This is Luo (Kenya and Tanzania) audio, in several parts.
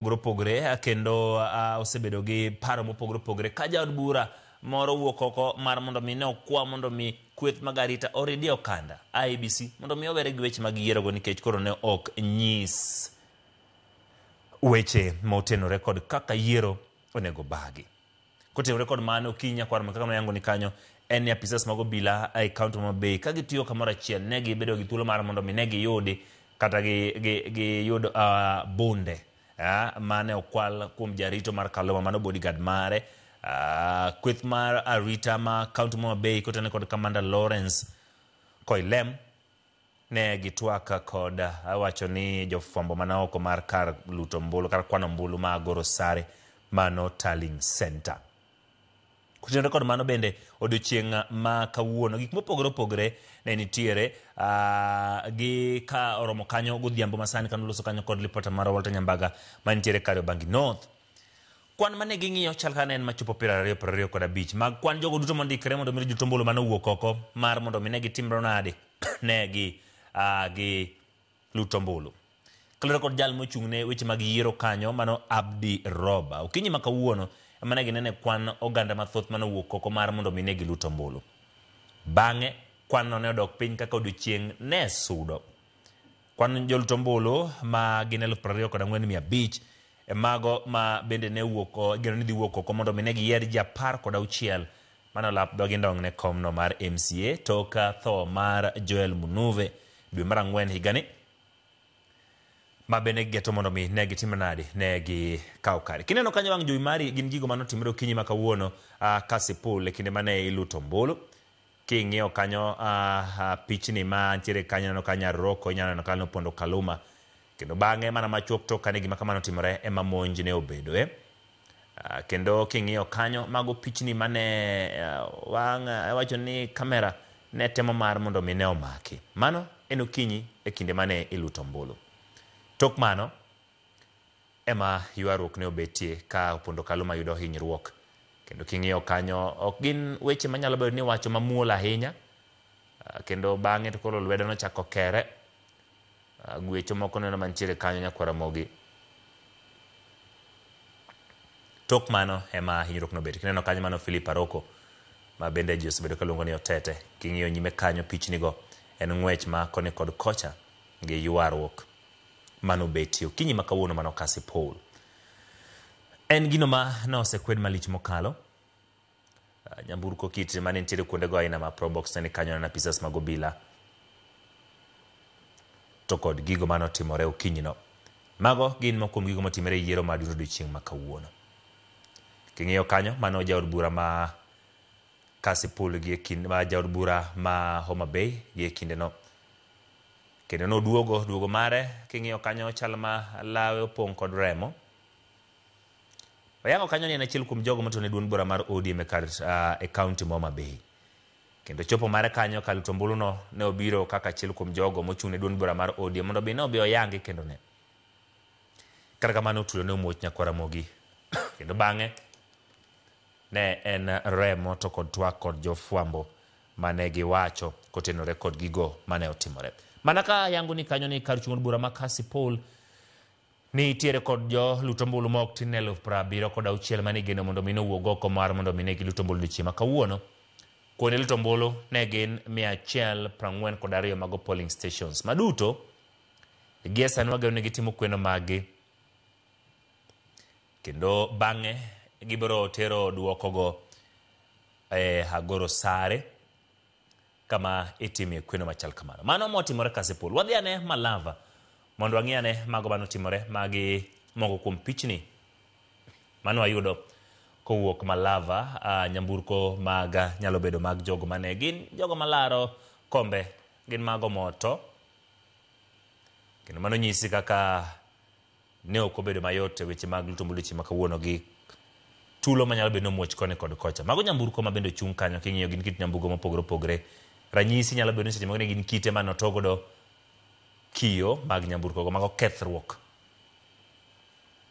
Gropogre kendo osebedo gi paro mopogore opogore ka jaod bura moro wuok oko mar mondo mi ne okwa mondo mi kweth magarita oridi okanda IEBC mondo mi owere gi weche mag yiero go nikech koro ne ok nyis weche motenore kod kaka yiero onego bagi. Kotenore kod mano kinya kwar kaka noyango ni kanyo en ni apisas mag obila e kaunti ma Bay ka gitiyo kamoro achiel ne gibedo gi thuolo mar mondo mi ne giyudi kata gi yud bunde mane okwal kuom jarito mar Kaloma mano bodyguard mare. Kweth mar arita ma kaunti ma Bay kotene kod Kamanda Lawrence Koilem ne gitwaka kod awacho ni jofwambo mana oko mar kar luto mbulu kar kwano mbulu ma Goro Sare mano Tallying Center. Kutenore kod mano bende odiochieng' ma kawuono gik mopogore opogore ne nitiere gi ka oromo kanyo godhiambo masani kano loso kanyo kod lipota mar Walter Nyambaga manitiere Kariobangi North. Kwan mane ging'iyo chal ka ne en machopo 25 mag kwan jogo duto mondikre mondo mi Luto Mbulu mane owuok oko mar mondo mi ne gitimre nade ne gi Luto Mbulu. Kalore kod jal mochung'ne weche mag yiero kanyo mano Abdi Roba okinyi ma kawuono emane ginene kwan oganda mathoth mane owuok oko mar mondo mi ne gi Luto Mbulu. Bang'e kwan no ne odok piny kaka odiochieng' ne sudo. Kwan jo Luto Mbulu ma gin 24,500 mago ma bende ne wuok geno ni dhi wuok oko mondo mi ne giyier ji 16 mano lap dhogi ndong' ne komno mar MCA toka tho mar Joel Munuve dwe mar 4 higani ma bende geto mondo mi ne gitimre nade ne gi kaw kare. Kineno kanyo wang' jowi mari gin gigo manotimre okinyi ma kawuono Kasipul e kinde mane Luto Mbulu. King'iyo kanyo pichni ma ntiere kanyo no kanya roko nyano kanyo pondo Kaluma kendo bang'e mana machuok tok kane gima kamano timore ema monj ne obedo kendo king'iyo kanyo mago pichni mane wacho ni kamera ne temo mar mondo mi ne omaki. Mano en okinyi e kinde mane Luto Mbulu. Tok mano ema ywaruok ne obetie ka opondo Kaluma yudo hinyruok kendo king'iyo kanyo ok gin weche manyalo bedo ni wacho mamuol ahinya kendo bang'e to koro lwedo no chako kere gwecho moko neno mantiere kanyo nyakwara mogi. Tok mano ema hinyruok no betie. Kineno kanyo mano Philip Aroko ma bende ji osebedo kaluongo ni Otete. King'iyo nyime kanyo pichni go en ng'wech ma koni kod kocha gi ywaruok mano betie okinyi ma kawuono mano Kasipul. En gino ma ne osekwed malich mokalo. Nyamburko kit mane nitiere kuonde go aina ma Probox ne kanyo na pisas mag obila to kod gigo mano timore okinyi no. Mago gin moko gigo motimore yiero ma duno odiochieng' ma kawuono. King'iyo kanyo mano jaod bura ma Kasipul gi kinde ma jaod bura ma Homa Bay gi kinde no kendo no duogo mare king'iyo kanyo chal ma lawe opong' kod remo. Oyango kanyo ni en achiel kuom jogo motone duond bura mar ODM e kaunti ma Homa Bay. Kendo chopo mare kanyo ka Luto Mbulu no ne obiro kaka achiel kuom jogo mochung'ne duond bura mar ODM mondo bi ne obi oyangi kendo ne. Kata kamano tulo ne omuoch nyakwara mogi. Kendo bang'e ne en remo to kod twak kod jofwambo mane giwacho kotenore kod gigo mane otimore. Mana ka yangu ni kanyo ni kar chung' bura ma Kasipul ni tiere kod jo Luto Mbulu mok tin 76,000 mane geno mondo mi no wuog oko mar mondo mi ne gi Luto Mbulu dichieng' ma kawuono. Kuonde Luto Mbulu ne gin 142 mago polling stations maduto gie sani wageno ni gitimo kweno magi kendo bang'e gibiro tero duoko go Goro Sare kama itimie kweno machal kamano. Mano motimore Kasipul. Wadhi ane Malava mondo wang'iane mago manotimore magi moko kuom pichni mano ayudo kowuok Malava. Nyamburko maga nyalo bedo mag jogo mane gin jogo malaro kombe gin mago moto kendo mano nyisi kaka ne ok obedo mayot weche mag Luto Mbulu ma kawuono gi tulo manyalo bedo muoch kone kod kocha. Mago nyamburko ma bende chung' kanyo king'iyo gin kit nyamburko mopogore opogore. Ranyisi nyalo bedo ni seche moko ne gin kite manotogodo kiyo mag nyamburko go mago kethruok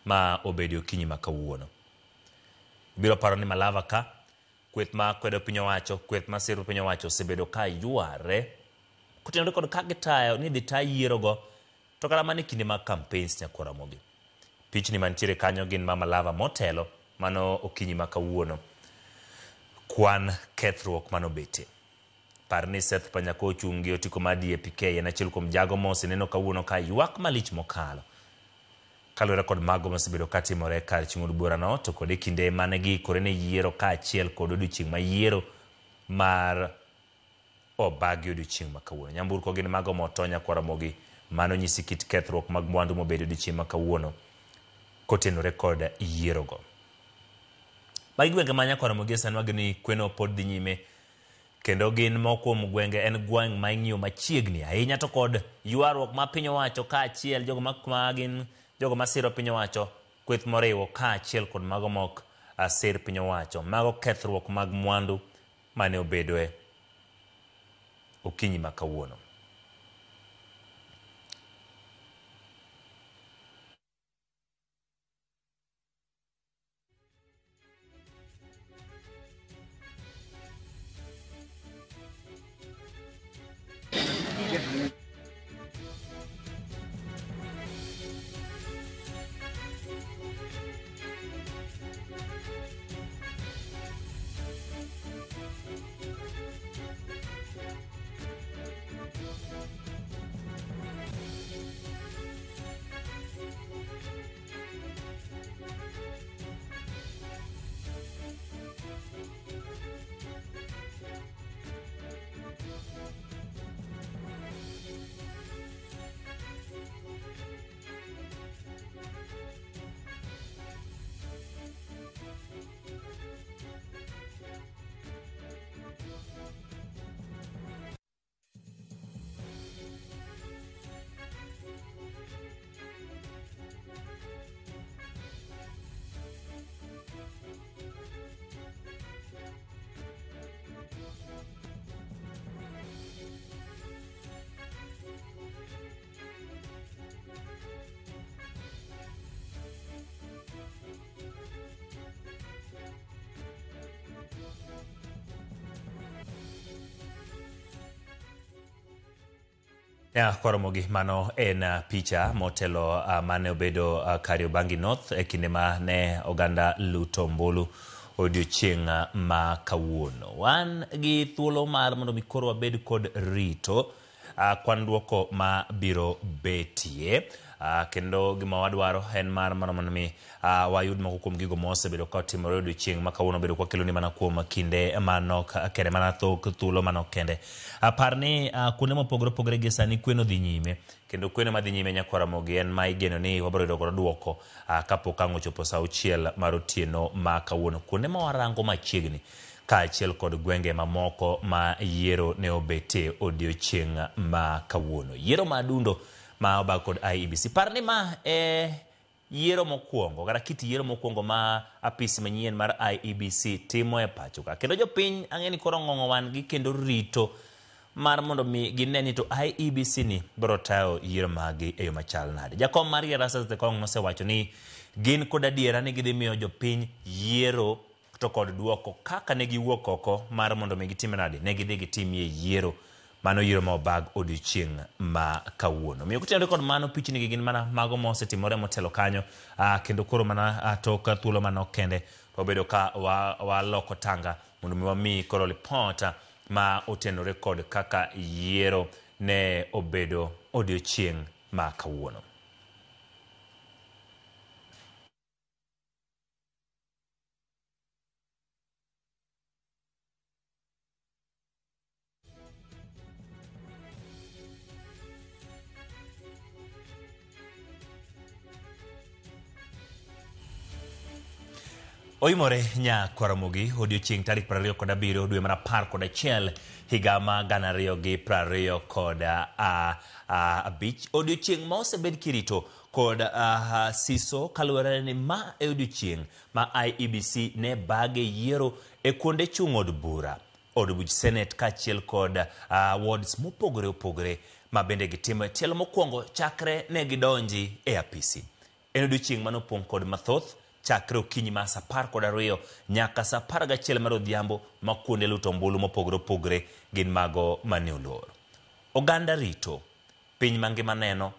ma obedo okinyi ma kawuono. Biro paro ni Malava ka kweth ma kwedo piny owacho, kweth ma siro piny owacho osebedo ka yware kutenore kod ka gitayo ni dhi ta yiero go to kala mane kinde mag campaigns nyakwara mogi. pichni mantiere kanyo gin Mama Lava motelo mano okinyi makawuono kwan kethruok mano bete. Parni Seth Panyako ochungi otiko madi e PK en achiel kuom jago mose neno kawuono ka ywak malich mokalo. Kalure kod mago mosebedo katimore kar ching'od bura no to kod kinde mane giikore ne yiero ka achiel kod odiochieng' ma yiero mar obagi odiochieng' ma kawuono. Nyamburko gin mago motonya kwaramogi mano nyisi kit kethruok mag mwandu mobedo odiochieng' ma kawuono kotenore kod yiero go. Magi gwenge manya kwaramogi sani wagni kweno pod dhi nyime kendo gin mokuom gwenge en gweng' ma ing'iyo machiegni ahinya to kod ywaruok ma piny owacho ka achiel jogo masiro piny owacho kweth moriwo ka achiel kod mago mok asir piny owacho mago kethruok mag mwandu mane obedoe okinyi makawuono. Kwaramogi mano en picha motelo mane obedo Kariobangi North e kinde mane oganda luto ombulu odiochieng' ma kawuono. Wan gi thuolo mar mondo mikoro wabed kod rito kwan duoko ma biro betie kendo gima wadwaro en mar mondo mi wayud moko kuom gigo mosebedo ka timore odiochieng' ma kawuono bedo kwa keloni mana kuom kinde manok kende mana thok thuolo manok kende. Parni kuonde mopogore opogore gi sani kweno dhi nyime kendo kweno madhi nyime nyakwaramogi en ma igeno ni wabiro yudo godo duoko kapok ang' ochopo saa 6 mar otieno ma kawuono kuonde ma warango machiegni ka achiel kod gwenge mamoko ma yiero ne obete odiochieng' ma kawuono. Yiero madundo ma obag kod IEBC. Parni ma yiero mokwongo kata kit yiero mokwongo ma apisi manyien mar IEBC timo e pacho ka kendo jopiny ang'eni koro ng'ong'o wan gi kendo rito mar mondo mi gineni to IEBC ni biro tayo yiero magi e yo machal nade. Jakom mar Erastus Thekong nosewacho ni gin kod adiera ni gidhi miyo jopiny yiero to kod duoko kaka ne giwuok oko mar mondo mi gitim nade ne gidhi gitimie yiero mano yiero ma obag odiochieng' ma kawuono. Miyo kutenore kod mano pichni gi gin mana mago mosetimore motelo kanyo kendo koro mana tok thuolo manok kende to bedo ka waloko tanga mondo mi wami koro lipota ma otenore kod kaka yiero ne obedo odiochieng' ma kawuono. Oimore nyakwaramogi odiochieng' tarik 27 dwe mar 11 higa ma 2025 odiochieng' ma osebed kirito kod siso kaluwore ni ma e odiochieng' ma IEBC ne bage yiero e kuonde chung' od bura od buch Senate kachiel kod wards mopogore opogore ma bende gitimo tielo mokwongo chakre ne gidonji e apisi. En odiochieng' manopong' kod mathoth chakre okinyi ma saa 12 nyaka saa 11 mar odhiambo ma kuonde luto ombulu mopogore opogore gin mago mane olor. Oganda rito piny mangima neno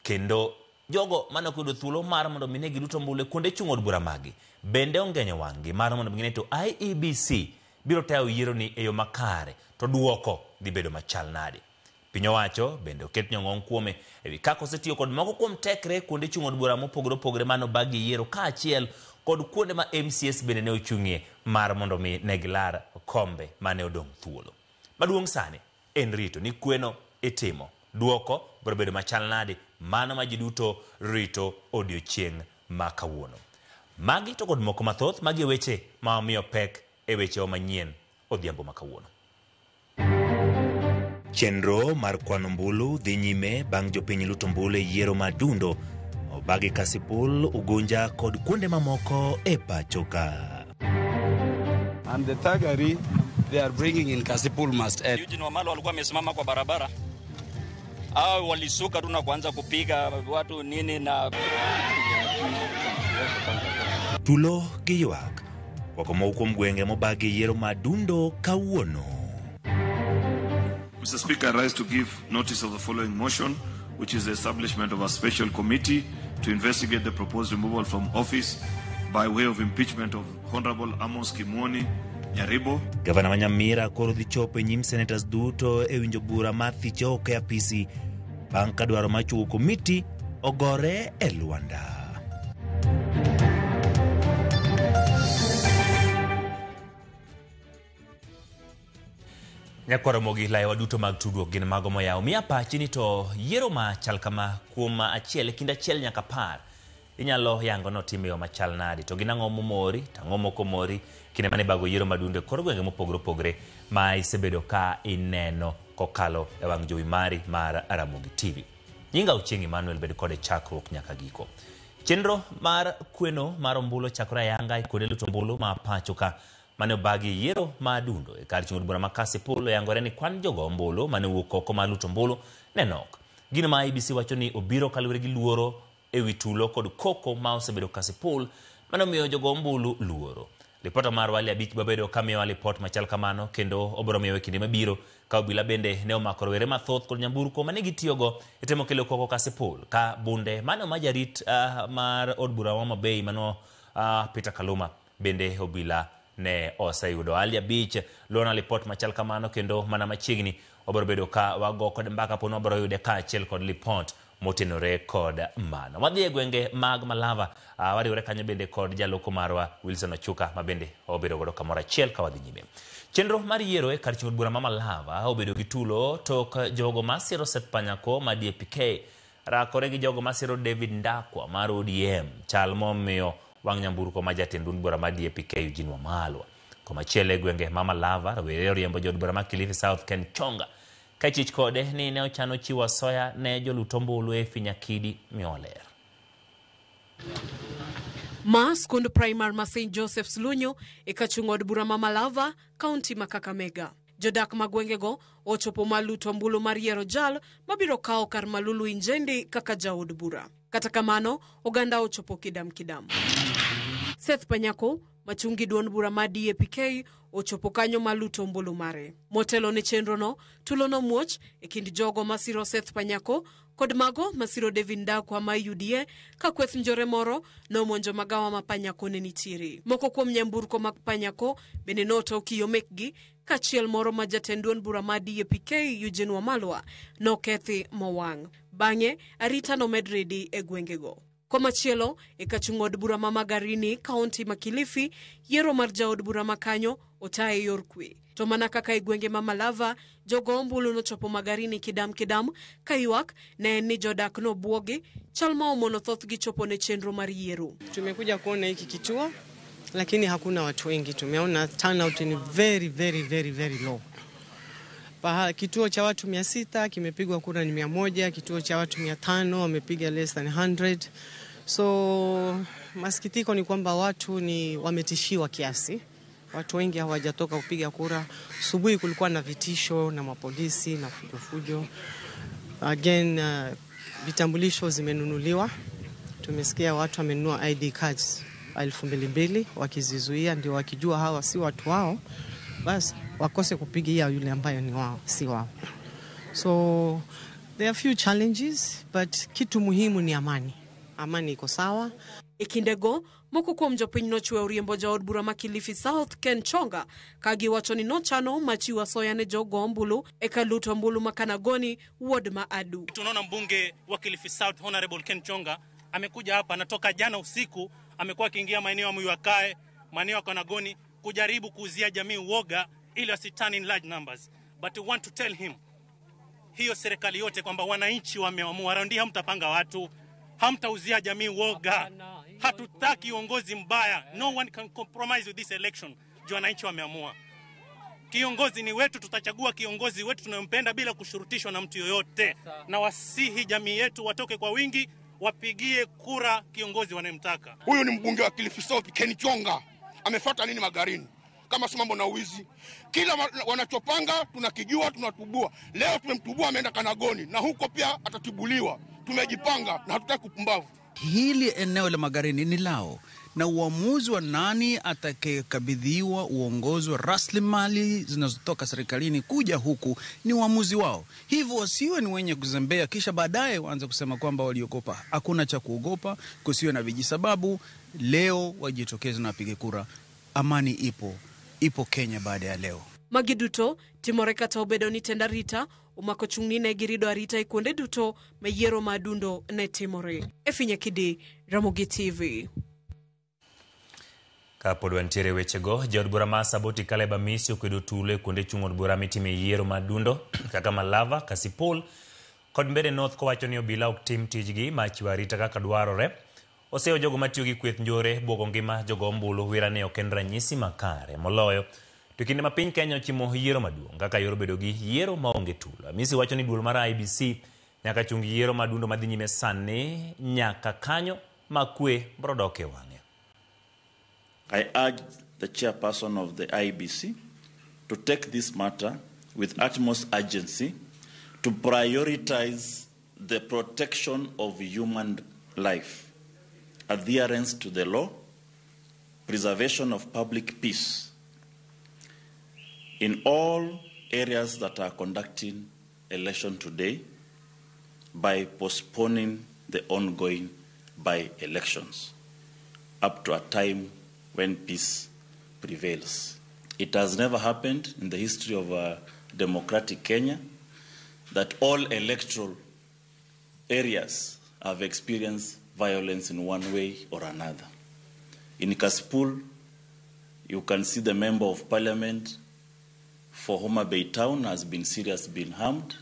kendo jogo mane okudo thuolo mar mondo mine giluto ombulu kuonde chung od bura magi bende ongenyo wang'gi mar mondo mine to IEBC biro tayo yiero ni e yo makare to duoko dhi bedo machal nade. Piny owacho bende oket nyong'ong kuome ewi kaka osetiyo kod moko kuom tekre kuonde chung od bura mopogore opogore mano bagi yiero kaachiel kod kuonde ma MCS bende ne ochung'ie mar mondo mi ne gilar kombe mane odong' thuolo. Maduong' sani en rito ni kweno itimo duoko biro bedo machal nade mano ma ji duto rito odiochieng' ma kawuono. Magi to kod moko mathoth magi weche ma miyo pek e weche manyien odhiambo ma kawuono. Chenro mar kwano ombulu dhi nyime bang' jopiny luto ombulu e yiero madundo obagi Kasipul, Ugunja kod kuonde mamoko e pacho ka. And the thuggery they are bringing in Kasipul must end. Eugene Wamalwa walikuwa wamesimama kwa barabara. Hao walisuka tu na kuanza kupiga watu nini na tulo gi ywak wakomo kuom gwenge mobagi yiero madundo kawuono. Mr. Speaker, I rise to give notice of the following motion, which is the establishment of a special committee to investigate the proposed removal from office by way of impeachment of Honorable Amos Kimwoni Nyaribo. Gavana Wanyamira koro dhi chopo nyim senators duto e winjo bura mar thiche oko e apisi bang' ka dwaro mar chuo komiti ogore e Luanda. Nyakwaro mogi layo duto mag tudruok gin mago moyaw miya pachi ni to yiero ma chal kama kuom achiel kinda achiel nyaka par inyalo yango no time yo machal nadi to ginang'o momori tang'o moko mori kinde mane bago yiero madunde koro gwenge mopogore opogore ma isebedo ka ineno kokalo e wang' jowi mari mar Ramogi TV. Nyinga Ochieng' Emmanuel bed kode chakruok nyaka giko. Chenro mar kweno mar ombulu chakra yanga kuonde luto ombulu ma pacho ka mane bagi yiero madundo e kar chung' od bura ma Kasipul yangore ni kwan jogo ombulu mane wuok oko mar luto ombulu nenok. Gino ma IEBC wacho ni obiro kaluwore gi luoro e wi tulo kod koko ma osebedo Kasipul mane omiyo jogo ombulu luoro. Ripota mar Wali Abich babedo kamiyo lipot machal kamano kendo obiro miyo kinde mabiro ka obila bende ne omako rowere mathoth kod nyamburko mane gitiyogo e temo kelo koko Kasipul ka bunde mane majarit mar od bura wa Mabei mano Peter Kaluma bende obila ne oseyudo. Ali Abich lona lipot machal kamano kendo mana machiegni obiro bedo ka wago kod mbaka pono obiro yude ka achiel kod lipot motenore kod mano. Wadhi e gwenge mag Malava wariwore kanyo bende kod jaloko marwa Wilson Ochuka ma bende obedo godo kamoro achiel ka wadhi nyime. Chenro mar yiero e kar chung' od bura ma Malava obedo gi tulo tok jogo masiro Seth Panyako ma DAP-K rakore gi jogo masiro David Ndakwa mar ODM chal momiyo wang' nyamburko ma jatend od bura ma DAP-K Eugene Wamalwa. Komachielo e gwenge ma Malava rawere oriembo jod bura ma Kilifi South Ken Chonga ka chich kode ni ne ochano chiwo asoya ne joluto ombulu e Finyakidi Mioler. Skund primar ma St. Joseph's Lunyo e kachung' od bura ma Malava, kaunti ma Kakamega. Jodak magwengego ochopo maluto ombulu mar yiero jal mabiro kawo kar Malulu Injendi kaka jaod bura. Kata kamano, oganda ochopo kidam. Seth Panyako, machungi duond bura ma DAP-K, ochopo kanyo maluto ombulu mare. Motelo ne chenro no, tulo no muoch e kind jogo masiro Seth Panyako kod mago masiro David Ndakwa ma UDA ka kweth njore moro no monjo magawa ma Panyako ne nitiere. Moko kuom nyamburko ma Panyako bende noto kiyo mekgi ka chiel moro ma jatend duond bura ma DAP-K Eugene Wamalwa no kethi mowang'. Bang'e arita no medredi e gwengego. Komachielo e kachung' od bura ma Magarini kaunti ma Kilifi yiero mar jaod bura ma kanyo otae yor kwe. To mana kaka e gwenge ma Malava jogo ombulu no chopo Magarini kidam ka ywak ne ni jodak no buogi chal ma omono thoth gi chopo ne chenro mar yiero. Tumekuja kuona hiki kituo lakini hakuna watu wengi. Tumeona turnout ni very low. Kituo cha watu 600 kimepigwa kura ni 100, kituo cha watu 500 wamepiga less than 100. So masikitiko ni kwamba watu ni wametishiwa kiasi. Watu wengi hawajatoka kupiga kura. Asubuhi kulikuwa na vitisho na mapolisi na fujo. Again vitambulisho zimenunuliwa. Tumesikia watu wamenunua ID cards 2,200 wakizizuia ndio wakijua hawa si watu wao basi wakose kupigia yule ambaye ni wao si wao. So There are few challenges, but kitu muhimu ni amani. Amani iko sawa. Ikindego, moko kuom jopiny nochwe uriembo jaod bura ma Kilifi South Ken Chonga kagi wacho ni nochano machiwa soya ne jogo ombulu eka luto ombulu makanagoni ward ma Adu. Tunaona mbunge wa Kilifi South Honorable Ken Chonga amekuja hapa, anatoka jana usiku, amekuwa akiingia maeneo ya Muyakae, maeneo ya Kanagoni kujaribu kuuzia jamii uoga ili asiturn in large numbers. But we want to tell him, hiyo serikali yote kwamba wananchi wameamua, raundi hamtapanga watu, hamtauzia jamii uoga. Hatutaki uongozi mbaya. No one can compromise with this election. Wananchi wameamua. Kiongozi ni wetu, tutachagua kiongozi wetu tunayompenda bila kushurutishwa na mtu yoyote. Na wasihi jamii yetu watoke kwa wingi, wapigie kura kiongozi wanayemtaka. Huyu ni mbunge wa Kilifi South Ken Chonga. Amefuata nini magarini? Kama si mambo na uwizi. Kila wanachopanga tunakijua, tunatubua. Leo tumemtubua, ameenda Kanagoni na huko pia atatibuliwa. Tumejipanga na hatutaki kupumbavu. Hili eneo la Magarini ni lao, na uamuzi wa nani atakayekabidhiwa uongozi wa rasilimali zinazotoka serikalini kuja huku ni uamuzi wao. Hivyo wasiwe ni wenye kuzembea kisha baadaye waanze kusema kwamba waliogopa. Hakuna cha kuogopa, kusiwe na vijisababu. Leo wajitokeze na wapige kura. Amani ipo Kenya baada ya leo. Magiduto timoreka ta obedo ni tenda rita umakochungni na girido arita ikunde duto meyiero madundo ne timore. Efinya Kidi, Ramogi TV. Kapod wantiere wechego, jaod bura ma Saboti Caleb Amisi okwedo tulo kuonde chung od bura mitime yiero madundo kaka Malava, Kasipul kod Mbeere North kowacho ni obila ok tim tijgi machiwo arita kaka dwarore. Oseo jogo matiyo gi kweth njore bwogo ngima jogo ombulu wira ne ok en ranyisi makare moloyo to kinde ma piny Kenya ochimo yiero maduong' kaka yoro bedo gi yiero maonge tulo. Amisi wacho ni duol mar IBC nyaka chung yiero madundo madhi nyime sani nyaka kanyo makwe brodoke wang'e. I urge the chairperson of the IBC to take this matter with utmost urgency to prioritize the protection of human life, adherence to the law, preservation of public peace in all areas that are conducting election today by postponing the ongoing by-elections up to a time when peace prevails. It has never happened in the history of democratic Kenya that all electoral areas have experienced violence in one way or another. In Kasipul, you can see the member of parliament for Homa Bay Town has been seriously harmed.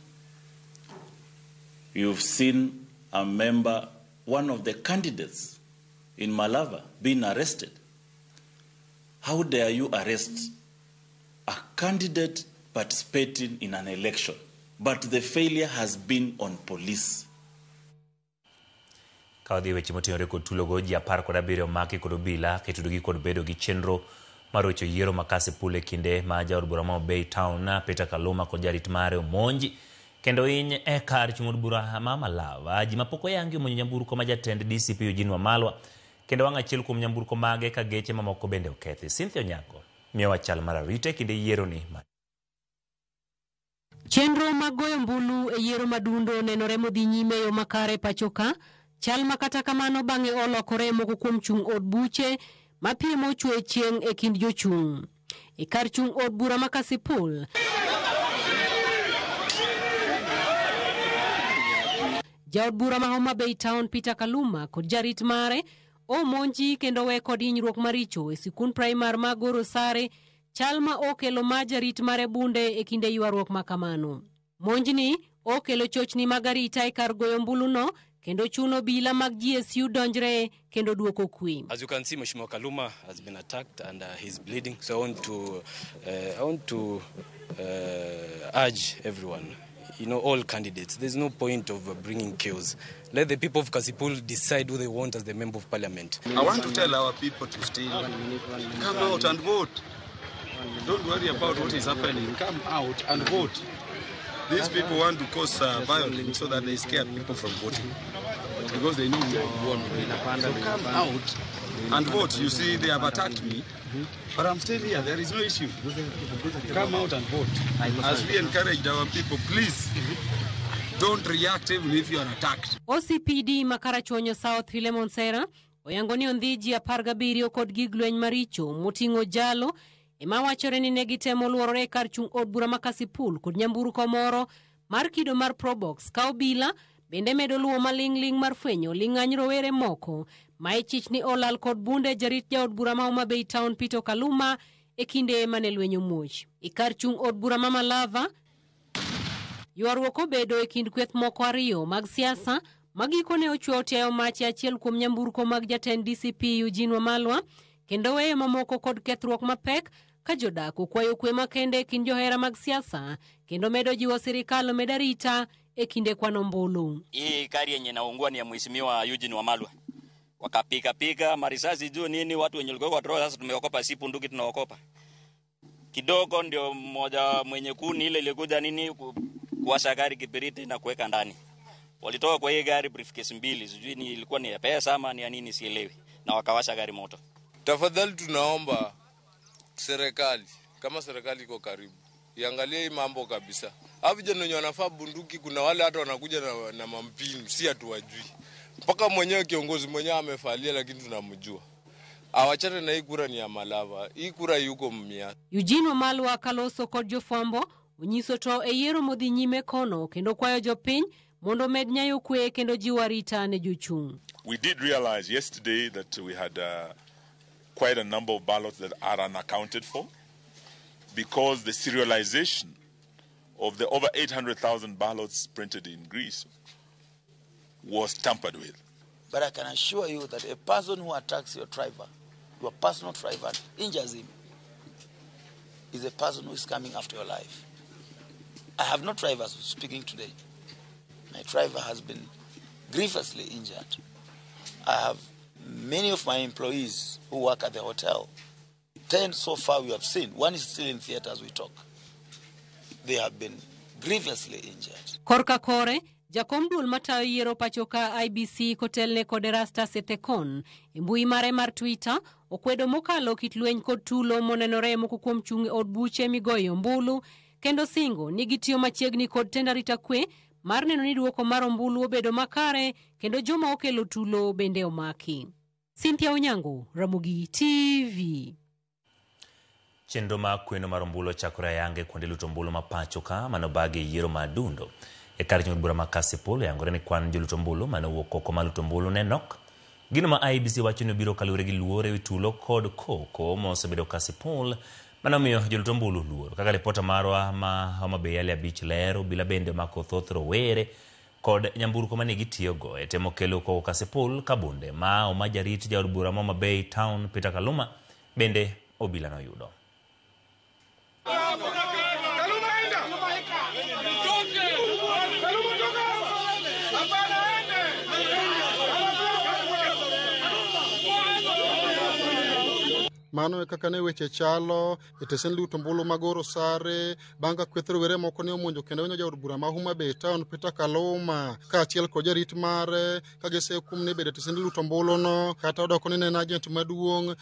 You've seen a member, one of the candidates in Malava, being arrested. How dare you arrest a candidate participating in an election, but the failure has been on police? Kawadhi weche motenore kod tulogo ji 17 maki kod obila ketudogi kod bedo gi chenro marocho yiero makasi pule kinde ma jaod bura ma Bay Town Peter Kaluma kod jarit mare omonji kendo iny kar chung'od bura ma Malava ji mapoko yangi omonjo nyamburko ma jatend DCP Eugene Wamalwa kendo wang' achiel kuom nyamburko mage ka geche mamoko bende okethi. Cynthia Onyango miyowa chal mar arita kinde yiero ni. Chenro magoyo mbulu e yiero madundo nenore modhi nyime yo makare pachoka. Chal makata kamano bang'e olokore moko kuom chung' od buche mapiemo chwe chieng' e kind jochung'. E kar chung' od bura ma Kasipul, jaod bura ma Homa Bay Town Peter Kaluma kod jarit mare omonji kendo we kod hinyruok maricho e sikund primar ma Goro Sare, chal ma okelo ma jarit mare bunde e kinde ywaruok makamano. Monjni okelo chochni mag arita e kar goyo mbulu no kendo chuno bila mag GSU donjre kendo duoko kwi. As you can see, Mheshimiwa Kaluma has been attacked and he's bleeding. So I want to urge everyone, all candidates, there's no point of bringing chaos. Let the people of Kasipul decide who they want as the member of parliament. I want to tell our people to stay, come out and vote. Don't worry about what is happening. Come out and vote. These people want to cause violence so that they scare people from voting. Because they know we won. So come out and vote. You see, they have attacked me, but I'm still here. There is no issue. Come out and vote. As we encouraged our people, please, Don't react even if you are attacked. OCPD Makarachuonyo South Philemon Sera oyango ni ondhiji 17 kod gig lweny maricho moting'o jalo ema wachore ni negitemo luorore kar chung' od bura ma Kasipul kod nyamburko moro mar kido mar Probox ka obila bende medo luwo maling'ling mar fwenyo ling'any rowere moko ma ichich ni olal kod bunde jarit jaod bura ma Homa Bay Town Peter Kaluma e kinde mane lweny omuoch. Kar chung' od bura ma Malava ywaruok obedo e kind kweth moko ariyo mag siasa magikone ochwo tiayo machi achiel kuom nyamburko mag jatend DCP Eugene Wamalwa kendo weyo mamoko kod kethruok mapek ka jodak okwayo kwe makende kind johera mag siasa kendo medo jiwo sirikal meda rita e kinde kwano ombulu. Hii gari yenye naungua ni ya mheshimiwa Eugene Wamalwa. Wakapika marisasi juu nini, watu wenye walikuwa kwa droga. Sasa tumeokopa, si punduki tunaokopa kidogo. Ndio mmoja mwenye kuni ile ilikuja nini kuwasha gari kibiriti na kuweka ndani. Walitoka kwa hii gari briefcase 2, sijui ni ilikuwa ni ya pesa ama ni ya nini sielewi, na wakawasha gari moto. Tafadhali tunaomba serikali, kama serikali iko karibu, iangalie hii mambo kabisa. Hapo vijana wenye wanafaa bunduki, kuna wale hata wanakuja na mampini, si hatuwajui. Mpaka mwenyewe kiongozi mwenyewe amefalia, lakini tunamjua. Awachane na hii kura ni ya Malava. Hii kura yuko mmia. Eugene Wamalwa kaloso kod jofwambo onyiso to e yiero modhi nyime kono kendo kwayo jopiny mondo med nyayo kwe kendo jiwa rita ne jochung'. We did realize yesterday that we had quite a number of ballots that are unaccounted for because the serialization of the over 800,000 ballots printed in Greece was tampered with. But I can assure you that a person who attacks your driver, your personal driver, injures him, is a person who is coming after your life. I have no drivers speaking today. My driver has been grievously injured. I have many of my employees who work at the hotel. 10 so far we have seen. One is still in theater as we talk. They have been grievously injured. Korka kore, jakom duol matayo yiero pachoka IBC kotelne kod Erasta Setekon mbui mare mar Twitter okwedo mokalo kit lweny kod tulo monenore moko kuom chung' od buche migoyo mbulu kendo singo ni gitiyo machiegni kod tend arita kwe mar neno ni duoko mar ombulu obedo makare kendo joma okelo tulo bende omaki. Cynthia Onyango, Ramogi TV. Chenro ma kweno mar ombulu chakore yange kuonde luto ombulu ma pachoka manobagi yiero madundo. E kar chung' od bura ma Kasipul yangore ni kwan joluto ombulu manowuok oko mar luto ombulu ne nok. Gino ma IBC wacho ni biro kalure gi luore wi tulo kod koko mosebedo Kasipul manomiyo joluto ombulu luoro. Kaka ripota marwa ma Homa Bay Alley Beach lero bila bende mako thoth rowere kod nyamburko mane gitiyogo e temo kelo koko Kasipul kabunde ma omajarit jaod bura ma Homa Bay Town Peter Kaluma bende obila no yudo. Mano e kaka ne weche chalo e tesen luto ombulu magoro sare banga kwethro were moko ne omonjo kendo onyo jaod bura ma Homa Bay Town Peter Kaluma ka achiel kod jarit mare ka gise kum ne bedo tesen luto ombulu no kata odoko ni en agent maduong'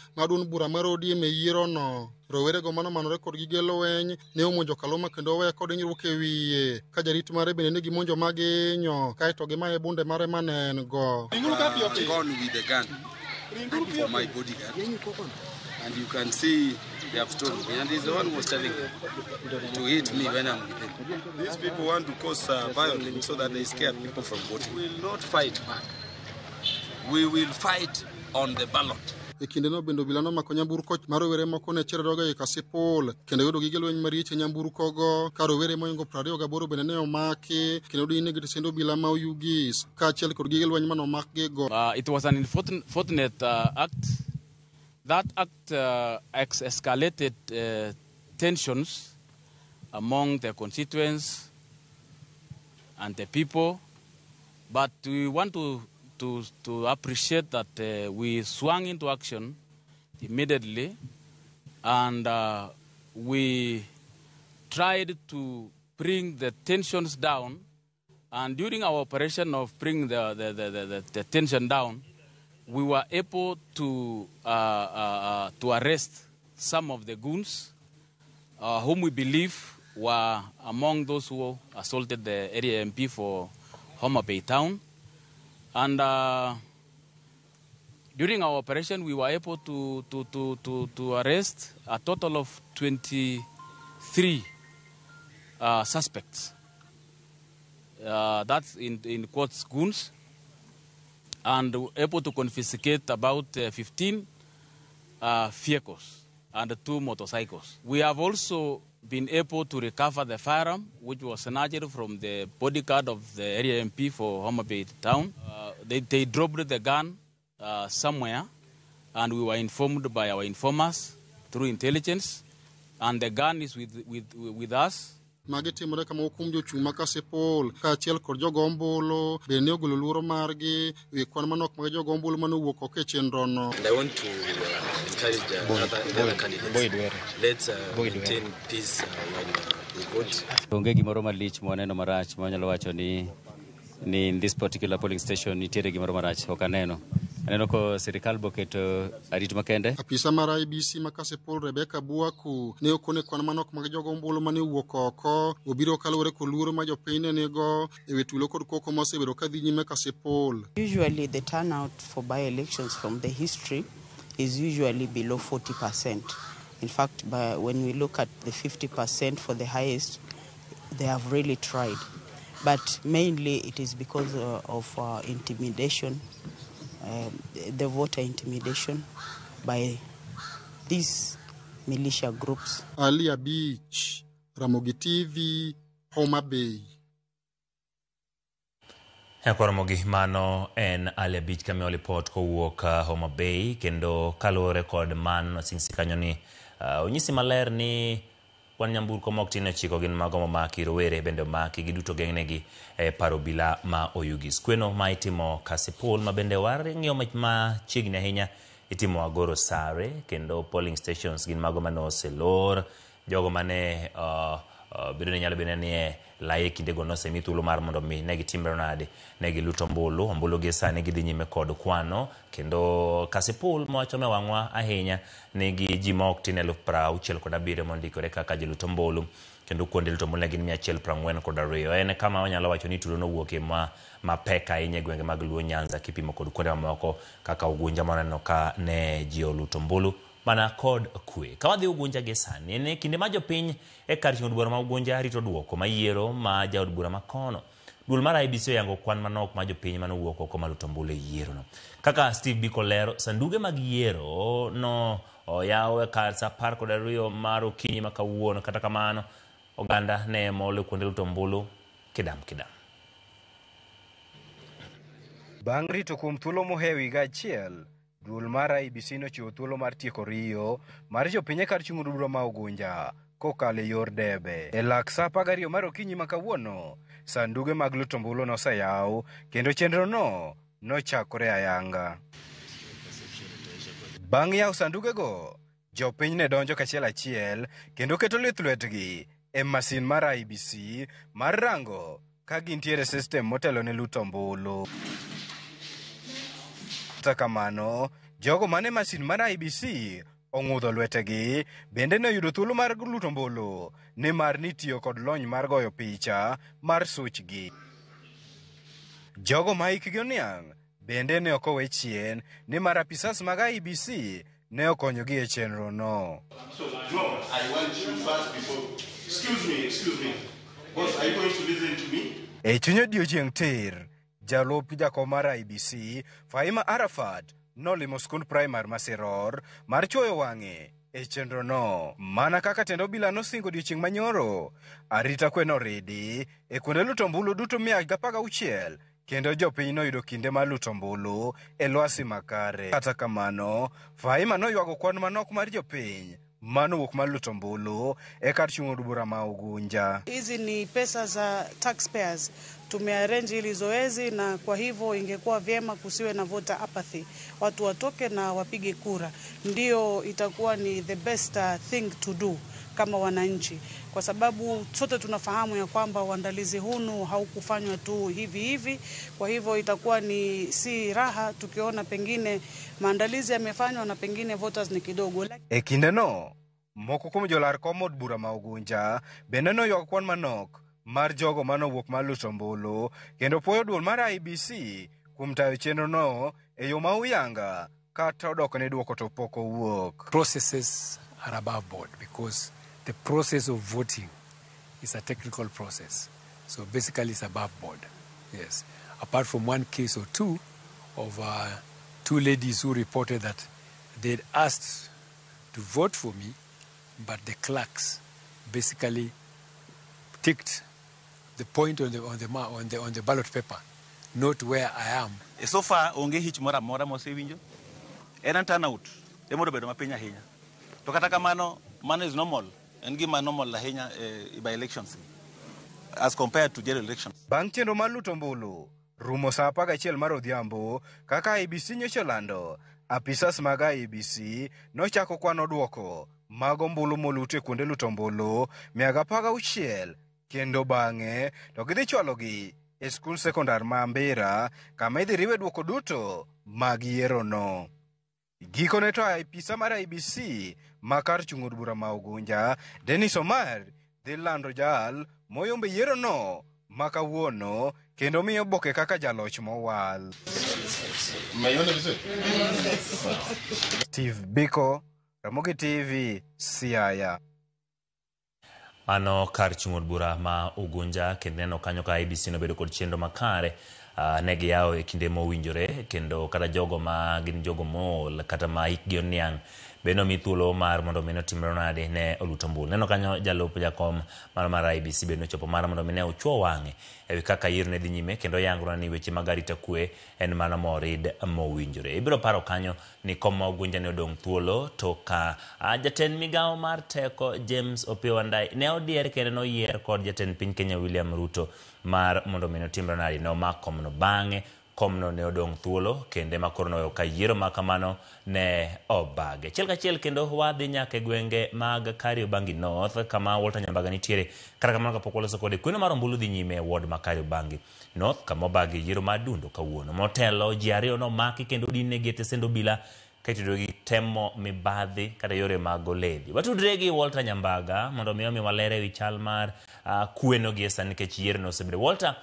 bura mar ODM e yiero no. Rowere go mano manore kod gige lweny ne omonjo Kaluma kendo oweya kod hinyruok e wiye ka jarit mare bende ne gimonjo maginyo kaeto gimaye bunde mare manen go. Gone with the gun for my bodyguard. And you can see they have stolen me. And he's the one who was telling them to hit me when I'm with them. These people want to cause violence so that they scare people from voting. We will not fight back. We will fight on the ballot. E kinde no bendo bilano mako nyamburko mar rowere moko ne chere doga e Kasipul kendo yudo gige lweny mariche nyamburko go ka rowere moingo 28 bende ne omaki kendo dine gitesendo bila ma Ugis ka achiel kod gige lweny mano makgi go. It was an unfortunate act. That act escalated tensions among the constituents and the people, but we want to appreciate that we swung into action immediately, and we tried to bring the tensions down. And during our operation of bringing the tension down, we were able to arrest some of the goons whom we believe were among those who assaulted the area MP for Homa Bay Town. And during our operation, we were able to arrest a total of 23 suspects. That's in quotes goons, and able to confiscate about 15 vehicles and 2 motorcycles. We have also been able to recover the firearm, which was snatched from the bodyguard of the area MP for Homa Bay Town. They dropped the gun somewhere, and we were informed by our informers through intelligence, and the gun is with us. Magitimore kama hukum jochung' ma Kasipul kaachiel kod jogombulu bende ogolo luoro margi wi kwan manok mag jogombulu mane owuok oko e chenrono. And I want to encourage other candidates. Let's maintain peace when we vote. Onge gimoro malich mwaneno marach mwanyalo wacho ni in this particular polling station nitiere gimoro marach ok aneno. Aneno ko sirikal boketo arit makende. Apisa mar IBC ma Kasipul Rebecca Buaku ne okone kwan manok mag jogombulu mane owuok oko obiro kaluwore kod luoro ma jopiny nigo e wi tulo kod koko mosebedo kadhi nyime Kasipul. Usually the turnout for by-elections from the history is usually below 40%. In fact, when we look at the 50% for the highest, they have really tried. But mainly it is because of intimidation, the voter intimidation by these militia groups. Alia Beach, Ramogi TV, Homa Bay. Ramogi mano en Alia Beach kama olipot kowuok Homa Bay kendo kalore kod man singsi kanyo ni onyisi maler ni kwan nyamburko mok tin chiko gin mago momaki rowere bende maki giduto gengnegi paro bila ma oyugis kweno ma itimo Kasipul ma bende war ng'iyo ma chiegni ahinya itimo Agoro Sare kendo polling stations gin mago mane oselor jogo mane bedo ni nyalo bene nie laye kinde go nosemi thuolo mar mondo mi negi timbre nade negi luto ombulu gi sani gidhi nyime kod kwano kendo Kasipul mowacho me wang'wa ahinya negi ji ma ok tin 67,000 mondikore kaka jiluto ombulu kendo kuonde luto ombulu gin 142 en kama wanyalo wacho ni tulo nowuoke ma pek ahinya gwenge mag Luo Nyanza kipimo kod kuonde mamoko kaka Ugunja maneno ka ne ji oluto ombulu mana kod kwe. Kawadhi Ugunja gi sani ne kinde ma jopiny e kar chieng' od bura ma Ugunja rito duoko mayiero ma jaod bura makono. Duol mar IBC yango kwan manok ma jopiny mane owuok oko maluto ombulu e yiero no. Kaka Steve Biko lero, sanduge mag yiero no oyaw kar sa 12 mar okinyi ma kawuono, kata kamano oganda ne mole kuonde luto ombulu kidam. Bang' rito kuom thuolo mohewi ga achiel, duol mar IBC nochiwo thuolo mar tieko riyo mar jopiny e kar chung' od bura ma Ugunja kokalo e yor debe. E lak sa 12 mar okinyi ma kawuono, sanduge mag luto ombulu noseyaw kendo chenro no nochakore ayanga. Bang' yaw sandugego, jopiny ne donjo kachiel achiel kendo keto lwetgi e masin mar IBC mar rango ka gintiere system motelo ne luto ombulu. Kamano, jogo mane masin mar IBC ong'udho lwetegi bende ne oyudo thuolo mar luto ombulu ni mar nitiyo kod lony mar goyo picha mar suchgi. Jogo ma hikgi oniang' bende ne ok owe chien ni mar apisas mag IBC ne okonyogi e chenro no. So, John, I want you first before... Excuse me. Boss, are you going to listen to me? E chuny odiechieng' tir, jalup jakom mar IBC, Fahima Arafat, nolimo skund primar Masiror mar chuoyo wang'e e chenro no. Mana kaka tendo obila nosingo odiechieng' manyoro, arita kwe noridi e kuonde luto ombulu duto 116 kendo jopiny noyudo kinde mar luto ombulu e lwasi makare. Kata kamano, Fahima noywago kwan manok mar jopiny manowuok mar luto ombulu e kar chung' od bura ma Ugunja. Hizi ni pesa za taxpayers. Tumearrange hili zoezi na kwa hivyo ingekuwa vyema kusiwe na voter apathy. Watu watoke na wapige kura. Ndio itakuwa ni the best thing to do kama wananchi. Kwa sababu sote tunafahamu ya kwamba uandalizi hunu haukufanywa tu hivi. Kwa hivyo itakuwa ni si raha tukiona pengine maandalizi yamefanywa na pengine voters ni kidogo. E kinde no, Moko kuom jolar kom od bura ma Ugunja bende noywak kwan manok mar jogo manowuok mar luto ombulu kendo puoyo duol mar IEBC kuom tayo chenrono e yo ma uyanga kata odok ne duoko to pok owuok. Processes are above board because the process of voting is a technical process. So basically it's above board. Yes. Apart from one case or two of two ladies who reported that they'd asked to vote for me, but the clerks basically ticked the point on the ballot paper, not where I am. So far, onge hich mora mosewinjo. En turnout. Emodo bedo mapiny ahinya. To kata kamano, mano is normal. En gima normal ahinya by elections as compared to general elections. Bang' chenro mar luto ombulu, rumo sa 11 mar odhiambo, kaka IEBC nyocha lando, apisas mag IEBC nochako kwano duoko mag ombulu molute kuonde luto ombulu 116 kendo bang'e to gidhi chwalogi e skul sekondar ma Mbira kama idhi riwe duoko duto mag yierono. Gikone to apisa mar IEBC makar chung od bura ma Ugunja Dennis Omar dhi lando jal moyombe yierono makawuono kendo miyo boke kaka jaloch mowal. Steve Biko, Ramogi TV, Siaya. Mano kar chung od bura ma Ugunja kendo neno kanyo ka IEBC nobedo kod chenro makare ne giyawo e kinde mowinjore kendo kata jogo ma gin jogo mol kata ma hikgi oniang' beno mi thuolo mar mondo mi notimre nade ne oluto ombulu. Neno kanyo jalup jakom mar IEBC beno chopo mar mondo mi ne ochuo wang'e ewi kaka yiero ne dhi nyime kendo yangona ni weche mag arita kwe en mana morid mowinjore. Ibiro paro kanyo ni kom ma Ugunja ne odong' thuolo to ka jatend migawo mar teko James Opiyo Wandayi ne odier kendo noyier kod jatend piny Kenya William Ruto mar mondo mi notimre nade no makomno bang'e komno ne odong' thuolo kende makoro noyo ka yiero makamano ne obage. Chiel kachiel kendo wadhi nyaka e gwenge mag Kariobangi North kama Walter Nyambaga nitiere kata kamano kapok waloso kode kweno mar ombulu dhi nyime e ward ma Kariobangi North kama obage yiero madundo kawuono. Motelo ji ariyo nomaki kendo dinne gi tesendo bila kaitudo gi temo mibadhi kata yore mag oledhi. Watudre gi Walter Nyambaga mondo mi walere wi chal mar kweno gi esa nikech yiero no osebedo. Walter,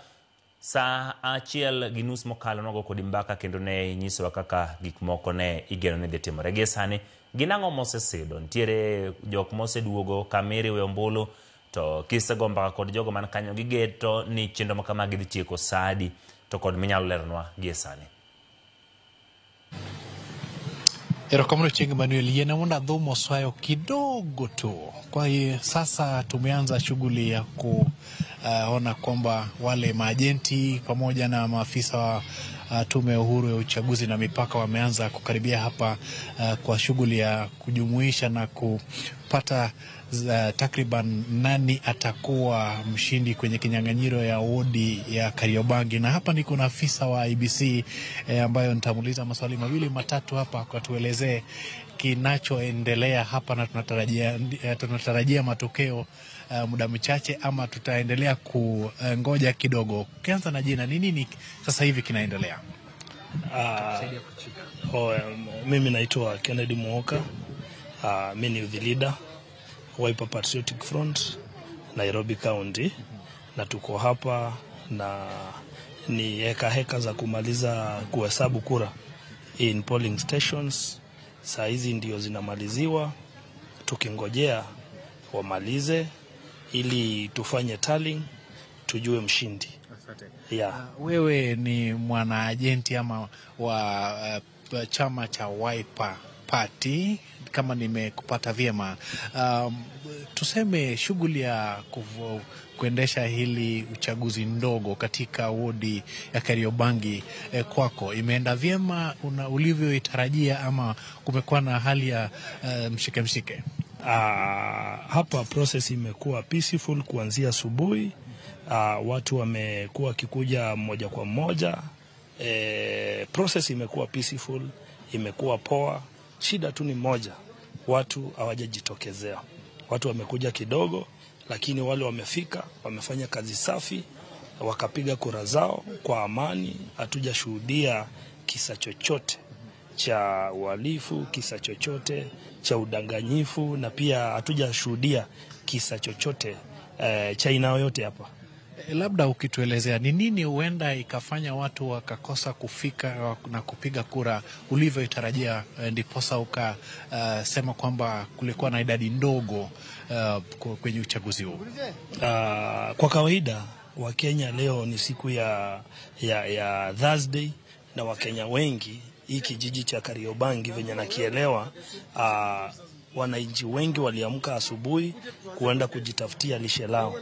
sa 1:30 mokalo nogo kod mbaka kendo ne nyisowa kaka gik moko ne igeno ne dhi timore gi sani. Ginang'o mosesidho? Nitiere jok moseduogo kamiri we ombulu to kisego mbaka kod jogo man kanyo gigeto ni chenro makama gidhi tieko sadi to kod minyalo leronwa gi sani. Erokamano Chieng' Manuel, yena munda dhumo swayo kidogo tu. Kwa hiyo sasa tumeanza shughuli ya kuona kwamba wale maajenti pamoja na maafisa wa tume ya uhuru ya uchaguzi na mipaka wameanza kukaribia hapa kwa shughuli ya kujumuisha na kupata takriban nani atakuwa mshindi kwenye kinyang'anyiro ya wodi ya Kariobangi. Na hapa niko na afisa wa IEBC ambayo nitamuuliza maswali mawili matatu hapa kwa tuelezee kinachoendelea hapa, na tunatarajia matokeo muda mchache ama tutaendelea kungoja kidogo. Ukianza na jina, ni nini sasa hivi kinaendelea? Mimi naitwa Kennedy Muoka. Mimi ni youth leader Wiper Patriotic Front Nairobi County, na tuko hapa na ni heka za kumaliza kuhesabu kura in polling stations. Saa hizi ndio zinamaliziwa, tukingojea wamalize ili tufanye tallying tujue mshindi. Yeah. Wewe ni mwanaajenti ama wa chama cha Wiper Party kama nimekupata vyema. Tuseme shughuli ya kuendesha hili uchaguzi ndogo katika wodi ya Kariobangi kwako imeenda vyema ulivyoitarajia ama kumekuwa na hali ya mshike? Hapa process imekuwa peaceful kuanzia asubuhi. Watu wamekuwa wakikuja moja kwa moja. Process imekuwa peaceful, imekuwa poa. Shida tu ni moja, watu hawajajitokezea. Watu wamekuja kidogo, lakini wale wamefika, wamefanya kazi safi, wakapiga kura zao kwa amani. Hatujashuhudia kisa chochote cha uhalifu, kisa chochote cha udanganyifu, na pia hatujashuhudia kisa chochote cha aina yoyote hapa. Labda ukituelezea ni nini huenda ikafanya watu wakakosa kufika na kupiga kura ulivyoitarajia, ndiposa ukasema kwamba kulikuwa na idadi ndogo kwenye uchaguzi huu? Kwa kawaida Wakenya leo ni siku ya Thursday, na Wakenya wengi hii kijiji cha Kariobangi venye nakielewa, wananchi wengi waliamka asubuhi kuenda kujitafutia lishe lao,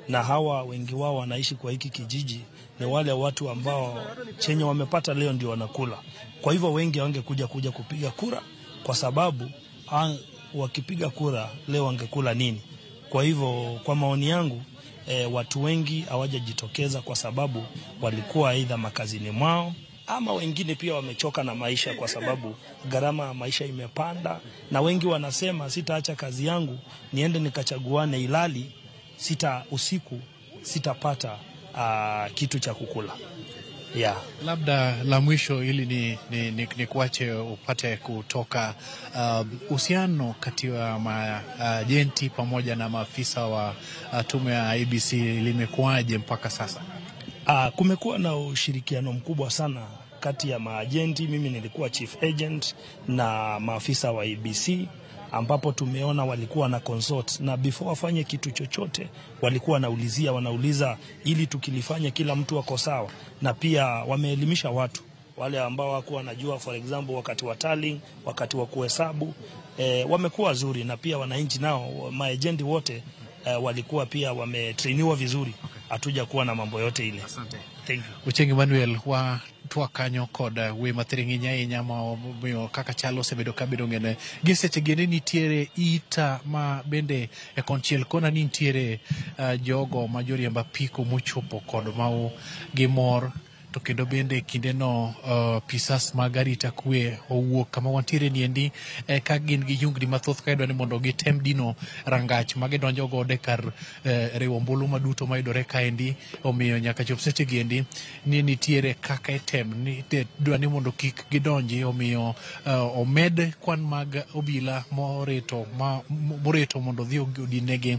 na hawa wengi wao wanaishi kwa hiki kijiji ni wale watu ambao chenye wamepata leo ndio wanakula. Kwa hivyo wengi wangekuja kupiga kura, kwa sababu wakipiga kura leo wangekula nini? Kwa hivyo kwa maoni yangu, watu wengi hawajajitokeza kwa sababu walikuwa aidha makazini mwao, ama wengine pia wamechoka na maisha kwa sababu gharama ya maisha imepanda, na wengi wanasema sitaacha kazi yangu niende nikachaguane, ilali usiku sitapata kitu cha kukula. Labda la mwisho ili ni kuache upate kutoka uhusiano kati ya maajenti pamoja na maafisa wa tume ya IEBC limekuwaje mpaka sasa? Kumekuwa na ushirikiano mkubwa sana kati ya maajenti. Mimi nilikuwa chief agent na maafisa wa IEBC, ambapo tumeona walikuwa na consult, na before wafanye kitu chochote walikuwa wanauliza ili tukilifanya kila mtu wako sawa, na pia wameelimisha watu wale ambao wako wanajua, for example wakati wa tallying, wakati wa kuhesabu, wamekuwa wazuri, na pia wananchi nao maajenti wote walikuwa pia wametrainiwa vizuri. Hatuja kuwa na mambo yote ile. Asante. Thank you. Uchengi Manuel wa twakanyo kod we mathiringinya inyama miyo kaka chalo sebedo kabedo ngene giseche gene nitiere ita ma bende e konchiel kona nitiere jogo majoriemba piko mochopo kod mau gimor to kendo bende kinde no pisas magarita kwe owuok kama wantiere niendi ka gin gi yungni mathoth ka idwani mondo gitem dino rangach magidonjo gode kar riwo ombulu maduto mayudore kaendi, omiyo nyaka chop seche giendi ni nitiere kaka item ni dwani mondo kik gidonji, omiyo omed kwan mag obila moreto mondo dhi odinegi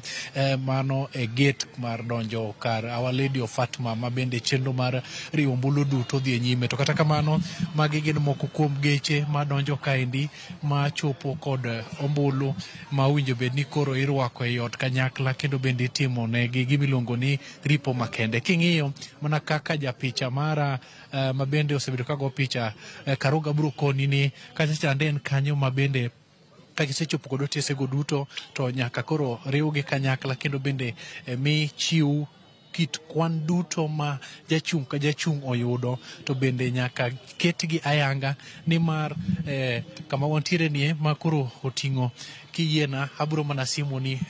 mano e gate mar donjo kar Our Lady of Fatima, ma bende chenro mar riwo ombulu duto dhi nyime. To kata kamano magi gin moko kuom geche ma donjo kaendi ma chopo kod ombulu ma winjo bed ni koro irwako e ot kanyakla, kendo bende itimo negi gimiluongo ni ripo makende. King'iyo mana kaka japicha mara ma bende osebedo kago picha Karuga bro koni ni kacha chanden kanyo ma bende kagisechopo kod otesego duto to nyaka koro riwgi kanyakla, kendo bende mi chiw kit kwan duto ma jachung' ka jachung' oyudo, to bende nyaka ketgi ayanga, nimar kama wantiere nie ma koro oting'o kiyiena abro mana simu ni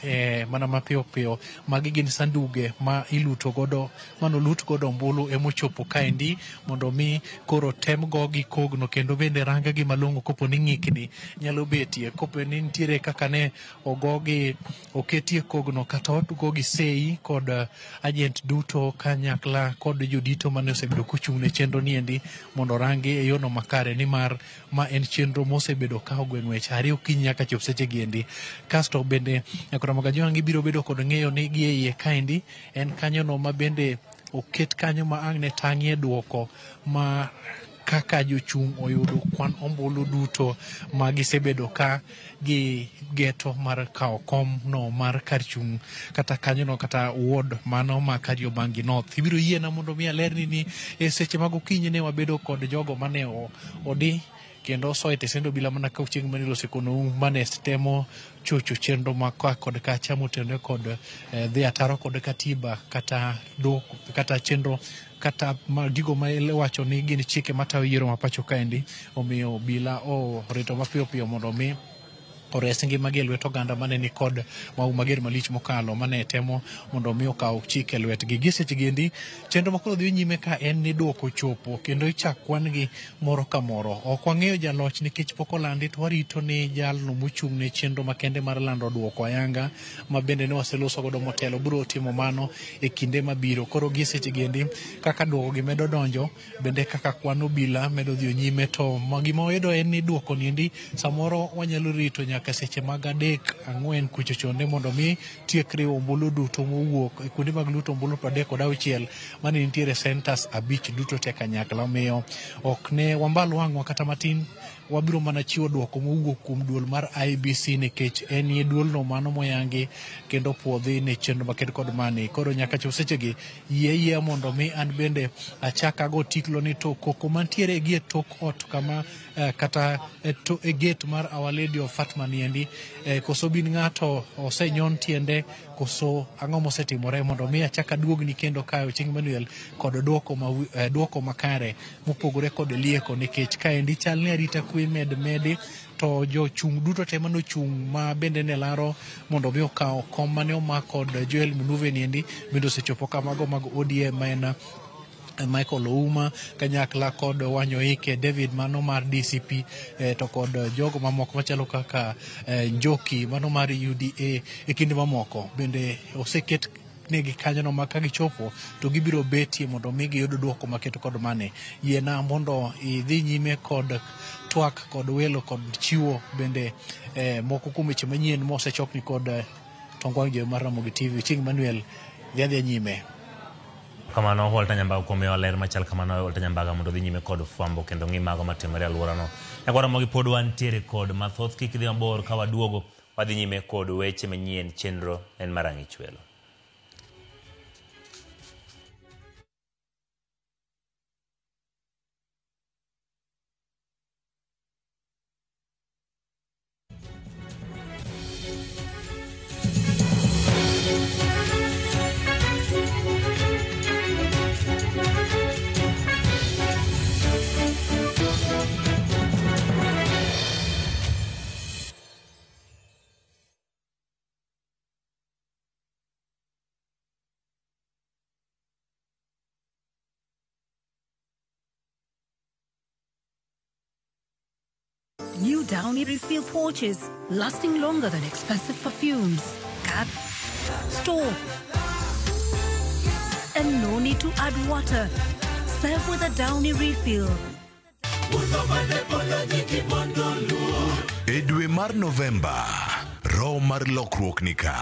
mana mapiyo piyo. Magi gin sanduge ma iluto godo, mano lut godo ombulu emochopo kaendi mondo mi koro tem gogi kogno, kendo bende ranga gi malongo kopo ni ng'ikni nyalo betie, kopo ni nitiere kaka ne ogogi oketie kogno kata ogogi sei kod agent duto kanyakla kod jodito mane osebedo kuchung' ne chenro niendi mondo rangi e yono makare, nimar ma en chenro mosebedo ka ogweng'wech ariyo kiny nyaka chop seche giendi. Kasto bende nyakora magajongi biro bedo kod ng'eyo ni gi e iye kaendi en kanyono ma bende oket kanyo ma ang' ne tang'ie duoko ma kaka jochung' oyudo kwan ombulu duto ma gisebedo ka gi geto mar kawo kom no mar kar chung' kata kanyono kata ward mano ma Kariobangi North. Ibiro yiena mondo mi alerni ni seche mag okinyi ne wabedo kod jogo mane odi kendo so etesendo bila mana ka chieng' manilo sekono mane temo chocho chenro makwa kod ka chamo tende kod dhi ataro kod katiba kata kata chenro kata gigo ma wacho ni gin chike matayo yiero ma pacho kaendi, omiyo bila rito mapiyo piyo mondo mi ores ngimagi e lwet oganda mane ni kod mager malich mokalo mane temo mondo mi okaw chik e lwetgi. Gi sechegiendi chenro makoro dhi nyime ka en ni duoko chopo kendo ichak kwan gi moro ka moro. Ok wang'eyo jaloch nikech pok olandi, to warito ni jalno mochung' ne chenro makende mar lando duoko ayanga ma bende ne waseloso godo motelo biro timo mano e kinde mabiro. Koro gi sechegiendi kaka duoko gi medo donjo, bende kaka kwan obila medo dhi nyime, to gima oyudo en ni duoko niendi samoro wanyalo rito nyaka seche mag 3-4 kucho chonde mondo mi tiekre ombulu duto mowuok e kuonde mag luto ombulu 36 mane nitiere centers 5 duto te kanyakla. Omiyo ok ne wambal wang'wa kata matin, wabiro mana chiwo duoko mowuok kuom duol mar IBC nikech en ye duolno mano moyangi kendo puodhi ne chenro maket kod mani. Koro nyaka chop sechegi yie mondo mi an bende achaka go tiklo ni to koko mantiere gi tok ot kama kata e gate mar Our Lady of Fatma niendi koso bin ng'ato osenyon tiende koso ang'o mosetimore mondo mi achaka duogni kendo kayo Chieng' Manuel kod duoko makare mopogore kod lieko, nikech kaendi chal ni arita kwe medi to jochung' duto te mano chung' ma bende ne laro mondo mi okaw kom mane omak kod Joel Munuve niendi bende osechopo kamago mag ODM maena Michael Ouma kanyakla kod Wanyoike David mano mar DCP to kod jogo mamoko machalo kaka Njoki mano mar UDA e kinde mamoko bende oseket negi kanyono ma kagichopo to gibiro betie mondo mi giyud duoko maketo kod mane. Yiena mondo idhi nyime kod twak kod welo kod chiwo bende moko kuom weche manyien mosechokni kod tongwang' jowi mar Ramogi TV. Chieng' Manuel dhi nyime kamano. Walter Nyambaga kuom miyowa ler machal kamano. Walter Nyambaga mondo dhi nyime kod fwambo kendo ng'i mago matimore e alworano. Nyaka Ramogi pod wantiere kod mathoth, kik dhi mabor ka waduogo wadhi nyime kod weche manyien. Chenro en mar Ang'ich Welo. New Downy refill pouches, lasting longer than expensive perfumes. Cut, store, and no need to add water. Serve with a Downy refill. E dwe mar Novemba, roho mar lokruok nika.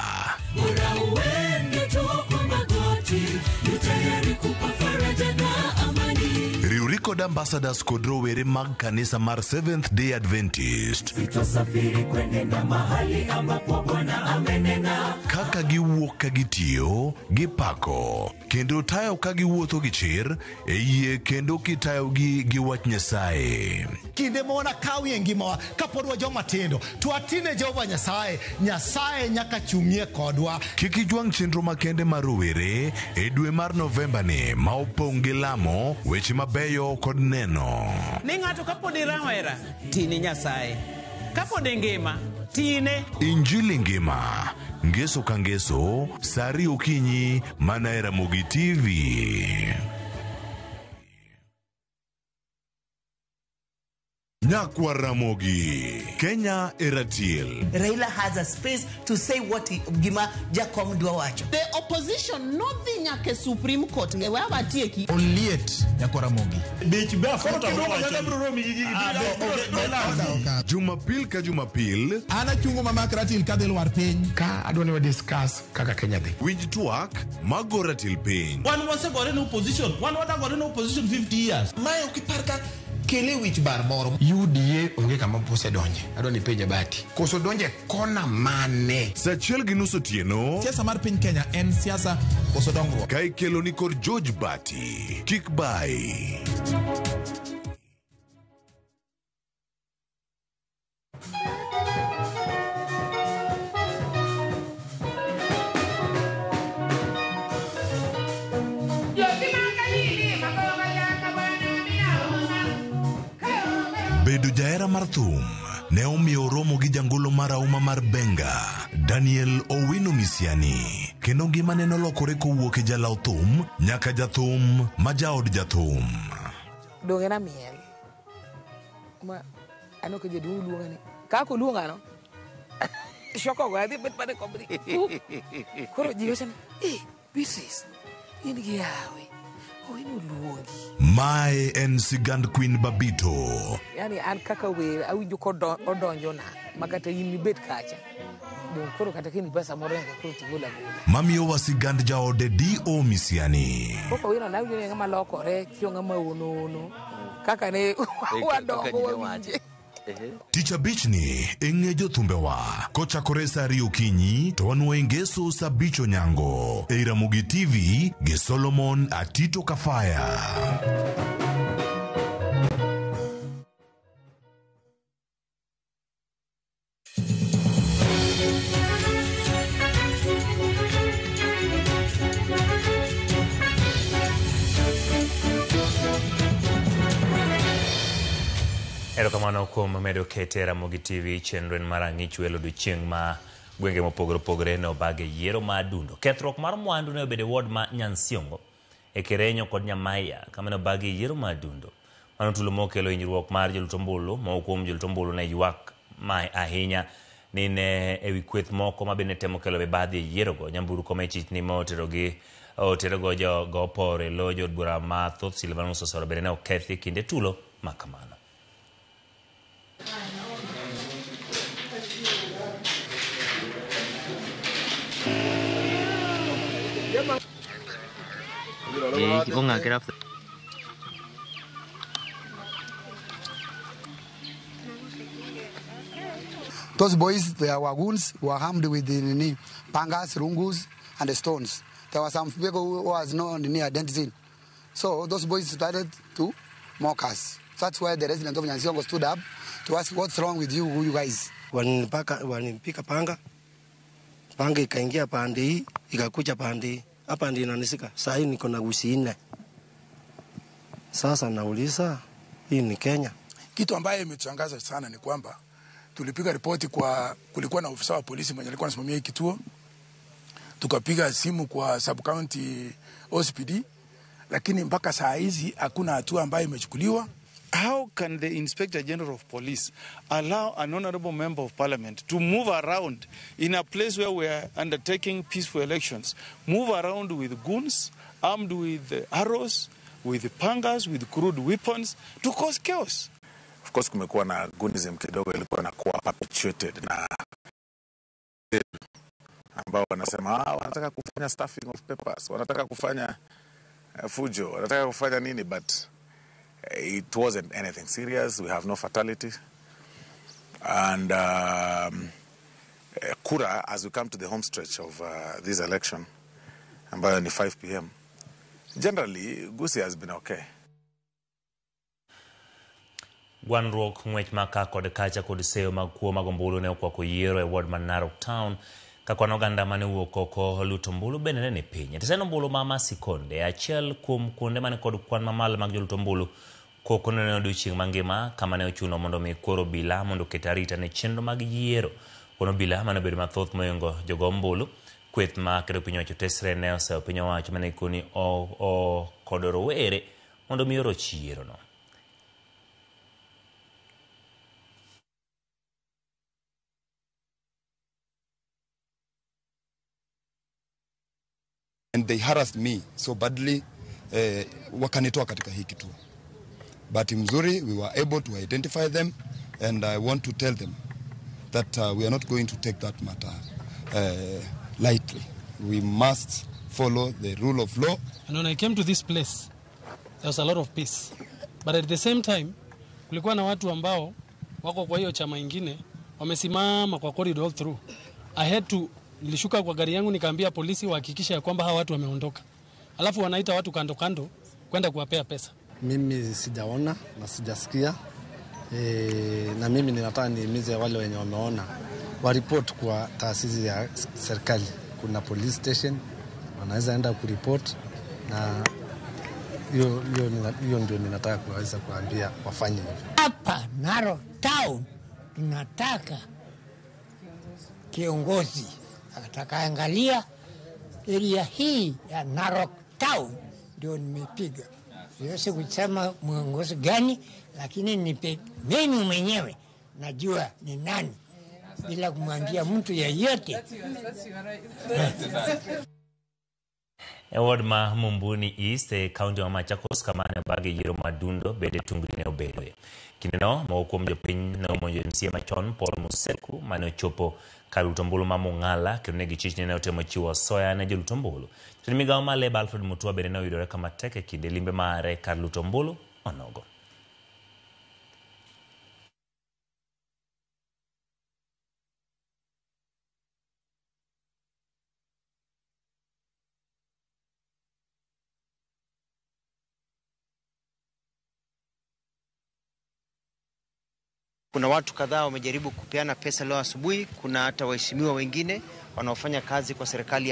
Riwri kod ambassadors kod rowere mag kanisa mar Seventh Day Adventist kaka giwuok ka gitiyo gipako kendo tayo ka giwuotho gi chir e yie kendo kitayo gi wach Nyasaye. Kinde mona kawi ngimawa kapodwa joma tindo to atine Jehova Nyasaye nyaka chung'ie kodwa. Kik ijwang' chenro makende mar rowere e dwe mar Novemba ni ma opong' gi lamo, weche mabeyo kod neno. Ni ng'ato kapodi rawera tini Nyasaye, kapodi ngima tine. Injili ngima, ngeso ka ngeso, sari okinyi mana e Ramogi TV. Nyakwa Ramogi, Kenya Eratiel. Raila has a space to say what Gima Jakom Dwawacho. The opposition, nothing nyake Supreme Court. Ngewa tieki. Onliet Nyakwa Ramogi. Jumapil ka Jumapil. Ana chungo mama Ratil kadel war piny. Ka adwani wa discuss kaka Kenya dhi. Winj twak mago Ratil piny. One was a opposition. One was a opposition 50 years. Mayo kiparka kele wich bar moro. UDA onge kama pose donje. Adwani penja bati. Koso donje kona mane. Sachiel gi nus otieno. Siasa mar piny Kenya en siasa koso dongruok. Ka ikelo ni kod George Bati. Kik bai. Bedo jaera mar thum ne omiyo romo gi jangolo marahuma mar Benga, Daniel Owino Misiani, kendo ngima ne nolokore kowuok e jalaw thum nyaka jathum ma jaod jathum. Donge na miel. Ma ano ke jedu luongani. Ka ko luongano. Shoko ga di bet pare kobri. Koro jiyosan, bisis. Ingi yawe. Owino luongi. Mae en sigand Queen Babito. Yani an kaka we awinjo ko odonjo na makata yimi bet kacha. Don koro kata kini pesa moro yake koro tigola gola. Mamiyo wa sigand jaode D.O. Misiani. Koko wino na awinjo ngama lokore kio ngama unono. Kaka ne wadongo wawinje. Tich abich ni eng'e jothumbewa kochakore saa 2 okinyi to wanue ngeso saa 5 onyango e Ramogi TV gi Solomon Atito Kafaya. Erokamano kuom medo kete Ramogi TV chenro en marang'ich welo odiochieng' ma gwenge mopogore opogore ne obage yiero ma adundo. Kethruok mar mwandu ne obede ward ma Nyansiongo e Kerenyo kod Nyamaiya kama ne obage yiero ma adundo. Mano tulo mokelo hinyruok mar jolutombulu ma kuom jolutombulu ne ywak ma ahinya ni ne ewi kweth moko ma bende temo kelo baadhi e yierogo. Nyamburu kome chich ni oterogo jogo opore lo jod bura mathoth Silvanus Osoro bende ne okethi kinde tulo makamano. Those boys, they are wagoons, were armed with the pangas, rungus, and the stones. There were some people who was not in identity. So those boys started to mock us. That's why the resident of Nyansiongo stood up to ask, what's wrong with you, who you guys? Wanipika panga ikaingia pande hii, ikakuja pande hii. Hapa ndio inanisika. Sasa hii niko na gusi 4. Sasa nauliza, hii ni Kenya? Kitu ambaye imetushangaza sana ni kwamba tulipiga ripoti kulikuwa na ofisa wa polisi mwenye alikuwa anasimamia hiki kituo. Tukapiga simu kwa sub county OCPD, lakini mpaka saa hizi hakuna hatua ambayo imechukuliwa. How can the Inspector General of Police allow an honorable member of parliament to move around in a place where we are undertaking peaceful elections, move around with goons, armed with arrows, with pangas, with crude weapons, to cause chaos? Of course, kumekuwa na goonism kidogo ilikuwa inakuwa perpetuated na ambao wanasema wanataka kufanya stuffing of papers, wanataka kufanya fujo, wanataka kufanya nini, but it wasn't anything serious. We have no fatality. And kura, as we come to the home stretch of this election, ambayo ni 5 p.m., generally, Gusii has been okay. Gwanruok ng'wech maka kod kacha kod seyo mag kuo magombulu ne okwako yiero e ward man Narok Town kakwan oganda mane wuok oko lutombulu bende ne piny. Teseno mbulu ma Sikonde achiel kuom kuonde mane kod kwan mamalo mag jolutombulu koko ne odiochieng' mangima kama ne ochuno mondo mi koro obila mondo oket arita ne chenro mag yiero. Kono obila mane obedo mathoth moingo jogo ombulu kweth ma kedo piny owacho tesre ne oseyo piny owacho mane ikoni kod rowere mondo mi oroch yiero no. And they harassed me so badly, wakanitoa katika hii kituo. But mzuri, we were able to identify them, and I want to tell them that we are not going to take that matter lightly. We must follow the rule of law. And when I came to this place, there was a lot of peace. But at the same time, kulikuwa na watu ambao wako kwa hiyo chama ingine, wamesimama kwa corridor all through. Nilishuka kwa gari yangu nikaambia polisi wahakikisha ya kwamba hawa watu wameondoka. Alafu wanaita watu kando kando kwenda kuwapea pesa. Mimi sijaona na sijasikia. Na mimi ninataka nihimize wale wenye wameona waripoti kwa taasisi ya serikali. Kuna police station wanaweza enda kuripoti, na hiyo ndio ninataka kuweza kuambia wafanye hivyo. Hapa Narok Town tunataka kiongozi atakayeangalia area hii ya Narok Town, ndio nimepiga. Siwezi kusema mwongozi gani, lakini mimi mwenyewe najua ni nani bila kumwambia mtu yeyote. Ward ma Mumbuni East, county wa Machakos, kamane bagi yiro madundo bede tungri obedo. Kineno maukom jopiny na umonjo msie machon Paul Museku mane chopo kalutombulu mamungala kinegi chichni na utemo chiwa soya na jelutombulu. Tunimigawa male Alfred Mutua bede na uidore kama teke kide limbe maare kalutombulu onogo. Kuna watu kadhaa wamejaribu kupeana pesa leo asubuhi. Kuna hata waheshimiwa wengine wanaofanya kazi kwa serikali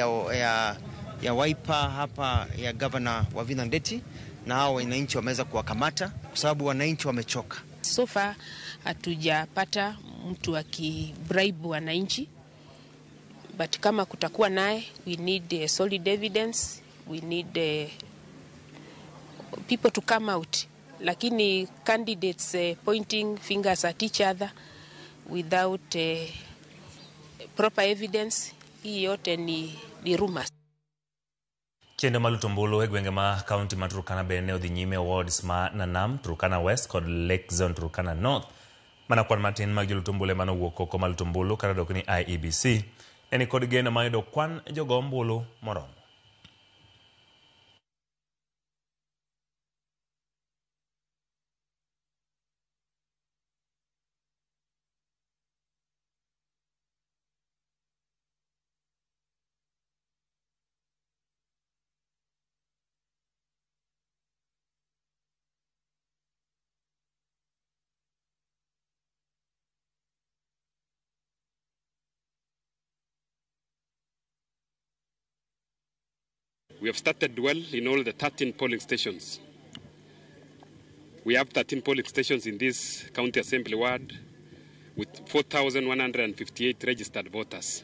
ya Wiper hapa ya Governor Wavinya Ndeti, na hao wananchi wameweza kuwakamata kwa sababu wananchi wamechoka. So far hatujapata mtu akibribe wananchi, but kama kutakuwa naye, we need solid evidence, we need people to come out. Lakini candidates pointing fingers at each other without proper evidence, hii yote ni rumors. Chendo malutombulu egwenge ma county ma Turkana bene odhinyime wards ma Nanam, Turkana West kod Lake Zone Turkana North. Mana kwan matin mag jolutombulu mano wuok oko malutombulu kata dok ni IEBC. Eni kod geno mayudo kwan jogombulu moromo. We have started well in all the 13 polling stations. We have 13 polling stations in this county assembly ward with 4,158 registered voters.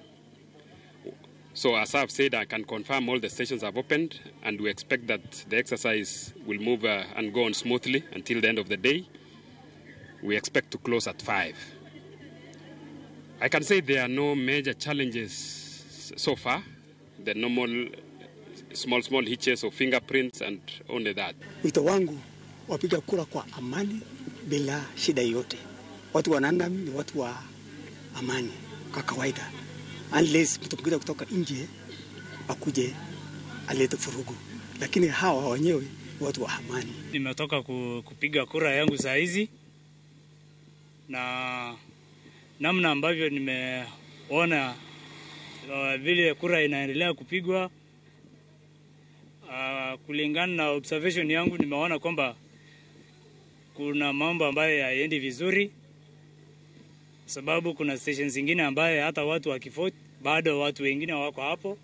So as I've said, I can confirm all the stations have opened, and we expect that the exercise will move and go on smoothly until the end of the day. We expect to close at 5. I can say there are no major challenges so far. The normal small hitches of fingerprints and only that. Wito wangu wapiga kura kwa amani bila shida yote. Watu wa Nanam ni watu wa amani kwa kawaida. Unless mtu mwingine kutoka nje akuje alete furugu. Lakini hawa wenyewe ni watu wa amani. Nimetoka kupiga kura yangu saa hizi, na namna ambavyo nimeona vile kura inaendelea kupigwa, kulingana na observation yangu nimeona kwamba kuna mambo ambayo hayaendi vizuri, sababu kuna stations zingine ambayo hata watu wakivote bado watu wengine wako hapo.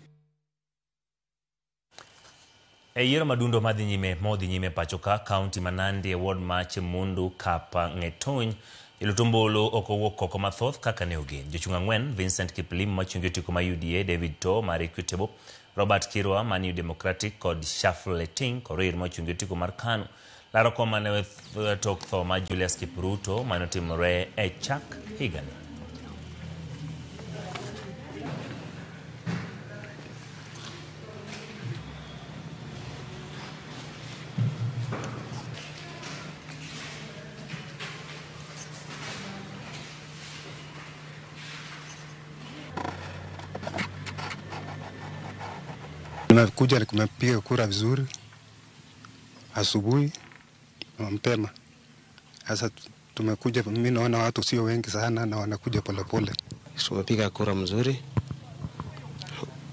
Yero madundo modhi nyime pachoka county Manandi ward match Mundu Kapa Ngetony ilutumbulu oko wuok oko mathoth kaka ne ogen. Jochung' ang'wen Vincent Kiplim machungi otiko ma UDA, David To mar Equitable, Robert Kirwa ma New Democratic kod Shuffle Ting Korir machungi otiko mar KANU. Laro koma ne tok tho ma Julius Kipruto manotimore e chak higani. Tunakuja kumepiga kura vizuri asubuhi na mapema. Sasa tumekuja, mimi naona watu sio wengi sana na wanakuja polepole. Tumepiga kura mzuri.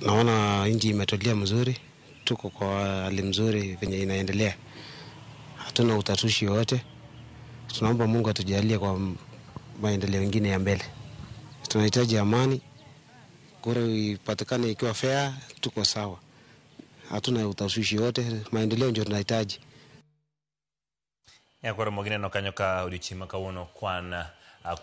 Naona nchi imetulia mzuri. Tuko kwa hali mzuri venye inaendelea. Hatuna utatushi wote. Tunaomba Mungu atujalie kwa maendeleo mengine ya mbele. Tunahitaji amani. Kura ipatikane ikiwa fair, tuko sawa. Hatuna utasushi wote, maendeleo ndio tunahitaji. Ya kwaro mogine no kanyo ka odiochieng' ma kawuono kwan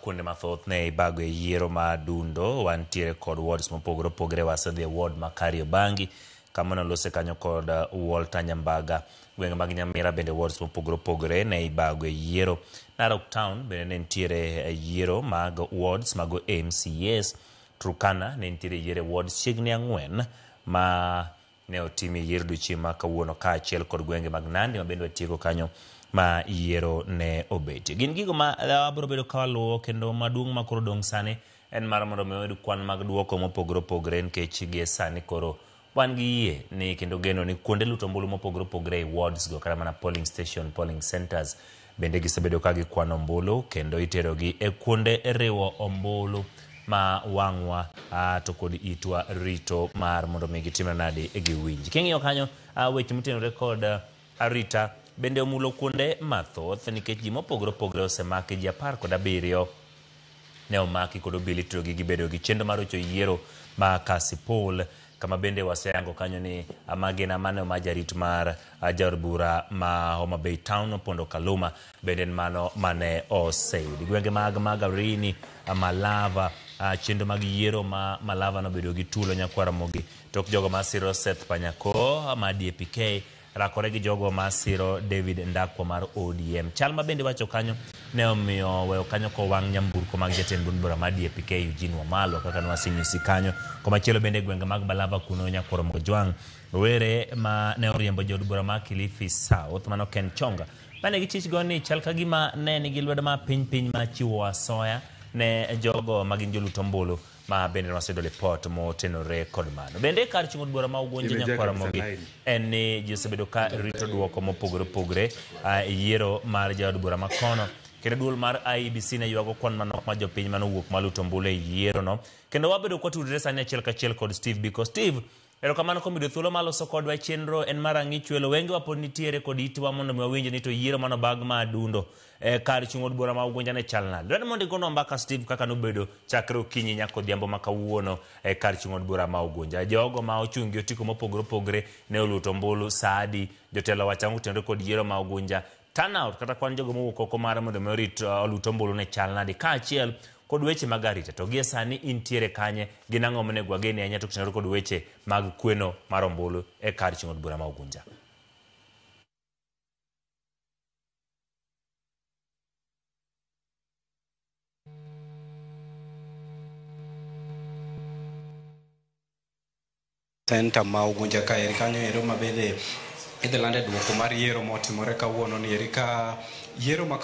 kuonde mathoth ne ibago e yiero madundo. Wantiere kod wards mopogore opogore. Wasedhi e ward ma Kariobangi kama nolose kanyo kod Walter Nyambaga. Gwenge mag Nyamira bende wards mopogore opogore ne ibago e yiero. Narok Town bende ne ntiere yiero mag wards mag MCAs. Turkana ne ntiere yiero wards chiegni 4 ma ne otimi yiero odiochieng' ma kawuono kaachiel kod gwenge mag Nandi ma bende watieko kanyo ma yiero ne obeti. Gin gigo ma abiro bedo ka waluwo, kendo maduong' ma koro dong' sani en mar mondo oyud kwan mag duoko mopogore opogore, nikech gie sani koro wan gi yie ni kendo geno ni kuonde luto ombulu mopogore opogore e wards go kata mana polling station, polling centers bende gisebedo ka gikwano ombulu kendo iterogi e kuonde riwo ombulu ma wangwa to kod itwa rito mar mondo mi gitimre nadi e giwinji. King'iyo kanyo weche motenore kod arita bende omulo kuonde mathoth, nikech ji mopogore opogore osemaki. Ji 17 ne omaki kod obila itirogi gibedo gi chenro mar rocho yiero ma Kasipul, kama bende waseyango kanyo ni magina mane ma jarit mar jaod bura ma Homa Bay Town Opondo Kaluma bende mano mane oseyudi. Gwenge mag Magarini, Malava, chenro mag yiero ma Malava nobedo gi tulo Nyakwaramogi, tok jogo masiro Seth Panyako ma DPK rakore gi jogo masiro David Ndakwa mar ODM. Chal ma bende wacho kanyo ne omiyo weyo kanyo ko wang' nyamburko mag jatend duond bura ma DPK Eugene Wamalwa kaka nwasinyisi kanyo. Komachielo bende gwenge mag Malava kuno Nyakwaramogi Jwang' were ma ne oriembo jood bura ma Kilifi South mano Ken Chonga mane gichich go ni chal ka gima ne nigi lwedo ma piny ma chiwo asoya ne jogo magin joluto ombulu ma bende wasedo report motenore kod mano. Bende kar chung'o bura ma Ugonja Nyakwaramogi en ni josebedo ka rito duoko mopogore opogore yiero mar jaod bura ma kono. Kendo duol mar IEBC ne yuago kwan manok ma jopiny manowuok maluto ombulu e yiero no. Kendo wabedo kwa tudre sani achiel kachiel kod Steve Biko. Steve, erokamano kuom yudo thuolo maloso kodwa chenro en mar ang'ich welo. Wenge wapod nitiere kod itwa mondo mi wawinj ni to yiero mano bag ma adundo kar chung'o bura ma Ugonja ne chal nade. Dwani mondo igono mbaka Steve kaka nobedo chakre okinyi nyaka odhiambo ma kawuono kar chung'o bura ma Ugonja. Jogo ma ochungi otiko mopogore opogore ne oluto ombulu saadi. Jotelo wachangu tenore kod yiero ma Ugonja. Turnout kata kwan jogo mowuok oko mar mondo mi orit oluto ombulu ne chal nade kaachiel kod weche mag arita. To gie sani intiere kanye gin ang'o monego wageni ahinya to tenore kod weche mag kweno mar ombulu e kar chung'o bura ma Ugonja. Center ma Ugonja kaeri kanyo ero mabende idhi lande duoko mar yiero motimore kawuono ni eri ka yiero ma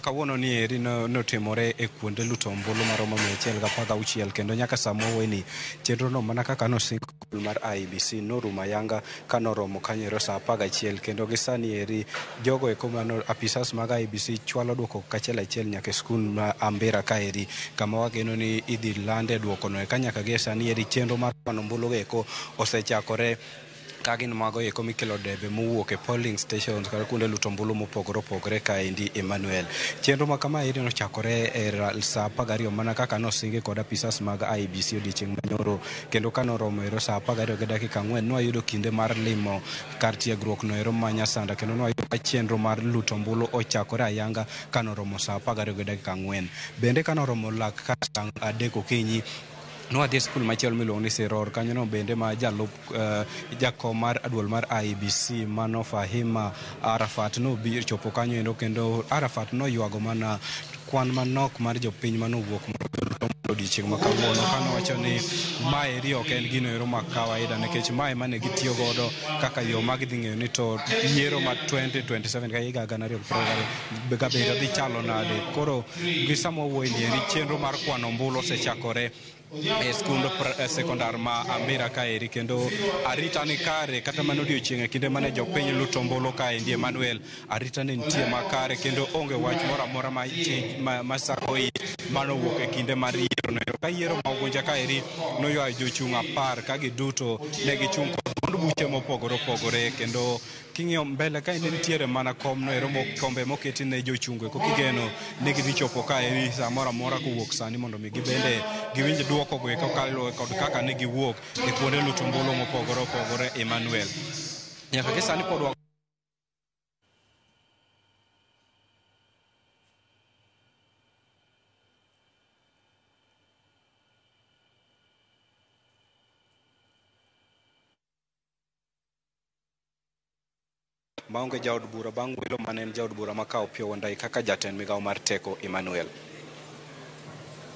kawuono ni eri notimore e kuonde luto ombulu maromo 116 kendo nyaka samo weni chenro no mana kaka nosingo mar IEBC norumo ayanga kanoromo kanyo saa 11 kendo gisani eri jogo eko mano apisas mag IEBC chwalo duoko kachiel nyaka skul ma Ambira kaeri kama wageno ni idhi lande duoko no ka nyaka gisani eri chenro mar ombulu eko osechakore kagin mago eko mikelo debe mowuok e polling stations kata kuonde luto ombulu mopogore opogore kaendi Emmanuel. Chenro ma kama eri nochakore e saa 12 mana kaka nosingi kod apisas mag IEBC odiochieng' manyoro kendo kanoromo ero saa 12:4 nwayudo kinde mar limo kar tiegruok no ero ma Nyasanda kendo nwayudo ka chenro mar luto ombulu ochakore ayanga kanoromo saa 12:4. Bende kanoromo lak ka saa 3 okinyi nwadhi skul machielo miluongo ni Siror kanyo no bende ma jalup jakom mar aduol mar IEBC mano Fahima Arafat no bi chopo kanyo endo kendo Arafat no yuago mana kwan manok mar jopiny manowuok odiochieng' ma kawuono kano wacho ni mae ri ok en gino ero ma kawaida nikech mae mane gitiyo godo kaka yo mag dhi ng'eyo ni to yiero ma 2027 ka higa 2020 gabedo dhi chalo nade. Koro gisamo wuoyi ni eri chenro mar kwano ombulu osechakore e skund sekondar ma Ambira kaeri kendo arita ni kare kata mano odiochieng' e kinde mane jopiny luto ombulu kaendi Emmanuel arita ni nitie makare kendo onge wach moro amora ma sakoi manowuok e kinde mar yiero no. Ka yiero ma Ugonja kaeri noywayo jochung' 10 ka giduto ne gichung' kod buche mopogore opogore kendo king'iyo mbele ka nitiere mana kom no ero kombe moketi ne jochung'e ko kigeno ne gidhi chopo kaeri saa moro amora kowuok sani mondo mi gibende giwinj duoko go eko kaluwore kod kaka ne giwuok e kuonde luto ombulu mopogore opogore Emmanuel. Nyaka gi sani pod maonge jaod bura bang' welo mane en jaod bura makawo Opiyo Wandayi kaka jatend migawo mar teko Emmanuel.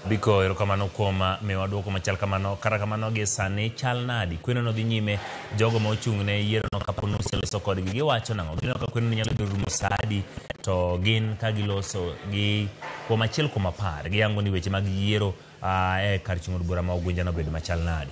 Biko erokamano kuom miwa duoko machal kamano. Kata kamano gi sani chal nadi kweno no dhi nyime jogo ma ochung' ne yiero no kapo noseloso kodgi giwacho nang'o gino ka kweno nyalo bedo rumo sadi to gin ka giloso gi kuom achiel kuom 10 giyango ni weche mag yiero e kar chung' od bura ma Ugunja no bedo machal nadi.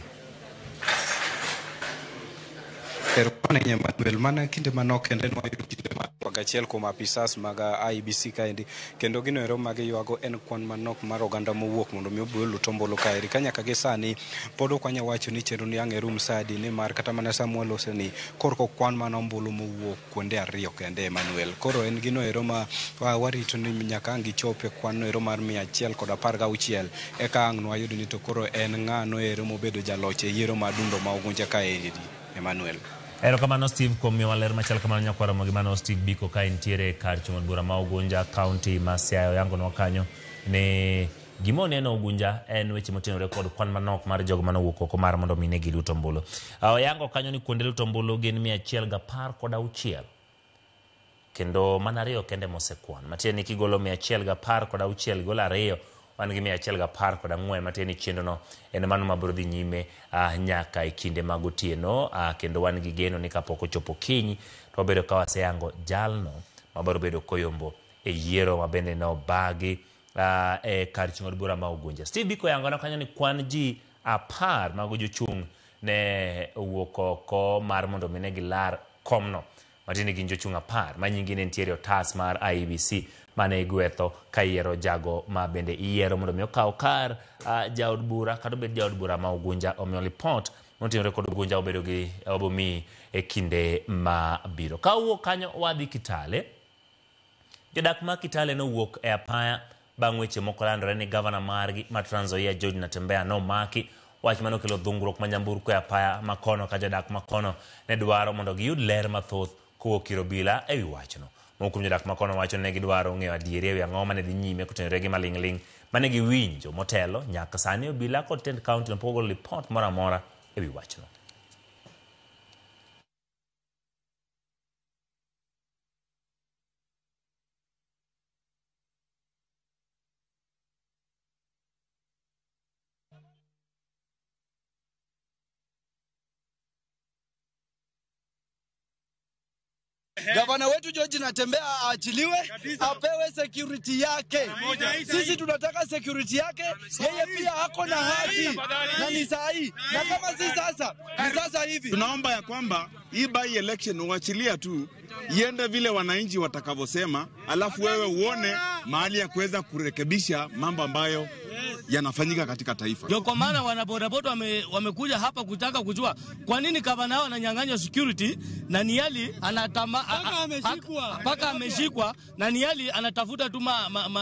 Erokamano Emmanuel, mana kinde manok kende nwayudo kinde mag achiel kuom apisas mag IEBC kaendi kendo gino ero mag ywago en kwan manok mar oganda mowuok mondo mi obol otombolo kaeri ka nyaka gi sani pod ok wanya wacho ni chenro ni ang' rum sadi ni mar kata mana Samuel lose ni korko kwan mana ombulu mowuok kuonde 2 kende Emmanuel. Koro en gino ero ma warito ni nyaka ang' gichope kwan no ero mar 116 eka ang' nwayudo ni to koro en ng'ano ero mobedo jaloch e yiero madundo ma Ugunja kaeri Emmanuel. Erokamano Steve kuom miwa ler machal kamano nyakwaro mo gimano Steve Biko ka intiere kar chung' od bura ma Ugunja County ma Siaya yango no kanyo ne gimo neno Ugunja en weche motenore kod kwan manok mar jogo manowuok oko mar mondo mine gi luto ombulu. Yango kanyo ni kuonde luto ombulu gin 116 kendo mana 2 kende mosekwan matiende ni kigolo 116 golo 2 wan gi 114 matiende ni chenro no en mano mabiro dhi nyime nyaka e kinde mag otieno kendo wan gi geno ni kapok ochopo kinyi to bedo ka waseyango jalno mabiro bedo koyombo e yiero mabende no bagi e kar chung' od bura ma Ugunja. Steve Biko yango na kanyo ni kwan ji 10 mag jochung' ne owuok oko mar mondo mine gi lar komno matiende gin jochung' 10 ma nyingi ne nitiere otas mar IEBC mane igwetho ka yiero jago ma bende iyiero mondo mi okaw kar jaod bura kata bed jaod bura ma Ugunja omiyo lipot motenore kod Ugunja obedo gi obomi e kinde ma biro. Ka wuok kanyo wadhi Kitale. Jodak ma Kitale no wuok e apaya bang' weche moko landore ni gavana margi ma Trans Nzoia George Natembeya no maki wach mano kelo dhungruok ma nyamburko e apaya makono ka jodak makono ne dwaro mondo giyud ler mathoth kowuok Irobila e wi wachno. Mokum jodak makono wacho ne gidwaro ng'eyo adieri e wi ang'o mane dhi nyime kotenore gi maling'ling mane giwinjo motelo nyaka sani obila kod tend kaunti no pok ogolo lipot moro amora e wi wachno. Gavana wetu George Natembeya aachiliwe, apewe security yake. Sisi tunataka security yake, yeye pia hako na haki na ni sahi. Na kama si sasa, ni sasa hivi. Tunaomba ya kwamba hii by election uachilia tu iende vile wananchi watakavyosema, alafu wewe uone mahali ya kuweza kurekebisha mambo ambayo yanafanyika katika taifa. Ndio kwa maana wanabodaboda wamekuja hapa kutaka kujua kwa nini gavana hao ananyang'anya security na Niali paka ameshikwa na Niali anatafuta tu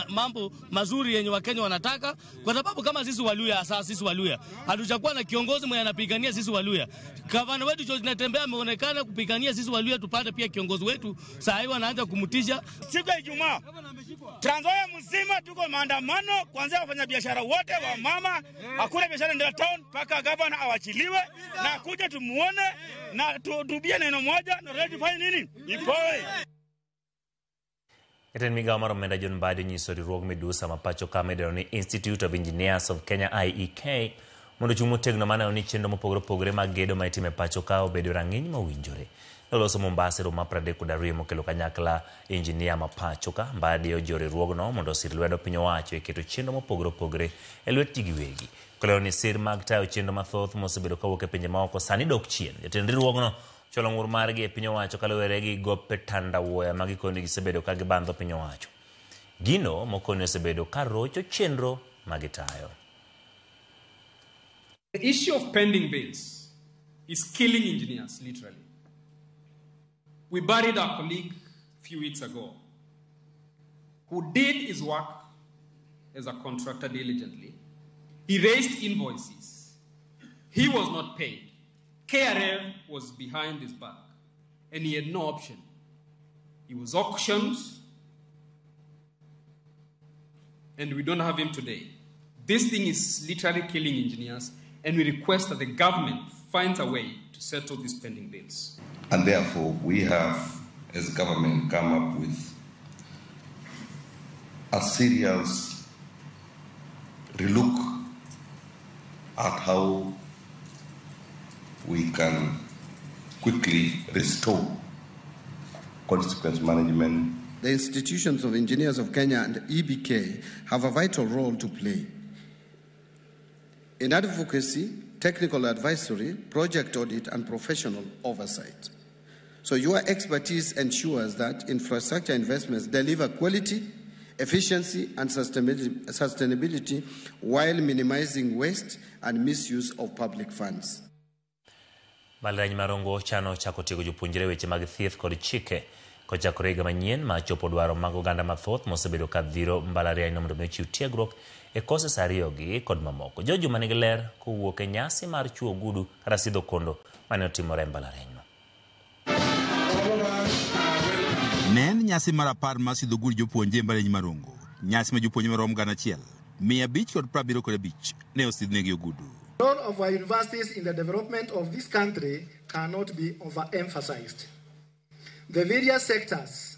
mambo mazuri yenye Wakenya wanataka, kwa sababu kama sisi Waluya, sasa sisi Waluya hatujakuwa na kiongozi mwenye anapigania sisi Waluya. Gavana wetu George Natembeya ameonekana kupigania sisi Waluya tupate pia kiongozi wetu, sasa hivi wanaanza kumtisha. Siku ya Ijumaa Trans Nzoia mzima tuko maandamano kuanzia wafanya biashara wote wa mama, hakuna biashara ndani town paka gavana awachiliwe na kuja tumuone na tubie neno moja na ready fine nini ipoe. Eten migawo mar omenda John Mbadi nyiso riwruog Medusa ma pacho ka medero ni Institute of Engineers of Kenya IEK mondo chung' motegno maneno ni chenro mopogore opogore mag gedo ma itimo e pacho ka obedo rang'iny mowinjore. Noloso Mombasa romo 32 mokelo kanyakla injinia ma pacho ka Mbadi ojore riwruogno mondo osir lwedo piny owacho e keto chenro mopogore opogore e lwet ji giwegi. Kolero ni sir mag tayo chenro mathoth mosebedo kawuok e pinje maoko sani dok chien. Jatend riwruogno cholo ng'ur margi e piny owacho kaluwore gi gope tanda wuoya ma gikoni gisebedo ka gibandho piny owacho. Gino mokoni osebedo ka rocho chenro magitayo. The issue of pending bills is killing engineers, literally. We buried our colleague a few weeks ago who did his work as a contractor diligently. He raised invoices. He was not paid. KRF was behind his back, and he had no option. He was auctioned, and we don't have him today. This thing is literally killing engineers, and we request that the government finds a way to settle these pending bills. And therefore, we have as government come up with a serious relook at how we can quickly restore consequence management. The institutions of Engineers of Kenya and EBK have a vital role to play in advocacy, technical advisory, project audit, and professional oversight. So your expertise ensures that infrastructure investments deliver quality, efficiency, and sustainability while minimizing waste and misuse of public funds. Mbalariany Marongo chano chako tiego jopuonjre weche mag thieth kod chike kochakore higa manyien ma chopo dwaro mag oganda mathoth mosebedo ka dhiro mbalariany mondo ochiw tiegruok e koses ariyogi kod mamoko. Jojo manigi ler kowuok e nyasi mar chuo ogudu kata sidho kondo mane otimore mbalariany no. Nen nyasi mar 10 mar sidho ogudu jopuonje mbalariany Marongo. Nyasi ma jopuonje marom 1,000 575 ne osidhnegi ogudu. The role of our universities in the development of this country cannot be overemphasized. The various sectors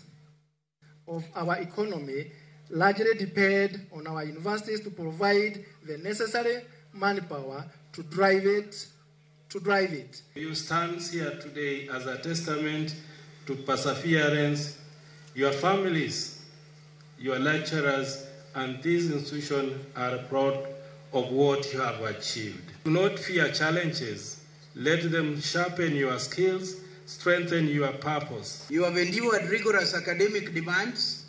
of our economy largely depend on our universities to provide the necessary manpower to drive it. You stand here today as a testament to perseverance. Your families, your lecturers, and this institution are proud of what you have achieved. Do not fear challenges. Let them sharpen your skills, strengthen your purpose. You have endured rigorous academic demands.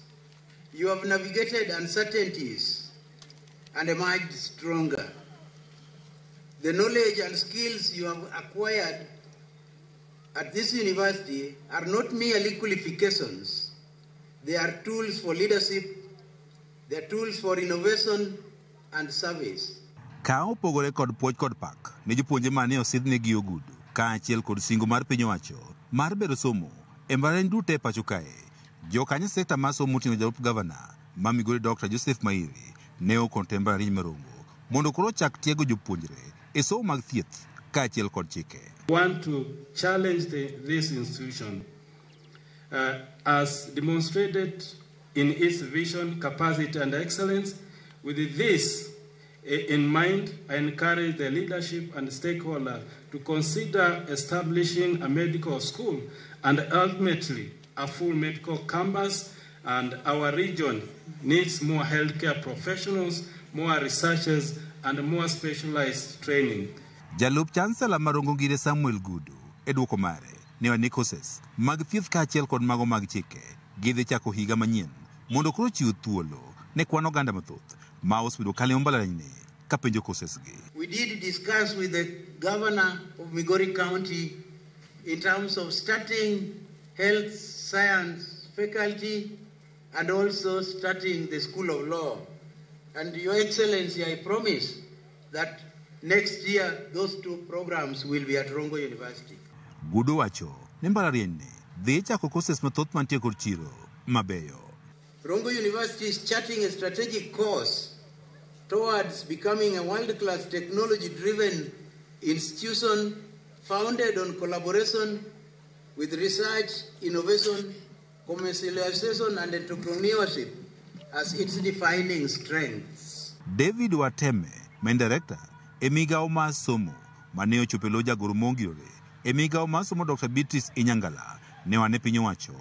You have navigated uncertainties and emerged stronger. The knowledge and skills you have acquired at this university are not merely qualifications. They are tools for leadership, they are tools for innovation and service. Ka opogore kod puoch kod pak ne jopuonje mane osidhnegi ogudu kaachiel kod singo mar piny owacho mar bedo somo e mbalariany duto e pacho kae. Jokanyo sekta mar somo moting'o jalup gavana ma Migori Dr. Joseph Mairi ne okonte mbalariany Marongo mondo koro chak tiego jopuonjre e somo mag thieth kaachiel kod chike. We want to challenge this institution as demonstrated in its vision, capacity, and excellence. With this in mind, I encourage the leadership and stakeholders to consider establishing a medical school and ultimately a full medical campus. And our region needs more healthcare professionals, more researchers, and more specialized training. Jalup Chancellor Marongo Ngire Samuel Gudu e duoko mare ne wane koses mag thieth kaachiel kod mago mag chike gidhi chako higa manyien mondo koro chiw thuolo ne kwan oganda mathoth ma osebedo kalimo mbalariany ne kapenjo kosesgi. We did discuss with the governor of Migori County in terms of starting health science faculty and also starting the School of Law. And Your Excellency, I promise that next year those two programs will be at Rongo University. Gudu wacho ne mbalariany ne dhi chako koses mathoth mantie kod chiro mabeyo. Rongo University is charting a strategic course towards becoming a world-class technology-driven institution founded on collaboration with research, innovation, commercialization, and entrepreneurship as its defining strengths. David Wateme, main director, e migao mar somo, mane ochopo lo jagoro mongirore, e migao mar somo Dr. Beatrice Inyangala, ne wane piny owacho,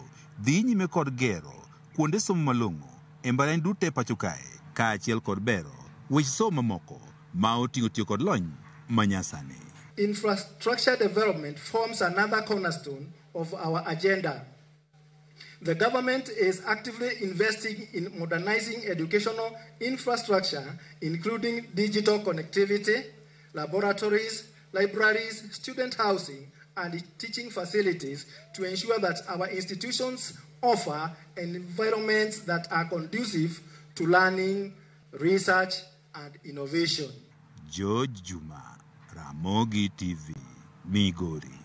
dhi nyime kod gero, kuonde somo malong'o, e mbalariany duto e pacho kae, kaachiel kod bero, wech somo mamoko, ma oting'o tiyo kod lony manyasani. Infrastructure development forms another cornerstone of our agenda. The government is actively investing in modernizing educational infrastructure, including digital connectivity, laboratories, libraries, student housing, and teaching facilities to ensure that our institutions offer environments that are conducive to learning, research, and innovation. George Juma, Ramogi TV, Migori.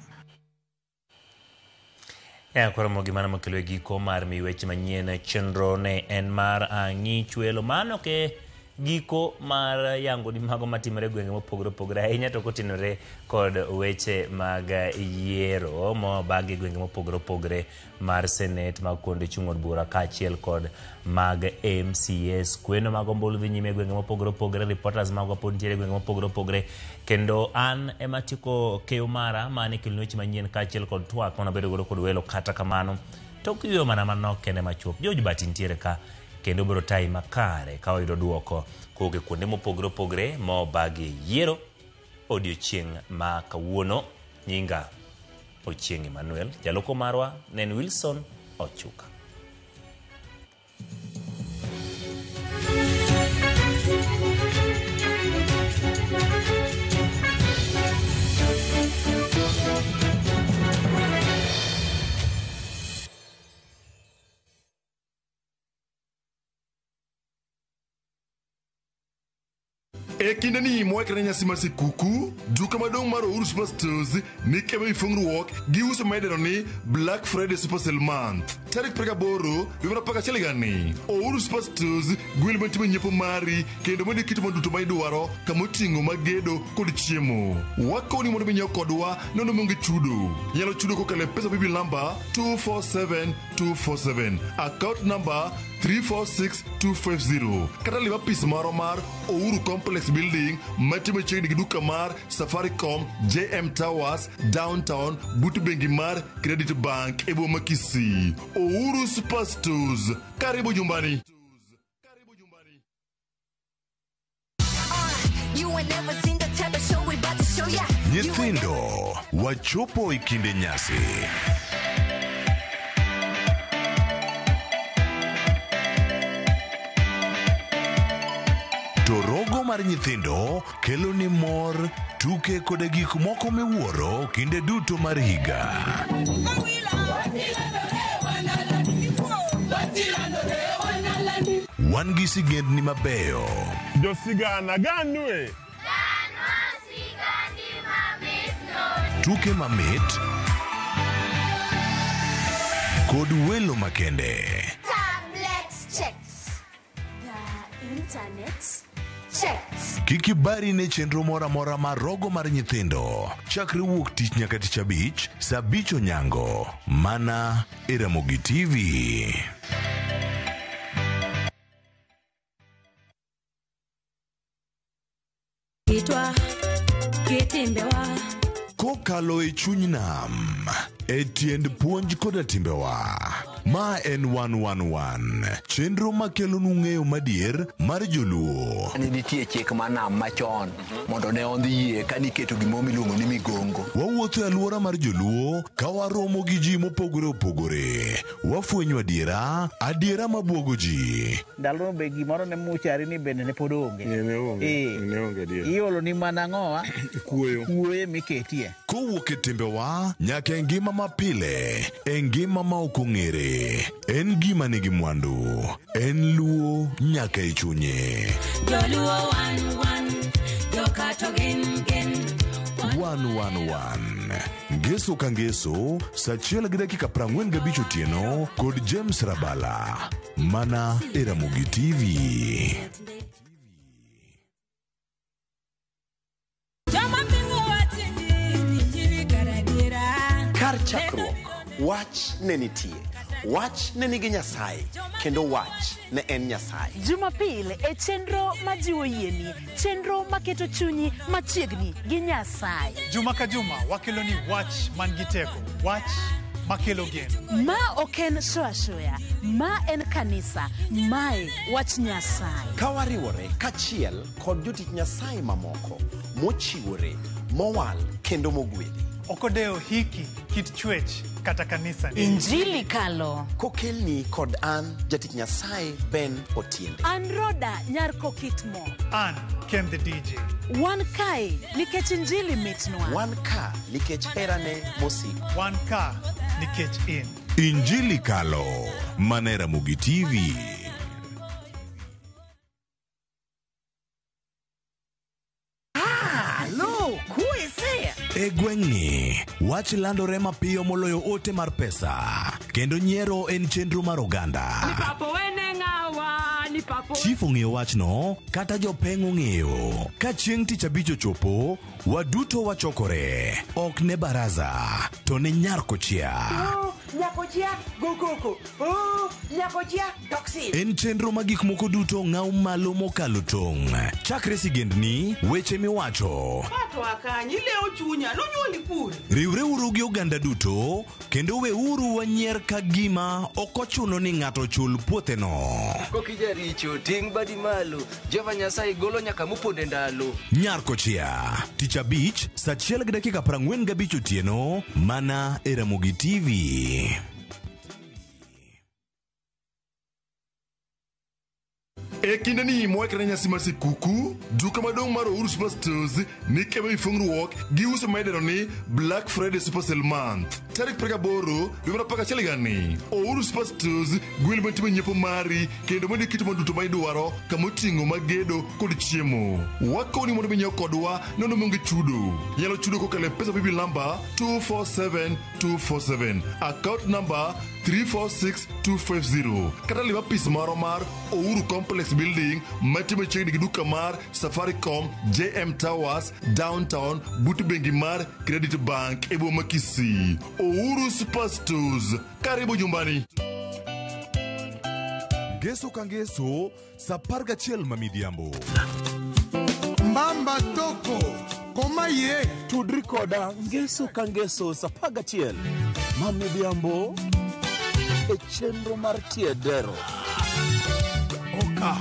Koro mogi mana mokelo giko mar miweche manyien chenro ne en mar ang'i chwelo mano ke giko mar yango ni mago matimore gwenge mopogore opogore ahinya to kotenore kod weche mag yiero mobagi gwenge mopogore opogore mar Senate mag kuonde chung' od bura kaachiel kod mag MCS. Kweno mag ombulu dhi nyime gwenge mopogore opogore, reporters mag pod nitiere gwenge mopogore opogore, kendo an ema tiko keyo mara mane kelno weche manyien kaachiel kod twak mana bedo godo kod welo. Kata kamano tok yo mana manok kende machuok George Bati nitiere ka kendo biro tai makare ka oyudo duoko koke kuonde mopogore opogore mobagi yiero odiochieng' ma kawuono. Nyinga Ochieng' Emmanuel, jaloko marwa nen Wilson Ochuka. E kinde ni moikre nyasi mar sikuku, duka madong mar Uhuru Superstores ni keme ifungruok gi uso maideno ni Black Friday Super Sale Month. Tarik 18 2011 gani. Uhuru Superstores gwel matimo nyiepo mari kendo modi kit moduto ma idwaro kamoting'o magedo kod chiemo. Wakoni mondo minyiew kodwa nono monge chudo. Nyalo chudo kokale pesa bibil number 247247, account number 346250. Kata liva pis maro mar Uhuru Complex Building matimo chiegni gi duka mar Safaricom JM Towers downtown but bengi mar Credit Bank e boma Kisii. Uhuru Superstores, karibu nyumbani. Nyithindo, wachopo ikinde nyasi. Torogo mar nyithindo kelo ni mor, tuke kod gik moko miwuoro kinde duto mar higa. Wan gi sigendni mabeyo. Jo sigana ganwe. Tuke mamit kod welo makende. Tablets checks. The internet checks. Kikibari ne chenro mora mora mar rogo mar nyithindo. Chakre wuok tich nyaka tich abich, saa 5 onyango. Mana e Ramogi TV. Kitwa kitimbewa. Kokalo e chuny nam, e tiend puonj koda timbewa. Ma en 111, chenro makelo nung'eyo madier mar joluo. Nitie chik manam machon mondo ne ondhi yie ka niketo gimo miluongo ni migongo. Wawuotho e alwora mar joluo ka waromo gi ji mopogore opogore. Wafwenyo adiera mabwogo ji. Ndalo be gimoro ne muchari ni bende ne pod onge. Ne onge adiera. Iolo ni mana ng'owa kuoye miketie. Kowuok e timbewa nyaka e ngima mapile, e ngima ma ok ong'ere. En gima nigi mwandu, en luo nyaka e chunye. Joluo 111, jokato gen. 111, ngeso ka ngeso, saa 1:45 otieno kod James Rabala. Mana e Ramogi TV. Kar chakruok, wach ne nitie. Wach ne nigi Nyasaye, kendo wach ne en Nyasaye. Jumapil e chenro majiwo yieni, chenro maketo chunyi machiegni gi Nyasaye. Juma ka juma wakelo ni wach man gi teko, wach makelo geno. Ma oken shoya, ma en kanisa, mae wach Nyasaye. Ka wariwore kachiel kod jotich Nyasaye mamoko, mochiwore, mowal kendo mogwedhi. Okodeo hiki kit chwech kata kanisa ni. Injili kalo. Kokelni kod an jatich Nyasaye Ben Otiende. An Roda nyar Kokitmo. An Ken the DJ. Wan kae nikech injili mitnwa. Wan ka nikech herane mosiko. Wan ka nikech in. Injili kalo, mana e Ramogi TV. E gweng'ni, wach landore mapiyo moloyo ote mar pesa, kendo nyiero en chenro mar oganda. Papo wene ng'awa Chief ong'eyo wachno kata jopeng' ong'eyo. Ka chieng' tich abich ochopo, waduto wachokore. Ok ne baraza, to ne Nyarkochia. Nyakochia gokoko. Nyakochia toxin. En chenro ma gik moko duto ng'aw malo mokalo tong'. Chakre sigendni, weche miwacho. Kato akanyi leo chunya, nonyuoli kure. Riwreuru gi oganda duto, kendo weuru wanyier ka gima ok ochuno ni ng'ato chul puotheno. Kokija richo, ting' badi malo. Jehova Nyasaye golo nyaka moponde ndalo. Nyarkochia, tich abich, saa 1:45 otieno, mana e Ramogi TV. E kinde ni moekre nyasi mar sikuku, duka maduong' mar Uhuru Superstores ni kebe ifungruok gi uso maidero ni Black Friday Super Sale Month. Tarik 8 dwe mar 11 gani. Uhuru Superstores gwel matimo nyiepo mari kendo mondo kit duto ma idwaro kamoting'o magedo kod chiemo. Wakoni mondo minyiew kodwa nono monge chudo. Nyalo chudo kokalo pesa bibi number 247247. Account number 346250. Kata liba pis maro mar Uhuru Complex Building matimo chiegni gi duka mar Safaricom JM Towers downtown but bengi mar Credit Bank e boma Kisii. Uhuru Superstores, karibu nyumbani. Geso kangeso, saa 11 mamidhiambo. Mbamba toko, koma ye. Tudri koda ngeso kangeso saa 11 mamidhiambo e chenro mar tiedero. Oka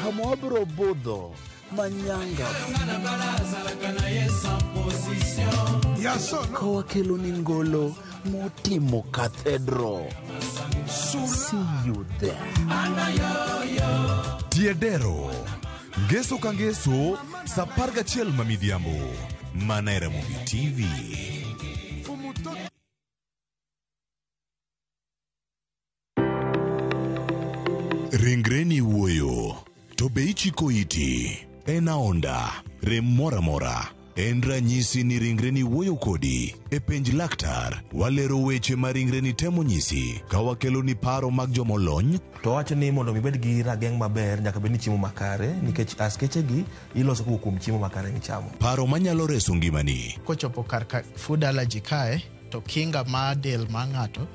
kamwabro budho manyanga kowa kelo ni ngolo motimo cathedral. See you there. Tiedero, ngeso kangeso, saa 11 mamidhiambo, mana e Ramogi TV. Ringreni wuoyo, to be ichiko iti, en aonda, rem mora mora, en ranyisi ni ringreni wuoyo kodi, e penj laktar, walero weche ma ringreni temo nyisi, ka wakelo ni paro mag jomolony. To wacho ni mondo mibed gi rageng' maber, nyaka bed ni chiemo makare, nikech askeche gi iloso kuom chiemo makare michamo. Paro manyalo reso ngimani. Kochopo kar food allergy kae, to kinga ma del ma ng'ato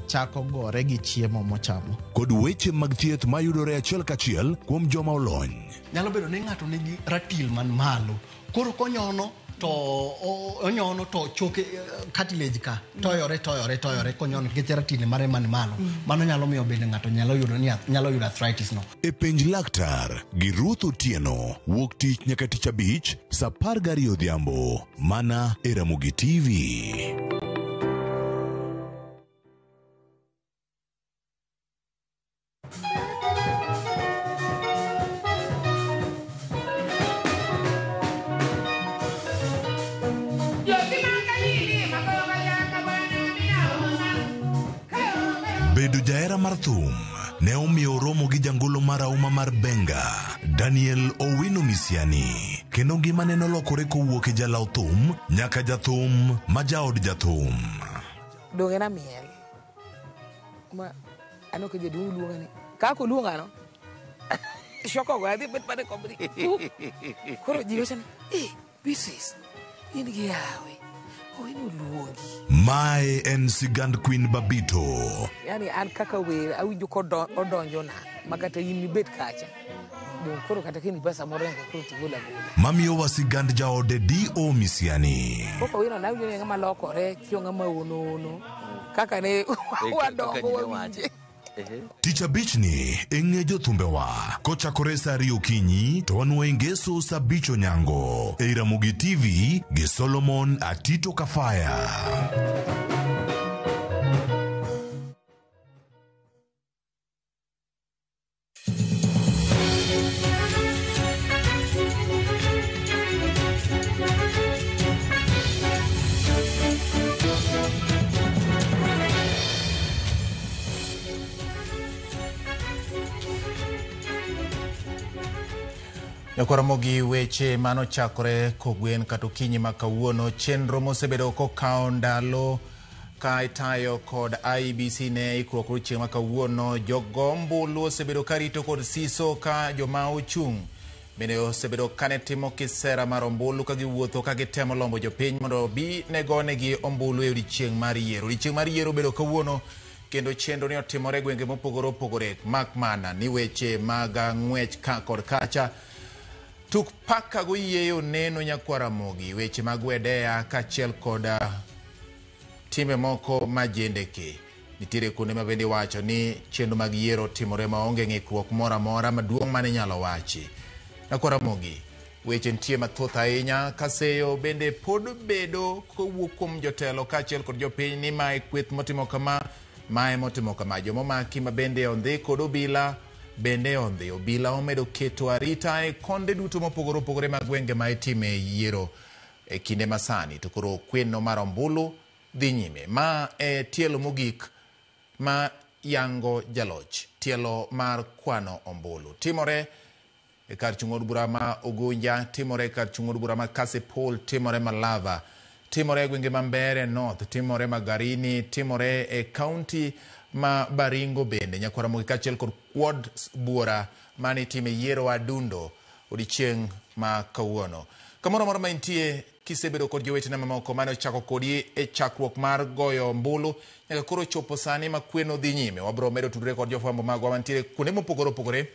chako gore gi chiemo mochamo. Kod weche mag thieth mayudore achiel kachiel kuom joma olony. Nyalo bedo ni ng'ato nigi ratil man malo. Koro konyono to choke cartilage ka toyore konyono nikech ratil mare man malo. Mano nyalo miyo bende ng'ato nyalo yudo arthritis no. E penj laktar gi Ruth Otieno, wuok tich nyaka tich abich, saa 12 odhiambo, mana e Ramogi TV. Bedo jaera mar thum ne omiyo romo gi jangolo marahuma mar Benga, Daniel Owino Misiani, kendo ngimane nolokore kowuok e jalaw thum nyaka jathum ma jaod jathum. Dongena miel ma ano ke jedu luongani ka ko luongano shoko go adhi bet pare kobri koro jiro chan bisis in gi yawe Owino luongi. Mae en sigand Queen Babito. Yani an kaka we awinjo ko odonjo na makata yin bet kacha. Don koro kata kini pesa morenga koro tigola gola. Mamiyo wa sigand jaode D.O. Misiani. Koko wino na awinjo ngama lokore kio ngama ono kaka ne wadongo wawinje. Tich abich ni eng'e jothumbewa kochakore saa 2 okinyi to wanwe ngeso saa 5 onyango e Ramogi TV gi Solomon Atito Kafaya. Ramogi weche mano chakore kogwen kata okinyi ma kawuono, chenro mosebedo kokao ndalo ka itayo kod IEBC ne ikruok chieng' ma kawuono jogo ombulu osebedo karito kod siso ka joma ochung' bende osebedo kane timo kisera mar ombulu ka giwuotho ka gitemo lombo jopiny mondo bi ne gonegi ombulu e odiechieng' mar yiero. Odiechieng' mar yiero bedo kawuono kendo chenro ni otimore gwenge mopogore opogore mak mana ni weche mag ng'wech ka kod kacha tuk paka go yieyo neno nyakwaramogi weche mag wedea kaachiel kod timbe moko majendeke. Nitiere kuonde ma bende wacho ni chenro mag yiero timore maonge ng'ikruok moro amora maduong' mane nyalo wachi. Nyakwaramogi weche nitie mathoth ahinya kaseyo bende pod bedo kowuok kuom jotelo kaachiel kod jopiny ni mae kweth motimo kama mae motimo kama jomomaki ma bende ondhi kod obila bende ondhi obila omedo keto arita e konde duto mopogore opogore mag gwenge ma itime yiero e kinde masani to koro kweno mar ombulu dhi nyime. Ma e tielo mogik ma yango jaloch tielo mar kwano ombulu timore e kar chung' od bura ma Ugunja, timore e kar chung' od bura ma Kasipul, timore Malava, timore e gwenge ma Mbeere North, timore Magarini, timore e kaunti ma Baringo bende Nyakwaramogi kaachiel kod ward bura mane itime yiero adundo odiechieng' ma kawuono. Kamoro amora ma intie kisebedo kod jowetena mamoko mane ochako kodi e chakruok mar goyo ombulu nyaka koro chopo sani ma kweno dhi nyime. Wabro medo tudore kod jofwambo magwa mantiere kuonde mopogore opogore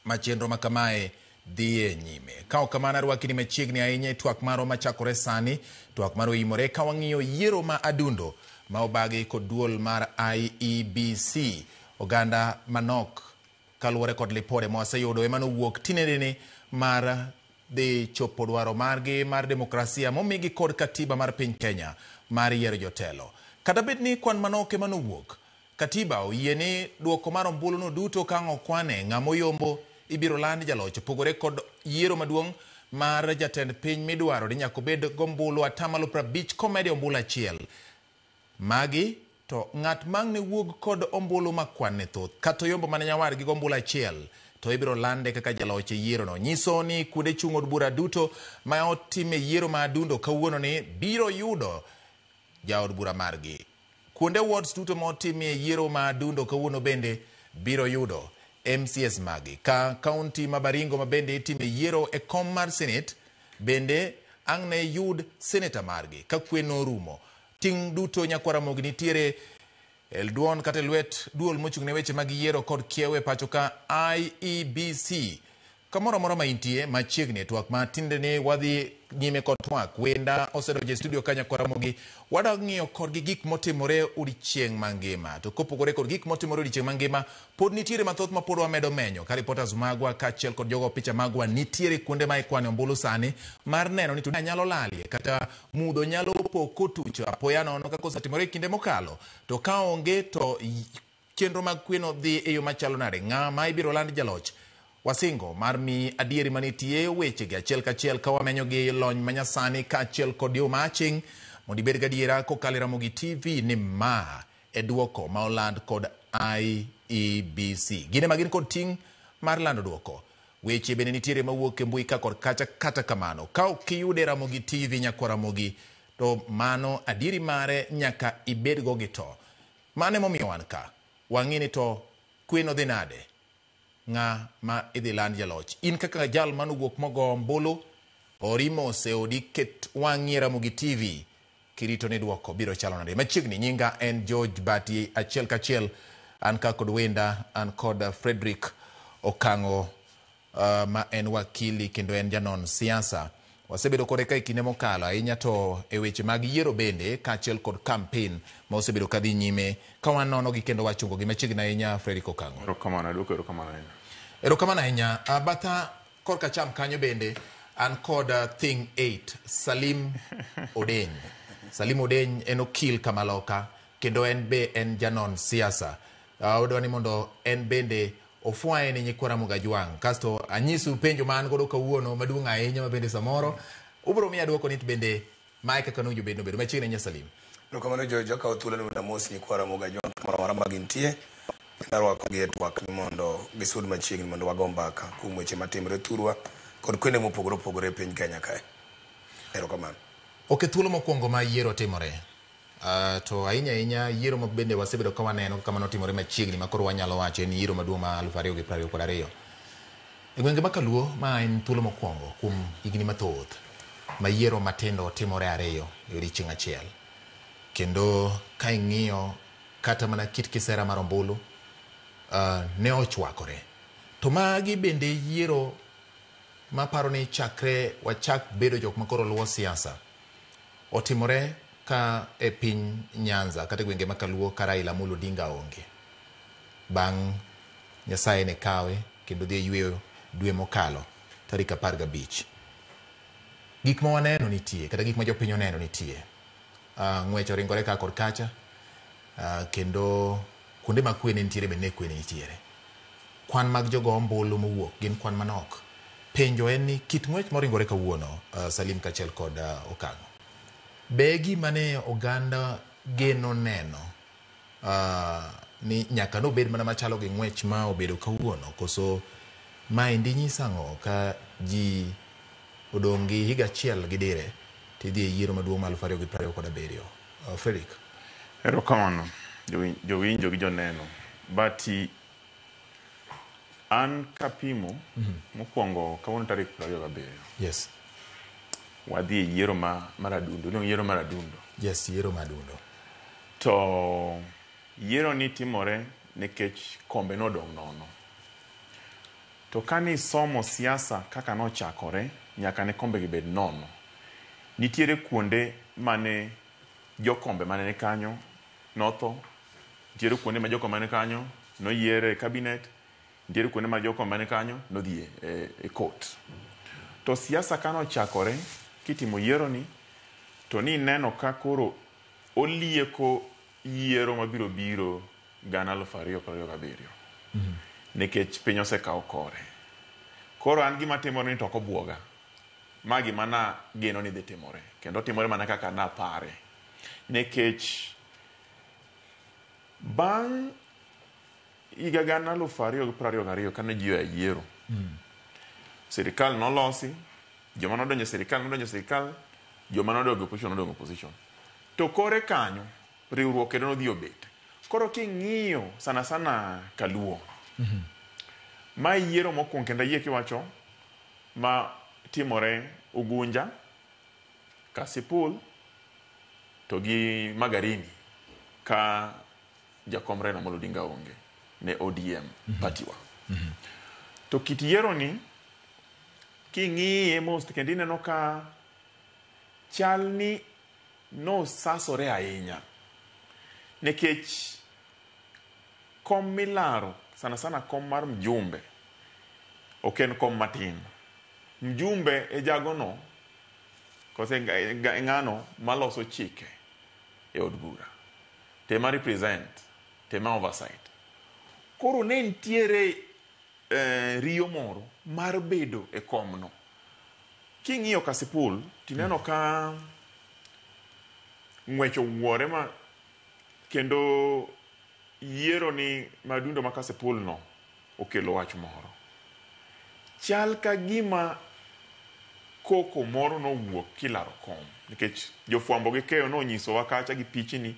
ma chenro ma kamae dhiye nyime. Ka ok kamano arwakini machiegni ahinya e twak marwa machakore sani, twak mar oimore ka wang'iyo yiero ma adundo ma obagi kod duol mar IEBC. Oganda manok kaluwore kod lipode ma waseyudo ema nowuok tinendeni mar dhi chopo dwaro margi mar demokrasia momigi kod katiba mar piny Kenya mar yiero jotelo. Kata bed ni kwan manok ema nowuok, katiba oyie ni duoko mar ombulu no duto kang' okwane ng'ama oyombo ibiro land jaloch pogore kod yiero maduong' mar jatend piny midwaro ni nyaka bed gombulu 50% komedi ombulu achiel. Magi to ng'at mang' ne wuog kod ombulu makwan ne thoth kata oyombo mane nyawar gi gombulu achiel to ibiro lande kaka jaloch e yiero no. Nyiso ni kuonde chung' od bura duto ma otime yiero ma adundo kawuono ni biro yudo jaod bura margi. Kuonde wards duto ma otime yiero ma adundo kawuono bende biro yudo MCS magi. Ka kaunti ma Baringo ma bende itime yiero e kom mar Senate bende ang' ne yud senator margi ka kweno rumo. Ting' duto Nyakwaramogi nitiere elduon kata lwet duol mochung' ne weche mag yiero kod kiewe pacho ka IEBC. Kamoro amora ma intie machiegni twak ma tinde ni wadhi nyime kod twak wenda osedonjo e studio ka Nyakwaramogi wadwa ng'iyo kodgi gik motimore odiechieng' mangima. To kopogore kod gik motimore odiechieng' mangima pod nitiere mathoth ma pod wamedo menyo ka reporters magwa kaachiel kod jogo picha magwa nitiere kuonde ma ikwane ombulu sani mar neno ni tunia nyalo lalie kata mudho nyalo poko tucho apoya nono kaka osetimore kinde mokalo. To ka onge to chenro mag kweno dhi e yo machalo nade ng'ama ibiro land jaloch. Wasingo mar mi adieri manitie weche gi achiel kachiel ka wamenyo gi lony manyasani kaachiel kod yo maching mondo ibed gadiera kokalo Ramogi TV ni ma e duoko ma oland kod IEBC. Gine magin kod ting' mar lando duoko. Weche bende nitiere mawuok e mbui ka kod kacha kata kamano. Ka ok iyude Ramogi TV Nyakwaramogi to mano adieri mare nyaka ibed go gi to. Mane momiyo wan ka. Wang'ini to kweno dhi nade. Nga ma idhi land jaloch. In kaka jal manowuok mogo ombulu orimo seodi ket wang'i Ramogi TV kirito ni duoko biro chalo nade. Machiegni nyinga en George Bati achiel kachiel an ka kod wenda an kod Frederick Okango ma en wakili kendo en janon siasa. Wasebedo kode ka ikinde mokalo ahinya to e weche mag yiero bende kaachiel kod campaign ma osebedo kadhi nyime ka wanono gi kendo wachungo gi machiegni ahinya Frederick Okango. Erokamano duoko erokamano ahinya. Erokamano ahinya. Batha korka cham kanyo bende an kod Thing 8 Salim Odeny. Salim Odeny en okil kamaloka kendo en be en janon siasa. Odwa ni mondo en bende ofwaye ni Nyakwaramogi Ajwang'. Kasto anyisu penjo man godo kawuono maduong' ahinya ma bende samoro ubro miya duoko nit bende mae kaka nujo bende bedo machiegni nya Salim. Erokamano Jojo ka othuolo ni mondo mos Nyakwaramogi Ajwang' kamoro amora ma gintie. Narwako gi twak ni mondo gisud machiegni mondo wago mbaka kuom weche matimre thurwa kod kuonde mopogore opogore e piny Kenya kae. Erokamano. Ok thuolo mokwongo ma yiero timore. to ahinya yiero ma bende wasebedo ka waneno kama notimore machiegni makoro wanyalo wacho en yiero maduong' ma 2022 e gwenge ma Kaluo. Ma en thuolo mokwongo kuom higni mathoth ma yiero matindo timore ariyo e odiechieng' achiel, kendo ka ing'iyo kata mana kit kisera mar ombulu ne ochwakore. To magi bende yiero maparo ni chakre wachak bedo jok makoro luwo siasa otimore ka e piny Nyanza kata gwenge ma Kaluo ka Raila Amolo Odinga onge. Bang' Nyasaye ne kawe kendo dhi yweyo dwe mokalo tarik 15. Gik ma waneno nitie kata gik ma jopiny oneno nitie. Ng'wech oringore ka kod kacha, kendo kuonde ma kwe ne nitiere bende kwe ne nitiere. Kwan mag jogo ombulu mowuok gin kwan manok. Penjo en ni kit ng'wech moringore kawuono, Salim kachiel kod Okang'o, be gima ne oganda geno neno ni nyaka nobed mana machalo gi ng'wech ma obedo kawuono, koso maendi nyiso ang'o ka ji odong' gi higa achiel gi dire tidhi e yiero maduong' ma 2027? Fredrick. Erokamano jowinjo gi joneno, but an kapimo mokwongo kawuono tarik 27. Yes. Wadhi e yiero mar adundo. Yiero mar adundo. Yes, yiero mar adundo. To yiero ni timore nikech kombe nodong' nono. To kani somo siasa kaka nochakore nyaka ne kombe gibed nono, nitiere kuonde mane jokombe mane ni kanyo notho, nitiere kuonde ma jokombe mane kanyo noyiere cabinet, nitiere kuonde ma jokombe mane kanyo nodhi e court. To siasa kano chakore kitimo yiero ni, to ni neno ka koro olieko yiero mabiro biro gana 2027. Nikech piny osekawo kore. Koro an gima timore ni to okobwoga. Ma gima na geno ni dhi timore. Kendo timore mana kaka na pare. Nikech bang' higa gana 2022 kane ji oya yiero, sirikal nolosi, joma nodonjo sirikal, joma nodonjo opposition. To kore kanyo riwruok kendo nodhi obet. Koro king'iyo sana Kaluo, ma yiero mokwongo kendo yie kiwacho ma timore Ugunja, Kasipul to gi Magarini ka jakom Raila Amolo Odinga onge ne ODM partiwa. To kit yiero ni king'iye mos kendo ineno ka chal ni nosasore ahinya, nikech kom milaro sana kom mar mjumbe ok en kom matin. Mjumbe e jagono kose ng'ano maloso chike e od bura, tema represent, tema oversight. Koro ne ntiere riyo moro mar bedo e komno. King'iyo Kasipul tineno ka ng'wecho wuore ma kendo yiero ni madundo ma Kasipul no okelo wach moro. Chal ka gima koko moro no wuok kilaro kom, nikech jofwambo gi keyo no nyiso wa kacha gi pichni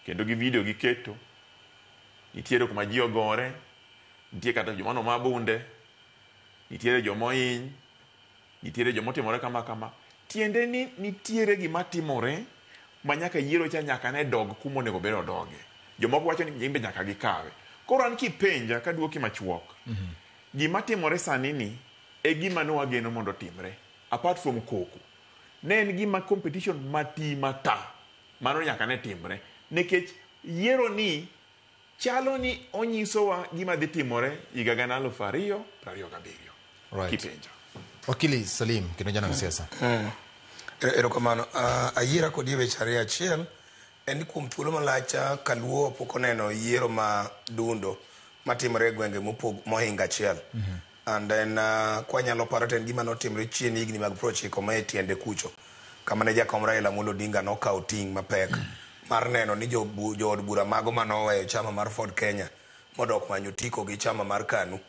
kendo gi video gi keto. Nitiere kuma ji ogore, nitiere kata joma no mabunde, nitiere joma hiny, nitiere joma timore kama. Tiende ni nitiere gima timore ma nyaka yiero cha nyaka ne dog kuma onego bed odoge. Jomoko wacho ni nyimbe nyaka gikawe. Koro an kipenja ka duoki machuok, gima timore sani ni e gima ne wageno mondo timre. Apart from koko, ne en gima competition mata mano nyaka ne timre, nikech yiero ni chalo ni onyisowa gima dhi timore higa gana 2027. Right. Kipenja. Wakili Salim kendo jana siasa. Erokamano, ayiera kod weche ariyo. Achiel en kuom thuolo malacha Kaluo pok oneno yiero ma dundo matimore e gwenge mohinga achiel. And then kwanyalo paro ten gima notimre chien higni mag 90 ma e tiende kucho, kama ne jakom Raila Amolo Odinga nokawo ting' mapek mar neno ni jood bura mago manoweyo chama mar Ford Kenya modok manyo tiko gi chama mar KANU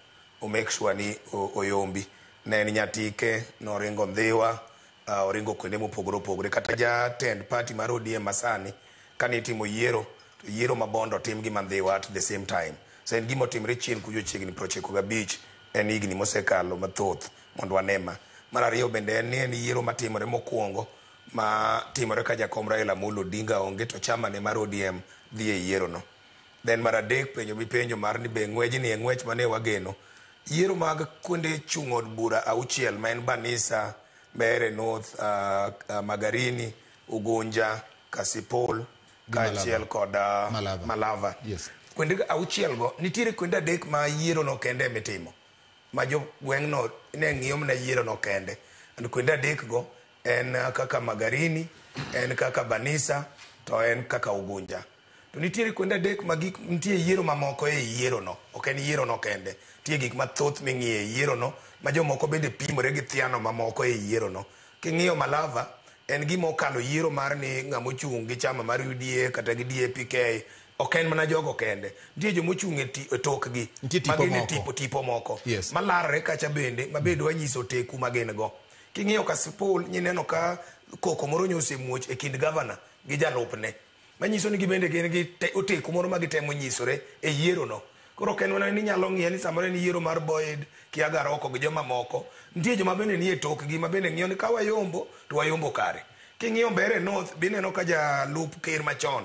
o make sure ni oyombi. Ne en Nyatike, noringo Ndhiwa, oringo kuonde mopogore opogore. Kata jatend party mar ODM masani kanitimo yiero to yiero mabondo tim gi mandhiwa at the same time. So en gima otimre chien kujo chiegni 95 en higni mosekalo mathoth mondo wanema. Mar ariyo bende en yiero matimore mokwongo ma timore ka jakom Raila Amolo Odinga onge to chama ne mar ODM dhi e yiero no. Then mar adek penjo mipenjo mar ni be ng'wejni e ng'wech mane wageno. Yiero mag kuonde chung' od bura auchiel ma en Banisa, Mbeere North, Magarini, Ugunja, Kasipul, kaachiel kod Malava. Yes. Kuonde auchiel go nitiere kuonde adek ma yiero no kende mitimo. Ma jo gweng'no ne ng'iyo mna yiero no kende. And kuonde adek go en kaka Magarini, en kaka Banisa, to en kaka Ugunja. To nitiere kuonde adek ma nitie yiero mamoko e yiero no. Ok en yiero no kende. Nitie gik mathoth ming'iye yiero no ma jomoko bende pimore gi thiano mamoko e yiero no. King'iyo Malava en gima okalo yiero mar ni ng'amo chung' gi chama mar UDA kata gi DAPK. Ok en mana jogo kende. Nitie jomo chung' e tokgi. Magin tipo moko. Yes. Malarre kacha bende mabedo wanyiso teku magin go. King'iyo Kasipul nyineno ka koko moro nyose muoch e kind gavana gi jalupne. Manyiso ni gibende gin gi oteku moro ma gitemo nyisore e yiero no. Koro ken wana ni nyalo ng'iyo ni samore ni yiero mar Boyd, Kiaga Roko gi joma moko. Nitie joma bende ni e tokgi ma bende ng'iyo ni ka wayombo to wayombo kare. King'iyo Mbeere North bineno ka jalup ker machon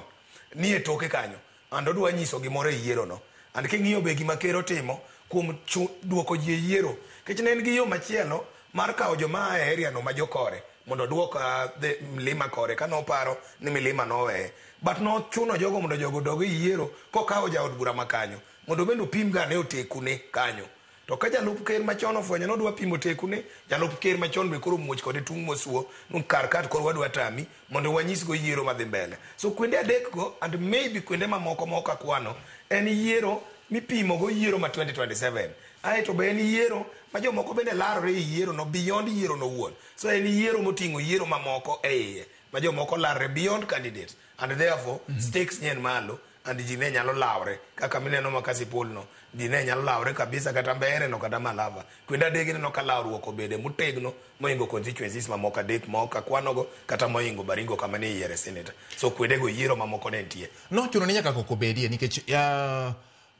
ni e toke kanyo. Ando dwa nyiso gimoro e yiero no. And king'iyo be gima ker otimo kuom duoko ji e yiero. Kech ne en gi yo machielo mar kawo joma a area no ma jokore mondo duoka Mlima Kore ka noparo ni Mlima noweye. But no chuno jogo mondo jogo dogo yiero kokawo jaod bura makanyo mondo bendo pim ga ne otekune kanyo. To ka jalup ker machon ofwenyo no dwa pimo tekune, jalup ker machon be koro muoch kode tung mosuo nun karkat koro wadwa tami mondo wanyis go yiero madhi mbele. So kuonde adek go and maybe kuonde mamoko moko akwano en yiero mipimo go yiero ma 2027. Aeto be en yiero ma jomoko bende larore e yiero no beyond yiero no wuon. So en yiero moting'o yiero mamoko e iye ma jomoko larore beyond candidates and therefore stakes nyen malo and ji ne nyalo lawre kaka mineno ma Kasipul no ji ne nyalo lawre kabisa kata Mbeere no kata Malava. Kuonde adek no ka lawruok obede motegno moingo constituencies mamoko adek moko akwanogo kata moingo Baringo kama ne yiere senator. So kuonde go yiero mamoko ne nitie. No chuno ni nyaka koko bedie nikech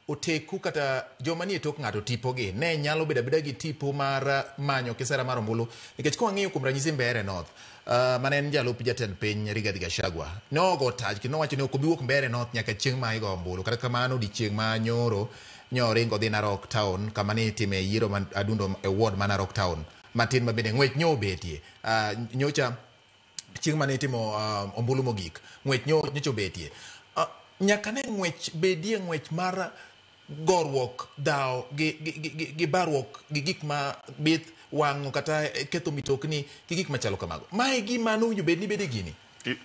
oteku kata joma nie tok ng'ato tipogi ne nyalo bedo abeda gi tipo mar manyo kisera mar ombulu nikech kwa ng'iyo kuom ranyisi Mbeere North mane en jalup jatend piny Rigathi Gachagua nogo taj kendo wacho ni ok obi wuok Mbeere North nyaka chieng' ma igo ombulu kata kamano odiechieng' ma nyoro nyoringo dhi Narok Town kama ne itime yiero adundo e ward ma Narok Town matin ma bende ng'wech nyo betie nyocha chieng' ma ne itimo ombulu mogik ng'wech nyocha betie nyaka ne ng'wech bedie ng'wech mar gorruok dhaw gi barruok gi gik ma bith wang'o kata ketho mitokni gi gik machalo kamago. Mae gima nowinjo bed ni bede gini.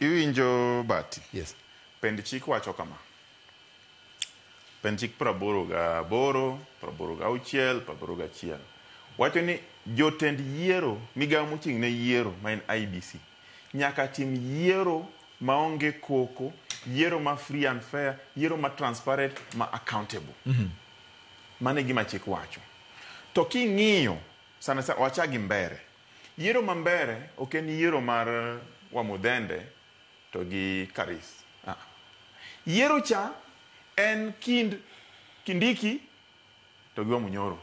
Iwinjo Bati? Yes. Pend chik wacho kama. Pend chik 88, 86, 81. Wacho ni jotend yiero migawo mochung' ne yiero ma en IBC nyaka tim yiero maonge koko, yiero ma free and fair, yiero ma transparent, ma accountable. Mane gima chik wacho. To king'iyo sana wachagi Mbeere. Yiero ma Mbeere ok en yiero mar Wamudhende to gi Karis. Yiero cha en Kindiki to gi Wamunyoro.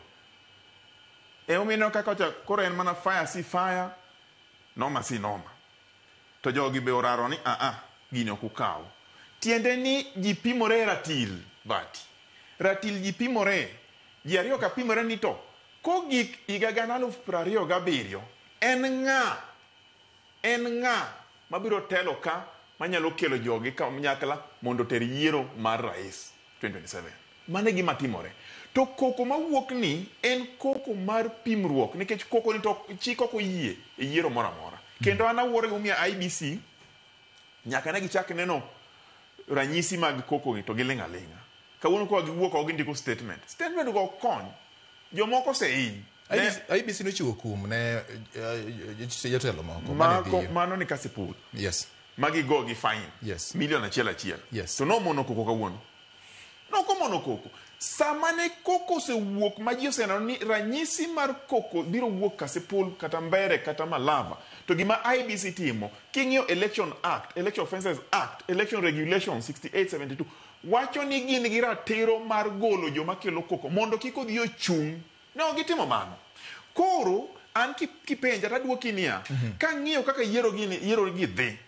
Omino kaka koro en mana fire si fire, noma si noma. To jogi be oraro ni gini ok ukaw. Tiende ni ji pimore ratil Bati. Ratil ji pimore. Ji ariyo ka pimore ni to kogik higa 2027 en ng'a mabiro telo ka manyalo kelo jogi ka nyakla mondo ter yiero mar rais 2027. Mane gima timore. To koko mawuok ni en koko mar pimruok nikech koko ni to chik ok oyie e yiero moro amora. Kendo an awuore gumia IBC nyaka ne gichak neno ranyisi mag koko to giling' aling'a. Kawuono ko giwuok ok gindiko statement go kony jomoko sei IBC nochiwo kum ne jotelo moko mano ni Kasipul. Yes. Magi go gi fine. Yes. Milion achiel. Yes. To no mono koko kawuono. No ko mono koko. sama ne koko osewuok ma ji oseneno ni ranyisi mar koko biro wuok Kasipul kata Mbeere kata Malava, to gima IEBC timo king'iyo Election Act, Election Offences Act, Election Regulation 6872 wacho ni gin gi ratiro mar golo joma kelo koko mondo kik odhi ochung'. Ne ok gitimo mano. Koro an kipenja taduoki niya, ka ng'iyo kaka yiero gi dhi,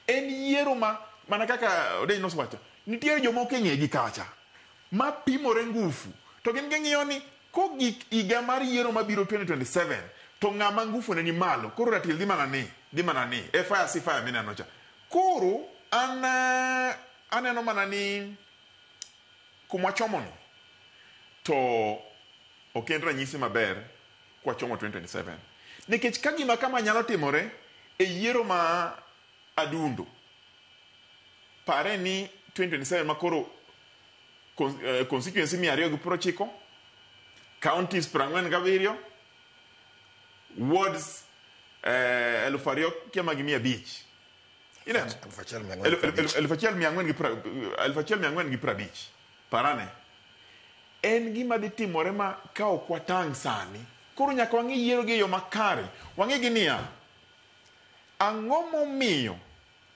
en yiero mana kaka Odenyo nosewacho, nitiere jomoko e ng'egi kacha ma pimore ngufu, to gin ging'iyo ni kogik higa mar yiero mabiro 2027 to ng'ama ngufu ne ni malo, koro ratil dhi mana ni fire si fire mineno cha. Koro aneno mana ni kumwachomono to ok en ranyisi maber kwachomo 2027, nikech ka gima kama nyalo timore e yiero ma adundo, pare ni 2027 makoro constituency 290, counties 47, wards 2,500 ineno 1,450 parane. En gima dhi timore ma ka ok watang' sani. Koro nyaka wang'i yiero gi yo makare. Wang'i gi niya, ang'o momiyo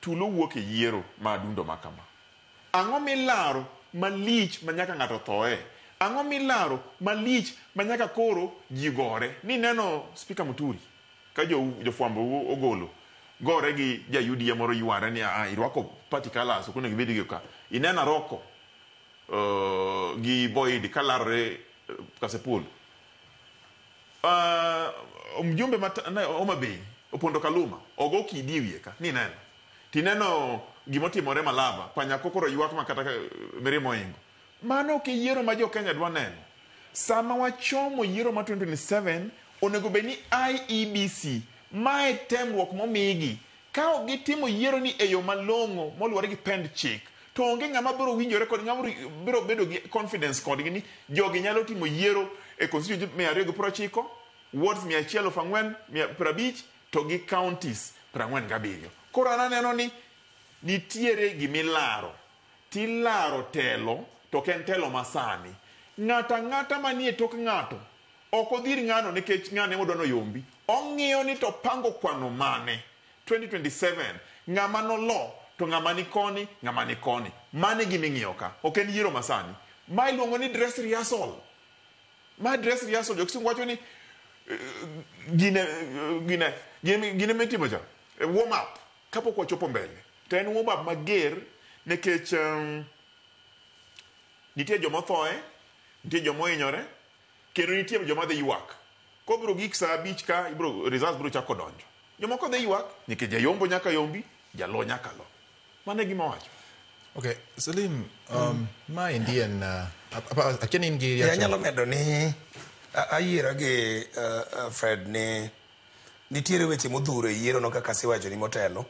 tulo wuok e yiero ma adundo makama? Ang'o milaro malich ma nyaka ng'ato thoe? Ang'o milaro malich ma nyaka koro ji gore? Ni neno Speaker Muturi ka jofwambo ogolo gore gi ja-UDA moro yware ni irwako party colours ok onego ibed gi ka. Ineno Roko gi Boyd kalarore Kasipul. Mjumbe Homa Bay Opondo Kaluma ogo kidi wiye ka ni neno. Tineno gimotimore Malava Panyako koro ywak makata Mirimo Ingo. Mano ke yiero ma jo Kenya dwa neno. Sama wachomo yiero ma 2027 onego be ni IEBC mae temruok momigi ka gitimo yiero ni eyo malong'o moluwore gi pend chik, to onge ng'ama biro winjore kod ng'ama biro bedo gi confidence kodgi ni jogi nyalo timo yiero e constituency 290, wards 1,450 to gi counties 47. Koro aneno ni nitiere gimilaro, tilaro telo to ken telo masani. Ng'ata manie tok ng'ato ok odhir ng'ano nikech ng'ane modwano yombi, ong'iyo ni to pango kwano mane 2027 ng'ama nolo to ng'ama ni koni mane giming'iyo ka. Ok en yiero masani. Ma iluongo ni dress rehearsal. Ma dress rehearsal jokisungu wacho ni gine metimo cha warm up kapok wachopo mbele. To en warm up mager nikech nitie joma thoe, nitie joma hinyore, kendo nitie joma dhi ywak. Kobiro gik saa 5 ka results biro chako donjo. Jomoko dhi ywak nikech jayombo nyaka yombi, jalo nyaka lo. Mane gima wacho. Okay, Salim, ma Indian akiani ingi ya nyalo medo ni ayiera gi Fred ni nitiere weche modhuro e yiero no kaka siwacho ni motelo,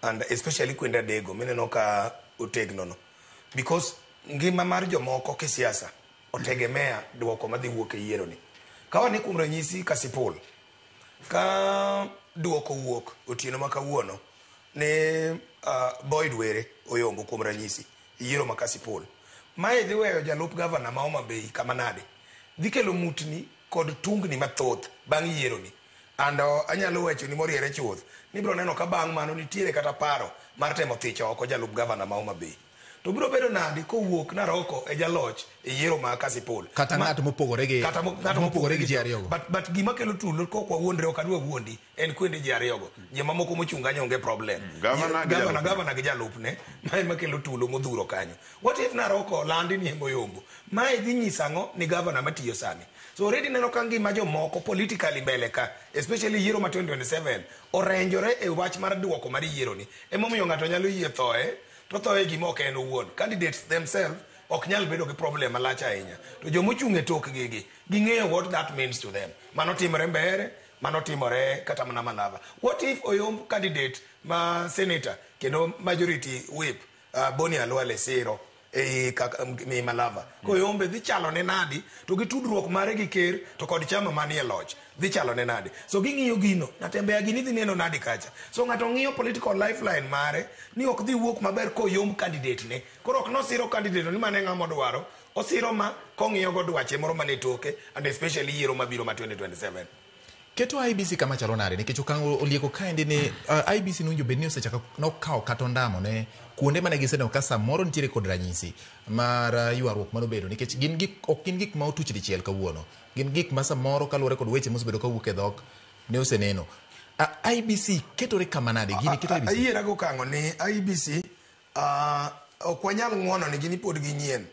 and especially kwenda dego mineno ka otegno no, because ngima mar jomoko kisiasa otegemea duoko madhi wuok e yiero ni. Ka wani kuom ranyisi Kasipul, ka duoko wuok otieno ma kawuono ne Boyd Were oyombo kuom ranyisi yiero ma Kasipul, mae dhi weyo jalup gavana ma Homa Bay kama nade dhi kelo mutni kod tungni mathoth bang' yiero ni. Ando anyalo wecho ni moriere chuth ni biro neno ka bang' mano nitiere kata paro mar temo thicho oko jalup gavana ma Homa Bay. To biro bedo nade kowuok na Roko e jaloch e yiero ma Kasipul kata ng'ato mopogore gi ji ariyogo. But gima kelo tulo ko kwa wuondre ok adwa wuondi en kwende ji ariyogo. Joma moko mochunga nyonge problem. Gavana gi jalupne mae makelo tulo modhuro kanyo. What if na Roko landi ni yombo? Mae dhi nyisang'o ni gavana matiyo sani. So already neno ka ngima jomoko politically mbele ka, especially yiero ma 2027 orenjore e wach mar duoko mar yiero ni. Emomiyo ng'ato nyalo yie thoe to thoe gima ok en owuon. Candidates themselves ok nyal bedo gi problem malach ahinya. To jomochung' e tok gigi ging'eyo what that means to them. Mano timore Mbeere, mano timore kata mana Malava. What if oyomb candidate ma senator kendo majority whip Boni Alwale siro mi Malava ko yombe dhi chalo ne nadi to gi tudruok mare gi ker to kod chama manie loch dhi chalo ne nadi so ging'iyo gino natembe gini dhi neno nadi kacha so ng'ato ng'iyo political lifeline mare ni ok dhi wuok maber koyom candidate ne koro ok nosiro candidate ni mane ng'ama dwaro osiro ma kong'iyo go dwache moro mane toke and especially yiero mabiro ma 2027 keto IBC kama chalo nade nikech okang' olieko kaendi ni IBC nunjo bed ni osechako nokawo kata ondamo ne kuonde mane giseneno ka samoro nitiere kod ranyisi mar ywaruok manobedo nikech ok gin gik ma otuch dichiel kawuono gin gik ma samoro kaluwore kod weche mosebedo kawuok e dhok ne oseneno IBC ketore kama nade gini keto IBC ayiera go kang'o ni IBC ok wanyal ng'wono ni gini pod ginyien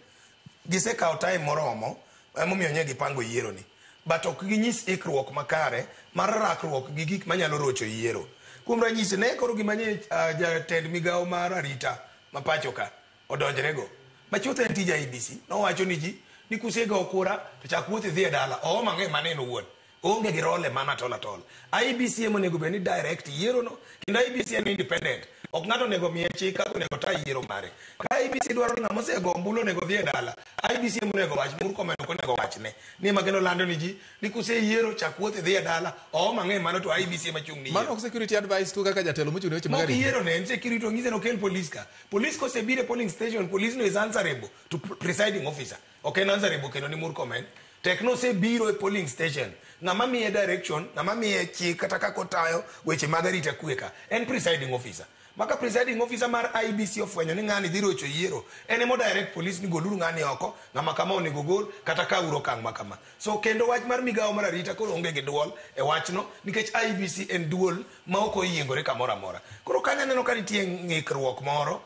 gisekawo time moromo emomiyo nye gipango yiero ni but ok ginyis ikruok makare mar rakruok gi gik manyalo rocho yiero kuom ranyisi ne koro gimanye jatend migawo mar arita ma pacho ka odonjrego machuth en tij IBC nowacho ni ji ni kusego okura to chak wuoth idhi e dala oo mang'e maneno wuon onge gi role mana tol atol IBC emo nego bed ni direct yiero no kendo IBC en independent ok ng'ato nego miye chik kaka onego ta yiero mare ka IBC dwaro ni ng'ama osego ombulu onego dhi e dala IBC emo nego wach Murkomen ok onego wachne ni makendo lando ni ji ni kuseyiero chak wuoth idhi e dala oo mang'e mano to IBC ema chung' ni mano ok security advice tu kaka jatelo mochung' ne weche mag arita yiero ne en security ng'ise no kel police ka police kosebiro e polling station police no is answerable to presiding officer ok en answerable kendo ni Murkomen tekno se biro e polling station ng'ama miye direction ng'ama miye chik kata kaka otayo weche mag arita kwe ka en presiding officer maka presiding officer mar IBC ofwenyo ni ng'ani dhi rocho yiero en emo direct police ni goluru ng'ani oko ng'ama kama onego gol kata ka uro kang' makama so kendo wach mar migawo mar arita koro onge gi duol e wachno nikech IBC en duol ma ok oyiengore kamoro amora koro kanya neno ka nitie ng'ikruok moro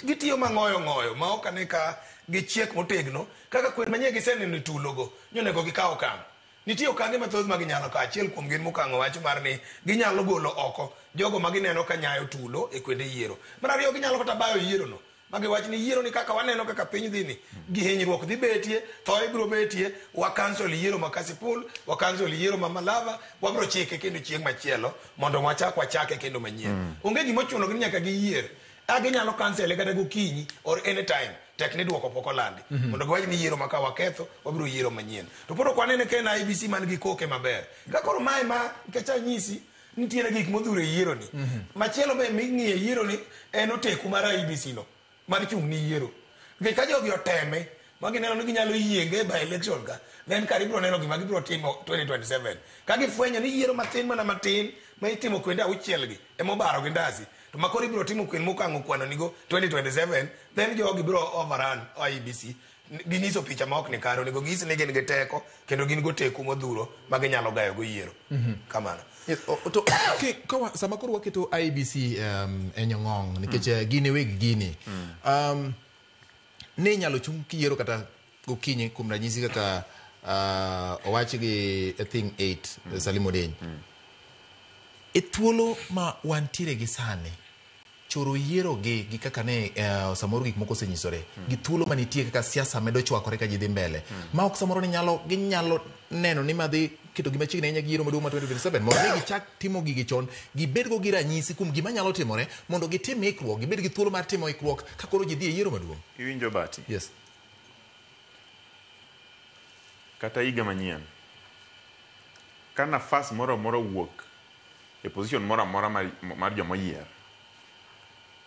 gitiyo mang'oyo ma ok ane ka gichiek motegno kaka kwen manyie giseneno e tulogo nyonego gikawo kang' nitie okange mathoth ma ginyalo ka achiel kuom gin mokang'o wach mar ni ginyalo golo oko jogo ma gineno ka nyayo tulo e kwende yiero mar ariyo ginyalo kata bayo yiero no ma giwach ni yiero ni kaka waneno kaka piny dhi ni gihinyruok dhi betie thoe biro betie wakansol yiero ma Kasipul wakansol yiero ma Malava wabiro chike kendo chieng' machielo mondo wachake kendo manyien onge gimochuno gi nyaka giyier ginyalo kansele kata gokinyi or anytime tek ni duoko pok olandi mondo giwach ni yiero maka waketho wabiro yiero manyien to pod ok wanene ka en IBC man gi koke maber ka koro mae ma nikech anyisi nitiere gik modhure yiero ni machielo be ming'iye yiero ni en oteku mar IBC no mar chung' ni yiero nikech ka jogi oteme ma gineno ni ginyalo yienge by election ka then kar ibiro neno gima gibiro timo 2027 ka gifwenyo ni yiero matin mana matin ma itimo kwende auchiel gi emobaro gi ndasi to makoro ibiro timo kwen mokang'o kwano nigo 2027 then jogi biro overrun IBC ginyiso picha ma ok ni kare onego gis ni gin gi teko kendo gin go teku modhuro ma ginyalo gayo go yiero kamano to sama koro waketo IBC e nyong'ong nikech gine weg gini ne inyalo chung' kiyiero kata gokinyi kuom ranyisi kaka owach gi thing 8 Salim Odeny e thuolo ma wantiere gi sani choro yiero gi kaka ne samoro gik moko osenyisore gi thuolo manitie kaka siasa medo chwakore ka ji dhi mbele ma ok samoro ginyalo neno ni madhi keto gima chiegni ahinya gi yiero maduong' ma 2027 mondo ne gichak timo gigi chon gibed go gi ranyisi kuom gima nyalo timore mondo gitim ikruok gibed gi thuolo mar timo ikruok ka koro ji dhi e yiero maduong'. Iwinjo Bati? Yes. Kata higa manyien ka nafas moro amora wuok e position moro amora mar jomoyier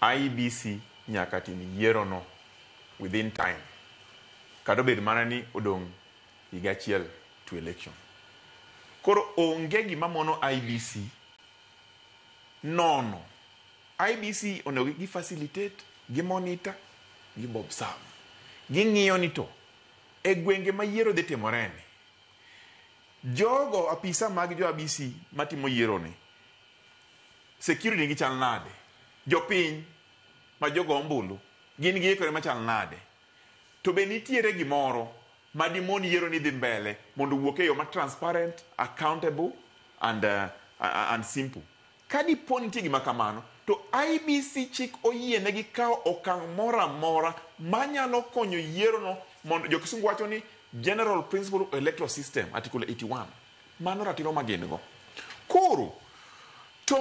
IBC nyaka tim yiero no within time kado bed mana ni odong' higa achiel to election koro onge gima mono IBC nono IBC onego gi facilitate gi monitor gi observe gi ng'iyo ni to e gwenge ma yiero dhi timoreni jogo apisa mag jo IBC matimo yiero ni security gi chal nade jopiny ma jogo ombulu gin gi ikore machal nade to be nitiere gimoro ma dimon yiero ni dhi mbele mondo wuok e yo ma transparent accountable and simple ka dipo nitie gima kamano to IBC chik oyiene gi kawo okang' moro amora manyalo konyo yiero no mondo jokisungu wacho ni General Principle of Electoral System Article 81 mano ratiro ma gin go koro to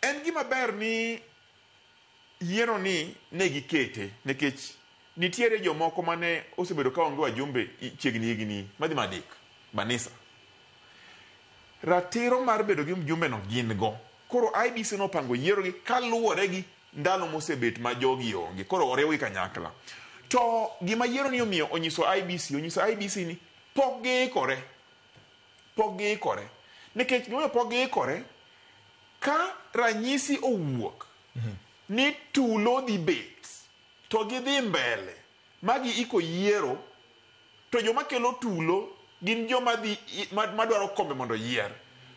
en gima ber ni yiero ni ne gikete nikech nitiere jomoko mane osebedo ka onge wajumbe chiegni higni madhi madek Banisa. Ratiro mar bedo gi mjumbe no gin go. Koro IBC nopango yiero gi kaluwore gi ndalo mosebet ma jogi onge. Koro oriwo kanyakla. To gima yiero ni omiyo onyiso IBC ni pok giikore. Nikech gimomiyo pok giikore, ka ranyisi owuok ni tulo dhi bet to gidhi mbele magi iko yiero, to joma kelo tulo gin joma madwaro kombe mondo yier,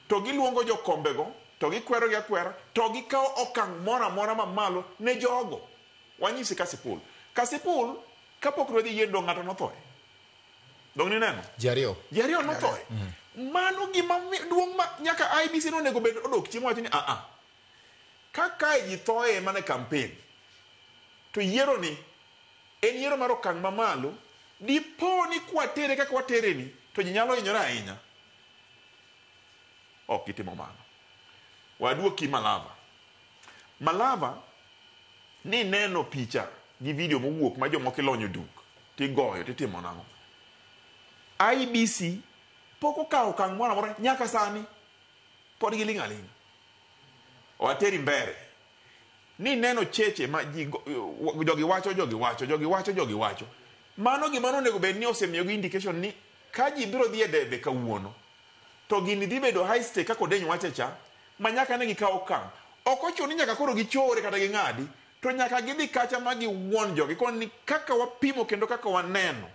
to giluongo jokombego to gikwero gi akwera to gikawo okang' moro amora mamalo ne jogo. Wanyisi Kasipul kapok rodhi yier dong' ng'ato nothoe. Dong ni neno? Jario nothoe. Mano gima duong' ma nyaka IBC no nego bed odok chiemo wacho ni kaka ji thoe mana campaign to yiero ni en yiero mar okang' mamalo, dipo ni kwatere kaka watere ni to ji nyalo hinyore ahinya. Ok gitimo mano. Waduoki Malava ni neno picha gi video mowuok ma jomoko ilonyo duk tigoyo titimo nang'o. IBC pok okawo okang' moro amora nyaka sani, pod giling' aling'. Wateri mbele ni neno cheche ma jogi wacho. Mano gima onego bed ni osemiyo gi indication ni ka ji biro dhi e debe kawuono to gini dhi bedo high stake kako denyo wachecha, ma nyaka ne gikawo okang'. Ok ochuno ni nyaka koro gichore kata ging'adi, to nyaka gidhi kacha ma giwuon jogi kon ni kaka wapimo kendo kaka waneno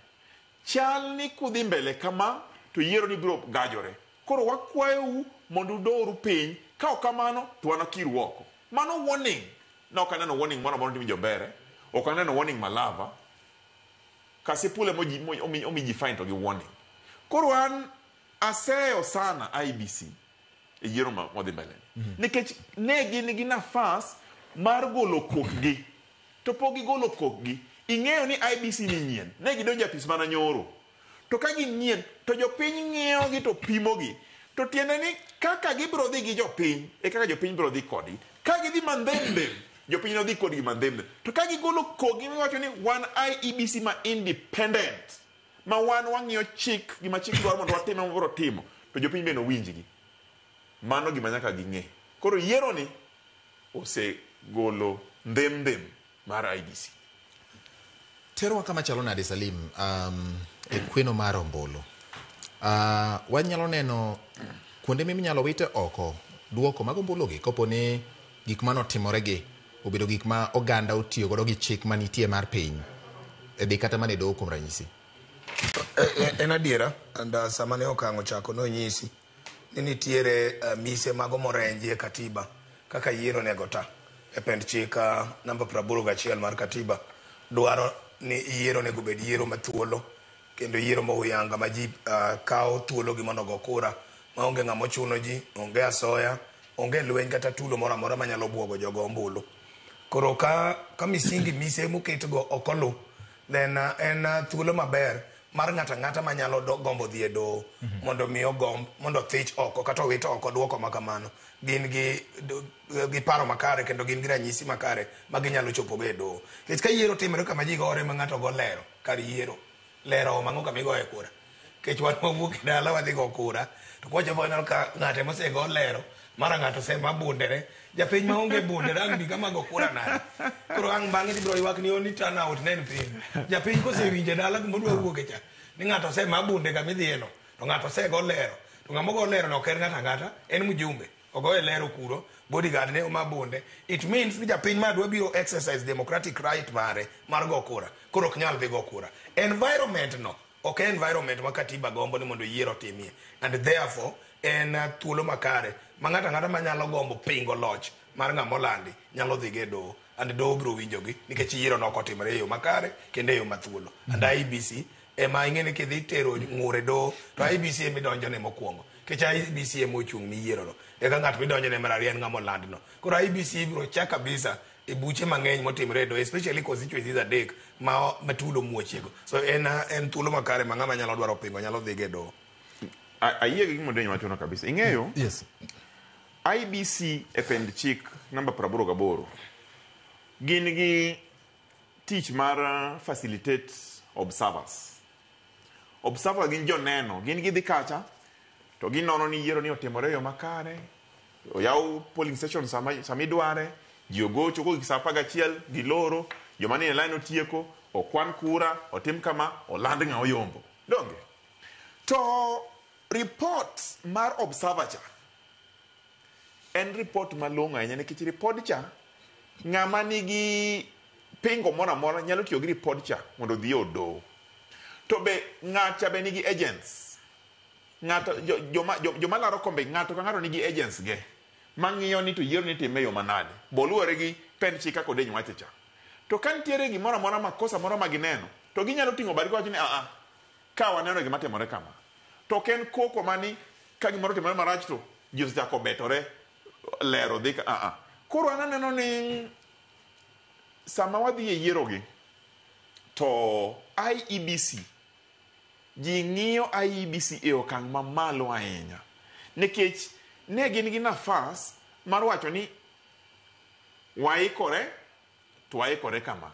chal ni kudhi mbele kama to yiero ni biro gajore. Koro wakwayou mondo udoru piny, ka ok kamano to wanakiru oko. Mano warning. Na ok aneno warning moro amora ni Jombere, ok aneno warning Malava. Kasipul omi ji fine to gi warning. Koro an aseyo sana IBC e yiero modhi mbele. Nikech ne gin gi nafas mar golo kokgi. To pok gigolo kokgi, ing'eyo ni IBC ni nyien. Ne gidonjo apis mana nyoro. To ka gin nyien, to jopiny ng'iyo gi to pimo gi. To tiende ni kaka gibiro dhi gi jopiny, e kaka jopiny biro dhi kodgi. Ka gidhi mandhembe, jopiny no dhi kodgi mandhembe. To ka gigolo kogi miwacho ni wan IEBC ma independent, ma wan wang'iyo chik, gima chik dwaro mondo watime mabiro timo, to jopiny bende winjgi. Mano gima nyaka ging'e. Koro yiero ni osegolo ndhem mar IBC. Terowa kama chalo nade Salim, e kweno mar ombulu. Wanyalo neno kuonde minyalo wite oko duoko mag ombulugi kopo ni gik manotimoregi obedo gik ma oganda otiyo godo gi chik manitie mar piny dhi kata mane doho kuom ranyisi. En adiera, and sama ne okang'o chako nonyisi ni nitiere mise mago morenji e katiba kaka yiero nego ta e pend chik namba 81 mar katiba dwaro ni yiero nego bed yiero mathuolo kendo yiero mohuyanga ma ji kawo thuolo gi mondo go kura ma onge ng'ama ochuno ji, onge asoya, onge lweny kata tulo moro amora manyalo buogo jogo ombulu. Koro ka misingi mise moket go okolu, then en thuolo maber mar ng'ata manyalo gombo dhi e doho mondo miyo mondo thich oko kata wit oko duoko makamano. Gin gi paro makare kendo gin gi ranyisi makare ma ginyalo chopogo e doho. Nikech ka yiero timore kama ji gore ma ng'ato go lero kar yiero, lero mang'o kama igoye kura. Kech wan mawuok e dala wadhi go kura, to kochopo ineno ka ng'ate mosego lero, mara ng'ato sema bundere, japiny maonge bundere ang' bi kama go kura nade. Koro ang' bang'e tibiro ywak ni oni turn out nen piny. Japiny kosewinje dala gimodwa wuok e cha, ni ng'ato sema bunde kama idhieno, to ng'ato sego lero. To ng'ama go lero no ok en ng'ata, en mjumbe. Ogoye lero kuro, bodyguard ne oma bunde. It means ni japiny ma dwa biro exercise democratic right mare mar go kura. Koro ok nyal dhi go kura. Environment no ok environment ma katiba gombo ni mondo yiero timie, and therefore en thuolo makare ma ng'ata manyalo gombo pingo loch mar ng'ama olandi nyalo dhi ge doho, and doho biro winjogi nikech yiero no ok otimore e yo makare kendo e yo mathuolo. And IBC ema ing'eni kidhi tero ng'ure doho to IBC ema idonjone mokwongo, kech IBC ema ochung' ni yiero no, eka ng'at midonjone mar ariyo en ng'ama oland no. Koro IBC biro chak kabisa e buche mang'eny motimore do, especially constituencies adek ma tulo muochego. So en thuolo makare ma ng'ama nyalo dwaro pingo nyalo dhi ge doho. Ayie gi gima denyo wachono kabisa. Ing'eyo? Yes. IBC e pend chik namba 88 gin gi tich mar facilitate observers. Observer gin joneno, gin gidhi kacha to ginono ni yiero ni otimore yo makare, oyaw polling station sama idware, ji ogocho ko sa 11 giloro, joma ni line otieko, okwan kura, otim kama, oland ng'a oyombo. Donge. To report mar observer cha en report malong'o ahinya nikech report cha ng'ama nigi pingo moro amora nyalo tiyo gi report cha mondo odhi odo. To be ng'acha be nigi agents. Ng'ato joma laro kombe ng'ato ka ng'ato nigi agents ge mang'iyo ni to yiero ni time yo manade. Boluore gi pen chika kod enyi wacho cha. To ka nitiere gimoro amora makosa moro ma gineno to ginyalo ting'o bari wacho ni ka waneno gima timore kama. To ken koko mani ka gimoro timore marach to ji osechako betore lero dhi Koro ananeno ni sama wadhi e yiero gi to IEBC ji ng'iyo IEBC e okang' mamalo ahinya nikech ne gin gi nafas mar wacho ni waikore to waikore kama,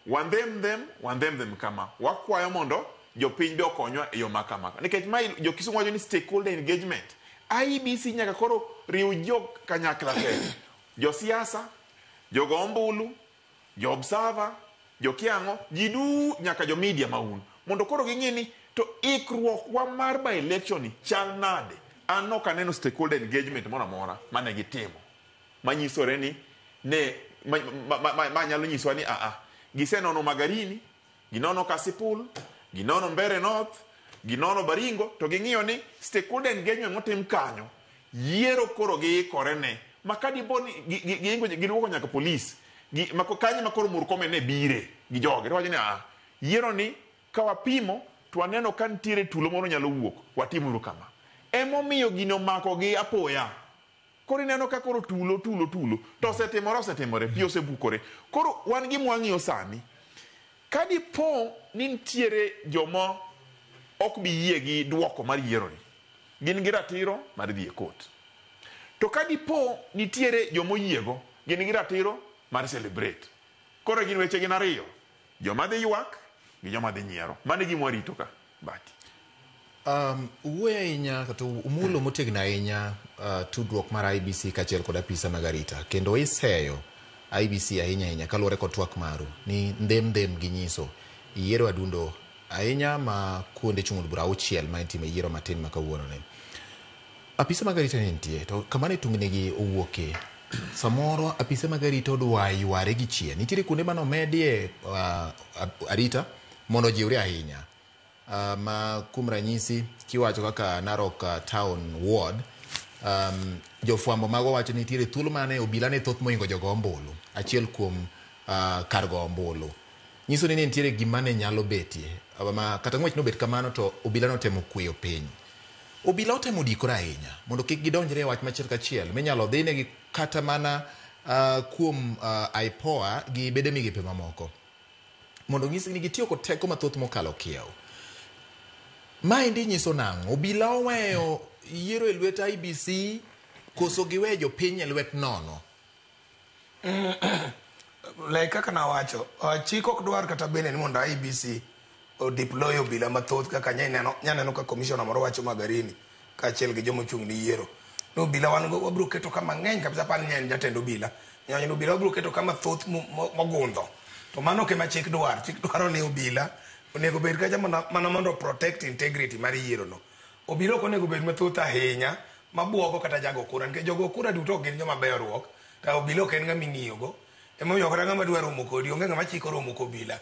wandhem kama, wakwayo mondo jopiny be okonywa e yo makama nikech ma jokisungu wacho ni stakeholder engagement. IEBC nyaka koro riw kanyakla te, josiasa, jogo ombulu, jo observer, jokiang'o, jidu nyaka jo media maun mondo koro ging'e ni to ikruok wa mar by election ni chal nade. An nok aneno stakeholder engagement moro amora mane gitimo manyisore ni ne nyalo nyiswa ni gisenono Magarini, ginono Kasipul, ginono Mbeere North, ginono Baringo, to ging'iyo ni stakeholder engagement motim kanyo yiero koro giikore ne makadipo ni giluoko nyaka polis kanyo makoro Murkomen ne bire gi joge to wacho ni yiero ni kawapimo to waneno ka nitiere tulo moro nyalo wuok, watimuru kama. Emomiyo gino mako gi apoya. Koro ineno ka koro tulo to osetimore pi osebukore. Koro wan gi mwang'iyo sani kadipo ni nitiere joma ok bi yie gi duoko mar yiero ni, gin gi ratiro mar dhi e kot. To kadipo nitiere joma oyiego, gin gi ratiro mar celebrate. Koro gin weche gin ariyo, joma dhi ywak gi joma dhi nyiero. Mane gima warito ka Bati. Uwe ahinya kata umulo motegno ahinya tudruok mar IEBC kaachiel kod apisa mag arita, kendo iseyo IEBC ahinya kaluwore kod twak maru ni ndhem ginyiso yiero adundo ahinya ma kuonde chung' od bura 6 ma itime yiero matin ma kawuono ne. Apisa mag arita ne nitie to kamane tung'negi owuoke. Samoro apisa mag arita odwa yware gi chien. Nitiere kuonde mano medie arita mondo jiwre ahinya. Ma kuom ranyisi kiwacho kaka Narok Town Ward, jofwambo mago wacho nitiere thuolo mane obila ne thoth moingo jogo ombulu achiel kuom kar go ombulu. Nyiso ni nitiere gima ne nyalo betie kata ng'wech nobet kamano to obila notemo kweyo piny. Obila otemo dikore ahinya mondo kik gidonjre e wach machiel kachiel minyalo dhinegi kata mana kuom IPOA gi bede migepe mamoko mondo nyisi ni gitiyo kod teko mathoth mokalo kiewo. Maendi nyiso nang'o? Obila oweyo yiero e lwet IEBC koso giweyo jopiny e lwet nono? Kaka nawacho, chik ok dwar kata bende ni mondo IEBC odeploy obila mathoth kaka nyaneno ka commissioner moro wacho Magarini kaachiel gi joma ochung' ni yiero. No obila wan go wabiro keto kama ng'eny kabisa, pan nyen jatend obila. Nyanyo obila wabiro keto kama thoth mogundho. To mano kema chik dwar. Chik dwaro ni obila onego bed kacha mana mondo protect integrity mar yiero no. Obila ok onego bed mathoth ahinya mabuogo kata jago kura nikech jogo kura duto ok gin joma beyo ruok. To obila ok en ng'ama ing'iyogo. Emomiyo ok ng'ama dwa romo kodi, onge ng'ama chiko romo kobila.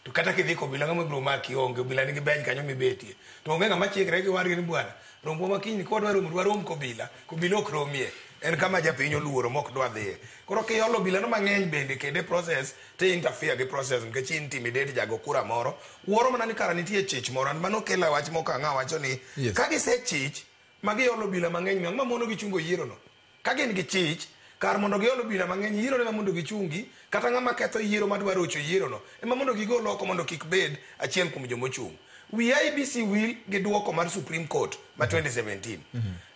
To kata kidhi kobila ng'ama biro maki onge, obila nigi bench kanyo mibetie. To onge ng'ama chikre gi wargi ni bwana rombo makiny kwa dwa rom kobila ok romie. En kama japiny oluoro mok dwa dhiye. Koro kiolo obila no mang'eny bende kende process te interfere gi process nikech intimidate jago kura moro. Wuoro mana ni kara nitie chich moro, mano kela wach moko ang'a wacho ni ka gise chich magiolo obila mang'eny ng'ama mono gichungo yiero no. Ka gin gi chich kar mondo giolo obila mang'eny yiero ne mondo gichungi kata ng'ama ketho yiero madwa rocho yiero no ema mondo gigol oko mondo kik bed achiel kuom jomochung'. IEBC will gi duoko mar Supreme Court ma 2017.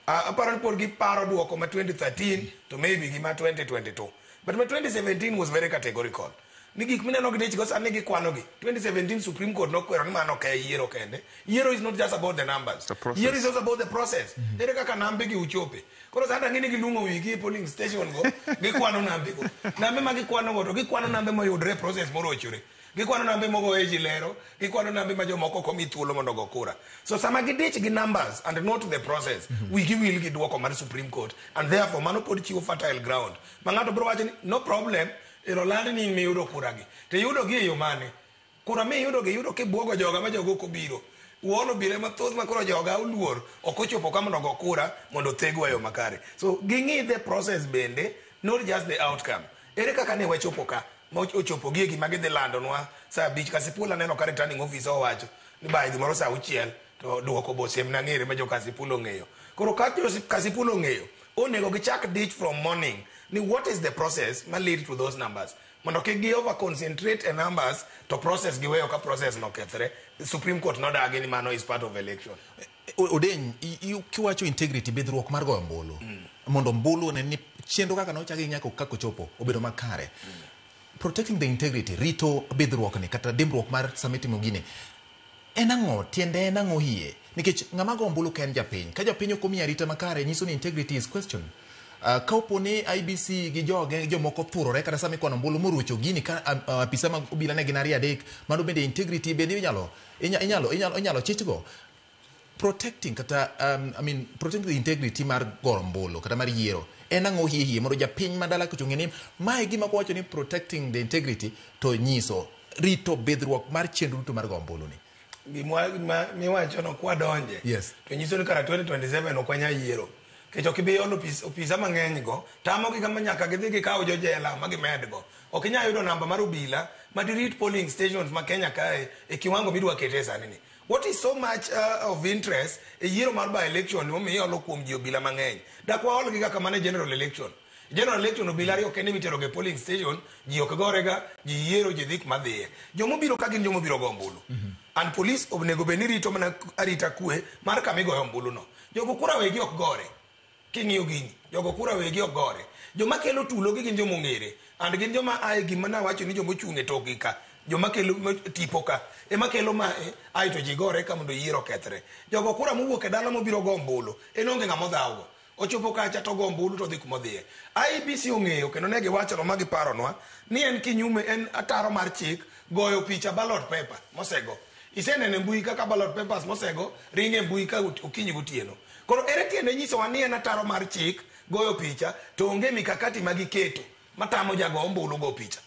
Aparo ni pod giparo duoko ma 2013 to maybe gi ma 2022. But ma 2017 was very categorical. ni gik mineno gi dich go sani gikwano gi 2017 Supreme Court nokwero ni mano ke yiero kende. Yiero is not just about the numbers. Yiero is also about the process. Ere kaka nambe gi uchope. Koro sanda ngini gilungo wigi polling station go gikwano nambe go. Nambe ma gikwano go to gikwano nambe moyudre process morochore. Gikwano nambe mogo eji lero, gikwano nambe ma jomoko komi thuolo mondo go kura. So sama gidich gi numbers and not the process, wigi will gi duoko mar Supreme Court, and therefore mano pod chiwo fertile ground. Ma ng'ato bro wacho ni no problem, Rolandi ni miyudo kura gi. Te yudo gi e yo mane? Kura mi yudo gi yudo kibuogo joga ma jogo kobiro. Uono bile mathoth ma koro joga uluor, ok ochopo ka mondo go kura mondo thegwa yo makare. So ging'i the process bende, not just the outcome. Ere kaka ne wachopo ka? Ochopo gi gima gidhi landonwa saa 5 Kasipul neno ka returning officer owacho ni bai gimoro saa 6 to duoko bosiem na ng'ere ma jo Kasipul ong'eyo. Koro ka jo Kasipul ong'eyo, onego gichak ditch from morning ni what is the process ma lead to those numbers. Mondo kik gi over concentrate a numbers to process giweyo ka process no kethre. The Supreme Court nodagi ni mano is part of election. Odeny, kiwacho integrity bidhruok mar goyo ombulu. Mondo ombulu ne ni chenro kaka nochagi nyaka kako chopo obedo makare. Protecting the integrity, rito bidhruok ni kata dimbruok mar samitimo gini. En ang'o, tiende en ang'o hie? Nikech ng'ama go ombulu ka en japiny. Ka japiny ok omiya arita makare, nyiso ni integrity is questioned. Ka opo ni IBC gi joge jomoko thurore kata sami kwano ombulu morucho gini ka apisa mag obila ne gin 2-3, mano bende integrity bende inyalo chichgo. Protecting kata protecting the integrity mar goyo ombulu kata mar yiero. En ang'o hie mondo japiny madala kuchung'e ni mae gima kwacho ni protecting the integrity to nyiso rito bidhruok mar chenro duto mar goyo ombulu ni. Miwacho no kwa donje. Yes. To nyiso ni kara 2027 okwanya yiero. Kecho kibi yolo opisa mang'eny go, tamo gi kama nyaka gidhi gikawo jo jela ma gimed go. Ok inyalo yudo namba mar obila ma dirit polling stations ma Kenya kae e kiwango midwa kete sani ni. What is so much of interest e yiero mar by election omiyo yolo kuom ji obila mang'eny. Dakwa ol gi kaka mane general election. General election obila ariyo kende mitero ge polling station, ji ok gorega, ji yiero ji dhik madhiye. Jomo biro ka gin jomo biro go ombulu. And police onego beni rito mana arita kwe mar kamigoyo ombulu no. Jogo kura wegi ok gore. King'iyo gini, jogo kura wegi ok gore. Joma kelo tulo gi gin jomo ng'ere. And gin joma ae gima na wacho ni jomo chung' e toki ka. Joma kelo tipo ka. Ema kelo mae, ae to ji gore ka mondo yiero kethre. Jogo kura mowuok e dala mobiro go ombulu. En onge ng'ama odhawo. Ochopo kacha to go ombulu to dhi kumodhiye. IEBC ong'eyo kendo ne giwacho no ma giparonwa ni en kinyume en ataro mar chik goyo picha ballot paper mosego. Isenene mbui kaka ballot papers mosego ringe mbui ka okinyi gotieno. Koro ere tiende nyisowa ni en ataro mar chik goyo picha to onge mikakati magiketo matamo jago ombulu go picha.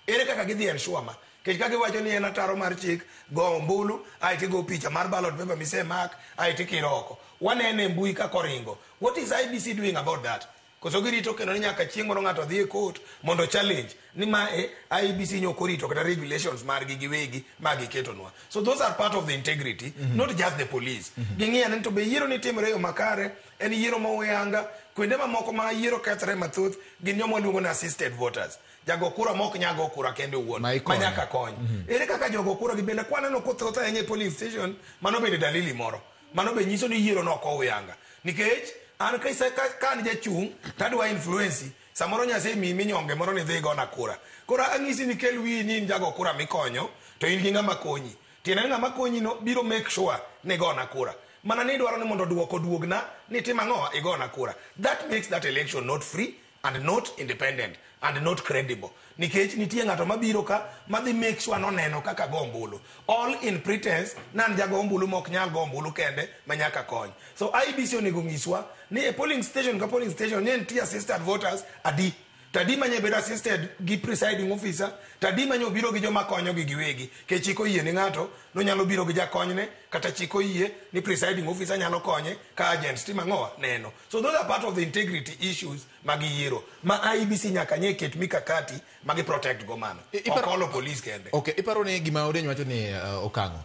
Ere kaka gidhi ensure ma kech ka giwacho ni en ataro mar chik go ombulu aeti go picha mar ballot paper misemak aeti kiroko. Wanene mbui ka koringo. What is IBC doing about that? Koso girito kendo ni nyaka chieng' moro ng'ato dhi e court mondo challenge ni mae IBC nyoko rito kata regulations margi giwegi magi ketonwa. So those are part of the integrity, not just the police. Ging'iya ni to be yiero ni timre yo makare, en yiero moweyanga, kwende mamoko ma yiero kethre mathoth, gin joma luongo ni assisted voters. Jago kura mok nyago kura kende wuon, manyaka kony. Ere kaka jogo kura gi bende kwaneno kothoth ahinya e polling station, mano bende dalili moro. Mano be nyiso ni yiero no ok oweyanga. Nikech an kan jachung' tadwa influence samoro nyase mi minyonge moro ni dhi gona kura. Kora ang'isi ni kel wi ni jago kura mikonyo to in gi ng'ama konyi. Tiene ng'ama konyi no biro make sure ni gona kura. Mana ni dwaro ni mondo duoko duogna ni tim ang'o igona kura. That makes that election not free and not independent and not credible. Nikech nitie ng'ato mabiro ka madhi make sure noneno kaka go ombulu. All in pretense nan jago ombulu mok nyal go ombulu kende manyaka kony. So IBC onego ng'iswa ni e polling station ka polling station ne nitie assisted voters adi. Tadi manye bedo assisted gi presiding officer, tadi manye obiro gi joma konyo gi giwegi. Ke chiko yie ni ng'ato no nyalo biro gi jakonyne kata chiko yie ni presiding officer nyalo konye ka agents ti mang'owa neno. So those are part of the integrity issues magi yiero. Ma IBC nyaka nye ket mikakati magi protect go mano. Okolo police kende. Okay, iparo ni gima Odeny wacho ni okang'o.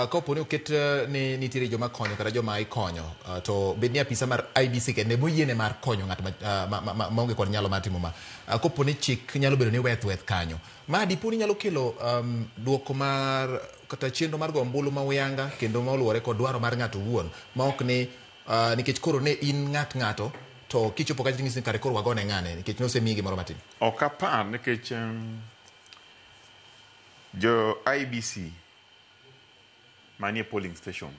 Kopo ni oket ni nitiere joma konyo kata joma ikonyo to bedni apisa mar IBC kende moyiene mar konyo ng'at maonge kod nyalo mar timo ma. Kopo ni chik nyalo bedo ni weth kanyo. Ma dipo ni nyalo kelo duoko mar kata chenro mar go ombulu ma uyanga kendo ma oluwore kod dwaro mar ng'ato wuon ma ok ni nikech koro ne in ng'ato to kichopo kacha ting'isi kare koro wagone ng'ane nikech nosemii gimoro matin. Ok apar nikech jo IBC manie polling station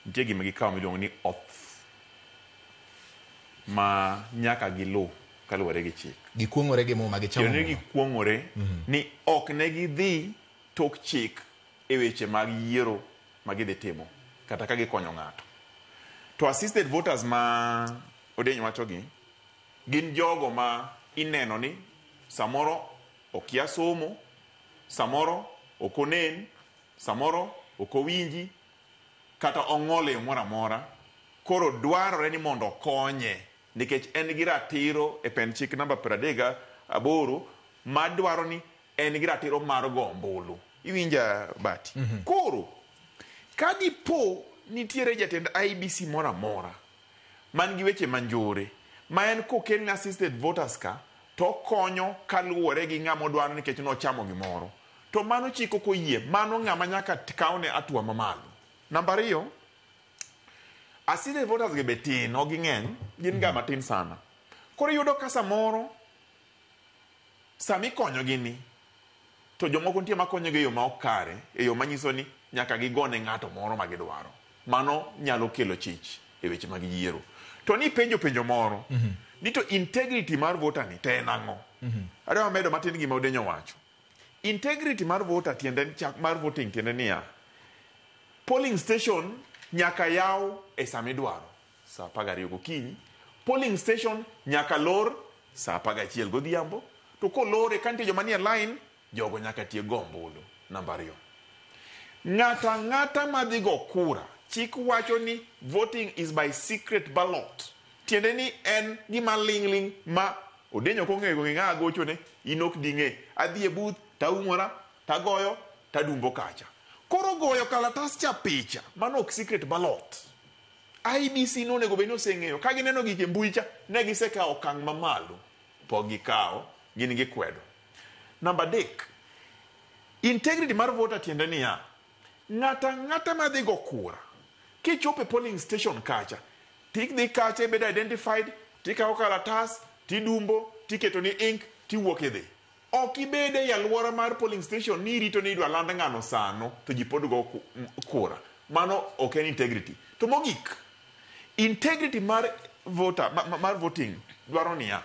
nitie gima gikawo miluongo ni oath ma nyaka gilu kaluwore gi chik. Gikuong'ore gi mo ma gichamo. Ne gikuong'ore ni ok ne gidhi tok chik e weche mag yiero ma gidhi timo kata ka gikonyo ng'ato. To assisted voters ma Odenyo wachogi gin jogo ma ineno ni samoro okia somo, samoro ok onen, samoro ok owinji kata ong'ol e moro amora, koro dwarore ni mondo konye nikech en gi ratiro e pen chik namba 38 ma dwaro ni en gi ratiro mar go ombulu. Iwinja Bati? Koro ka dipo nitiere jatend IBC moro amora man gi weche manjore ma en kokel ni assisted voters ka to konyo kaluwore gi ng'ama dwaro nikech nochamo gimoro, to mano chik ok oyie, mano ng'ama nyaka kawne atua mamalo. Namba 2, assisted voters ge betin, ok ging'eny, gin ga matin sana. Koro yudo ka samoro sami konyo gini to jomoko nitie makonyo gi e yo ma ok kare, e yo manyiso ni nyaka gigone ng'ato moro ma gidwaro. Mano nyalo kelo chich e weche mag yiero. To ni penjo moro ni to integrity mar voter ni te en ang'o? Adwa medo matin gima Odenyo wacho. Integrity mar voter tiende chak mar voting tiende niya, polling station nyaka yaw e sama idwaro, sa 12 gokinyi. Polling station nyaka lor sa 11 godhiambo. To kolore ka nitie joma nie line, jogo nyaka tie go ombulu. Namba 2, ng'ata madhi go kura, chik wacho ni voting is by secret ballot. Tiende ni en gima ling ma Odenyo kong'ego ng'a gochone, in ok ding'e. Adhi e booth, taumora, tagoyo, tadumbo kacha. Koro goyo kalatas cha picha, mano ok secret ballot. IBC nonego bed ni oseng'eyo, ka gineno gik e mbui cha, ne gisekawo okang' mamalo. Pok gikawo, gin gikwedo. Namba 3, integrity mar voter tiende niya, ng'ata madhi go kura, kichopo e polling station kacha, tik dhi kacha bedo identified, tikawo kalatas, tidumbo, tiketo ni ink, tiwuok idhi. Ok ibede e alwora mar polling station ni rito ni idwa land ng'ano sano to ji pod go kura. Mano ok en integrity. To mogik, integrity mar voter mar voting dwaro niya,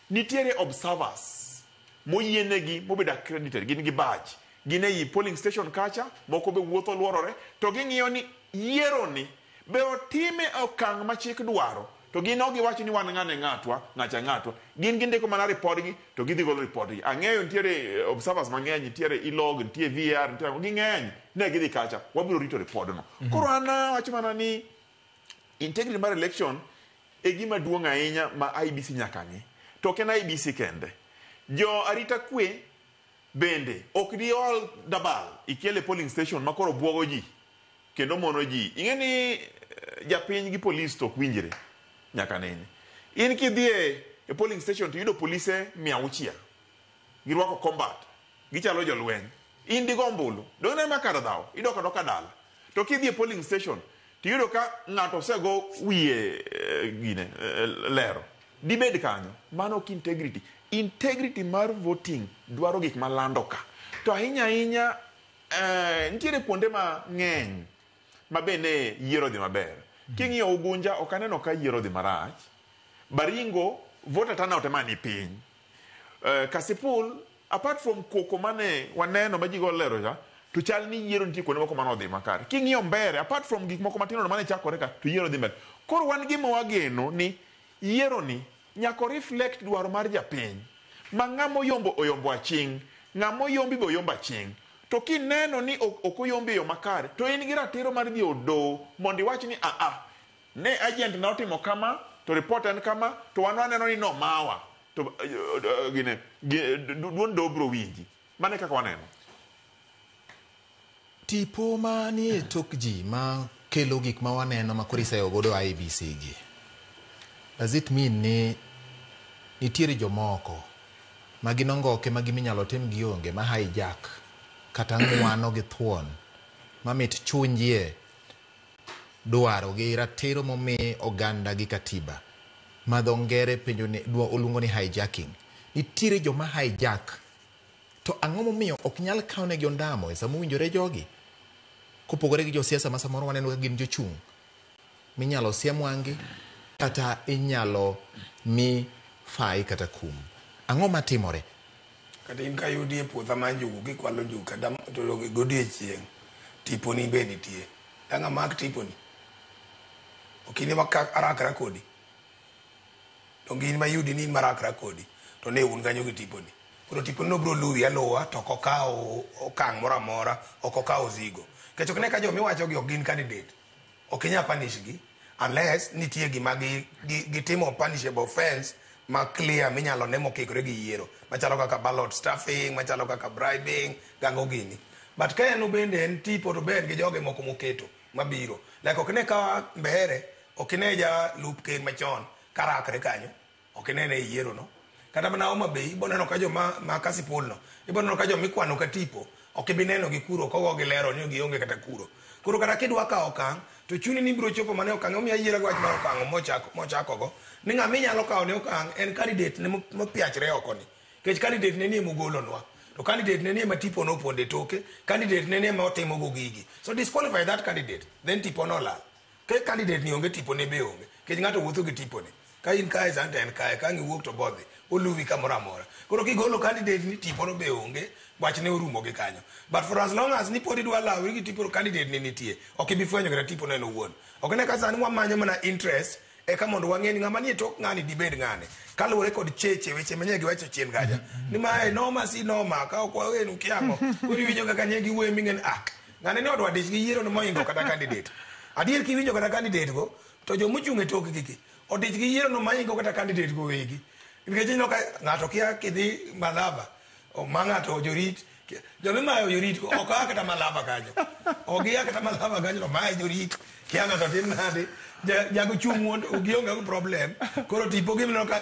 nitiere observers moyienegi mobedo accredited, gin gi badge, gin ei polling station kacha, moko be wuotho luorore, to ging'iyo ni yiero ni be otime okang' ma chik dwaro, to gin ok giwacho ni wan ng'ane ng'atwa, gin gindiko mana ripodgi to gidhi golo ripodgi. Ang'eyo nitiere observers mang'eny, nitiere ilog, nitiere VR, nitiere ging'eny, ne gidhi kacha, wabiro rito ripodno. Koro an wacho mana ni integrity mar election e gima duong' ahinya ma IBC nyaka ng'i. To ok en IBC kende, jo arita kwe bende ok di ol dabal ikele polling station ma koro buogo ji kendo mono ji. Ing'e ni japiny gi polis to ok winjre nyaka nene. In kidhie e polling station to yudo polise 600 girwako combat, gichalo jolweny, in digo ombulu dong' ne makar dhaw idok adoka dala. To kidhie polling station to yudo ka ng'ato osego wiye gine lero, dibed kanyo. Mano ok integrity. Integrity mar voting dwaro gik malando ka. To ahinya nitiere kuonde mang'eny ma bende yiero dhi maber. King'iyo Ugunja ok aneno ka yiero dhi marach. Baringo voter turnout ema ni piny. Kasipul apart from koko mane waneno ma ji go lero ja, to chal ni yiero nitie kuonde moko mano dhi makare. King'iyo Mbeere apart from gik moko matino mane chakore ka, to yiero dhi mbele. Koro wan gima wageno ni yiero ni nyako reflect dwaro mar japiny, ma ng'amo yombo oyombo aching', ng'amo yombi be oyombo aching'. To kineno ni ok oyombi yo makare, to in gi ratiro mar dhi odo mondo iwach ni ne agent na otimo kama, to report en kama, to wan waneno ni no mawa, to duon dobro winji. Mane kaka waneno. Tipo ma ni e tok ji ma kelo gik ma waneno ma koro iseyo godo IBC gi. Does it mean ni nitiere jomoko ma gin ongoke ma giminyalo tim gi onge ma hijack kata ng'wano gi thuon ma mit chunyie dwaro gi ratiro momi oganda gi katiba ma dho ngere penjo ni oluongo ni hijacking. Nitiere joma hijack to ang'o momiyo ok nyal kawne gi ondamo e sama owinjore jogi kopogore gi josiasa ma samoro waneno ka gin jochung' minyalo siem wang'gi kata inyalo mi fai kata kum. Ang'o matimore? Kata in ka yudi e puotha ma njugu gikwalo njugu kata to godiechieng' tiponi be nitie. Dang'a mak tiponi. Okine marakra kodi. To ngin ma yudi ni marakra kodi. To ne un kanyo gi tiponi. Koro tiponi no bro luwi aluwa to kokao okang' moro amora, ok okao zigo. Kech ok ne ka jomi wacho gi ok gin candidate. Ok inya punish gi unless nitie gima gitimo punishable offense ma clear minyalo ne mokikore gi yiero. Machalo kaka ballot stuffing, machalo kaka bribing, gango gini. But ka en bende en tipo to ber gi joge moko moketo mabiro. Like ok ne ka mbere, ok ne ja loop ken machon karakre kanyo. Ok ne ne yiero no. Kata mana Homa Bay ibo neno ka jo ma Kasipul no. Ibo neno ka jo mikwano ka tipo. Ok bi neno gi kuro kogo gi lero ni gionge kata kuro. Kuro kata kidwa ka okang' to chuni ni biro chopo mane okang' omiya yiero wach mar okang' mochako go ni ng'ama inyalo kawo ne okang' en candidate ne mopiachre oko ni. Kech candidate ne nie mogolonwa. To candidate ne nie ma tipo no ponde toke, candidate ne nie ma otimo go gigi. So disqualify that candidate, then tipo no la. Ke candidate ni onge tipo ne be onge. Kech ng'ato wuotho gi tipo ni. Ka in kae santa en kae, ka ngiwuok to bodhi, oluwi kamoro amora. Koro kigolo candidate ni tipo no be onge, wach ne orumo gi kanyo. But for as long as ni podi dwa lawi gi tipo candidate ni nitie, ok ibi fwenyo kata tipo no en owuon. Ok ne ka sani wamanyo mana interest eka mondo wang'e ni ng'ama nie tok ng'ani dibed ng'ane. Kaluwore kod cheche weche manyie giwacho chien kaja. Ni mae noma si noma ka ok wawenu kiango. Koro iwinjo kaka nye giwuoyo ming'en ng'ane ne odwa dich gi yiero no moingo kata candidate. Adier kiwinjo kata candidate go to jomochung' e tok gigi odich gi yiero no maingo kata candidate go wegi. Nikech ineno ka ng'ato kia kidhi Malaba ma ng'ato jorit jomimayo jorit ok a kata Malaba kanyo. Ok ia kata Malaba kanyo to mae jorit kia ng'ato tim nade jago chung' mondo gionge go problem. Koro tipo gimno ka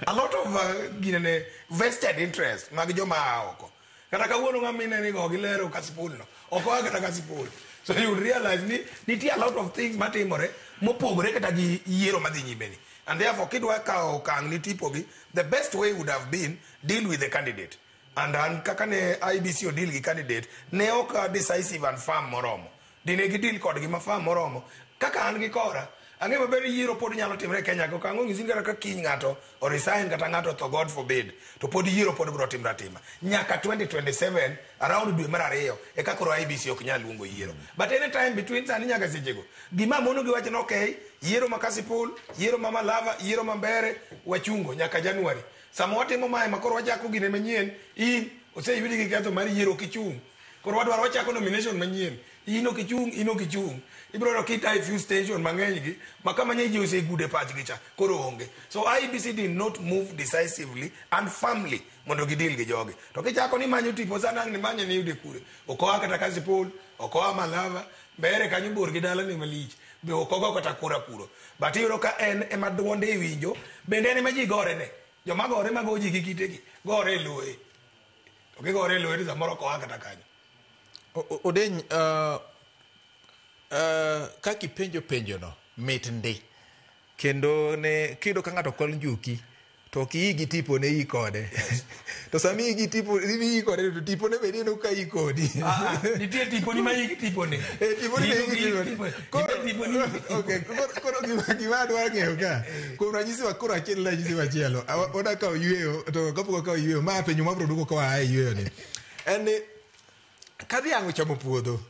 a lot of ginene vested interest mag joma oko. Kata kawuono ng'amine ni go gilero Kasipul no. Ok a kata Kasipul. So you realize ni nitie a lot of things matimore mopogore kata gi yiero madhi nyime ni. And therefore kidwa kao okang' ni tipo gi, the best way would have been deal with the candidate. And kaka ne IBC o deal gi candidate ne ok decisive and firm moromo. Dine gi deal kod gi ma firm moromo. Kaka an gi kora ang'e maber yiero pod nyalo timre Kenya ko kang'o ng'isi kata ka kiny ng'ato o resign kata ng'ato to God forbid to pod yiero pod biro timre atima nyaka 2027 around dwe mar 2 e ka koro IBC ok nyal luongo yiero. But any time between sani nyaka sechego gima mono gi wacho no okay yiero ma Kasipul, yiero ma Malava, yiero ma Mbere wachungo nyaka January. Sama watimo mae makoro wachako gine manyien in oseyudi gi ketho mar yiero kichung'. Koro wadwaro wachako nomination manyien. Ino kichung. Ibro kita a few station mang'eny gi makama nye ji osegude pach gi cha koro onge. So IBC did not move decisively and firmly mondo gidil gi joge. To kichako ni manyo tipo sana ni manye ni yude kure. Okoa kata Kasipul, okoa Malava, Mbere kanyo bor gi dala ni malich. Be okogo kata kura kuro. But iyudo ka en ema duonde iwinjo bende en ema ji gore ne. Joma gore mago ji gi kitegi gore e loe. To gigore e loe samoro okoa kata kanyo. Odeny kaki penjo no mit ndi kendo ne kido ka ng'ato kol njuki to ki gi tipo ne i kode to sami gi tipo ni i kode to tipo ne bedi no ka i kodi nitie tipo ni ma i tipo ne tipo ni tipo ni okay koro gima dwa ng'eyo ka kuom ranyisi wa koro achiel la ranyisi machielo oda ka oyweyo to kapok ka oyweyo ma penjo ma bro duko ka ai yweyo ni en ka dhiang' ochamo puodho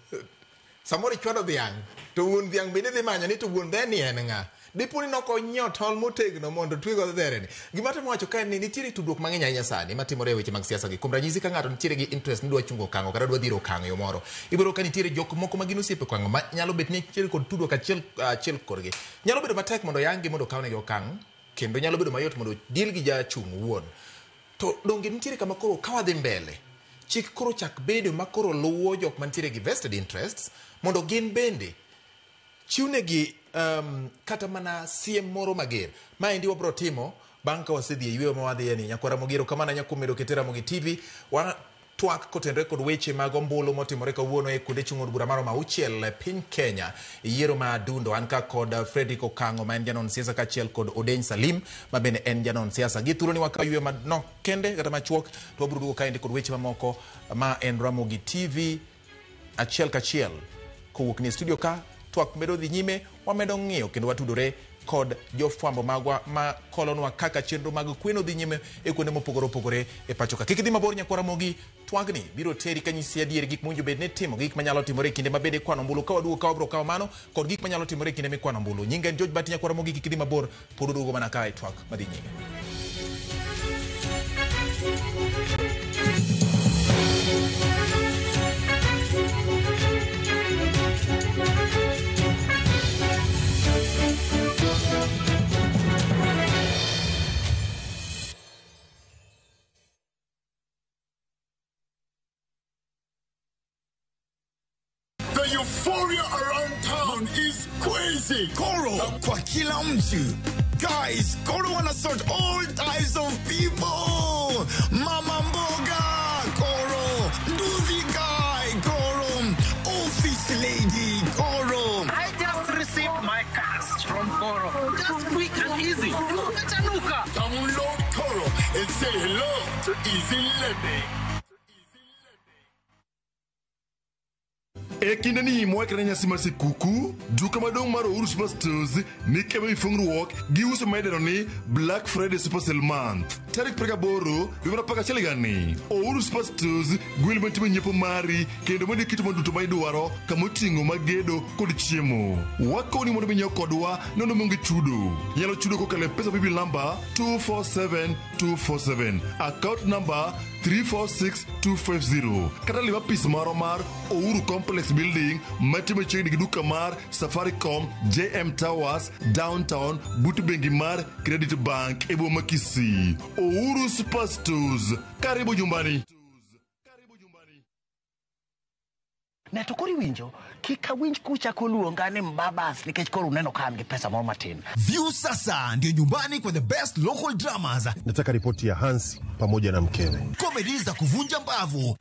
samoro ichwado dhiang' to wuon dhiang' bende dhi manyo ni to wuon dhe ni en ng'a dipo ni nokonyiewo tol motegno mondo twego dhere ni. Gima temo wacho ka ni nitiere tudruok mang'eny ahinya sani matimore e weche mag siasa gi. Kuom ranyisi ka ng'ato nitiere gi interest ni dwa chungo okang'o kata dwa dhiro okang'o yo moro, ibiro ka nitiere jok moko ma gin osiepe okang'o ma nyalo bet ni nitiere kod tudruok achiel korgi. Nyalo bedo matek mondo yangi mondo kawnegi okang' kendo nyalo bedo mayot mondo deal gi jachung' wuon. To donge nitiere kama koro kawadhi mbele chik koro chak bedo ma koro luwo jok mantiere gi vested interests mondo gin bende chiwnegi kata mana siem moro mager. Maendi wabro timo bang' ka wasedhi e yweyo ma wadhiye ni. Nyakwara Mogiro kamana nyakumedo ketera mogi TV twak kotenore kod weche mag ombulu motimore kawuono e kuonde chung' od bura mar auchiel e piny Kenya. Yiero ma adundo an ka kod Fredrick Okango ma en janon siasa kaachiel kod Odeny Salim ma bende en janon siasa. Gi thuolo ni wakaw ywe manok kende kata machuok to wabiro duogo kaendi kod weche mamoko ma en Ramogi TV achiel kachiel kowuok ni studio ka. Twak medo dhi nyime, wamedo ng'iyo kendo watudore kod jofwambo magwa ma kolonwa kaka chenro mag kweno dhi nyime e kuonde mopogore opogore e pacho ka. Kik idhi mabor nyakwa Ramogi, twagni biro teri kanyisi adier gik mowinjo bed ne timo, gik manyalo timore e kinde mabede kwano ombulu ka waduogo ka wabiro kawo mano kod gik manyalo timore e kinde mikwano ombulu. Nyinga en George Bati nyakwa Ramogi, kik idhi mabor, pod uduogo mana ka e twak madhi nyime. The euphoria around town is crazy. Koro kwa kila mtu. Guys, Koro wanna sort all types of people. Mama mboga, Koro. Nduzi guy, Koro. Office lady, Koro. I just received my cash from Koro. Just quick and easy. Tanuka. Download Koro and say hello to Easy Living. E kinde ni mwakre nyasi mar sikuku, duka madong mar Uhuru Superstores ni kema mifungruok gi uso maideno ni Black Friday Super Sale Month. Tarik 8 wibra paka chaligani. Uhuru Superstores gwel matimo nyiepo mari kendo modi kitu maduto maidwaro kamoting'o magedo kod chiemo. Wakoni mondo minyiew kodwa nono mongi chudo. Nyalo chudo kokale pesa bibi number 247247. Account number 346250. Kata liwa pis maro mar Uhuru Complex Building matimo chiegni gi duka mar Safaricom JM Towers downtown but bengi mar Credit Bank e boma Kisii. Uhuru Superstores, karibu nyumbani. Neto kori winjo kika winj kucha koluonga ni mbabas nikech koro uneno kama ni pesa moro matin. View sasa ndio nyumbani kwa the best local dramas. Nataka ripoti ya Hansi pamoja na mkewe. Comedy za kuvunja mbavu.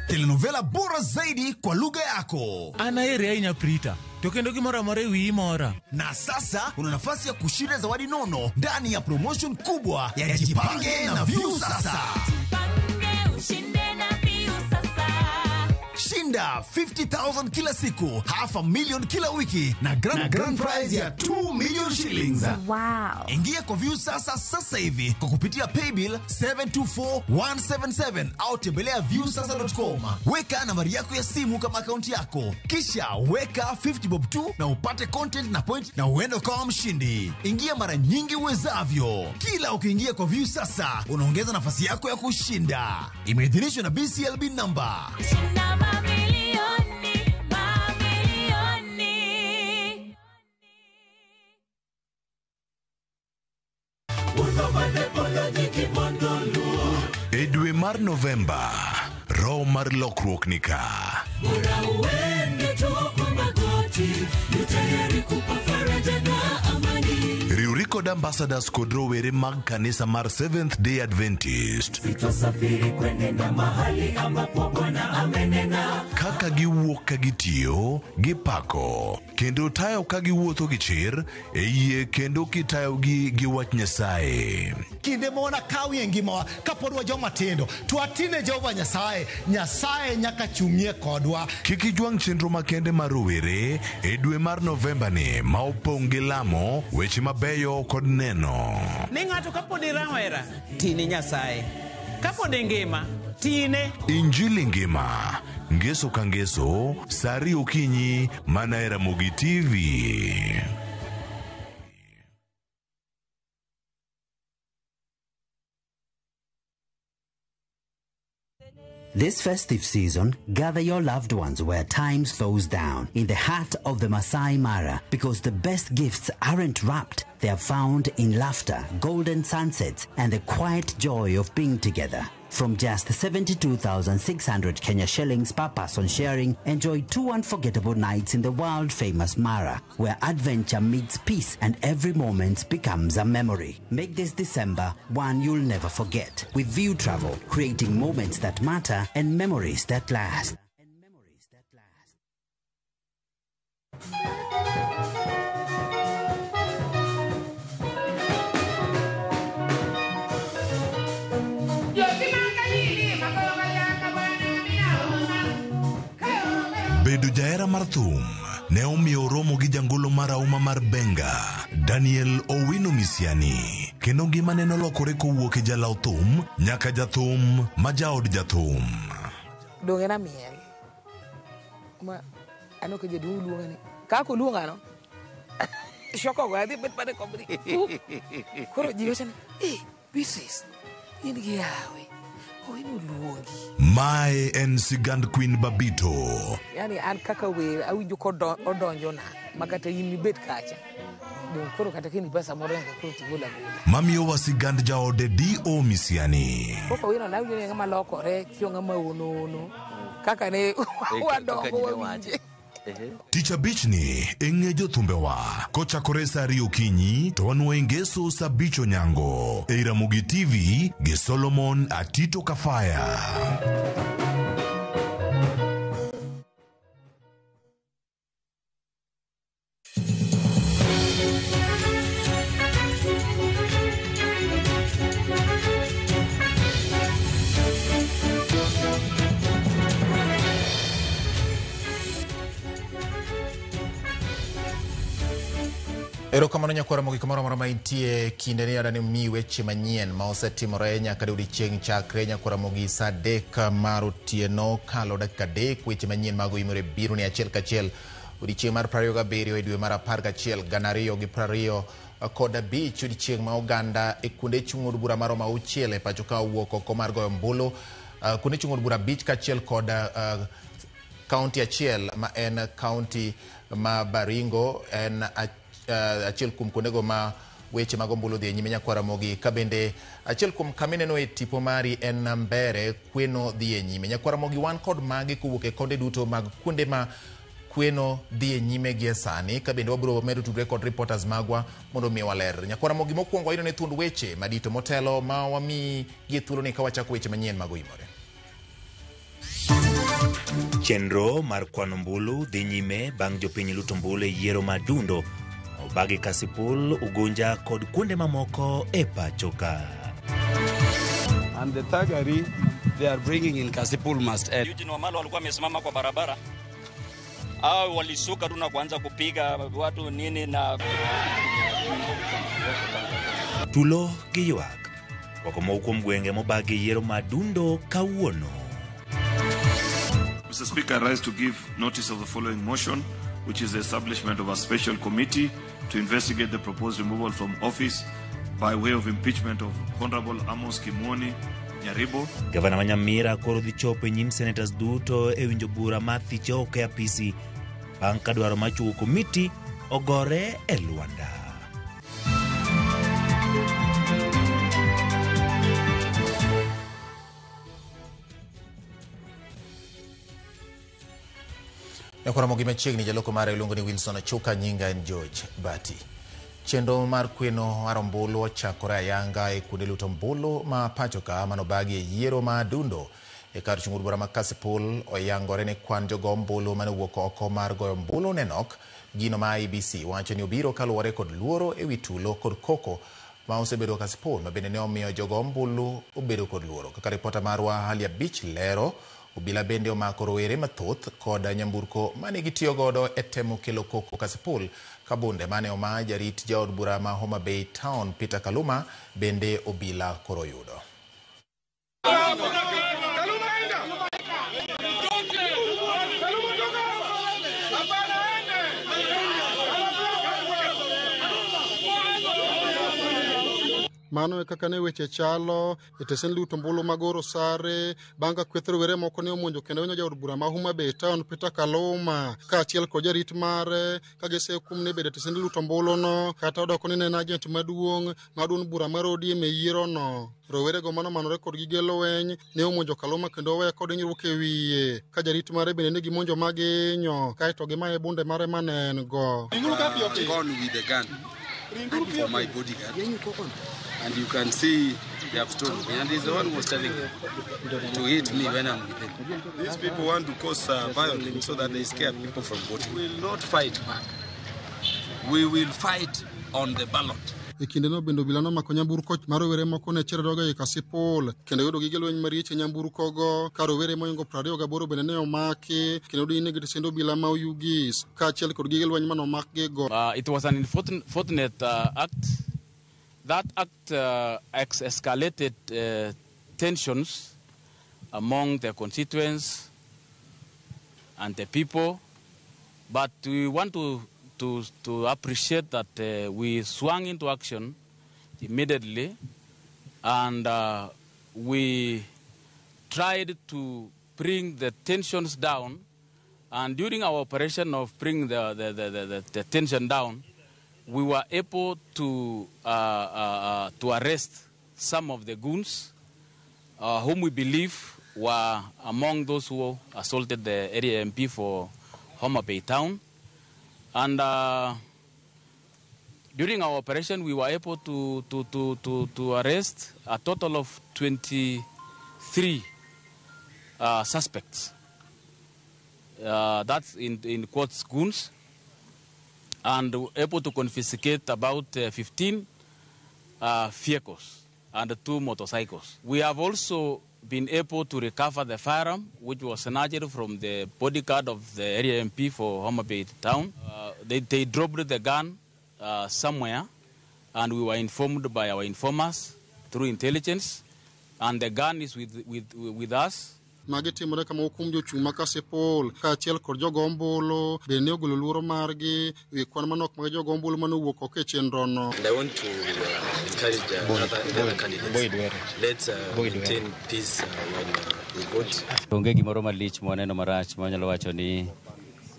Telenovela bora zaidi kwa lugha yako. Anaere ainya Prita. Tokendo gimora more wi mora. Na sasa una nafasi ya kushinda zawadi nono ndani ya promotion kubwa ya Jipange na View sasa. Shinda 50,000 kila siku, $500,000 kila wiki na grand prize ya 2 million shillings. Wow. Ingia kwa View sasa hivi kwa kupitia paybill 724177 au tembelea viewsasa.com. Weka nambari yako ya simu kama akaunti yako, kisha weka 50 bob tu na upate content na point na uende kwa mshindi. Ingia mara nyingi uwezavyo. Kila ukiingia kwa View sasa unaongeza nafasi yako ya kushinda. Imeidhinishwa na BCLB number. E dwe mar Novemba, roho mar lokruok ni ka. Riwri kod ambassadors kod rowere mag kanisa mar Seventh Day Adventist. Kaka giwuok ka gitiyo, gipako, kendo tayo ka giwuotho gi chir, e yie kendo kitayo gi wach Nyasaye. Kinde mona kawi ngimawa kapodwa joma tindo to atine Jehova Nyasaye nyaka chung'ie kodwa. Kiki jwang chenro makende mar rowere e dwe mar Novemba ni ma opong' gi lamo, weche mabeyo kod neno. Ne ng'ato kapod irawera tine Nyasaye, kapod ngima tine. Injili ngima, ngeso ka ngeso, sari okinyi mana e Ramogi TV. This festive season, gather your loved ones where time slows down, in the heart of the Masai Mara, because the best gifts aren't wrapped, they are found in laughter, golden sunsets, and the quiet joy of being together. From just 72,600 Kenya shillings per person sharing, enjoy 2 unforgettable nights in the world-famous Mara, where adventure meets peace and every moment becomes a memory. Make this December one you'll never forget. With View Travel, creating moments that matter and memories that last. Bedo jaera mar thum ne omiyo romo gi jangolo marahuma mar Benga, Daniel Owino Misiani, kendo ngima ne nolokore kowuok e jalaw thum nyaka jathum ma jaod jathum. Donge na miel. Ma ano ke jedu luonga ni. Ka ko luonga no. Shoko go adi bet pare kobri. Koro jiyo sana. Bisis. In giawe. Owino luongi. Mae en sigand Queen Babito. Yani an kaka we awinjo ko odonjo na makata yimi bet kacha. Don koro kata kini pesa moro nga koro tigola gola. Mamiyo wa sigand jaode D.O. Misiani. Koko wino na wino nga malokore kyo nga mauno kaka ne wadongo wawinje. Ticha bichni eng'e jothumbewa kochakore saa 2 okinyi to wanue ngeso sa bicho nyango e Ramogi TV gi Solomon Atito Kafaya. Erokamano nyakwara mogi kamoro moro ma intie kinde ni adani mi weche manyien ma osetimore nyaka odiechieng' chakre nyakwara mogi saa 3 mar otieno kalo dakika 3 weche manyien mago imore biro ni achiel kachiel odiechieng' mar 27 e dwe mar 11 2020 kod 5 odiechieng' ma oganda e kuonde chung' od bura maro mauchiel e pacho ka wuok oko mar goyo ombulu kuonde chung' od bura 5 kachiel kod kaunti achiel ma en kaunti ma Baringo en achiel kuom kuondego ma weche mag ombulu dhi nyime nyakwara mogi ka bende achiel kuom kamineno e tipo mari en Mbere kweno dhi nyime nyakwara mogi wan kod magi kowuok e konde duto mag kuonde ma kweno dhi nyime gi sani ka bende wabiro medo tudre kod reporters magwa mondo mi waler nyakwara mogi mokwongo ino ne thund weche madito motelo ma wami gi thuolo ni ka wachako weche manyien mago imore. Chenro mar kwano ombulu dhi nyime bang' jopiny luto ombulu e yiero madundo Obagi Kasipul, Ugunja kod kuonde mamoko e pacho ka. And the thuggery they are bringing in Kasipul must end. Eugene Wamalwa walikuwa wamesimama kwa barabara. Hao walisuka tu na kuanza kupiga watu nini na tulo gi ywak. Wakomo kuom gwenge mobagi yiero madundo kawuono. Mr. Speaker, I rise to give notice of the following motion, which is the establishment of a special committee to investigate the proposed removal from office by way of impeachment of Honorable Amos Kimwoni Nyaribo. Gavana Wanyamira koro dhi chopo nyim senators duto e winjo bura ma thiche oko e apisi bang' ka dwaro machuo komiti ogore e Luanda. Nyakwara mogi machiegni jaloko mare iluongo ni Wilson Achuka, nyinga en George Bati. Chenro mar kweno mar ombulu ochakore ayanga e kuonde luto ombulu ma pacho ka manobagi e yiero madundo e kar chung' od bura ma Kasipul oyangore ne kwan jogo ombulu mane wuok oko mar goyo ombulu nenok. Gino ma IEBC wacho ni obiro kaluwore kod luoro e wi tulo kod koko ma osebedo Kasipul ma bende ne omiyo jogo ombulu obedo kod luoro. Kaka ripota marwa Halia Beach lero, obila bende omako rowere mathoth kod nyamburko mane gitiyo godo e temo kelo koko Kasipul. Kabunde mane oma jarit jaod bura ma Homa Bay Town Peter Kaluma bende obila koro yudo. Mano e kaka ne weche chalo e tesend luto mbulu magoro sare banga kwethro were moko ne omonjo kendo onyo jaod bura ma Homa Bay Town Peter Kaluma ka achiel ko jarit mare ka gise kumne bede tesend luto mbulu no kata odoko ni ne agent maduong' madun bura mar ODM e yiero no. Rowere go mano manore kod gige lweny ne omonjo Kaluma kendo weyo kod nyruok e wiye ka jarit mare bende ne gimonjo maginyo kaeto gimaye bunde mare manen go. Gone with the gun for my bodyguard, and you can see they have stolen me, and he's the one who was telling them to hit me when I'm with them. These people want to cause violence so that they scare people from voting. We will not fight back. We will fight on the ballot. E kinde no bendo bilano mako nyamburko mar rowere moko ne chero doga e Kasipul kendo yudo gige lweny mariche nyamburko go ka rowere moingo 28 bende ne omaki kendo dine gite sendo bila ma Ugis ka achiel kod gige lweny mano makgi go. It was an unfortunate act. That act escalated tensions among the constituents and the people, but we want to appreciate that we swung into action immediately, and we tried to bring the tensions down. And during our operation of bringing the tension down, we were able to arrest some of the goons whom we believe were among those who assaulted the area MP for Homa Bay Town. And during our operation, we were able to arrest a total of 23 suspects. That's in quotes goons, and able to confiscate about 15 vehicles and 2 motorcycles. We have also been able to recover the firearm, which was snatched from the bodyguard of the area MP for Homa Bay Town. They dropped the gun somewhere, and we were informed by our informers through intelligence, and the gun is with us. Magitimore kama hukum jochung' ma Kasipul ka achiel kod jogo ombulu bende ne ogolo luoro margi wi kwan manok mag jogo ombulu mane owuok oko e chenro no. And I want to encourage other candidates. Let's maintain peace when we vote. Onge gimoro malich mwaneno marach mwanyalo wacho ni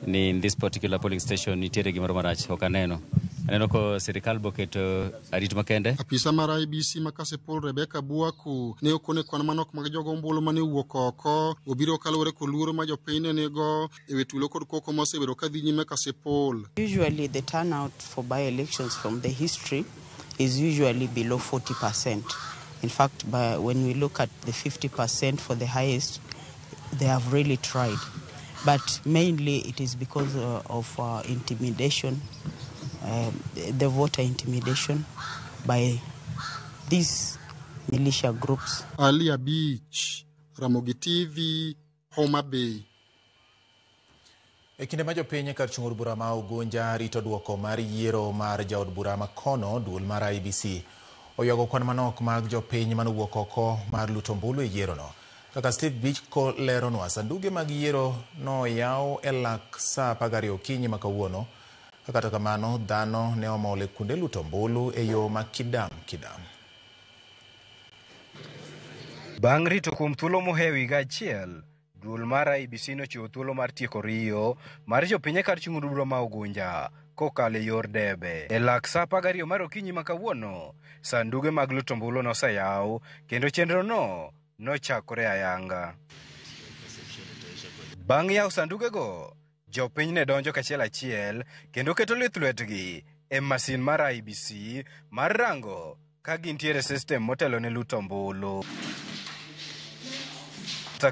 in this particular polling station nitiere gimoro marach ok aneno. Aneno ko sirikal boketo arit makende. Apisa mar IBC ma Kasipul Rebecca Buaku ne okone kwan manok mag jogo ombulu mane owuok oko obiro kaluwore kod luoro ma jopiny nigo e wetulo kod koko mosebedo ka dhi nyime Kasipul. Usually the turnout for by-elections from the history is usually below 40%. In fact, when we look at the 50% for the highest, they have really tried. But mainly it is because of intimidation, the voter intimidation by these militia groups. Alia Beach, Ramogi TV, Homa Bay. E kinde ma jopiny kar chung' od bura ma Ugunja rito duoko mar yiero mar jaod bura ma kono duol mar IBC oywago kwan manok mag jopiny manowuok oko mar luto ombulu e yiero no. Kaka Steve Biko leronwa, sanduge mag yiero no yaw e lak saa 12 okinyi ma kawuono. Kata kamano dhano ne omole kuonde luto ombulu e yo ma kidam. Bang' rito kuom thuolo mohewi ga achiel, duol mar IBC nochiwo thuolo mar tieko riyo mar jopiny kar chung' od bura ma Ugunja kokalo e yor debe. E lak saa 12 mar okinyi ma kawuono, sanduge mag luto ombulu noseyaw kendo chenro no nochakore ayanga. Bang' yaw sanduge go, jopiny ne donjo kachiel achiel kendo keto lith lwetgi e masin mar IBC mar rango ka gintiere system motelo ne luto ombulu.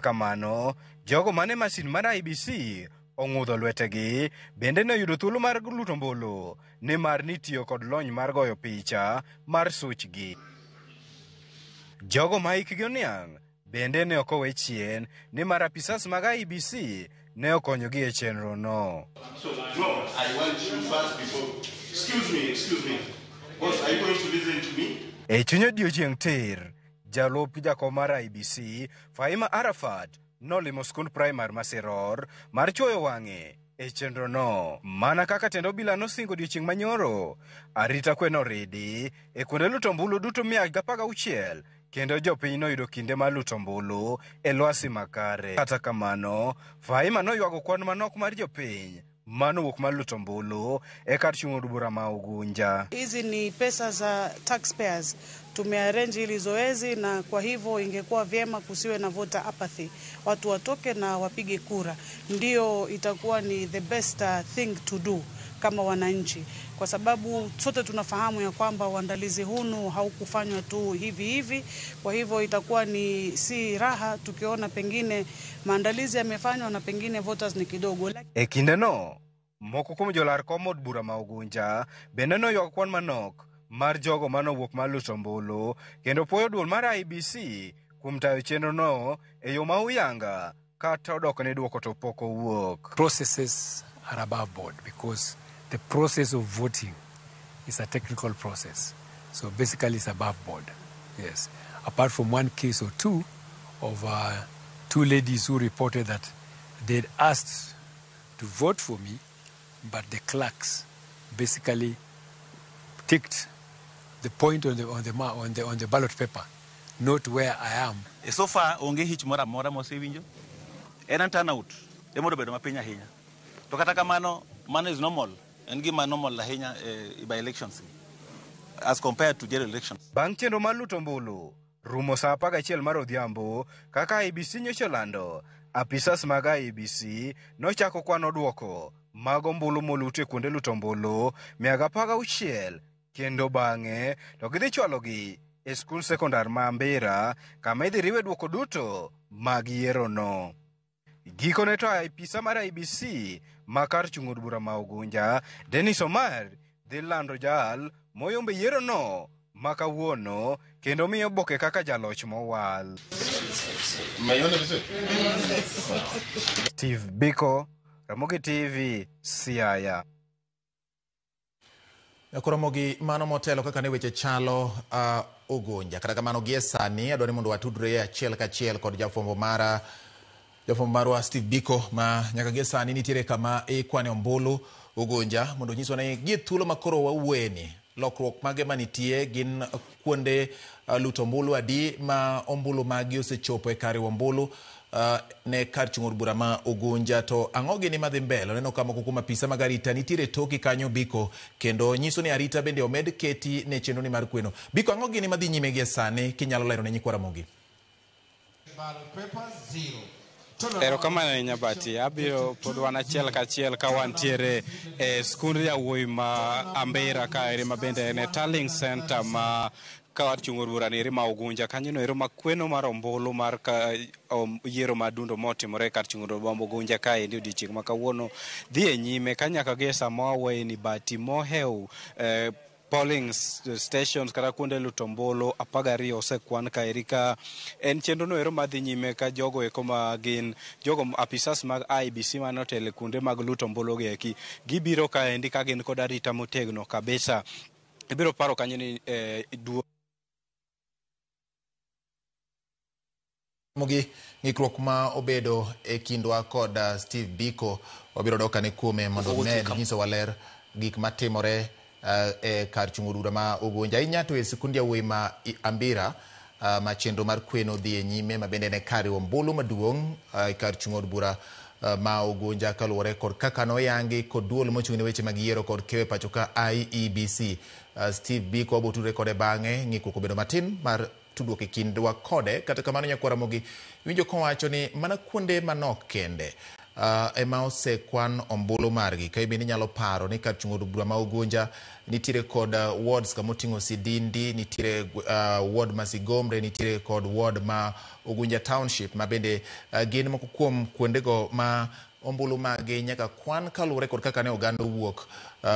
Kamano, jogo mane masin mar IBC ong'udho lwetegi bende ne oyudo thuolo mar luto ombulu nimar nitiyo kod lony mar goyo picha mar suchgi. Jogo ma hikgi oniang' bende ne ok owe chien nimar apisas mag IBC ne okonyogi e chenro no. So, no, I want you first before. Excuse me. Boss, are you going to listen to me? E chuny odiechieng' tir, jalup jakom mar IBC, Fahima Arafat, nolimo skund primar ma Siror mar chwoyo wang'e e chenro no. Mana kaka tendo bila nosingo odiochieng' manyoro, arita kwe noridi e kuonde luto ombulu duto 116 kendo jopiny noyudo kinde mar luto ombulu e lwasi makare. Kata kamano, Fahima noywago kwan manok mar jopiny manowuok mar luto ombulu e kar chung' od bura ma Ugunja. Hizi ni pesa za taxpayers. Tumearrange hili zoezi na kwa hivyo ingekuwa vyema kusiwe na voter apathy. Watu watoke na wapige kura. Ndio itakuwa ni the best thing to do kama wananchi. Kwa sababu sote tunafahamu ya kwamba uandalizi hunu haukufanywa tu hivi. Kwa hivyo itakuwa ni si raha tukiona pengine maandalizi yamefanywa na pengine voters ni kidogo. E kinde no, moko kuom jolar kom od bura ma Ugunja bende noywago kwan manok mar jogo manowuok mar luto ombulu kendo puoyo duol mar IEBC kuom tayo chenro no e yo ma uyanga kata odok ne duoko to pok owuok. Processes are above board because the process of voting is a technical process. So basically it's above board. Yes. Apart from one case or two of two ladies who reported that they'd asked to vote for me, but the clerks basically ticked the point on the ballot paper, not where I am. So far, onge hich mora mosewinjo. En turnout, demodo bedo mapiny ahinya. To kata kamano, mano is normal. En gima normal ahinya by elections as compared to general elections. Bang' chenro mar luto ombulu, rumo sa 11 mar odhiambo, kaka IEBC nyocha olando, apisas mag IEBC nochako kwano duoko mag ombulu moluto e kuonde luto ombulu 116 kendo bang'e to gidhi chwalogi e skul sekondar ma Ambira kama idhi riwe duoko duto mag yiero no. Gikone to apisa mar IEBC makar chung' od bura ma Ugunja, Dennis Omar dhi lando jal moyombe yiero no makawuono kendo miyo boke kaka jaloch mowal. Steve Biko, Ramogi TV, Siaya. Koromogi mano motelo kaka ne weche chalo Ugunja. Kata kamano gie sani adwani mondo watudre achiel kachiel kod jafwambo marwa Steve Biko ma nyaka gie sani nitiere kama ikwane ombulu Ugunja mondo nyiswa ne gie thuolo makoro wawueni lokruok mage manitie gin kuonde luto ombulu adi ma ombulu magi osechopo e kare ombulu ne kar chung' od bura ma Ugunja. To ang'o gini madhi mbele? Neno kama kuom apisa mag arita nitiere toki kanyo Biko kendo nyiso ni arita bende omed keti ne chenro ni mar kweno. Biko, ang'o gini madhi nyime gie sani kinyalo lero ne nyikwara mogi? Erokamano Nyabati, abiro pod wan achiel kachiel ka wantiere e skund yawuoyi ma Ambira ka ere ma bende en Tallying Center ma ka chung' od bura ni ma Ugunja kanyo no ero makweno mar ombulu mar ka yiero madundo motimore kar chung' od bura Ugunja ka endi odiochieng' ma kawuono dhi e nyime ka nyaka gie sama waweyo ni bati moheu polling stations kata kuonde luto ombulu 12 osekwan ka erika en chenro no ero madhi nyime ka jogo eko ma gin jogo apisas mag IEBC manotele kuonde mag luto ombulu gi eki gibiro ka endi ka gin kod arita motegno kabisa. Ibiro paro kanyo ni Mogi ng'ikruok ma obedo e kindwa kod Steve Biko wabiro dokane kuome mondo med nyiso waler gik matimore e kar chung' od bura ma Ugunja. Inyato e sikundi yawuoyi ma Ambira ma chenro mar kweno dhi e nyime ma bende ne kare ombulu maduong' e kar chung' od bura ma Ugunja kaluwore kod kaka noyangi kod duol mochung' ne weche mag yiero kod keyo pacho ka IEBC. Steve Biko wabotudre kode bang'e ng'ikruok obedo matin mar tudruok e kindwa kode. Kata kamano nyakwara mogi winjo kowacho ni mana kuonde manok kende ema osekwan ombulu margi. Ka ibende nyalo paro ni kar chung' od bura ma Ugunja nitiere kod wards kama oting'o Sidindi, nitiere ward ma Sigomre, nitiere kod ward ma Ugunja Township ma bende gin moko kuom kuondego ma ombulu magi nyaka kwan kaluwore kod kaka ne oganda wuok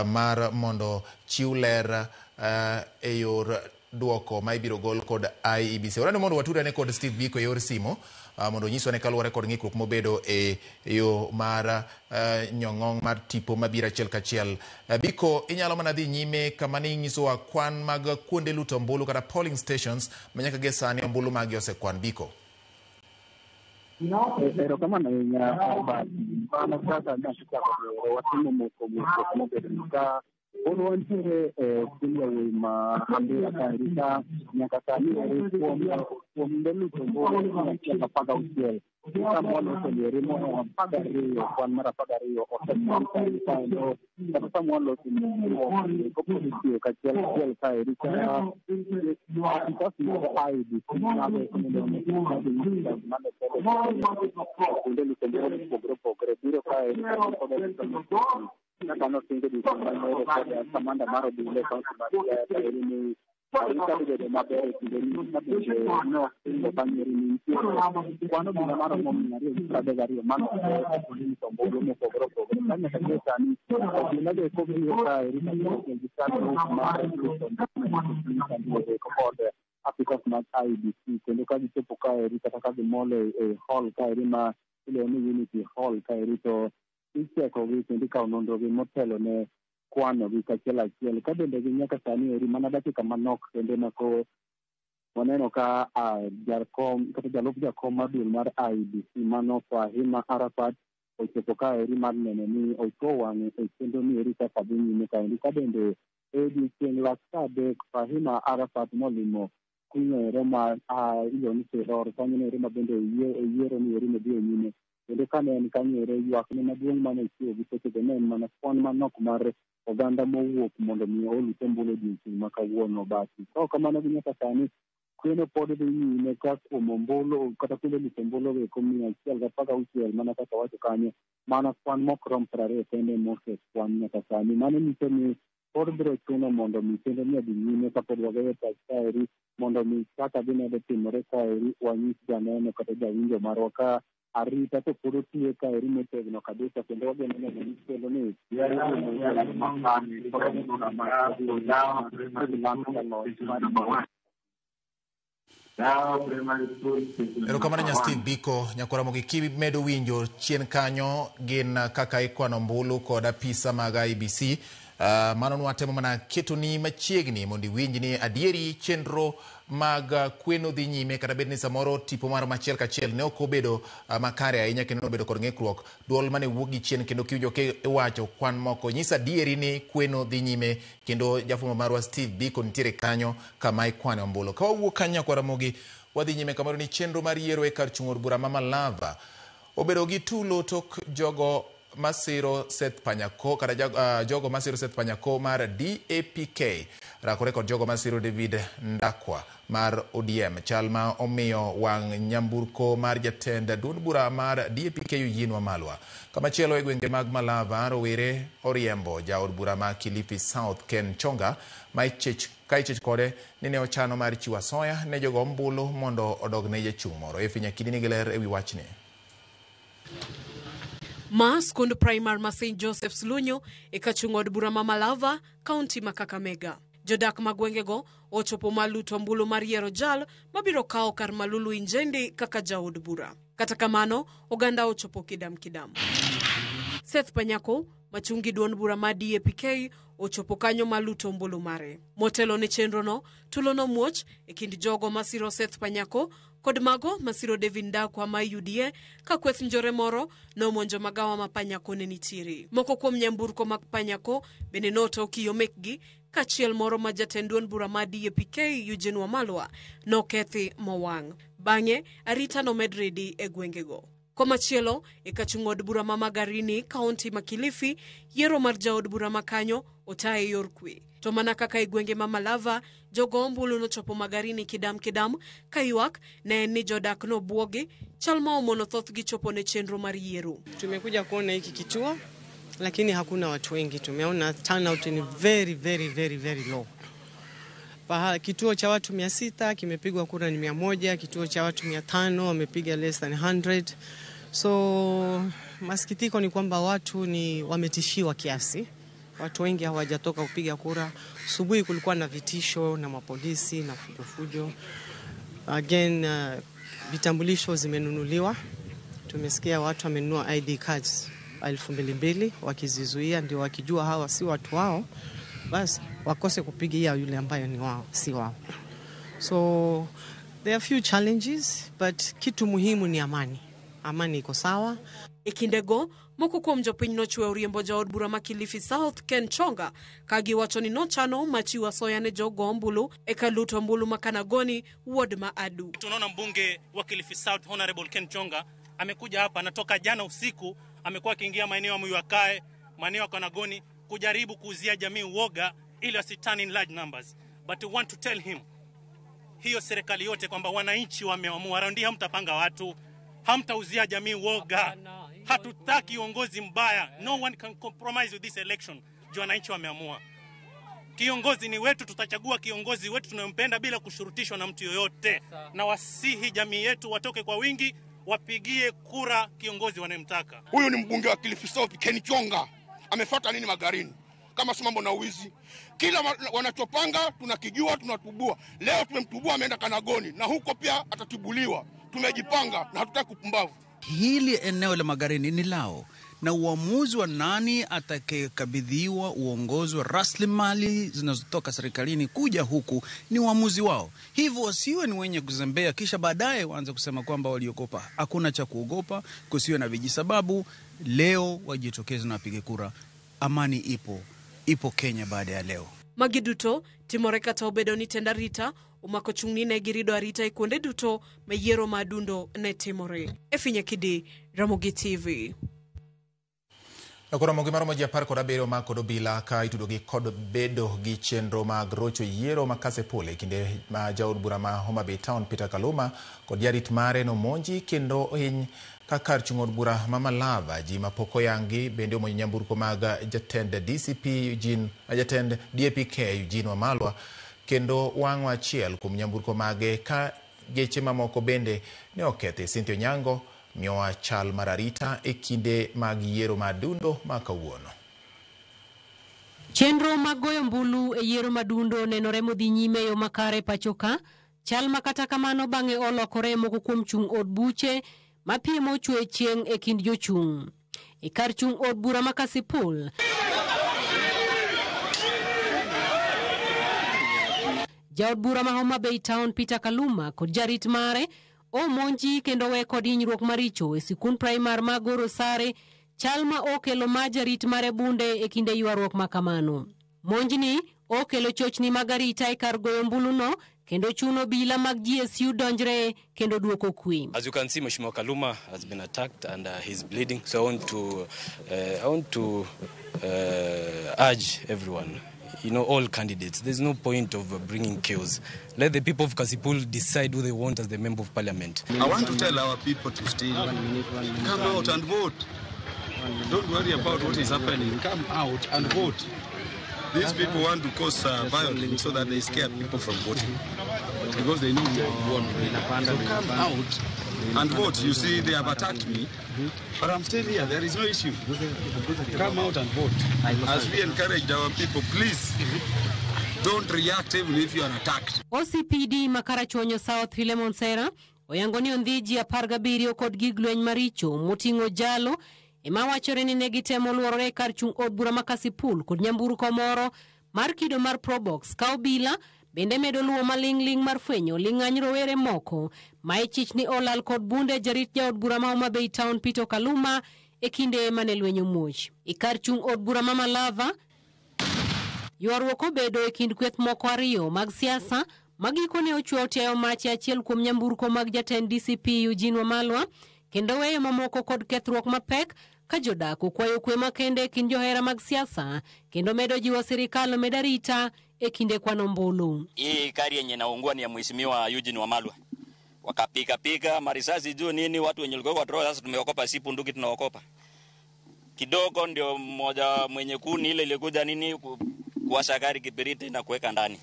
mar mondo chiw ler e yor duoko ma ibiro gol kod IEBC. Orano mondo watudane kod Steve Biko e yor simo mondo nyiswa ne kaluwore kod ng'ikruok mobedo e yo mar nyong'ong mar tipo mabiro achiel kachiel. Biko, inyalo mana dhi nyime kama ni nyisowa kwan mag kuonde luto ombulu kata polling stations ma nyaka gie sani ombulu magi osekwan. Biko. Pero kama na nya basi bana sasa na shika kwa watu moko ka ono nje kulia wema ambia kairika nyakatani kwa mbele kwa kapaka usiel kama wale lirimo paga rio kwa mara paga rio otemka ndo kama mwalo kwa polisi katia kairika because no ID na ndio na kano singe di samanda maro di le ni ahorita de mabere no compañero ni cuando me llamaron como de Gario mano ni tombo no cobro na que tani la de cobro ka erita que discano Africa Smart IBC que local de poca erita ka de mole hall ka erima ile ni unity hall ka erito isi ko vi ndika unondo vi motelo ne kwano vi kachela kiel ka bende nyaka sani eri mana dakika manok kende nako waneno ka jarkom kata jalop jakom madul mar IBC mano kwa hima Arafat ochopoka eri mar nene ni otowange kendo ni eri ka kabini ne ka ndika bende edi chen laksa de kwa hima Arafat molimo kunye rema iyo ni terror kanyo ne rema bende yero ni eri ne dio nyine ende kane en kanyere ywak ne maduong' mane chiwo gi seche be ne mana kwan manok mar oganda mowuok mondo mi olute mbolo odiochieng' ma kawuono basi to kamano gi nyaka sani kweno pod dhi nyime ka kuomo mbolo kata kweno lute mbolo weko 116 mana kaka wacho kanyo mana kwan mokrom 20 kende moses kwan nyaka sani mano nyiso ni pod biro chuno mondo mi kendo ni adhi nyime kapod wageyo tach kaeri mondo mi kaka gimedo timore kaeri wanyis janeno kata jawinjo marwa ka arita to puro tie ka eri motegno kabisa kendo wageno ni kendo ni Erokamano nya Steve Biko nyakora mogi kimedo winjo chien kanyo gin kaka ikwano mbulu kod apisa mag IBC mano nwatemo mana keto ni machiegni mondi winji ni adieri chenro mag kweno dhi nyime kata bed ni samoro tipo mar machiel kachiel ne ok obedo makare ahinya kendo obedo kod ng'ikruok duol mane wuogi chien kendo kiwinjo ke iwacho kwan moko nyisa adieri ni kweno dhi nyime kendo jafuma marwa Steve Biko nitiere kanyo kama ikwane ombulu ka wawuok kanyo kwa ramogi wadhi nyime kamaro ni chenro mar yiero e kar chung'or bura ma Malava obedo gi tulo tok jogo masiro Seth Panyako kata jogo masiro Seth Panyako mar DAPK rakore kod jogo masiro David Ndakwa mar ODM chalma omiyo wang nyamburko mar jatend duond bura mar DAPK Eugene Wamalwa kama chielo e gwenge mag Malava rowere oriembo jaod bura ma Kilifi South Ken Chonga kaichich kode nine ochano mar chiwa soya ne jogo mbulu mondo odogne jachung' moro Efinya Kidini giler ewi wachni. Ma skund primar ma St. Joseph's Lunyo e kachung'od bura ma Malava, kaunti ma Kakamega. Jodak magwengego ochopo maluto mbulu mar yiero jal mabiro kao kar Malulu Injendi kaka jaod bura. Kata kamano, oganda ochopo kidam. Seth Panyako, machungi duond bura ma DAPK, ochopo kanyo maluto mbulu mare. Motelo ne chenro no, tulo no muoch e kind jogo masiro Seth Panyako kod mago masiro David Ndakwa ma UDA ka kweth njore moro no monjo magawa ma Panyako ne nitiere. Moko kuom nyamburko ma Panyako bende noto kiyo mekgi ka chiel moro ma jatend duond bura ma DAPK Eugene Wamalwa no kethi mowang'. Bang'e arita no medredi e gwengego. Koma chielo e kachung'od bura ma Magarini kaunti ma Kilifi yiero mar jaod bura ma kanyo otae yor kwe. To mana kaka igwenge ma Malava, jogo ombulu no chopo Magarini kidam ka ywak na ni jodak no buogi chalma omono thoth gi chopo ne chenro mar yiero. Tumekuja kuona hiki kituo lakini hakuna watu wengi. Tumeona turnout ni very low. Kituo cha watu 600 kimepigwa kura ni 100, kituo cha watu 500 wamepiga less than 100. So masikitiko ni kwamba watu ni wametishiwa kiasi. Watu wengi hawajatoka kupiga kura. Asubuhi kulikuwa na vitisho na mapolisi na fujo. Again, vitambulisho zimenunuliwa. Tumesikia watu wamenunua ID cards 2,200 wakizizuia, ndio wakijua hawa si watu wao, basi wakose kupigia yule ambaye ni wao, si wao. So there are few challenges, but kitu muhimu ni amani. amani iko sawa. Ikindego moko kuom jopiny nochwe uriembo jaod bura ma Kilifi South Ken Chonga kagi wacho ni nochano machiwa soya ne jogo ombulu ekaluto ombulu makanagoni ward ma Adu. Tunaona mbunge wa Kilifi South Honorable Ken Chonga amekuja hapa, anatoka jana usiku, amekuwa akiingia maeneo ya Muyakae, maeneo ya Kanagoni kujaribu kuuzia jamii uoga ili wasitani in large numbers. But we want to tell him, hiyo serikali yote kwamba wananchi wameamua, raundi hamtapanga watu, hamtauzia jamii uoga. Hatutaki uongozi mbaya. No one can compromise with this election. Juu wananchi wameamua. Kiongozi ni wetu, tutachagua kiongozi wetu tunayompenda bila kushurutishwa na mtu yoyote. Na wasihi jamii yetu watoke kwa wingi, wapigie kura kiongozi wanayemtaka. Huyu ni mbunge wa Kilifi South Ken Chonga. Amefuata nini Magarini? Kama si mambo na uwizi. Kila wanachopanga tunakijua, tunatubua. Leo tumemtubua, ameenda Kanagoni na huko pia atatibuliwa. Tumejipanga na hatutaki kupumbavu. Hili eneo la Magarini ni lao, na uamuzi wa nani atakayekabidhiwa uongozi wa rasilimali zinazotoka serikalini kuja huku ni uamuzi wao. Hivyo wasiwe ni wenye kuzembea kisha baadaye waanze kusema kwamba waliogopa. Hakuna cha kuogopa, kusiwe na vijisababu. Leo wajitokeze na wapige kura. Amani ipo Kenya baada ya leo. Magiduto timoreka taobedo ni tendarita umako chungnine girido arita ikunde duto meyiero madundo ne timore. Efinya Kidi, Ramogi TV. Nakora mogi maromo ji 17 ma kod obila ka itudo gi kod bedo gi chenro mag rocho yiero makase pole kinde ma jaod bura ma Homa Bay Town Peter Kaluma kod jarit mare no monji kendo hiny kakar chungod bura Mama Lava ji mapoko yangi bende omonyo nyamburko mag jatend DCP Eugene, jatend DAPK Eugene Wamalwa kendo wang'o achiel kuom nyamburko mage ka geche mamoko bende ne okethi. Cynthia Onyango miyowa chal mararita e kinde mag yiero madundo makawuono. Chenro mag goyo mbulu e yiero madundo nenore modhi nyime yo makare pachoka, chal makata kamano bang'e olokore moko kuom chung' od buche mapiemo chwe chieng' e kind jochung'. E kar chung' od bura ma Kasipul, jaod bura ma Homa Bay Town Peter Kaluma kod jarit mare omonji kendo we kod hinyruok maricho e sikund primar ma Goro Sare, chal ma okelo ma jarit mare bunde e kinde ywaruok makamano. Monjni okelo chochni mag arita e kar goyo mbuluno kendo chuno bila mag GSU donjre kendo duoko kwi. As you can see, Mheshimiwa Kaluma has been attacked and he's bleeding. So I want to urge everyone, all candidates, there's no point of bringing chaos. Let the people of Kasipul decide who they want as the member of parliament. I want to tell our people to still come out and vote. Don't worry about what is happening. Come out and vote. These people want to cause violence so that they scare people from voting. Because they know we won. So come out and vote. You see, they have attacked me, but I'm still here. There is no issue. Come out and vote. As we encourage our people, please don't react even if you are attacked. OCPD Makarachuonyo South Philemon Sera oyangoni ondhiji 17 kod giglweny maricho moting'o jalo ema wachore ni negitemo luorore kar chung' od bura ma Kasipul kod nyamburko moro mar kido mar Probox ka obila bende medo luwo maling'ling mar fwenyo ling'any rowere moko ma ichich ni olal kod bunde jarit jaod bura ma Homa Bay Town Peter Kaluma e kinde mane lwenyo muoch. E kar chung' od bura Mama Lava ywaruok obedo e kind kweth moko ariyo mag siasa magikone ochwe otiayo machi achiel kuom nyamburko mag jatend DCP Eugene Wamalwa kendo weyo mamoko kod kethruok mapek ka jodak okwayo kwe makende kind johera mag siasa kendo medo jiwo sirikal medarita e kinde kwano mbulu. Hii kari yenye naungua ni ya Mheshimiwa Eugene Wamalwa. Wakapika marisasi juu nini, watu wenye walikuwa kwa sasa tumeokopa, si punduki tunaokopa. Kidogo ndio mmoja mwenye kuni ile ilikuja nini kuwasha gari kibiriti na kuweka ndani.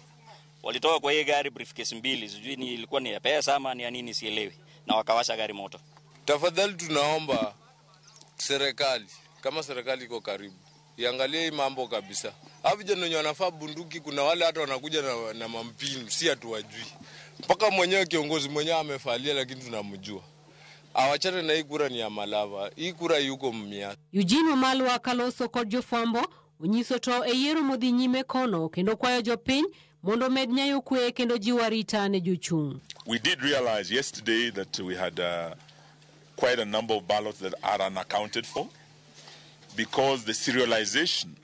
Walitoka kwa hii gari briefcase 2, sijui ni ilikuwa ni ya pesa ama ni ya nini sielewi, na wakawasha gari moto. Tafadhali tunaomba serikali, kama serikali iko karibu, iangalie mambo kabisa. Hapo vijana wenye wanafaa bunduki, kuna wale hata wanakuja na mampini, si hatuwajui. Mpaka mwenyewe kiongozi mwenyewe amefalia lakini tunamjua. Awachane na hii kura ni ya Malava. Hii kura yuko mmia. Eugene Wamalwa kaloso kod jofwambo onyiso to e yiero modhi nyime kono kendo kwayo jopiny mondo med nyayo kwe kendo jiwarita ne jochung'. We did realize yesterday that we had quite a number of ballots that are unaccounted for because the serialization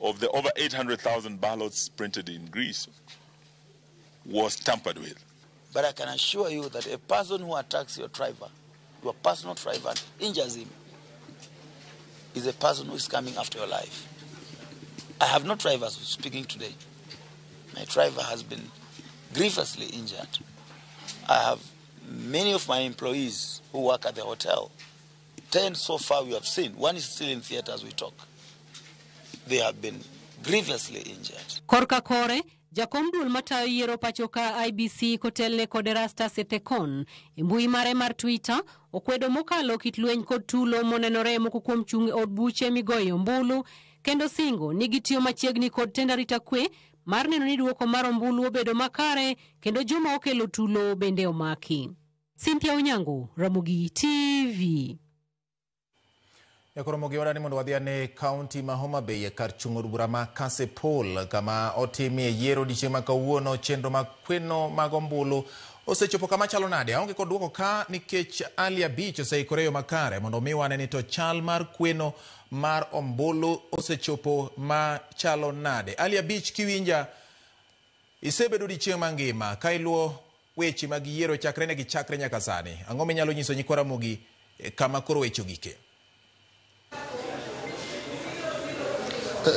of the over 800,000 ballots printed in Greece was tampered with. But I can assure you that a person who attacks your driver, your personal driver, and injures him, is a person who is coming after your life. I have no drivers speaking today. My driver has been grievously injured. I have many of my employees who work at the hotel. 10 so far we have seen. One is still in theater as we talk. They have been grievously injured. Korka kore, jakom duol matayo yiero pachoka IBC kotelne kod Erastus Ethekon, mbui mare mar Twitter, okwedo mokalo kit lweny kod tulo monenore moko kuom chung' od buche migoyo ombulu, kendo singo nigi tiyo machiegni kod tend arita kwe mar neno ni duoko mar ombulu obedo makare kendo joma okelo tulo bende omaki. Cynthia Onyango, Ramogi TV. Yakoromogi wadani mondo wadhiane kaunti ma Homa Bay kar chung' od bura ma Kasipul kama otimie yiero dichieng' ma kawuono chenro mag kweno mag ombulu osechopo kama chalo nade. Aonge kod duoko ka nikech Alia Beach oseikore yo makare mondo mi wane ni to chal mar kweno mar ombulu osechopo ma chalo nade. Alia Beach kiwinja isebedo dichieng' mangima ka iluo weche mag yiero chakre ne gi chakre nyaka sani. Ang'o minyalo nyiso nyikwa Ramogi kama koro weche gike?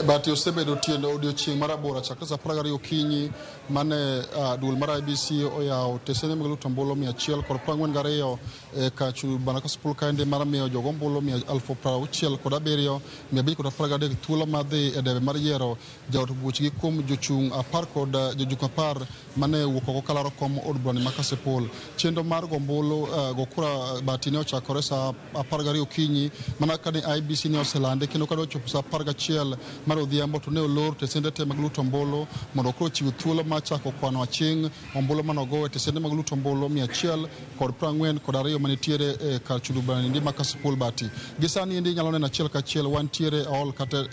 Bati osebedo tiendo odiochieng' marabora chakre saa 12 okinyi mane duol mar IBC oyawo tesene mag luto ombulu 142 kachu bana Kasipul kaende mar miyo jogo ombulu 67,513 513 thuolo madhi e debe mar yiero jaot buchgi kuom jochung' 10 kod jochung' 10 mane wuok oko kalaro kom od bura ma Kasipul. Chenro mar gombulu gokura bati ne ochakore saa 12 okinyi mana kane IBC ne oselande kendo kane ochopo saa 11 mar odhiambo to ne olor tesende te mag luto ombulu mondo koro chiw thuolo ma chako kwano aching' ombulu manogo e tesende mag luto ombulu 142 manitiere kar chudo bura ma Kasipul bati. Gisani endi nyalo neno achiel kachiel wantiere all kata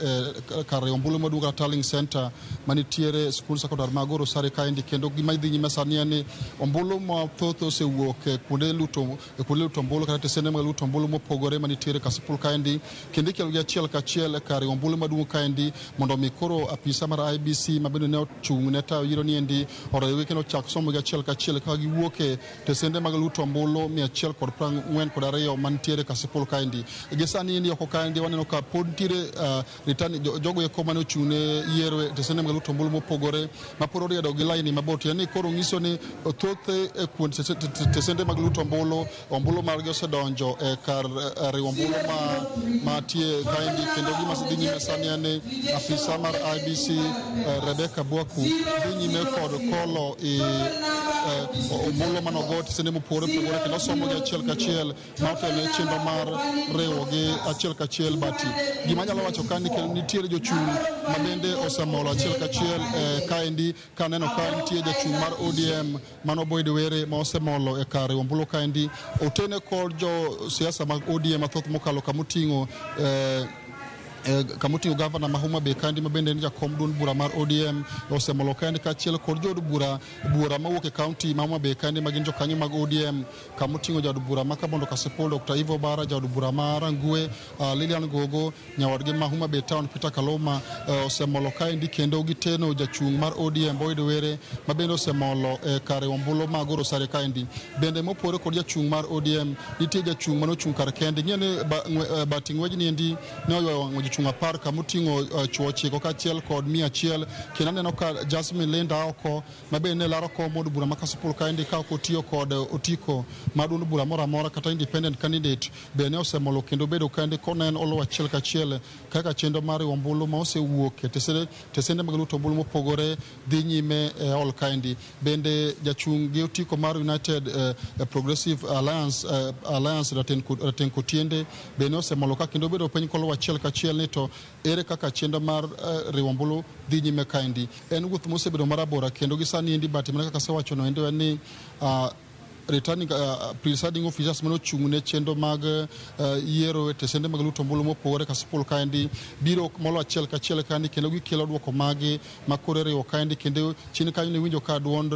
kar ombulu maduong' kata Tallying Center manitiere skul sekondar ma Goro Sare kaendi kendo gima idhi nyime sani en ni ombulu mathoth osewuok kuonde luto ombulu kata tesende mag luto ombulu mopogore manitiere Kasipul kaendi kendo ikelo gi achiel kachiel kar ombulu maduong' kaendi mondo mi koro apisa mar IBC mabende ne ochung' ne tayo yiero ni endi oroyo kendo chak somo gi achiel kachiel ka giwuoke tesende mag luto ombulu 142 mantiere Kasipul kaendi. Gisani endi oko kaendi waneno ka pod nitiere ritani jogo eko mane ochung' ne yiero tesende mag luto ombulu mopogore ma pod oriedo gi laini mabor yani koro nyiso ni thoth e kuonde tesende mag luto ombulu margi osedonjo e kar riwo ombulu ma tie kaendi kendo gima dhi nyime sani en afisa mar IBC Rebecca Bwaku dhi nyime kod kolo ombulu manogo tesende mopogore opogore kendo somo gi achiel kachiel ma otelo e chenro mar riwo gi achiel kachiel bati. Gima nyalo wacho ka nitiere jochung' ma bende osemolo achiel kachiel kaendi kaneno ka nitie jochung' mar ODM mano Boyd Were ma osemolo e kar ombulu kaendi otene kod jo siasa mag ODM mathoth mokalo kamoting'o gavana ma Homa Bay kandi mabende ni jakom duond bura mar ODM osemolo kandi kachiel kod jod bura mawuok e kaunti ma Homa Bay kandi magin jokanyo mag ODM kamoting'o jod bura ma Kabondo Kasipul Dr. Ivo Bara, jod bura ma Rangwe Lilian Gogo, nyawadgi ma Homa Bay Town Peter Kaloma osemolo kandi kendo giteno jachung' mar ODM Boyd Were mabende osemolo kare ombulu ma Goro Sare kandi. Bende mopore kod jachung' mar ODM nitie jachung' manochung' kar kendi ng'ene bati ng'wejni endi ne oywayo jochung' 10 kamoting'o chuo 9 kachiel kod 100 kendo aneno ka Jasmine Linda oko mabende laro kom od bura ma Kasipul kaendi ka otiyo kod otiko mar duond bura moro amora kata independent candidate bende osemolo kendo bedo kaendi konen olo achiel kachiel kaka chenro mar ombulu ma osewuok e tesende mag luto ombulu mopogore dhi nyime e all kaendi. Bende jachung' gi otiko mar United Progressive Alliance Raten Kotiende bende osemolo ka kendo bedo piny kolo achiel kachiel to ere kaka chenro mar riwo ombulu dhi nyime kaendi. En wuoth mosebedo marabora kendo gisani endi bati mana kaka sewacho no endo en ni returning presiding officers mano chung'ne chenro mag yiero e tesende mag luto ombulu mopogore kasipul kaendi biro molo achiel kachiel kaendi kendo gikelo duoko magi makore riwo kaendi kendo chini kanyo ne winjo ka duond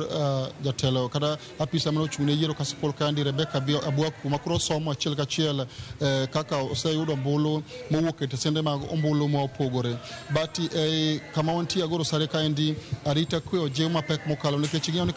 jatelo kata apisa mano chung'ne yiero kasipul kaendi Rebecca Abuaku makoro somo achiel kachiel kaka oseyudo ombulu mowuok e tesende mag ombulu mopogore bati kama wantie agoro sare kaendi arita kwe ojew mapek mokalo nikech ing'eyo ni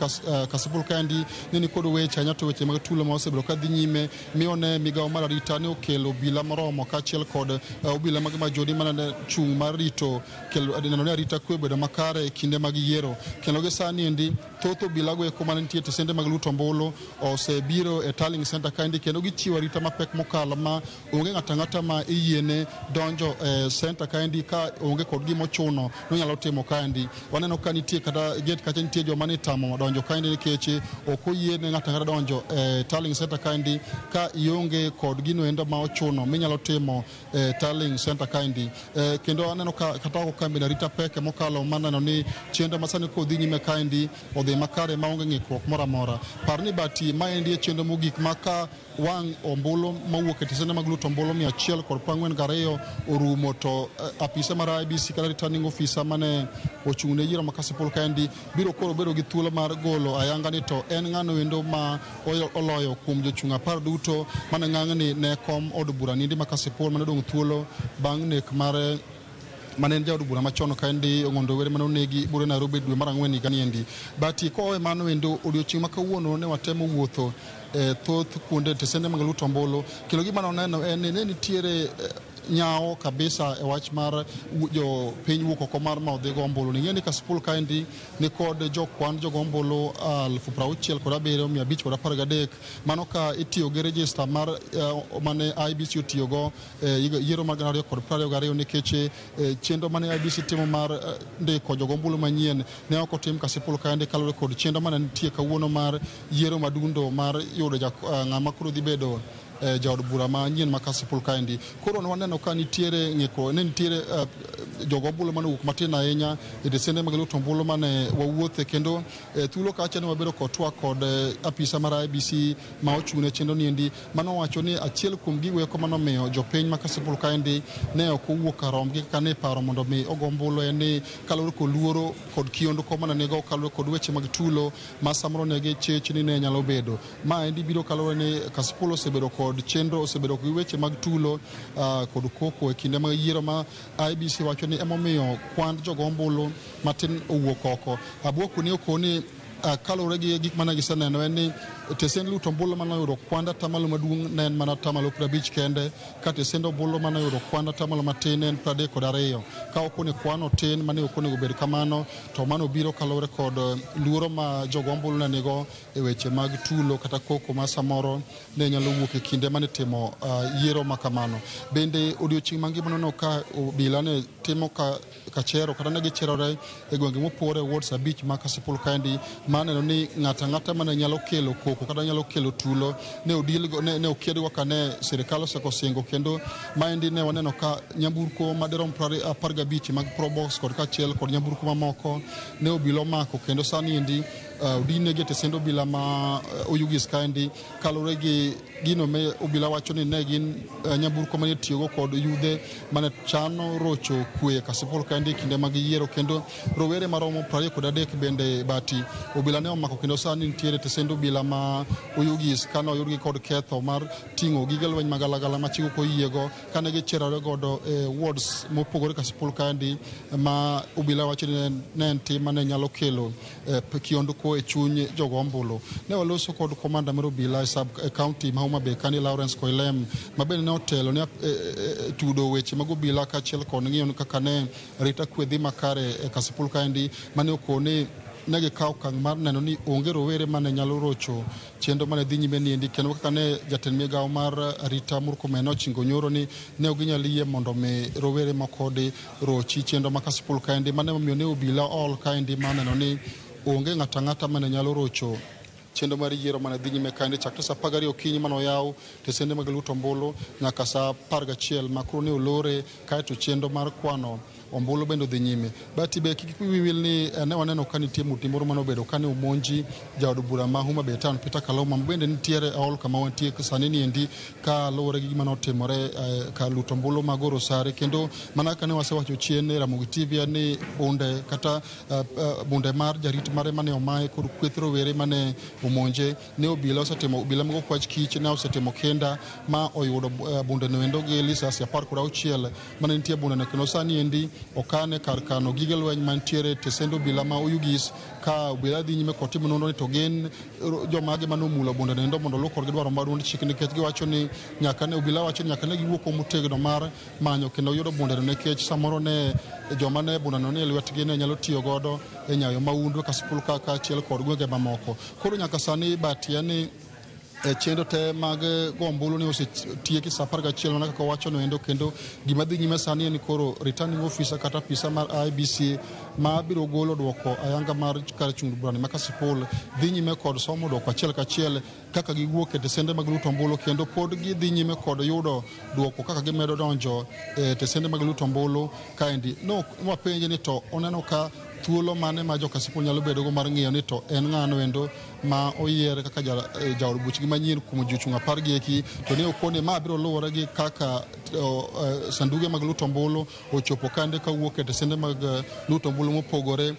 kasipul kaendi ni kod weche anyato weche mag tulo ma osebiro kadhi nyime mione migawo mar arita ne okelo obila moromo kaachiel kod obila mag majodi manane chung' mar rito kelo neno ne arita kwe bedo makare e kinde mag yiero kendo gi sani endi thoth obila go eko mantie tesende mag luto ombulu osebiro e Tallying Center kaendi kendo gichiwo arita mapek mokalo ma onge ng'ata ma iyiene donjo e center kaendi ka onge kod gimo chuno no nyalo timo kaendi waneno ka nitie kata gate kacha nitie joma ni tamo donjo kaendi nikech ok oyiene ng'ata donjo e Tallying Center kaendi ka ionge kod gino endo ma ochuno minyalo timo e Tallying Center kaendi kendo aneno ka kata ok kambi na rita peke mokalo maneno ni chenro masani kodhi nyime kaendi odhi makare maonge ng'ikruok moro amora parni bati maendi e chenro mogik maka wang' ombulu mawuok e tesende mag luto ombulu 142 orumo to apisa mar IBC kata returning officer mane ochung'ne yiero ma kasipul kaendi biro koro bedo gi thuolo mar golo ayanga ni to en ng'ano endo ma oloyo kuom jochung' 10 duto mane ng'ang'ni ne kom od bura nindi ma kasipul mane dong' thuolo bang' nek mare manen jaod bura machono kaendi ong'ondo were mane onegi bura Nairobi dwe mar 4 higa niendi bati kowe mano endo odiochieng' ma kawuono ne watemo wuotho thoth kuonde tesende mag luto ombulu kendo gima noneno en ni nitiere nyao kabisa e wach mar jo piny wuok oko mar maodhi go ombulu ni kasipul kaendi ni kod jokwan jogo ombulu 67,513 mano ka itiyo gi register mar mane IBC otiyo go yiero mag 2022 nikech chenro mane IBC timo mar ndiko jogo ombulu manyien ne ok otim kasipul kaendi kalore kod chenro mane nitie kawuono mar yiero madundo mar yudo ng'ama koro dhi bedo jaod bura manyien ma kasipul kaendi koro waneno ka nitiere ng'iko ne nitiere jogo ombulu mane wuok matin ahinya e tesende mag luto ombulu mane wawuothe kendo thuolo kacha ne wabedo kotwa kod apisa mar IBC ma ochung'ne chenro niendi mano wacho ni achiel kuom gigo eko manomiyo jopiny ma kasipul kaendi ne ok owuok karomgi kaka ne paro mondo mi ogo ombulu en ni kalore kod luoro kod kiondko mane nego kalore kod weche mag tulo ma samoro negi chech ni ne nyalo bedo ma endi biro kalore ni kasipul osebedo kod chenro osebedo gi weche mag tulo kod koko e kinde mag yiero ma IBC wacho ni emomiyo kwand jogo ombulu matin owuok oko Abuoku ni okoni kalore gi gik mane giseneno en ni tesend luto ombulu mane oyudo kwand atamalo maduong' ne en mana atamalo 50 kende ka tesend ombulu mane oyudo kwand atamalo matin en 32 ka okoni kwano tin mane okonego bed kamano to mano biro kalore kod luoro ma jogo ombulu ne nigo e weche mag tulo kata koko ma samoro ne nyalo wuok e kinde mane timo yiero ma kamano bende odiochieng' mangima no ka obila ne timo kachero kata ne gicherore e gwenge mopore wards 5 ma kasipul kaendi maneno ni ng'ata mane nyalo kelo koko kata nyalo kelo tulo ne odilgo ne okedgo kane sirikal osekosingo kendo maendi ne waneno ka nyamburko maderom 15 mag probox kod kachiel kod nyamburko mamoko ne obilo mako kendo sani endi udinege tesendo obila ma oyugis kaendi kalore gi gino me obila wacho ni ne gin nyamburko mane tiyogo kod yudhe mane chano rocho kwe kasipul kaendi kinde mag yiero kendo rowere maromo 23 bende bati obila ne omako kendo sani nitiere tesendo obila ma oyugis kane oyudgi kod ketho mar ting'o gige lweny magalagala machiwo koyiego kane gicherore godo wards mopogore kasipul kaendi ma obila wacho ni ne en tim mane nyalo kelo kiondko e chuny jogo ombulu ne waloso kod komanda mar obila e sub county ma Homa Bay kani Lawrence Koilem mabende ne otelo ne tudo weche mag obila kaachiel kod ng'iyo kaka ne rita kwe dhi makare e kasipul kaendi mane okone ne gikawo okang' mar neno ni onge rowere mane nyalo rocho chenro mane dhi nyime niendi kendo kaka ne jatend migawo mar arita Murkomen ochingo nyoro ni ne ok ginyal yie mondo mi rowere makode rochi chenro ma kasipul kaendi mane omiyo ne obila ol kaendi maneno ni onge ng'ata mane nyalo rocho chenro mar yiero mane dhi nyime kaendi chakre sa 12 okinyi mane oyaw tesende mag luto ombulu nyaka sa 11 ma koro ne olore kaeto chenro mar kwano ombulu bende dhi nyime. But be kik wiwil ni ne waneno ka nitie muti moro mano bedo kane omonji jaod bura ma Homa Bay Town Peter Kaloma bende nitiere aol kama wantie sani ni endi ka luwore gi gima notimore ka luto ombulu ma Goro Sare, kendo mana kane wasewacho chien e Ramogi TV ni bunde kata bunde mar jarit mare mane omaye kod kweth rowere mane omonje ne obila mago kwach kich ne osetimo kenda ma oyudo bunde no endo gi lisasi 16 mane nitie bunde no, kendo sani endi okane kar kano gige lweny mantiere tesendo obila ma Oyugis ka obila dhi nyime kotimo nonro to gen jomage mane omulo bunde no endo mondo lukor gi dwaro mar duond chik, nikech giwacho ni nyaka ne obila wacho ni nyaka ne giwuok motegno mar manyo kendo yudo bunde no, nikech samoro ne joma ne bunde no ne lwetgi ne nyalo tiyo godo e nyayo maundu ka skul ka achiel kod gwenge mamoko. Koro nyaka sani batia ni chendo te mag gombulu ni osetieki sa 11 mana kaka wacho no endo, kendo gima dhi nyime sani en koro returning officer kata pisa mar IBC ma biro golo duoko ayanga mar kar chung burani ma Kasipul dhi nyime kod somo duoko achiel kachiel kaka giwuok e tesende mag luto ombulu, kendo pod gidhi nyime kod yudo duoko kaka gimedo donjo e tesende mag luto ombulu kaendi. No wapenje ni to oneno ka thuolo mane ma Kasipul nyalo bedo go mar ng'iyo ni to en ng'ano endo ma oyier kaka jaod buchgi manyien kuom jochung' 10 gi eki, to ne okone ma biro luwore gi kaka sanduge mag luto ombulu ochopo kande kawuok e tesende mag luto ombulu mopogore,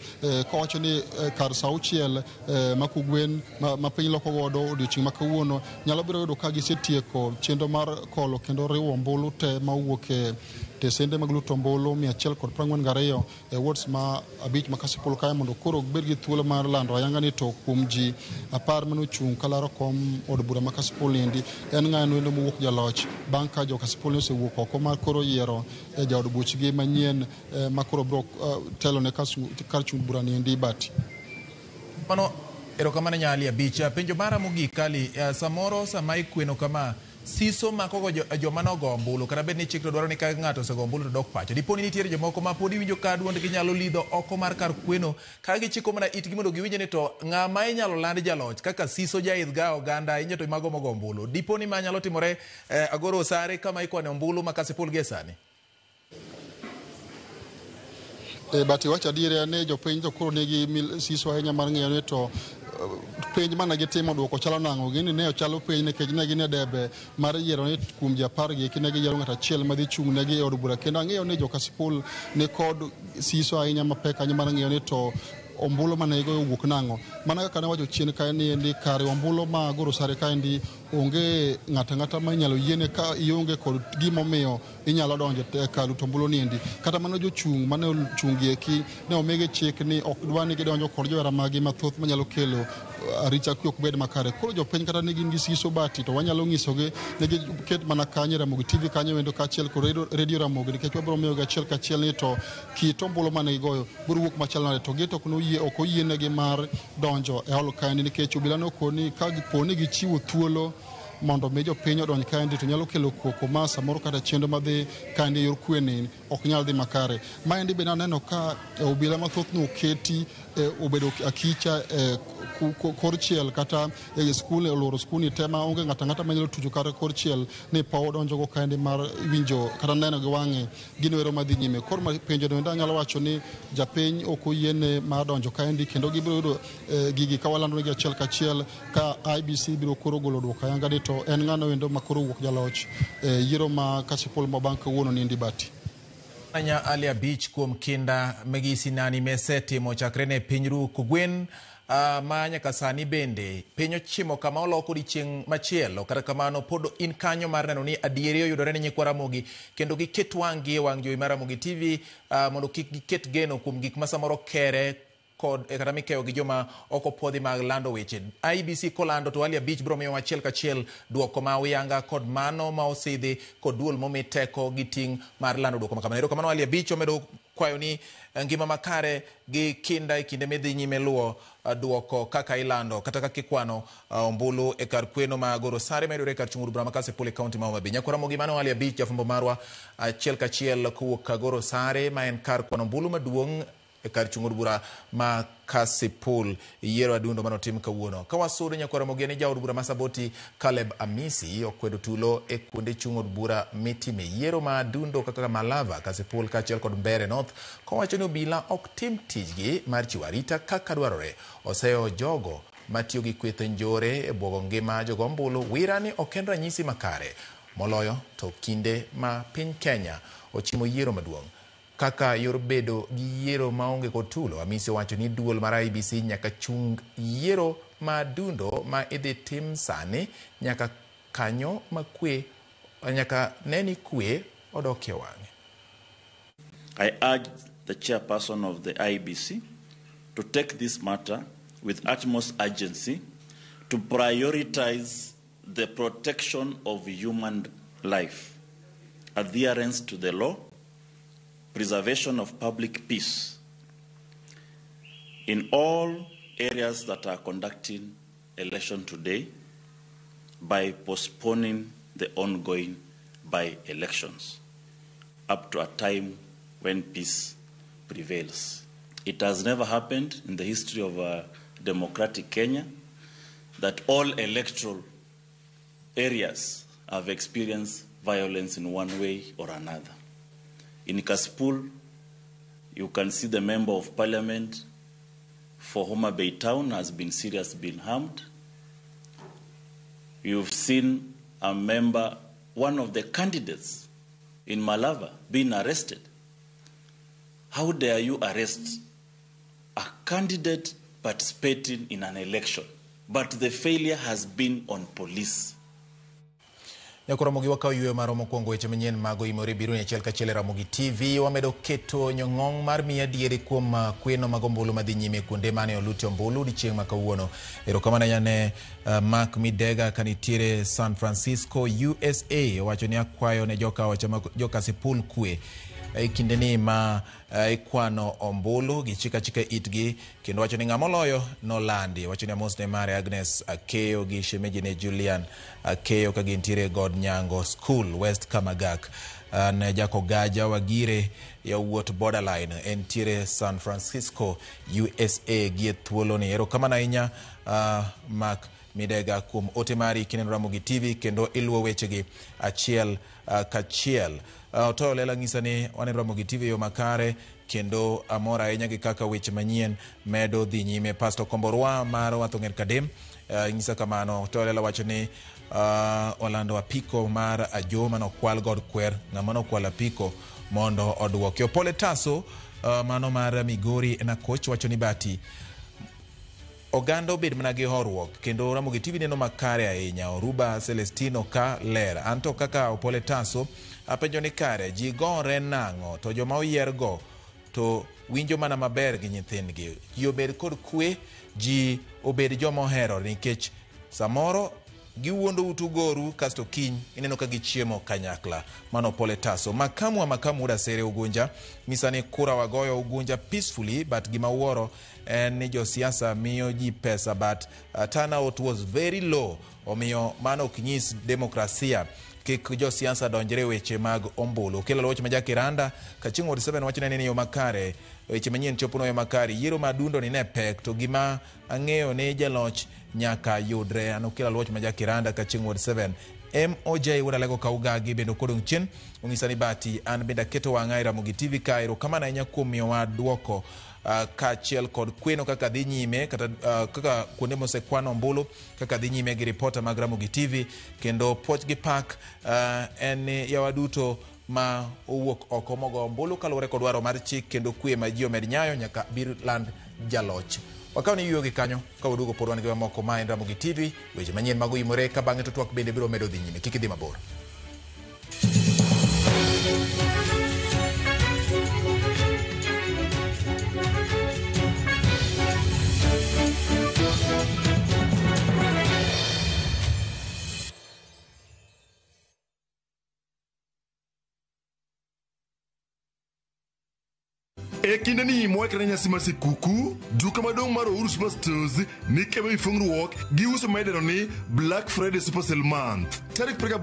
kawacho ni kar sa 6 ma Kugwen ma piny loko godo odiochieng' ma kawuono nyalo biro yudo ka gisetieko chenro mar kolo kendo riwo ombulu te ma owuok e tesende mag luto ombulu 142 e wards ma 5 ma Kasipul kae, mondo koro bed gi thuolo mar lando ayanga ni to kuom ji 10 mane ochung' kalaro kom od bura ma Kasipul endi en ng'ano endo mowuok jaloch bang' ka Kasipul osewuok oko mar koro yiero jaod buchgi manyien ma koro bro telo ne kar chung bura ni endi bati. Mano erokamano nyali abicha penjo mara mogik kali samoro sama ikweno kama siso mako joma nogo ombulu kata bed ni chik to dwaro ni ka ng'ato osego ombulu to dok pacho, dipo ni nitiere jomoko ma pod iwinjo ka duondgi nyalo lidho oko mar kar kweno ka gichiko mana itgi mondo giwinje ni to ng'ama inyalo land jaloch kaka siso jaidh ga oganda inye to mago mogo ombulu. Dipo ni ma nyalo timore Goro Sare kama ikwane ombulu ma Kasipul gie sani? Bati wacha dire ne jopiny to koro negi siso ahinya mar ng'iyo ni to penj mana gitimo duoko chalo nang'o. Gini ne ochalo penj nikech ne gin e debe mar yiero ni kuom ji 10 gi ne giyiero ng'ato achiel madhi chung' negi e od bura, kendo ang'eyo ni Kasipul ni kod siso ahinya mapek ahinya mar ng'iyo ni to ombulu mane igo owuok nang'o. Mana kaka ne wacho chien kae ni endi kare ombulu ma Goro Sare kaendi onge ng'ata ma inyalo yiene ka ionge kod gimomiyo inyalo donjo e kar luto ombulu ni endi. Kata mana jochung' mane ochung'ie eki ne omigi chik ni ok dwa ni gidonjo kod johera magi mathoth manyalo kelo aricha kwe ok bed makare. Koro jopiny kata ne gin gi siso bati to wanyalo nyisogi ne giket mana kanye Ramogi TV kanyo wendo kachiel kod radio Ramogi, nikech wabiro miyogi achiel kachiel ni to kit ombulu mane gigoyo biro wuok machal nade, to gito ok oyienegi mar donjo e holo kaendi nikech obila nokoni ka giponi gichiwo thuolo mondo mi jopiny odonj kaendi to nyalo kelo koko ma samoro kata chendo madhi kaendi yor kweni ok nyal dhi makare. Maendi be naneno ka obila mathoth no oketi obedo akicha kor chiel kata e skul oloro skul tema onge ng'ata manyalo tujo kata kor chiel ni pa odonjo go kaendi mar winjo kata neno gi wang'e gino ero madhi nyime. Kor penjo no nyalo wacho ni japiny ok oyiene mar donjo kaendi, kendo gibiro yudo gigi ka walando gi achiel kachiel ka IBC biro koro golo duoko ayanga ni to en ng'ano wendo ma koro wuok jaloch yiero ma Kasipul ma bang' kawuono ni endi bati. Anya Ali Abich kuom kinda megisi nani mesetimo chakre ne piny ru Kugwen ma nyaka sani bende piny ochimo kama oloko odiochieng' machielo. Kata kamano pod in kanyo mar neno ni adieri oyudore ne nyikwa Ramogi kendo giket wang'gi e wang' jowi mar Ramogi TV mondo kik giket geno kuom gik ma samoro kere kod kata mikeyo gi joma oko podhi mag lando weche. IBC kolando to Ali Abich biro miyo achiel kachiel duoko ma uyanga kod mano ma osidhi kod duol momi teko gi ting' mar lando duoko makamano. Kamano Ali Abich omedo kwayo ni ngima makare gi kinda e kinde midhi nyime luwo duoko kaka ilando kata kaka ikwano ombulu e kar kweno ma Goro Sare medore kar chung' bura ma Kasipul e kaunti ma Homa Bay. Nyakwa Ramogi mano Ali Abich jafumbo marwa achiel kachiel kowuok ka Goro Sare ma en kar kwano ombulu maduong' e kar chung od bura ma Kasipul yiero adundo manotim kawuono. Kawasudo Nyakwaromogi ni jaod bura Masaboti Caleb Amisi okwedo tulo e kuonde chung od bura mitime yiero ma adundo kaka Malava, Kasipul kaachiel kod Mbeere North, kowacho ni obila ok tim tijgi mar chiwo arita kaka dwarore. Oseyo jogo matiyo gi kweth njore e bwogo ngima jogombulu wira ni ok en ranyisi makare moloyo to kinde ma piny Kenya ochimo yiero maduong' kaka yor bedo gi yiero maonge kod tulo. Amisi owacho ni duol mar IEBC nyaka chung yiero madundo ma idhi tim sani nyaka kanyo makwe nyaka neni kwe odokie wang'e. I urge the chairperson of the IEBC to take this matter with utmost urgency to prioritize the protection of human life, adherence to the law, preservation of public peace in all areas that are conducting election today by postponing the ongoing by-elections up to a time when peace prevails. It has never happened in the history of democratic Kenya that all electoral areas have experienced violence in one way or another. In Kasipul, you can see the member of parliament for Homa Bay town has been seriously harmed. You've seen a member, one of the candidates in Malava, being arrested. How dare you arrest a candidate participating in an election? But the failure has been on police. Nyakwaromogi wakawo yweyo maro mokwongo weche manyien mago imore biro achiel kachiel e Ramogi TV. Wamedo keto nyong'ong mar miya diere kuom kweno mag ombulu madhi nyime kuonde mane olutie ombulu odiechieng' ma kawuono. Erokamano ne Mark Midega kanitiere San Francisco, USA. Owacho ni akwayo ne joka Kasipul kwe e kinde ni ma ikwano ombulu gi chika itgi, kendo wacho ni ng'amoloyo nolandi. Wacho ni amos ne mare Agnes Akeyo gi shemeji ne Julian Akeyo ka gintiere God Nyango School West Kamagak. Ne Jako Gaja Wagire ya wuot borderline entiere San Francisco, USA gi thuolo ni. Erokamano ahinya Mark Midega kuom ote mari kineno Ramogi TV kendo iluwo wechegi achiel kachiel. Otoyo lela ng'isa ni waneno Ramogi TV yo makare kendo amora ahinya gi kaka weche manyien medo dhi nyime. Pastor Komborwa mar Wathong'er Kadem ng'isa kamano. Otoyo lela wacho ni Orlando apiko mar ajo mano kwal god kwer ng'ama no kwal apiko mondo odwoki. Opole Taso mano mar Migori na coach wacho ni bati oganda obed mana gi horruok kendo Ramogi TV neno makare ahinya. Oruba Celestino ka ler anto kaka Opole Taso apenjo ni kare ji gore nang'o to joma oyier go to winjo mana maber gi nyithindgi. Ji obed kod kwe, ji obed joma ohero nikech samoro giwuondo utugoru kasto kiny ineno ka gichiemo kanyakla. Mano Opole Taso. Makamu Udasere Ugunja misani kura wagoyo Ugunja peacefully but gima wuoro ni josiasa miyo ji pesa but turnout was very low. Omiyo mano ok nyis demokrasia. Kik josiasa donjre weche mag ombulu. Kelo loch ma Jakiranda Kaching Ward 7 wacho ni yo makare weche manyien chopono yo makare. Yiero madundo ni ne pek to gima ang'eyo ni jaloch nyaka yudre. Anokelo loch ma Jakiranda Kaching Ward 7. MOJ Udalego Kaugagi bendo kodong chien ung'isa ni bati an benda keto wang'a Ramogi TV ka. Erokamano ahinya kuom miyowa duoko kaachiel kod kweno kaka dhi nyime kata kaka kuonde mosekwano ombulu kaka dhi nyime gi ripota mag Ramogi TV kendo poch gi pak en yawa duto ma owuok oko mogo ombulu kaluwore kod dwaro mar chik kendo kwe ma ji omed nyayo nyaka bir land jaloch. Wakaw ni yuyo gi kanyo ka wadugo pod wan gi mamoko ma en Ramogi TV weche manyien mago imore ka bang'e to twak bende biro medo dhi nyime. Kik idhi mabor. Ekinde ni mwekre nyasi mar sikuku, duka madong mar Uhuru Superstores ni kebe ifungruok gi uso medero ni Black Friday Super Sale Month. Tarik 8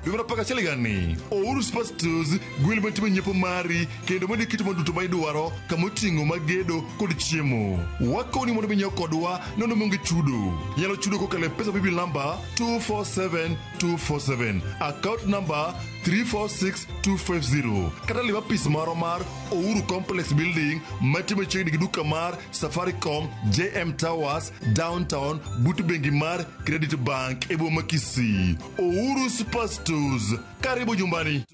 dwe mar 11 gani. Uhuru Superstores gwel matimo nyiepo mari kendo modi kit moduto ma idwaro kamoting'o magedo kod chiemo. Wakoni mondo minyiew kodwa nono monge chudo. Nyalo chudo kokale pesa bibil number 247247, account number 346250. Kata liba pis maro mar Uhuru Complex Building matimo chiegni gi duka mar Safaricom JM Towers downtown but bengi mar Credit Bank e boma Kisii. Uhuru Superstores, karibu jumbani.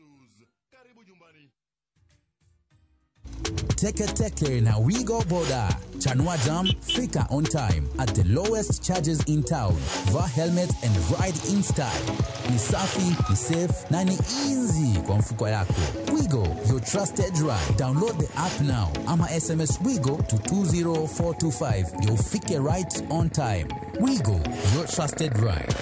Teke na Wigo Boda. Chanua Jam, fika on time at the lowest charges in town. Va helmet and ride in style. Ni safi, ni safe, na ni easy kwa mfuko yako. Wigo, your trusted ride. Download the app now. Ama SMS Wigo to 20425. You'll fike right on time. Wigo, your trusted ride.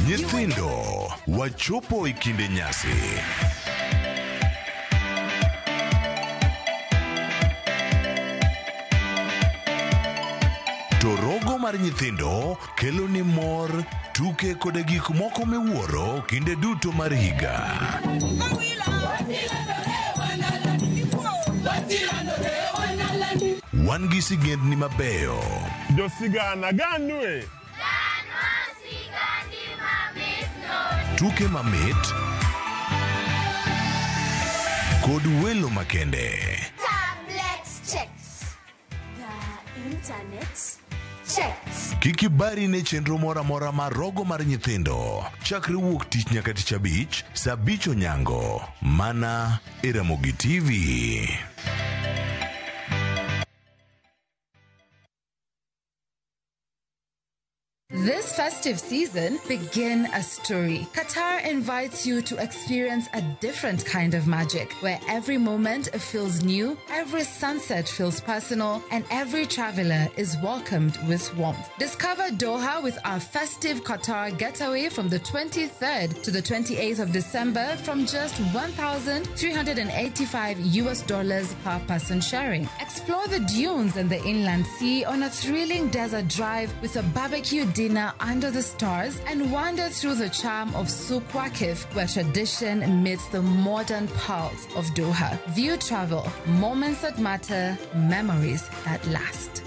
Nyithindo, wachopo ikinde nyasi. Torogo mar nyithindo kelo ni mor, tuke kod gik moko miwuoro kinde duto mar higa. Wan gi sigendni mabeyo. Jo sigana ganwe. Tuke mamit kod welo makende. Tablets checks. The internet checks. Kikibari ne chenro mora mora mar rogo mar nyithindo. Chakre wuok tich nyaka tich abich, saa 5 onyango. Mana e Ramogi TV. This festive season, begin a story. Qatar invites you to experience a different kind of magic, where every moment feels new, every sunset feels personal, and every traveler is welcomed with warmth. Discover Doha with our festive Qatar getaway from the 23rd to the 28th of December from just $1,385 per person sharing. Explore the dunes and the inland sea on a thrilling desert drive with a barbecue dinner under the stars and wander through the charm of Souq Waqif, where tradition meets the modern pulse of Doha. View travel, moments that matter, memories that last.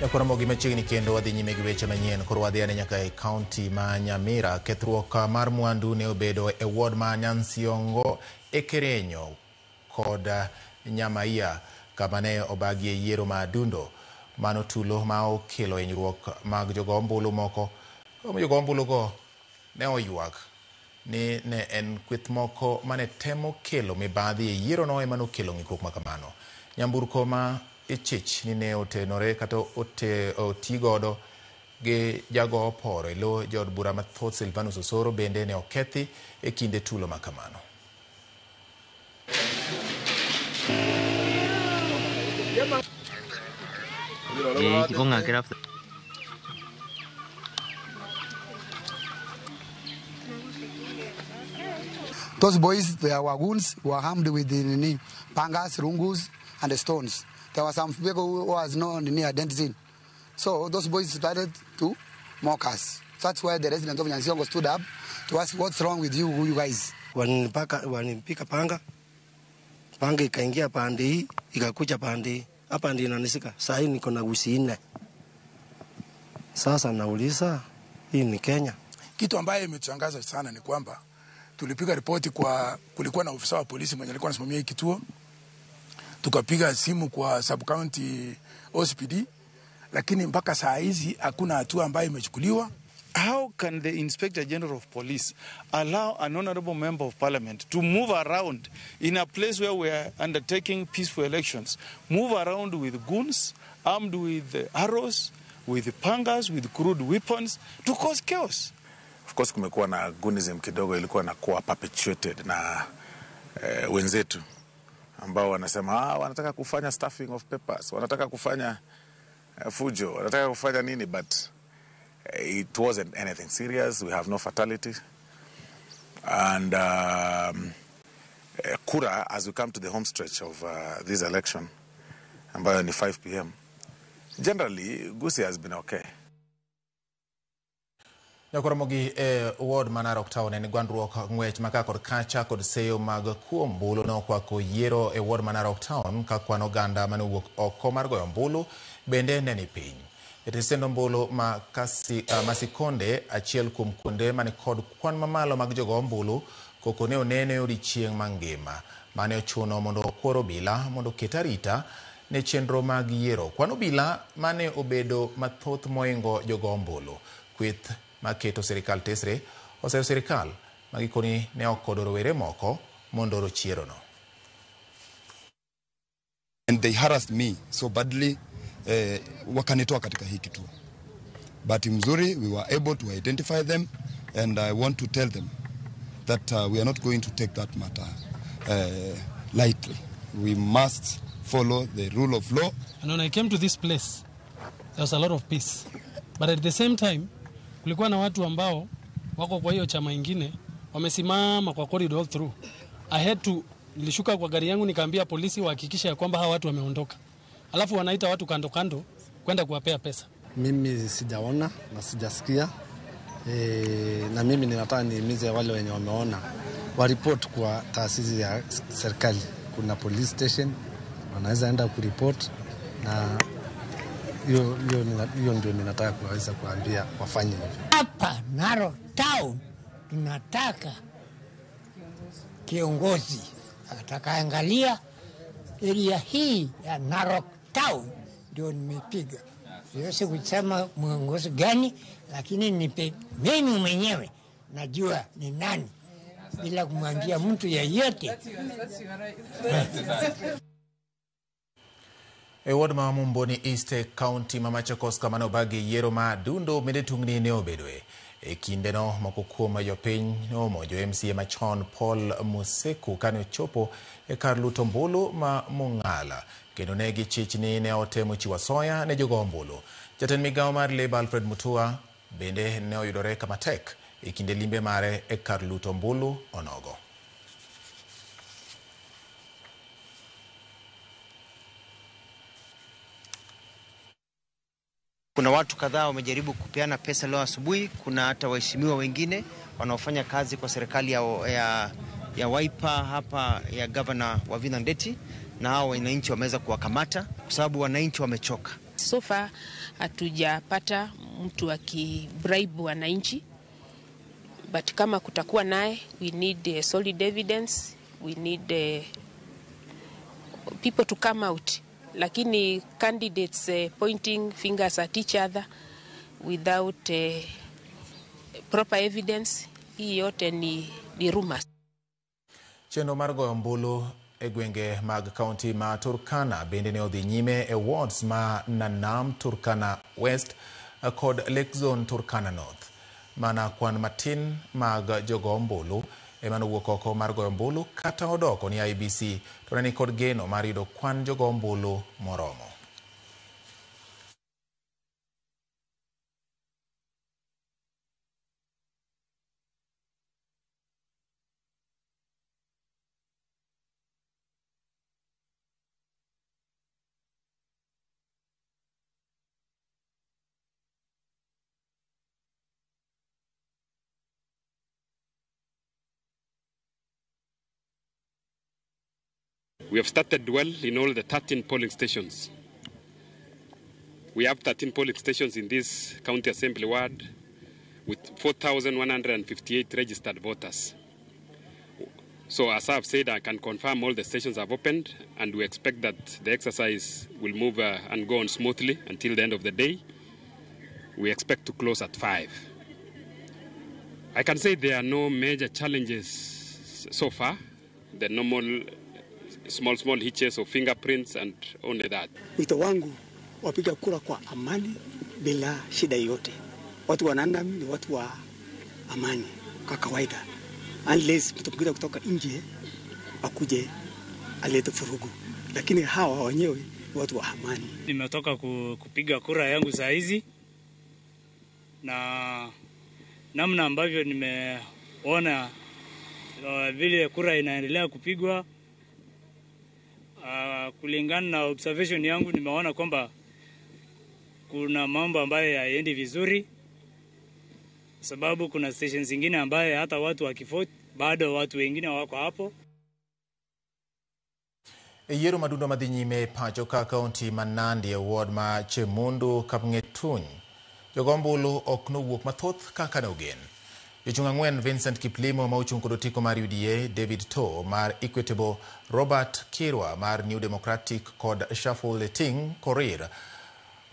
Koromogi machiegni kendo wadhi nyime gi weche manyien. Koro wadhi ane nyaka e kaunti ma Nyamira. Kethruok mar mwandu ne obedo e ward ma Nyansiongo e Kerenyo kod Nyamaia kama ne obagie yiero ma Dundo. Mano tulo ma okelo hinyruok mag jogo ombulu moko. Jogo ombulu go ne oywak ni ne en kweth moko mane temo kelo mibadhi e yiero no ema nokelo ng'ikruok ma kamano. Nyamburko ma ichich ni ne otenore kata otigodo gi jago oporo ilo jod bura mathoth Silvanus Osoro bende ne okethi e kinde tulo makamano. Those boys, they are wagoons, were armed with the pangas, rungus, and the stones. There were some people who was not in identity. So those boys started to mock us. That's why the resident of Nyansiongo stood up to ask, what's wrong with you guys? Wanipika panga ikaingia pande hii, ikakuja pande hii. Hapa ndio inanisika. Sasa hii niko na wiki 4. Sasa nauliza, hii ni Kenya? Kitu ambaye imetushangaza sana ni kwamba tulipiga ripoti kulikuwa na ofisa wa polisi mwenye alikuwa anasimamia kituo. Tukapiga simu kwa sub county OCPD, lakini mpaka saa hizi hakuna hatua ambayo imechukuliwa. How can the Inspector General of Police allow an honorable member of parliament to move around in a place where we are undertaking peaceful elections, move around with guns, armed with arrows, with pangas, with crude weapons, to cause chaos? Of course, kumekuwa na gunism kidogo ilikuwa na kuwa perpetuated na wenzetu ambao wanasema wanataka kufanya stuffing of papers, wanataka kufanya fujo, wanataka kufanya nini, but it wasn't anything serious. We have no fatality. And kura, as we come to the home stretch of this election, ambayo ni 5 p.m., generally, Gusii has been okay. Nyakoromogi ward Narok Town en gwandruok ng'wech maka kod kacha kod seyo mag kuom bulu no kwako yiero ward Narok Town ka kwan oganda mane wuok oko mar goyo mbulu bende neni piny. Etesendo mbulu Masikonde achiel kuom kuonde mane kod kwan mamalo mag jogo mbulu koko ne onene odiechieng' mangima mane ochuno mondo kworo obila mondo ket arita ne chenro mag yiero. Kwan obila mane obedo mathoth moingo jogo mbulu. Kweth maketo serikal tesre oseyo serikal magikoni ne okodo rowere moko mondo rochiero no. And they harassed me so badly, wakanitoa katika hii kituo. But mzuri, we were able to identify them, and I want to tell them that we are not going to take that matter lightly. We must follow the rule of law. And when I came to this place, there was a lot of peace. But at the same time, kulikuwa na watu ambao wako kwa hiyo chama ingine wamesimama kwa corridor all through. I had to nilishuka kwa gari yangu nikaambia polisi wahakikisha kwamba hawa watu wameondoka. Alafu wanaita watu kando kando kwenda kuwapea pesa. Mimi sijaona na sijasikia. Na mimi ninataka nihimize wale wenye wameona wa report kwa taasisi ya serikali. Kuna police station wanaweza enda kuripoti, na hiyo ndio ninataka kuweza kuambia wafanye hivyo. Hapa Narok Town tunataka kiongozi atakaangalia area hii ya Narok Town, ndio nimepiga. Siwezi kusema mwongozi gani, lakini mimi mwenyewe najua ni nani bila kumwambia mtu yeyote. Ward ma Mumboni East County Machakos kamano bagi yiero ma dundo mede tungni ne obedwe. Kinde no moko kuom jopiny no mojo MCA machon Paul Museku kane ochopo kar luto mbulu ma Mungala kendo ne gichichni ne otemo chiwo soya ne jogo mbulu. Jatend migawo mar Labour Alfred Mutua bende ne oyudore kama tek kinde limbe mare kar luto mbulu onogo. Kuna watu kadhaa wamejaribu kupeana pesa leo asubuhi. Kuna hata waheshimiwa wengine wanaofanya kazi kwa serikali ya Wiper hapa ya Governor Wavinya Ndeti, na hao wananchi wameweza kuwakamata kwa sababu wananchi wamechoka. So far hatujapata mtu akibribe wananchi, but kama kutakuwa naye, we need solid evidence, we need people to come out. Lakini candidates pointing fingers at each other without proper evidence, hii yote ni rumors. Chenro mar goyo mbulu gwenge mag county ma Turkana bende ne odhi nyime wards ma Nanam Turkana West kod Lake Zone Turkana North. Mana kwan matin mag jogo mbulu emano wuok oko mar goyo mbulu kata odoko ni IBC to ne kod geno mar yudo kwan jogo mbulu moromo. We have started well in all the 13 polling stations. We have 13 polling stations in this county assembly ward with 4,158 registered voters. So as I've said, I can confirm all the stations have opened, and we expect that the exercise will move and go on smoothly until the end of the day. We expect to close at 5. I can say there are no major challenges so far. The normal small hitches of fingerprints and only that. Wito wangu wapiga kura kwa amani bila shida yote. Watu wanaandam ni watu wa amani kwa kawaida. Unless mtu mwingine kutoka nje akuje alete furugu. Lakini hawa wenyewe ni watu wa amani. Nimetoka kupiga kura yangu saa hizi, na namna ambavyo nimeona vile kura inaendelea kupigwa, kulingana na observation yangu nimeona kwamba kuna mambo ambayo hayaendi vizuri, sababu kuna stations zingine ambayo hata watu wakivote bado watu wengine wako hapo. Yiero madundo madhi nyime pacho ka kaunti ma Nandi ward ma Chemundu Kapngetuny. Jogombulu ok nowuok mathoth kaka ne ogen. Jochung' ang'wen Vincent Kiplimo ma ochung' kod otiko mar UDA, David To mar Equitable, Robert Kirwa mar New Democratic kod Shuffle Leting Korir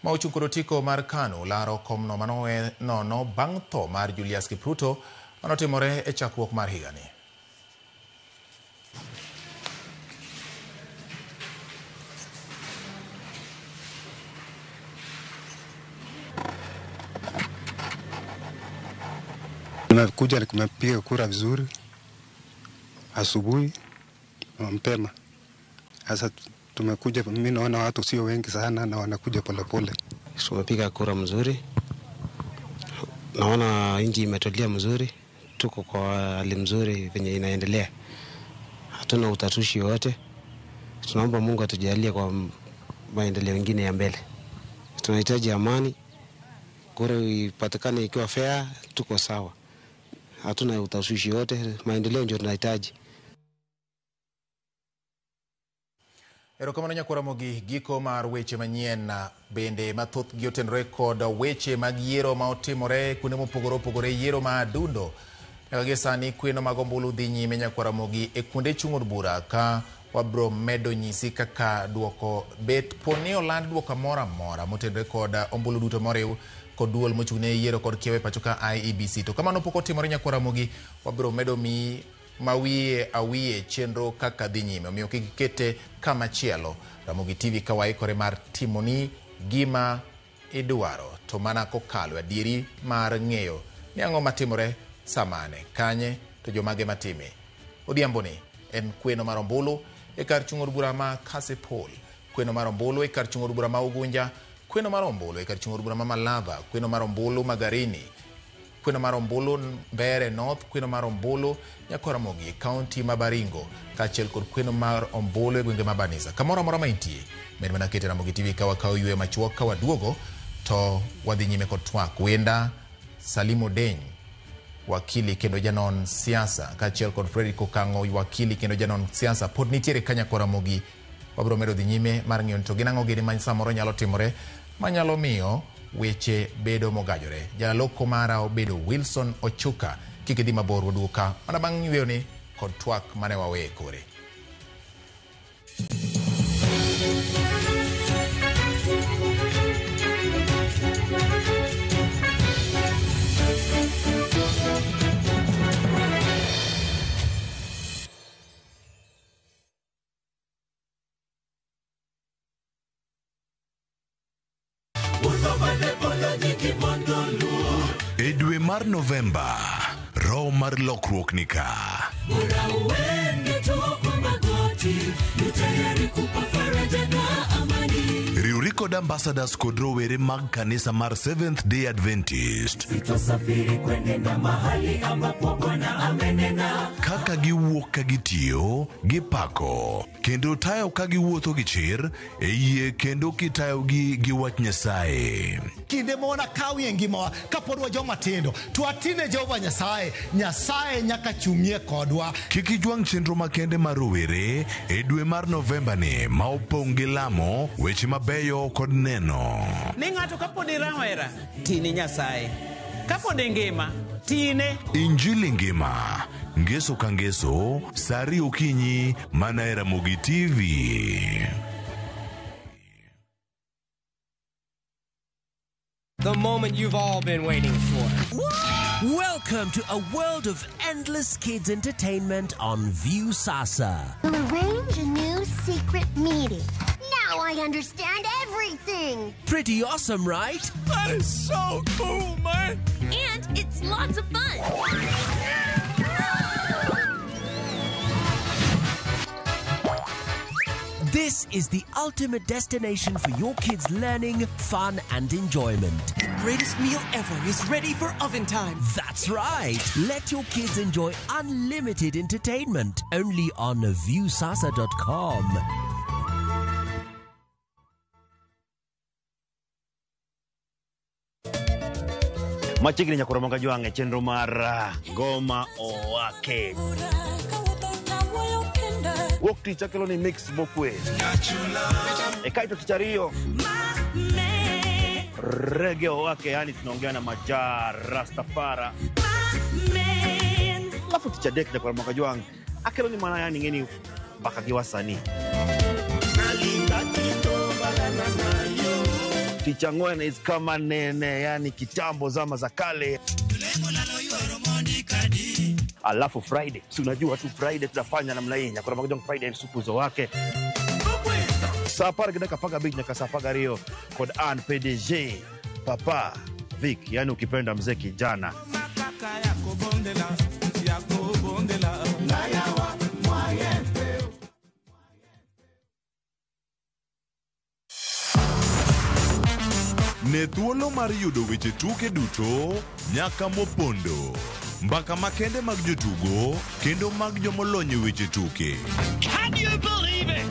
ma ochung' kod otiko mar KANU laro komno manowe nono bang' tho mar Julius Kipruto manotimore e chakruok mar higani. Tumekuja ni kumepiga kura vizuri asubuhi mapema. Sasa tumekuja, mimi naona watu sio wengi sana na wanakuja polepole. Tumepiga kura mzuri. Naona nchi imetulia mzuri. Tuko kwa hali mzuri venye inaendelea. Hatuna utatushi wote. Tunaomba Mungu atujalie kwa maendeleo mengine ya mbele. Tunahitaji amani. Kura ipatikane ikiwa fair, tuko sawa. Hatuna utasushi wote, maendeleo ndio tunahitaji. Erokamano Nyakwamogi, giko mar weche manyien bende mathoth gi otenore kod weche mag yiero ma otimore kuonde mopogore opogore. Yiero ma adundo nyaka sani kweno mag ombulu dhi nyime Nyakwamogi e kuonde chung' od bura, ka wabro medo nyisi kaka duoko bet poni oland duoko mora motenore kod ombulu duto moriw kod duol mochung'ne yiero kod kiewe pacho ka IEBC. To kamano pok otimore Nyakwamogi, wabro medo mi mawiye awiye chenro kaka dhi nyime, omiyo kik kete kama chielo. Ramogi TV kawaikore mar timoni gima idwaro, to mana kokalo adieri mar ng'eyo ni ang'o matimore samane kanye to jomage matime. Odhiamboni en kweno mar ombulu e kar chung' od bura ma Kasipul, kweno mar ombulu e kar chung' od bura ma Ugunja, kweno mar ombulu e kar chung' od bura ma Malava, kweno mar ombulu Magarini, kweno mar ombulu Mbeere North, kweno mar ombulu Nyakwamogi kaunti ma Baringo, kaachiel kod kweno mar ombulu e gwenge ma Banisa. Kamoro amora ma intie, med mana kete Ramogi TV ka wakawo ywe machuok ka waduogo to wadhi nyime kod twak. Wenda Salimo Deny, wakili kendo janon siasa, kaachiel kod Fredrick Okango, wakili kendo janon siasa, pod nitiere ka Nyakwamogi. Wabro medo dhi nyime mar ng'iyo to gin ang'o gini ma samoro nyalo timore manyalo miyo weche bedo mogajore. Jalaloko mara obedo Wilson Ochuka, kik idhi mabor, waduogo ka mana bang' yweyo ni kod twak mane wawe kore. E dwe mar Novemba, roho mar lokruok ni ka. Riwri kod ambassadors kod rowere mag kanisa mar Seventh Day Adventist kaka giwuok ka gitiyo, gipako kendo tayo ka giwuotho gi chir e yie kendo kitayogi gi wach Nyasaye. Kinde mona kawi ngimawa kapod wa joma tindo to atine Jehova Nyasaye nyaka chung'ie kodwa. Kik ijwang' chenro makende mar rowere e dwe mar Novemba ni ma opong' gi lamo, weche mabeyo kod neno. Ni ng'ato kapod irawera tini Nyasaye, kapod ngima tine. Injili ngima, ngeso ka ngeso, sari okinyi mana e Ramogi TV. The moment you've all been waiting for. Welcome to a world of endless kids entertainment on View Sasa. We'll arrange a new secret meeting. Now I understand everything. Pretty awesome, right? That is so cool, man. And it's lots of fun. This is the ultimate destination for your kids' learning, fun, and enjoyment. The greatest meal ever is ready for oven time. That's right. Let your kids enjoy unlimited entertainment only on viewsasa.com. Machigni nyakoromoka juange chenro mar Goma Owake. Wokti chakelo ni mix bokwe. Ekaito tichario. Reggae Owake, yani tunaongea na Majar Rastafara. Lafu tichadek nyakoromoka juange. Akelo ni mana yani ngeni bakagi wasani. Tichangwena is kama nene, yani kitambo zama za kale. Alafu Friday, si unajua tu Friday tunafanya namna hii, nyakora magojong Friday supuzo wake. Sapara kina kapaga big nyaka sapaga rio kod an PDG Papa Vic, yani ukipenda mzee kijana. Ne thuolo mar yudo weche tuke duto nyaka mopondo. Mbaka makende mag jotugo kendo mag jomolony weche tuke. Can you believe it?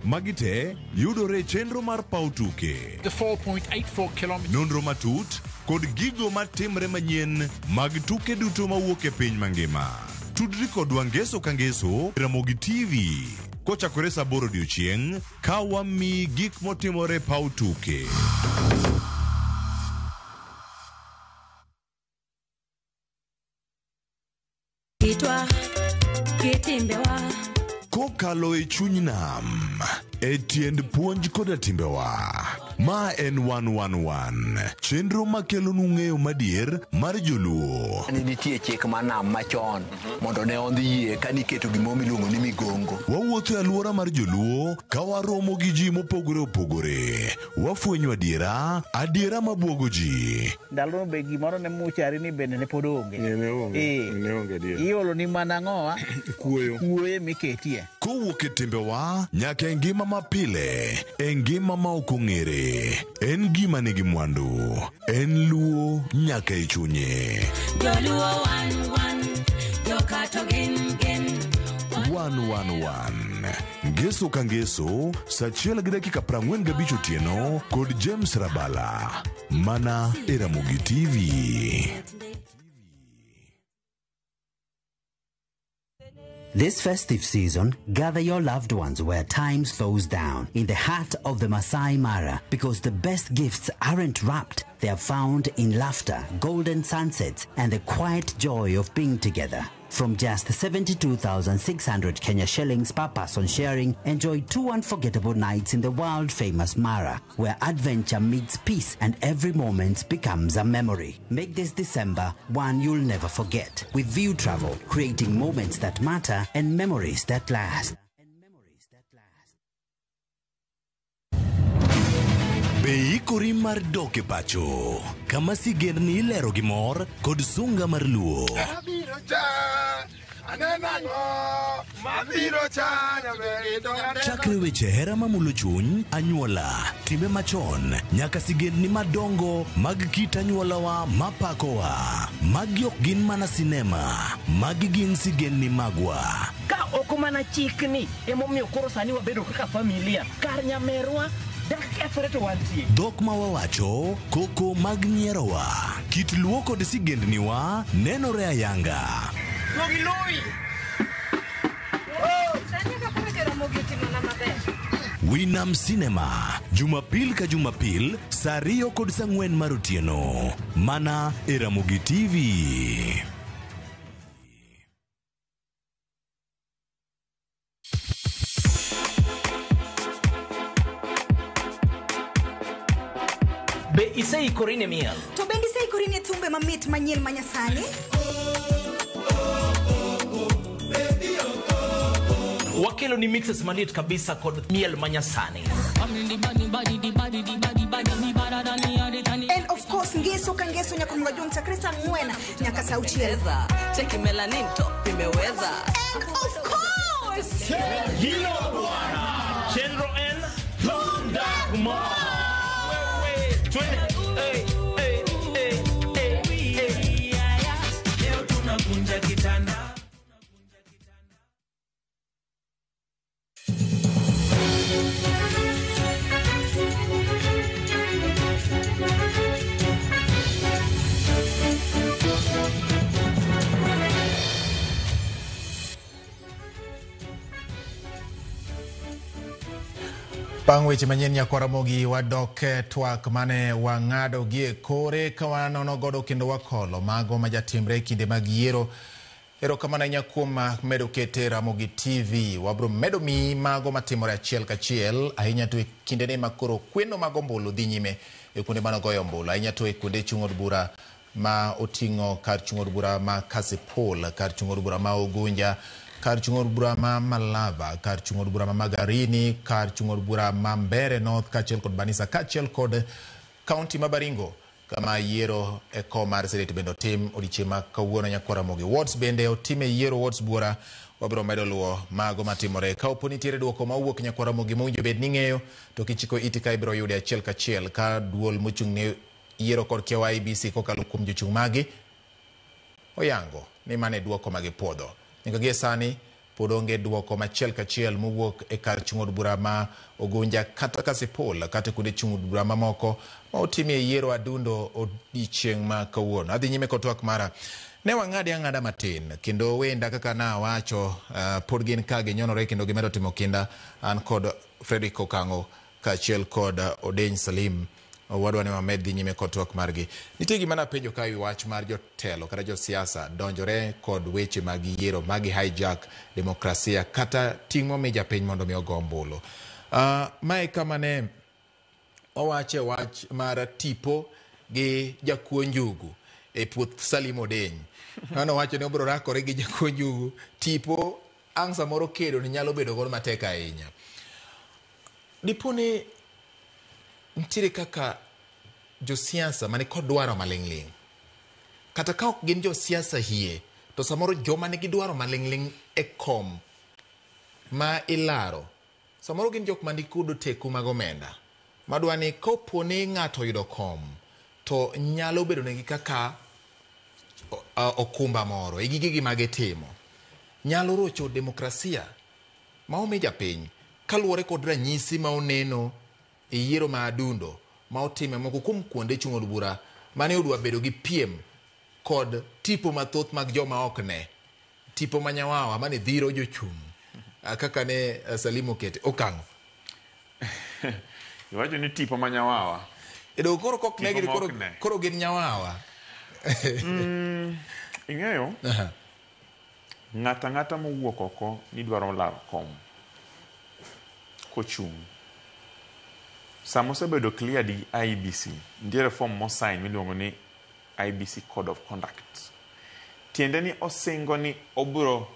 Magite yudore chenro mar pau tuke. The 4.84 kilometers. Nonro matut kod gigo matimre manyien mag tuke duto mawuok e piny mangima. Tudri kod Wangeso Kangeso Ramogi TV. Kochakore saa 8 odiechieng' ka wami gik motimore pau tuke. Kokalo e chuny nam, e tiend puonj koda timbewa. Ma en 111, chenro makelo nung'eyo madier mar joluo. Nitie chik manam machon, mondo ne ondhi yie ka niketo gimo miluongo ni migongo. Wawuotho e alwora mar joluo, ka waromo gi ji mopogore opogore. Wafwenyo adiera mabwogo ji. Ndalo be gimoro ne muchari ni bende ne pod onge. Ne onge dier. Iolo ni mana ng'owa, kuoye miketie. Kowuok e timbewa, nyaka e ngima mapile, e ngima ma ok ong'ere. En gima nigi mwandu, en luo nyaka e chunye. Joluo 111, jokato gin. 111 Ngeso Kangeso, saa 1:45 otieno kod James Rabala. Mana e Ramogi TV. This festive season, gather your loved ones where time slows down, in the heart of the Masai Mara, because the best gifts aren't wrapped, they are found in laughter, golden sunsets, and the quiet joy of being together. From just 72,600 Kenya shillings per person sharing, enjoy 2 unforgettable nights in the world-famous Mara, where adventure meets peace and every moment becomes a memory. Make this December one you'll never forget. With View Travel, creating moments that matter and memories that last. Beikori mar doke pacho, kama sigendni ilero gi mor kod sunga mar luo. Chakre weche hera mamulo chuny, anyuola, timbe machon, nyaka sigendni madongo mag kit anyuolawa mapakowa. Magi ok gin mana sinema, magi gin sigendni magwa. Ka ok mana chikni, emomiyo koro sani wabedo kaka familia, kar nyamerwa Dhok ma wawacho, koko mag nyierowa, kit luo kod sigendniwa nenore ayanga. Winam Cinema, Jumapil ka Jumapil, saa 2 kod saa 4 mar otieno. Mana e Ramogi TV. Be iseikori ne miel? To bendi iseikori ne thumbe mamit manyien manyasani? Wakelo ni mixes malit kabisa kod miel manyasani. And of course, ngeso kangeso nyaka mwajo mtakresa ngwena nyaka sauti eza. Cheki melanin top imeweza. And of course, Hilo bwana. Chendro N. Lunda Kuma. Wewe, twende. Leo tunakunja kitanda. Bang' weche manyien nyakwaromogi wadok twak mane wang'ado gie kore ka wanono godo kendo wakolo mago majatimre kinde mag yiero. Erokamano ahinya kuom medo kete Ramogi TV. Wabro medo mi mago matimore achiel kachiel ahinya to e kindene makoro kweno mag ombulu dhi nyime e kuonde manogoyo ombulu ahinya to e kuonde chung'od bura ma oting'o kar chung'od bura ma Kasipul, kar chung'od bura ma Ugunja, kar chung'od bura ma Malava, kar chung'od bura ma Magarini, kar chung'od bura ma Mbeere North, kachiel kod Banisa, kachiel kod kaunti ma Baringo. Kama yiero e kom mar Senate bende otim odiochieng' ma kawuono nyakwaromogi. Wards bende otime yiero wards bura. Wabiro medo luwo mago matimore. Ka opo nitiere duoko mawuok nyakwaromogi mowinjo bed ni ng'eyo to kichiko iti ka ibiro yude achiel kachiel ka duol mochung' ne yiero kod kiewo IEBC kokalo kuom jochung' magi oyango ni mane duoko magi podho. Nyaka gie sani pod onge duoko machiel kachiel mowuok e kar chung'od bura ma Ugunja kata Kasipul kata kuonde chung'od bura mamoko ma otimie yiero adundo odiochieng' ma kawuono. Adhi nyime kod twak mara. Ne wang'ade ang'ada matin kendo wenda kaka nawacho pod gin ka ginyonore kendo gimedo timo kinda an kod Fredrick Okango kachiel kod Odeny Salim. Wadwa ne wamed dhi nyime kod twak margi. Nitie gima napenjo ka wi wach mar jotelo kata josiasa donjore kod weche mag yiero magi hijack demokrasia kata ting'o mi japiny mondo mi ogo ombulu. Mae kama ne owache wach mar tipo gi jakuo njugu e puoth Salim Odeny. Ano wacho ne obro rakore gi jakuo njugu tipo ang' samoro kedo ni nyalo bedo godo matek ahinya. Diponi ntiere kaka josiasa mane kod dwaro maling'ling'. Kata ka ok gin josiasa hie to samoro joma nigi dwaro maling'ling' e kom ma ilaro samoro gin jok mani kudo teku mag omenda madwa ni kopo ni ng'ato yudo kom to nyalo bedo negi kaka okumba moro e gigi magitimo nyalo rocho demokrasia ma omi japiny kaluwore kod ranyisi ma oneno e yiero ma adundo ma otime moko kuom kuonde chung'od bura mane odwa bedo gi piem kod tipo mathoth mag joma ok ne tipo manyawawa mane dhiro jochung' kaka ne Salim okete Okango. Iwacho ni tipo manyawawa edo koro kok ne giri koro gin nyawawa. Ing'eyo ng'ata mowuok oko ni dwaro laro kom kochung' sama osebedo clear di IEBC ndiere form mosign miluongo ni IEBC Code of Conduct. Tiende ni osingo ni obro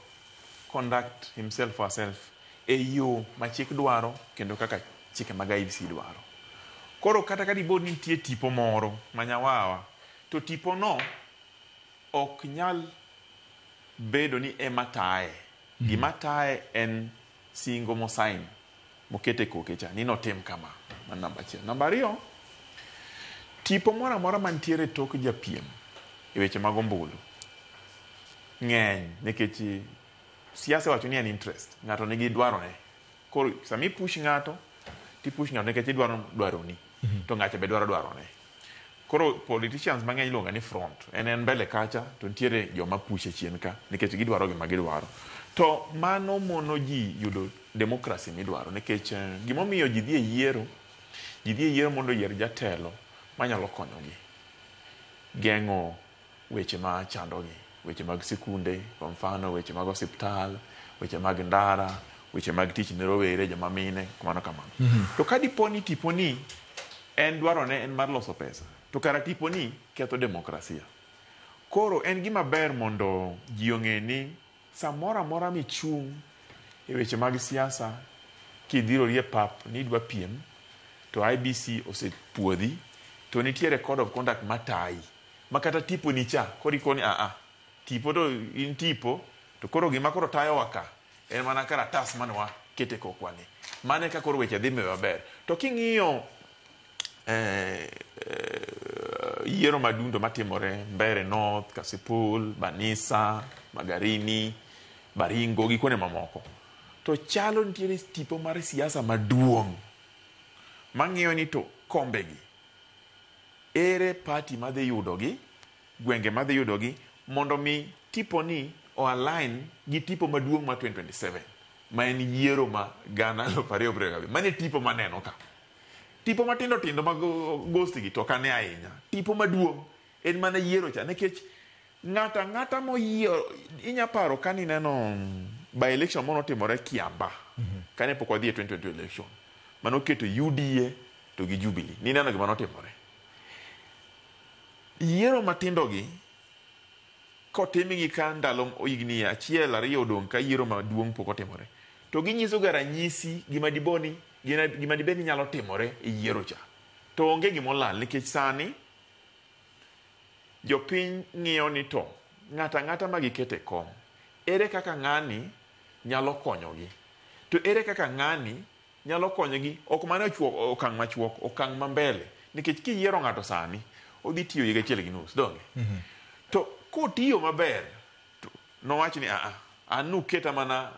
conduct himself or herself e yo ma chik dwaro kendo kaka chike mag IEBC dwaro. Koro kata ka dibod ni nitie tipo moro manyawawa to tipo no ok nyal bedo ni ema tae. Gima tae en singo mosign mokete koke cha ni notim kama. Namba 1. Namba 2, tipo moro amora mantiere tok japiem e weche mag ombulu ng'eny nikech siasa wacho ni en interest ng'ato nigi dwarone. Koro sami push ng'ato ti push ng'ato nikech dwaroni to ng'ato be dwarone. Koro politicians mang'eny iluonga ni front en mbele kacha to nitiere joma push e chien ka nikech gidwaro gima gidwaro. To mano mono ji yudo demokrasi midwaro nikech gimomiyo ji dhi e yiero mondo yier jatelo manyalo konyogi geng'o weche ma chandogi, weche mag sikunde, kwa mfano weche mag hospital, weche mag ndara, weche mag tich ne rowere joma mine kamano. To ka diponi tiponi en dwarone en mar loso pesa to kara tiponi ketho demokrasia. Koro en gima ber mondo ji ong'e ni samoro amora michung' e weche mag siasa kidhirori e pap ni idwa piem to IBC osepuodhi to nitiere code of conduct matayi makata tipo ni cha korikoni tipo to in tipo to koro gima koro tayowa ka en mana karatas mane wakete kokwani mane ka koro weche dhi mewa ber to king'iyo yiero madundo matimore Mbeere North, Kasipul, Banisa, Magarini, Baringo gi kuonde mamoko to chalo nitiere tipo mar siasa maduong' mang'iyo ni to kombegi ere party madhi yudogi gwenge madhi yudogi mondo mi tipo ni o-align gi tipo maduong' ma 2027 ma en yiero ma Ghana 2020 mane tipo maneno ka tipo matindo tindo mag gosti gi to kane ahinya tipo maduong' en mana yiero cha nikech ng'ata moyiero inya paro kani neno by election mono timore Kiamba kane pok wadhi e 2022 election mano keto UDA to gi Jubilee ni neno gima notimore yiero matindo gi kotimigi ka ndalo higni 1-2 odong' ka yiero maduong' pok otimore to ginyiso ga ranyisi gima dibeni nyalo timore e yiero cha to onge gimolal nikech sani jopiny ng'iyo ni to ng'ata magikete kom ere kaka ng'ani nyalo konyogi to ere kaka ng'ani nyalo konyogi ok mana okang' machuok okang' mambele nikech kiyiero ng'ato sani odhi tiyo higa 1.5 donge to kotiyo maber nowacho ni anu keta mana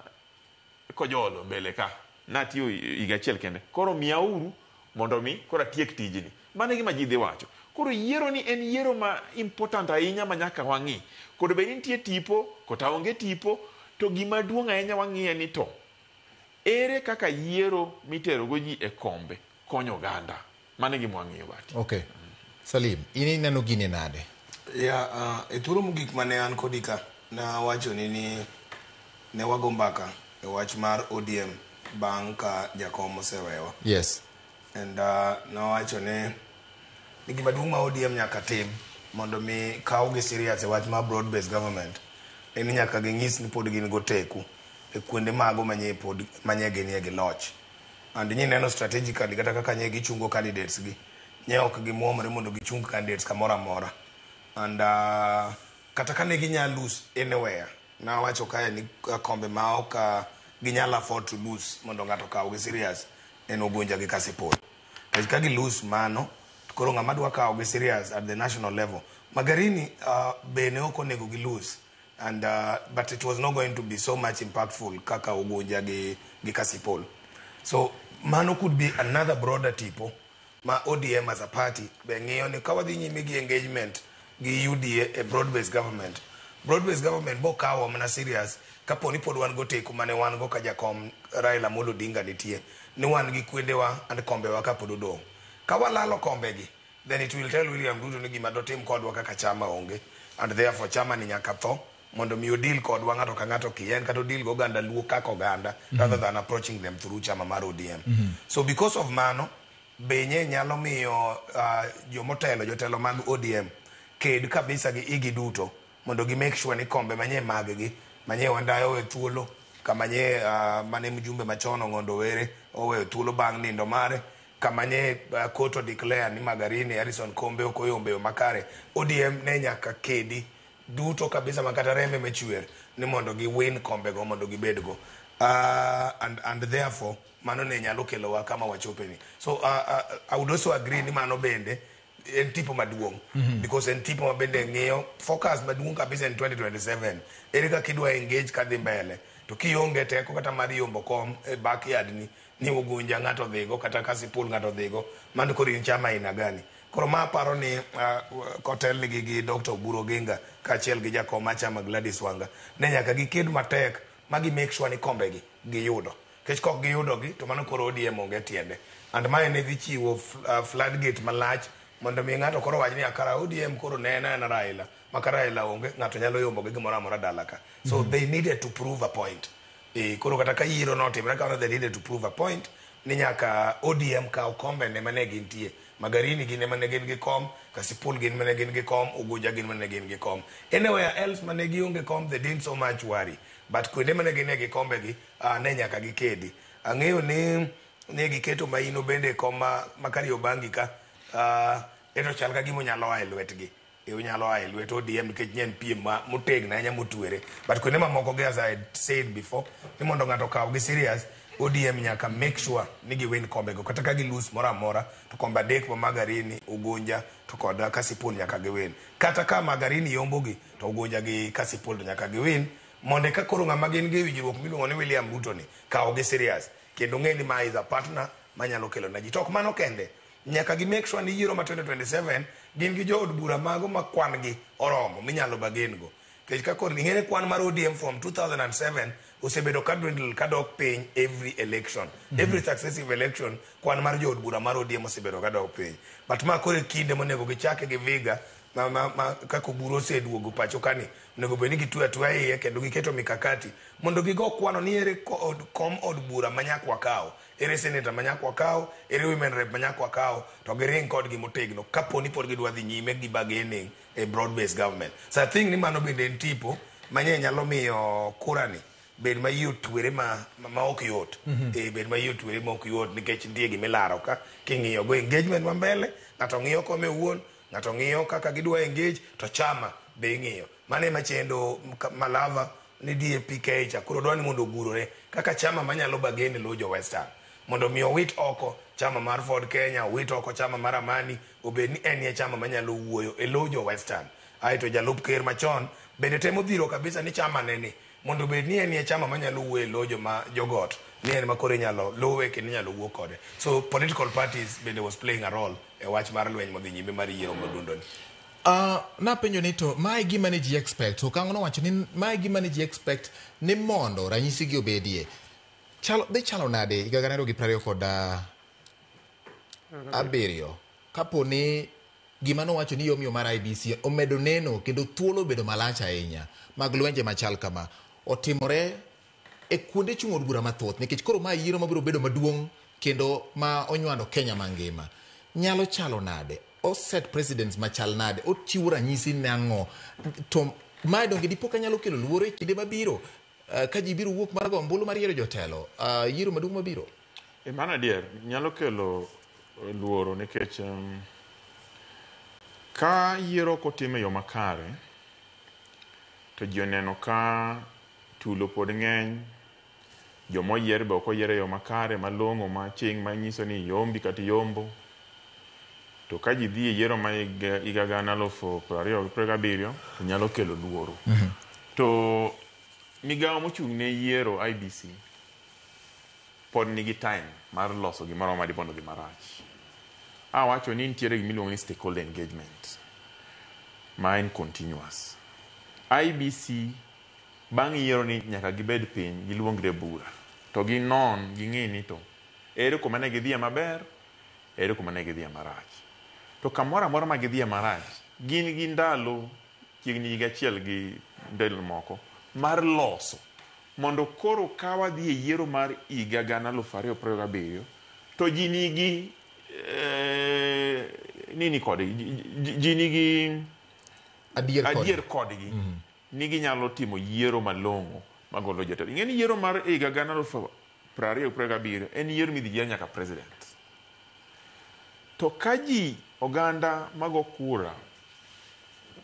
kojolo mbele ka natiyo higa 1 kende koro miyauru mondo mi koro atiek tijni mane gima ji dhi wacho koro yiero ni en yiero ma important ahinya ma nyaka wang'i kod bed nitie tipo kota onge tipo to gima duong' ahinya wang'iye ni to ere kaka yiero miterogo ji e kombe konyo oganda mane gima wang'iyo bati. Okay. Salim, ini neno gini nade? E thuolo mogik mane an kodi ka na wacho ni ne wago mbaka e wach mar ODM bang' ka jakom osewewa. Yes. And nawacho ni gima duong' ma ODM nyaka tim mondo mi kaw gi serious e wach mar broad based government en nyaka ging'is ni pod gin go teku e kuonde mago manye genie gi loch. And nyi neno strategically kata kaka nye gichungo candidates gi nye ok gimuomre mondo gichung candidates kamora mora. And kata kane ginya lose anywhere na wacho kaya ni kombe ma ok ginyala afford to lose mondo ng'ato kaw gi serious en Ogonja gi Kasipul. Ka gi lose mano koro ng'ama dwa kaw gi serious at the national level Magarini bene ok onego gi lose and but it was not going to be so much impactful kaka Ogonja gi Kasipul. So mano could be another broader tipo ma ODM as a party be ng'iyo ni ka wadhi nyime gi engagement gi UDA a broad based government bo kawo mana serious kapo ni pod wan go teku mane wan go ka jakom Raila Amolo Odinga nitie ni wan gi kwendewa and kombewa ka pod odong' ka walalo kombegi then it will tell William Ruto ni gima dotim kodwa kaka chama onge and therefore chama ni nyaka tho mondo mi odil kodwa ng'ato ka ng'ato kien kata odil go oganda luo kaka oganda rather than approaching them through chama mar ODM. So because of mano benye nyalo miyo jotelo mag ODM ked kabisa gi igi duto mondo gi make sure ni kombe manye mag-gi manye wandayo we thuolo kamanye mane mjumbe machono ngondo were owe thuolo bang' nindo mare kamanye koto declare ni Magarini Harrison Kombe okoyombe makare ODM ne nyaka kedi duto kabisa makata rembe mechwer ni mondo gi win kombe go mondo gi bedgo and therefore mano ne nyalo kelowa kama wachopeni. So I would also agree ni mano bende en tipo maduong' because en tipo ma bende ng'iyo focus maduong' kabisa en 2027 ere ka kidwa engage kadhi mbele to kionge teko kata mar yombo kom e backyard ni Ogonja ng'ato dhigo kata Kasipul ng'ato dhigo mano koro in chama ina gani. Koro ma paro ni kotel nigi gi Dr. Oburu Oginga kaachiel gi jakom chama Gladys Wanga ne nyaka giked matek magi make sure ni kombegi giyudo kech kok giyudogi to mano koro ODM onge tiende and mae ne dhi chiwo floodgate malach mondo mi ng'ato koro wach ni akara ODM koro nena na Raila maka Raila onge ng'ato nyalo yombo gi gimoro amora dala ka. So they needed to prove a point. Koro kata ka yiro notimre ka they needed to prove a point ni nyaka ODM kaw kombe ne mane gintie. Magarini gin mane gin gi kom, Kasipul gin mane gin gi kom, Ugunja gin mane gin gi kom. Anywhere else mane gionge kom, they didn't so much worry. But kuonde mane gin gi kombe gi, ne nyaka gikedi. Ang'eyo ni ne giketo Maino bende kom ma Kariobangi ka, eno chal ka gimo nyalo ae lwetgi. Unyalo ae lwet ODM nikech nyen piem motegna ahinya motwere. But kuonde mamoko gi, as I had said before, ni mondo ng'ato kaw gi serious, ODM nyaka make sure ni gi win kombe go. Kata ka gi lose mora mora, to kombe adek ma Magarini, Ugunja, to kod Kasipul nyaka gi win. Kata ka Magarini yombo gi, to Ugunja gi Kasipul to nyaka gi win. Monde ka koro ng'ama gin gi winjruok miluongo ni William Ruto ni, kaw gi serious. Kendo ng'e ni ma is a partner manyalo kelo na ji. Tok mano kende, nyaka gi make sure ni yiero ma 2027 gin gi jood bura mago ma kwan gi oromo minyalo bagen go. Kech ka koro ing'ene kwan mar ODM from 2007 osebedo ka dwindle ka dok piny every election. Every successive election kwan mar jood bura mar ODM osebedo ka dok piny. But ma kore kinde monego gichake gi Viga kako buro oseduogo pacho kani, onego bedi gitwe atwa iye kendo giketo mikakati mondo gigo kwano ni ere kom od bura manyakwa kawo, ere senator manyakwa kawo, ere women rep manyakwa kawo, to giring kodgi motegno kapo ni pod gidwa dhi nyime gi bargaining a broad based government. So I think ni mano bende en tipo manye nyalo miyo kurani bed mayot twere ma ok yot. Bed mayot twere ma ok yot nikech nitie gimilaro ka king'iyo go engagement ma mbele, ng'ato ng'iyo kome wuon, ng'ato ng'iyo kaka gidwa engage, to chama be ng'iyo. Mane machendo Malava ni DAP cha kuro dwani mondo gurore kaka chama manyalo bagene lojo Western. Mondo mi owit oko chama mar Ford Kenya, owit oko chama mar Amani, obed ni en chama manyalo wuoyo e lojo Western. Aito jalup ker machon bende temo dhiro kabisa ni chama neni mondo bed ni en chama manyalo wuoyo e lojo ma jogot, ni en makore nyalo lowe kendo nyalo wuo kode. So political parties bende was playing a role e wach mar lweny modhi nyime mar yiero modundo ni. Napenjo ni to mae gima ne ji expect, Okango nowacho ni mae gima ne ji expect ni mondo ranyisi gi obedie. Dhi chalo nade higa 2027 kapo ni gima nowacho ni yomiyo mar IBC omedo neno kendo thuolo bedo malach ahinya mag lwenje machal kama otimore e kuonde chung' od bura mathoth, nikech koro ma yiero mabiro bedo maduong' kendo ma onywando Kenya mangima. Nyalo chalo nade? O set presidents machal nade? Ochiwo ranyisi nang'o? To mae donge dipo ka nyalo kelo luoro e kinde mabiro ka ji biro wuok mar go ombulu mar yiero jotelo, yiero maduong' mabiro? Mano adier, nyalo kelo luoro nikech ka yiero kotim e yo makare, to ji oneno ka tulo pod ng'eny, jomoyier be ok oyier e yo makare malong'o ma ching' manyiso ni yombi kata yombo. To ka ji dhi e yiero ma higa 2027 to nyalo kelo luoro. To migawo mochung' ne yiero IBC pod nigi time mar loso gimoro ma dipondo gi marach. Awacho ni nitiere gimiluongo ni stakeholder engagement ma en continuous. IBC bang' yiero ni nyaka gibed piny giluongre bura to ginon ging'e ni to ere kuma ne gidhiye maber, ere kuma ne gidhiye marach. To kamoro amora ma gidhiye marach, gin gi ndalo chiegni higa achiel gi ndalo moko mar loso mondo koro ka wadhi e yiero mar higa 2027 to ji nigi nini kodgi, ji nigi adier kodgi, nigi nyalo timo yiero malong'o magolo jotelo. Ing'eni yiero mar higa 2027 en yiero midhi yier nyaka president. To ka ji oganda mago kura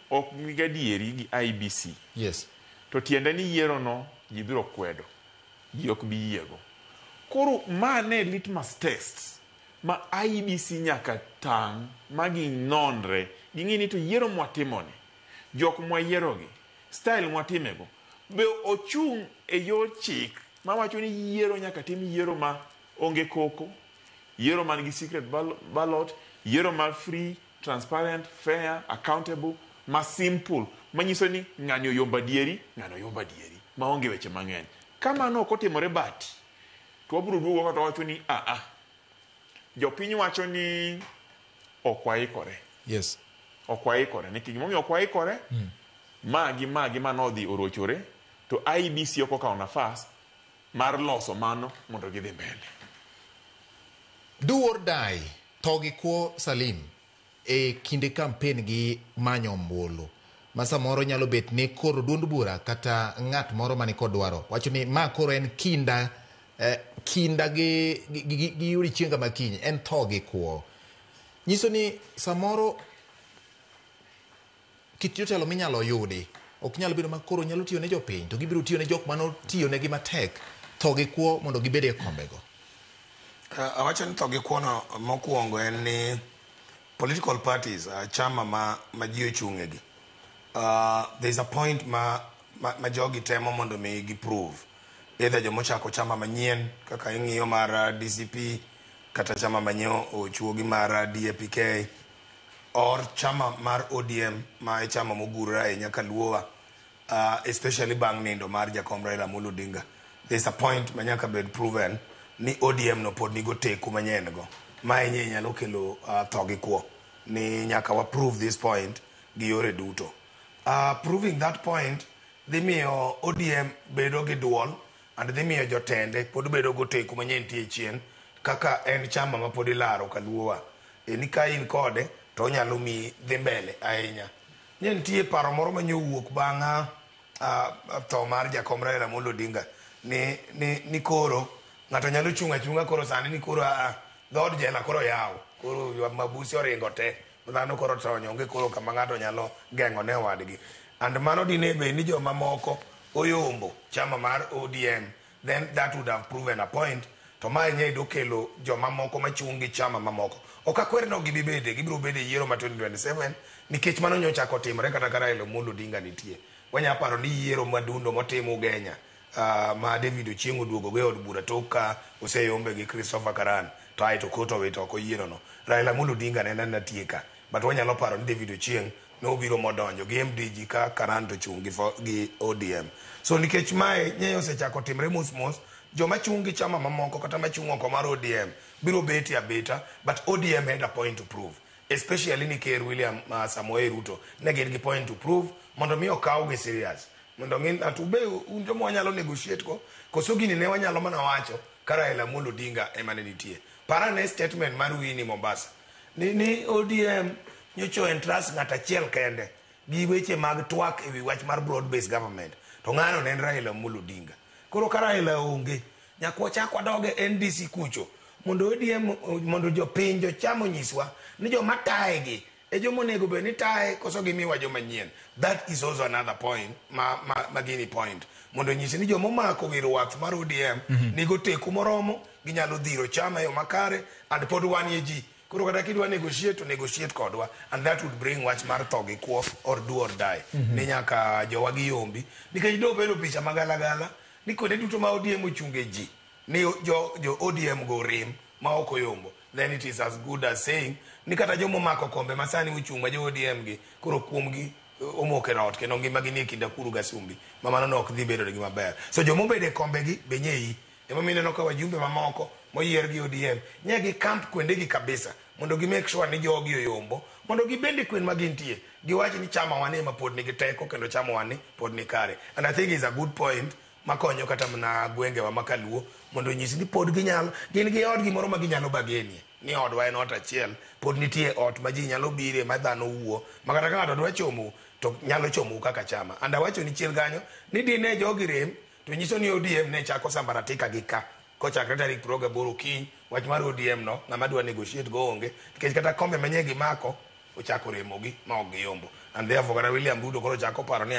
ok nigi adieri gi IBC, yes, to tiende ni yiero no ji biro kwedo, ji ok bi yiego. Koro mane litmus test ma IBC nyaka tang' ma ginonre, ging'e ni to yiero mwatimoni, jok mwayierogi, style mwatimego, be ochung' e yor chik ma wacho ni yiero nyaka tim yiero ma onge koko, yiero man gi secret ballot, yiero ma free, transparent, fair, accountable, ma simple, manyiso ni ng'ani oyomba dieri, ng'ani oyomba dieri, ma onge weche mang'eny. Kamano ok otimore bati, to wabiro duogo kata wacho ni jopiny wacho ni ok waikore. Yes. Ok waikore. Nikech gimomiyo ok waikore, magi manodhi orochore, to IBC ok okawo nafas mar loso mano mondo gidhi mbele. Do or die, Togi Kwo Salim, e kinde campaign gi manyo ombulu. Masa moro nyalo bet ni koro duond bura kata ng'at moro mani kodwaro. Wacho ni ma koro en kinda gi yuri chienga makinyi, en Togi Kwo. Nyiso ni samoro kit jotelo minyalo yudi ok nyalo bedo makoro nyalo tiyo ne jopiny to gibiro tiyo ne jok mano tiyo ne gi matek Togi Kwo mondo gibede kombego. Awacho ni Togi Kwo no mokuongo en ni political parties chama ma ji ochung'egi. There's a point ma jogi temo mondo mi gi prove either jomo chako chama manyien kaka ing'iyo mar DCP kata chama manyo ochuogi mar DAPK or chama mar ODM ma e chama mogura ahinya kaluowa especially bang' nindo mar jakom Raila Amolo Odinga. There's a point ma nyaka bed proven ni ODM no pod nigo teku manyien go ma nyalo kelo Togi Kwo ni nyaka wa prove this point gi yore duto. Proving that point dhi miyo ODM bedo gi duol and dhi miyo jotende pod bedo go teku manyien tie chien kaka en chama ma pod ilaro kaluowa ni ka in kode to nyalo mi dhi mbele ahinya. Nitie paro moro manyowuok bang' tho mar jakom Raila Amolo Odinga ni koro ng'ato nyalo chunga koro sani ni koro dhood jela koro yaw koro mabusi oringo te dhano koro tonyo onge koro kama ng'ato nyalo geng'o ne wadgi and mano dine be ni joma moko oyombo chama mar ODM then that would have proven a point to ma nyedo kelo joma moko machungi chama mamoko okakwer no gibibede gibiro bede yiero ma 2027 nikech mano nyocha kotimre kata kara Raila Amolo Odinga nitie wanya paro ni yiero madundo motimo Ugenya ma David Ochieng oduogo ge od bura toka oseyombe gi Christopher Karan to ai to koto weto ko yiero no Raila Amolo Odinga ne nan tieka but wanyalo paro ni David Ochieng no biro modonjo gi MDG ka Karan to chungi gi ODM so nikech mae nyeyo osechako timre mos joma chungi chama mamoko kata machungo ko mar ODM biro beti abeta but ODM had a point to prove especially ni Ker William Samoei Ruto ne gin gi point to prove mondo mi okaw gi serious mondo ngin atube unjo mo nyalo negotiate ko koso gini ne wanyalo mana wacho kara Raila Amolo Odinga emane nitie para ne statement mar Winnie Mombasa ni ODM nyocho entrust ngata chiel kende gi weche mag twak ewi wach mar broad based government to ngano ne Raila Amolo Odinga koro kara Raila onge nyakwa chakwa doge NDC kucho mondo ODM mondo jopiny jochamo nyiswa ni joma taegi e jomo nego be ni tae koso gimiwa joma nyien that is also another point magini point mondo nyisi ni jomo mako wiro wath mar ODM nigo teku moromo ginyalo dhiro chama yo makare and pod wan ye ji koro kata kidwa negotiate kodwa and that would bring wach mar Togi Kwo or do or die ni nyaka jowa gi yombi nikech do bedo picha magalagala ni kode duto ma ODM ochunge ji ni jo ODM go rem ma oko yombo then it is as good as saying ni kata jomo mako kombe masani uchunga jo ODM gi koro kuomgi omoke rot kendo ngimagi ni kinda kuru gasumbi mama no ok dhi bedo gi maber so jomo bede kombe gi benyei ema mineno ka wajumbe mamoko moyier gi ODM nyegi camp kwende gi kabisa mondo gi make sure ni jogi oyombo mondo gi bende kwen magintie giwachi ni chama wane ma pod nigi teko kendo chama wane pod ni kare and I think is a good point makonyo kata mna gwenge wa makaluo mondo nyisi ni pod ginyalo gin gi od gimoro ma ginyalo bagenie ni odwa en ot achiel pod nitie ot ma ji nyalo bire ma dhano wuo makata ka ng'ato dwa chomo to nyalo chomo kaka chama and awacho ni chiel ganyo ni dine jogi rem to nyiso ni ODM ne chako sambaratika gi ka kochakre tarik 28 kiny wach mar ODM no ng'ama dwa negotiate go onge nikech kata kombe manye gi mako ochako remogi ma ok giyombo and therefore kata William Ruto koro chako paro ni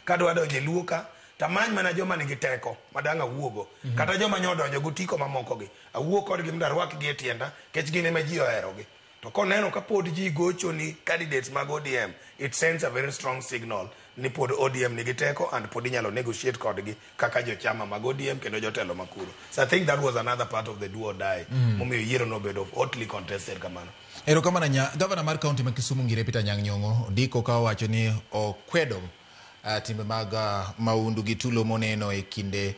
kadwa donje luo ka tamany mana joma nigi teko madanga wuogo kata joma nyodonjo gutiko mamoko gi awuo kod gi mdarwak gi etienda kech gine ma ji ohero gi to koneno ka pod ji gocho ni candidates mag ODM it sends a very strong signal ni pod ODM nigi teko and pod inyalo negotiate kodgi kaka jochama mag ODM kendo jotelo makuro so I think that was another part of the do or die momiyo yiero no bedo hotly contested kamano. Erokamano Governor mar kaunti ma Kisumu Ngire Peter Anyang' Nyong'o ndiko ka wacho ni okwedo timbe mag maundu gi tulo moneno e kinde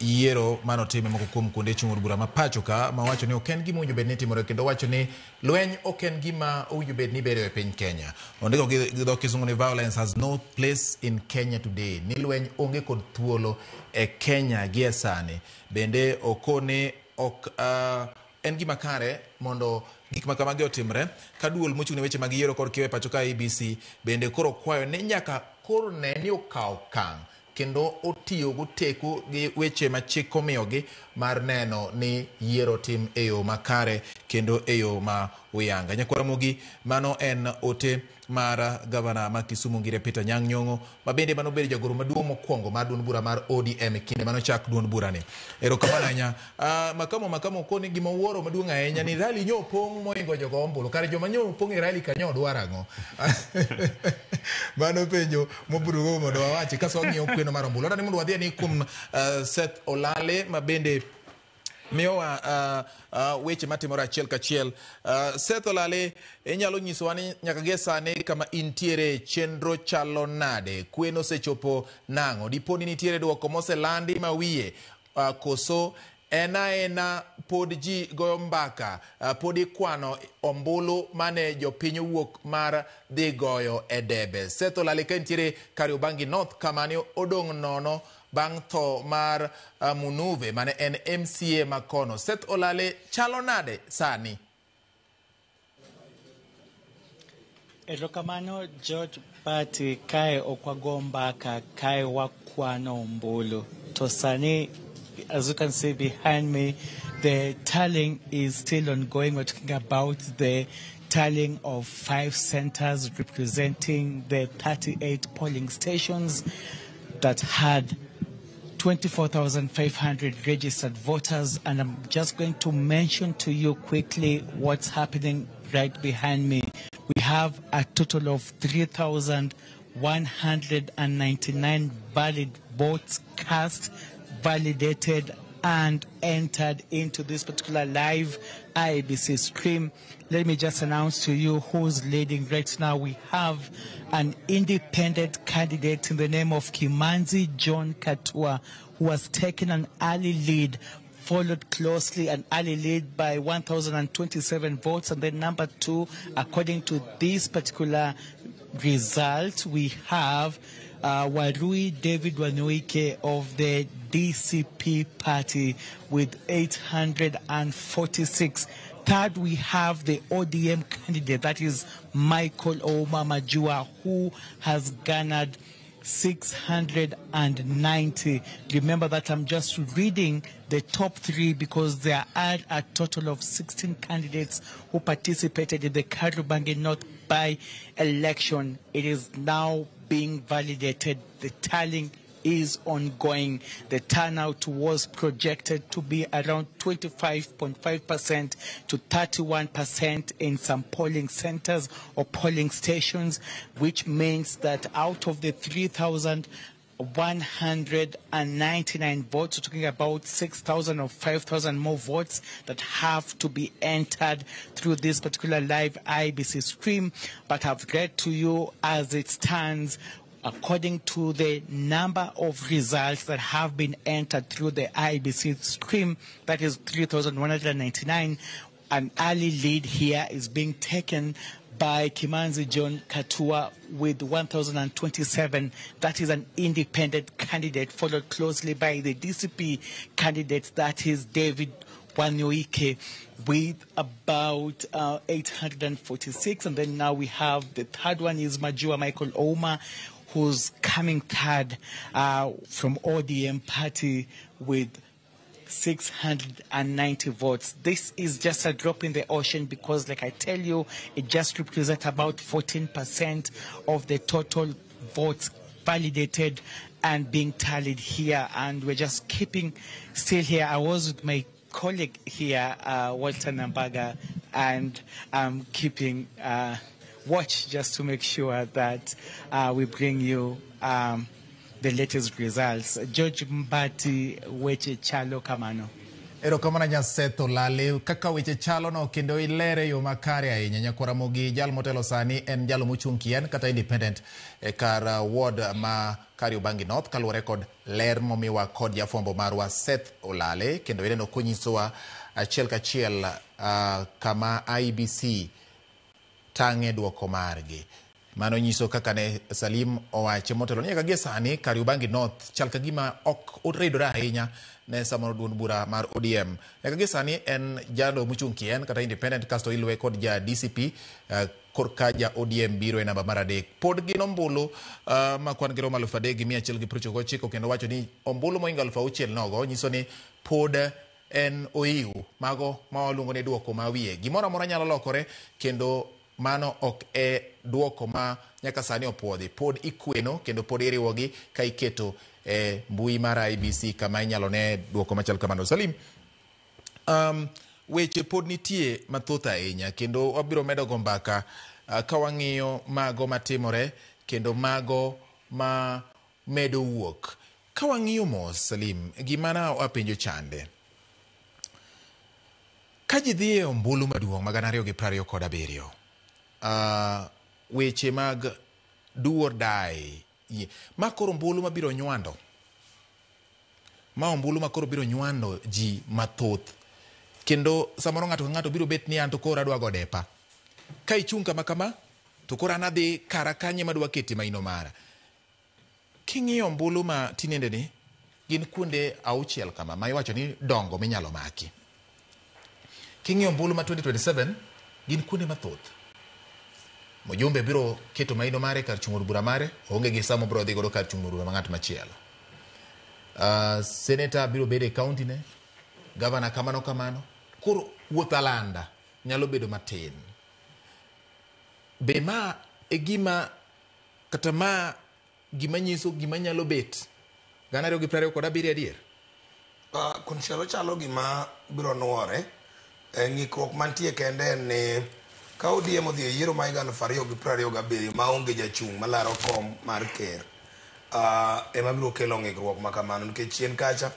yiero manotime moko kuom kuonde chung' od bura ma pacho ka ma wacho ni ok en gima owinjo bed ni timore kendo wacho ni lweny ok en gima owinjo bed ni bedo e piny Kenya. Ondiko gi dho kisungu ni violence has no place in Kenya today. Ni lweny onge kod thuolo e Kenya gi sani. Bende okone ok en gima kare mondo gik ma kamagi otimre ka duol mochung' ne weche mag yiero kod keyo e pacho ka ABC bende koro kwayo ni nyaka koro ne ni okawo okang' kendo otiyo goteko gi weche ma chik omiyogi mar neno ni yiero tim e yo makare kendo e yo ma uyanga. Nyakwara Mogi, mano en ote mar gavana ma Kisumu Ngire Peter Nyang' Nyong'o ma bende mano bedo jagoro maduong' mokwongo mar duond bura mar ODM e kinde mano chak duond bura ni. Erokamano ahinya. Makamo koni gima wuoro maduong' ahinya ni rally nyo pong' moingo jogo ombulu. Kare joma nyo pong' e rally kanyo dwaro ang'o? Mano penjo mobiro go mondo wawachi kaso ng'iyo kweno mar ombulu. Ni mondo wadhi ni kuom Seth Olale ma bende miyowa weche matimore achiel kachiel. Seth Olale, inyalo nyisowa ni nyaka gie sani kama intiere chenro chalo nade? Kweno osechopo nang'o? Dipo ni nitiere dwoko moselandi mawiye koso ena pod ji goyo mbaka, pod ikwano ombulu mane jopiny wuok mar dhi goyo e debe. Seth Olale ka nitiere Kariobangi North kama ni odong' nono bang' tho mar Munuve mane en MCA makono. Seth Olale chalo nade sani? Erokamano George Pati, kae okwago mbaka, kae wakwano ombulu. To sani, as you can see behind me, the tallying is still ongoing. We're talking about the tallying of 5 centers representing the 38 polling stations that had 24,500 registered voters. And I'm just going to mention to you quickly what's happening right behind me. We have a total of 3,199 valid votes cast, validated and entered into this particular live IBC stream. Let me just announce to you who's leading right now. We have an independent candidate in the name of Kimanzi John Katua, who has taken an early lead, followed closely an early lead by 1,027 votes. And then number 2, according to this particular result, we have Warui David Wanyoike of the DCP party with 846. Third, we have the ODM candidate, that is Michael Ouma Majua, who has garnered 690. Remember that I'm just reading the top 3 because there are a total of 16 candidates who participated in the Kariobangi North by-election. It is now being validated. The tallying is ongoing. The turnout was projected to be around 25.5% to 31% in some polling centers or polling stations, which means that out of the 3,199 votes, we're talking about 6,000 or 5,000 more votes that have to be entered through this particular live IBC stream. But I've read to you as it stands, according to the number of results that have been entered through the IBC stream, that is 3,199, an early lead here is being taken by Kimanzi John Katua with 1,027. That is an independent candidate, followed closely by the DCP candidate, that is David Wanyoike, with about 846. And then now we have the third one is Majua Michael Ouma, who's coming third from ODM party with 690 votes. This is just a drop in the ocean because, like I tell you, it just represents about 14% of the total votes validated and being tallied here. And we're just keeping still here. I was with my colleague here, Walter Nambaga, and I'm keeping watch just to make sure that we bring you the latest results. George Mbati, weche chalo kamano. Erokamano Seth Olale, kaka weche chalo no kendo ilere yo makare ahinya. Nyakwara Mogi, jal motelo sani en jalo mochung' kien kata independent e kar ward ma Kariobangi North, kaluwore kod ler momiwa kod jafwambo marwa Seth Olale, kendo ineno konyisowa achiel kachiel kama IBC tang'e duoko margi. Mano nyiso kaka ne Salim owache motelo nyaka gie sani Kariobangi North chal ka gima ok oredore ahinya ne samoro duond bura mar ODM. Nyaka gie sani en jalo mochung' kien kata independent kasto iluwe kod ja DCP korka ja ODM biro e namba mar 3. Pod gin ombulu ma kwan gi romo 3,199 kendo wacho ni ombulu moingo 6,000 nogo nyiso ni pod en oiu mago ma waluongo ni duoko ma wiye. Gimoro amora nyalo lokore kendo mano ok e duoko ma nyaka sani opuodhi. Pod ikweno kendo pod iriwogi ka iketo mbui mar IBC kama inyalo ne duoko machal kamano. Salim, weche pod nitie mathoth ahinya kendo wabiro medo go mbaka ka wang'iyo mago matimore kendo mago ma medo wuok. Ka wang'iyo mos, Salim, gimana wapenjo chande. Ka ji dhi e ombulu maduong' ma 2027, weche mag do or die ma koro ombulu mabiro nywando, ma ombulu ma koro biro nywando ji mathoth, kendo samoro ng'ato ka ng'ato biro bet ni an to koro adwa go depa. Ka ichung' kama to koro an adhi kara kanye madwa kete maino mara. King'iyo ombulu ma tinende ni gin kuonde 6 kama ma iwacho ni dongo minyalo maki. King'iyo ombulu ma 2027 gin kuonde mathoth. Mujumbe biro keto maino mare kar chung' bura mare, onge gi samo biro dhi godo kar chung' bura ng'at machielo. Senator biro bedo e county ne, governor kamano. Koro wuoth alanda nyalo bedo matin. Be ma e gima kata ma gima nyiso gima nyalo bet 2027 adier? Konchielo chalo gima biro nuore. Ng'ikruok mantie kende ni ka ODM odhi e yiero ma 2027 ma onge jachung' malaro kom mar ker, ema biro kelo ng'ikruok ma kamano, nikech chien kacha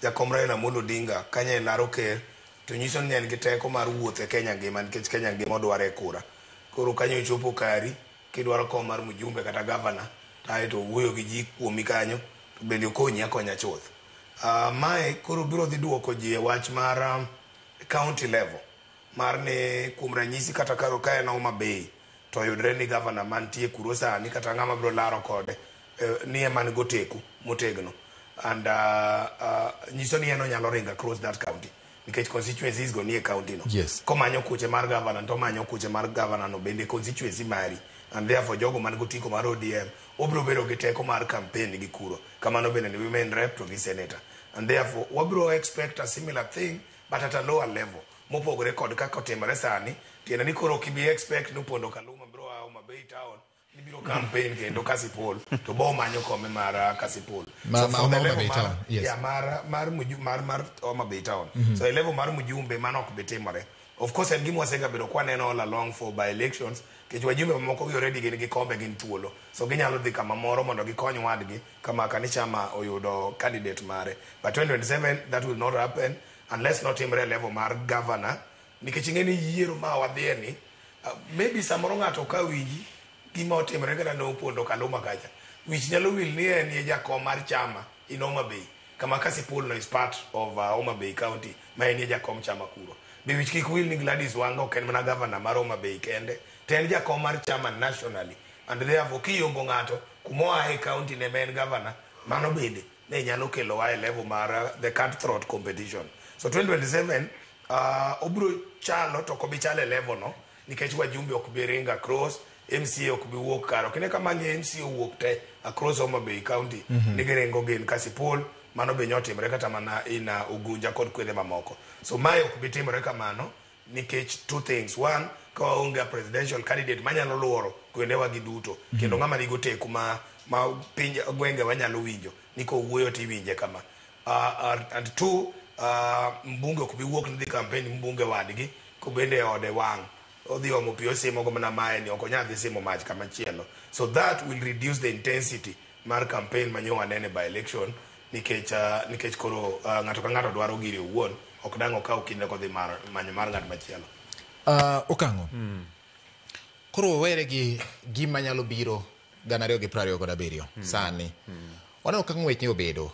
jakom Raila Amolo Odinga kanya laro ker to nyiso ni en gi teko mar wuoth e Kenya ngima, nikech Kenya ngima odware kura. Koro kanyo chopo kari kidwaro kom mar mjumbe kata governor, to wuoyo gi ji kuomi kanyo to bende okonyi akonya chuth. Mae koro biro dhi duoko ji e wach mar county level, mar ni kuom ranyisi kata karo ka en Homa Bay to yudre ni governor mantie kuro sani kata ng'ama biro laro kode ni ema ni goteku motegno, and nyiso ni eno nyalo ringa across that county nikech constituencies go nie county no. Yes. Komanyo kuche mar governor to manyo kuche mar governor no bende constituency mari, and therefore jogo man gotiko mar ODM obiro bedo gi teko mar campaign gi kuro. Kamano bende ni women rep to gi senator, and therefore wabiro expect a similar thing but at a lower level. Mopogore kod kaka otimore sani, tiende ni koro kibi expect ni Pondo Kaluma biro a Homa Bay town ni biro campaign kendo Kasipul to bo manyo kome mar Kasipul. So for the level town, yes. Yeah, mar Homa Bay town. So a level mar mjumbe mano ok bitimore. Of course en gimo wasega bedo kwa neno all along for by elections, kech wajumbe moko gi already gin gi kombe gin thuolo. So ginyalo dhi kama moro mondo gikony wadgi kama kanichama oyudo candidate mare. But 2027 that will not happen unless not timre level mar governor, nikech ing'eni yiero ma wadhie ni maybe samoro ng'ato ka winji gima otimre kata ne Opondo Kaluma kacha, wich nyalo wil ni en ye jakom mar chama in Homa Bay, kama Kasipul no is part of Homa Bay County, ma en ye jakom chama kuro. Be wich kik wil ni Gladys Wanga ok en mana governor mar Homa Bay kende, to en jakom mar chama nationally, and therefore kiyombo ng'ato kumoa e county ne men governor, mano bende ne nyalo kelo wa e level mar the cutthroat competition. So 2027 obro chalo to kobi chale level no, nikech wajumbe ok bi ringa across, MCA ok bi wuok karo kine kama ni MCA wuok te across Homa Bay County nigi ringo gin Kasipul, mano be nyotimre kata mana ina Ugunja kod kwede mamoko. So mae ok bi timre kamano nikech two things. One, ka onge presidential candidate manyalo luoro kwende wagi duto kendo ng'ama nigo teku ma pinje gwenge wanyalo winjo niko wuoyo ti winje kama. And two, mbunge ok bi wuok ni campaign mbunge wadgi ko bende ode wang' odhi omo pi osimo go mana mae ni ok onyal dhi simo mach kama chielo. So that will reduce the intensity mar campaign manyo wanene by election, nikech koro ng'ato ka ng'ato dwaro gire wuon ok dang' okaw kinde kodhi manyo mar ng'at machielo. Okang'o koro were gi gima nyalo biro 2027 sani waneno ka ng'wech ni obedo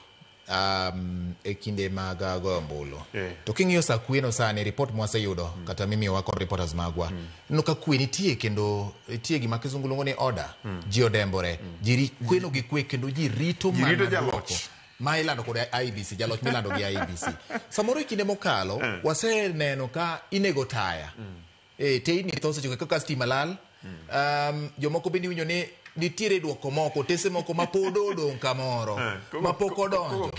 e kinde mag go ombulu. To king'iyo sa kweno sani report mwaseyudo kata mimi wako reporters magwa no ka kwe nitie kendo nitie gima kizungu luongo ni order ji odembore ji kweno gi kwe kendo ji rito jaloch ma ilando kod IBC jaloch milando gi IBC samoro kinde mokalo waseneno ka inego taya teini those joka kaka stima lal jomoko bende winjo ni nitiere duoko moko tese moko ma pod odong' kamoro ma pok odonjo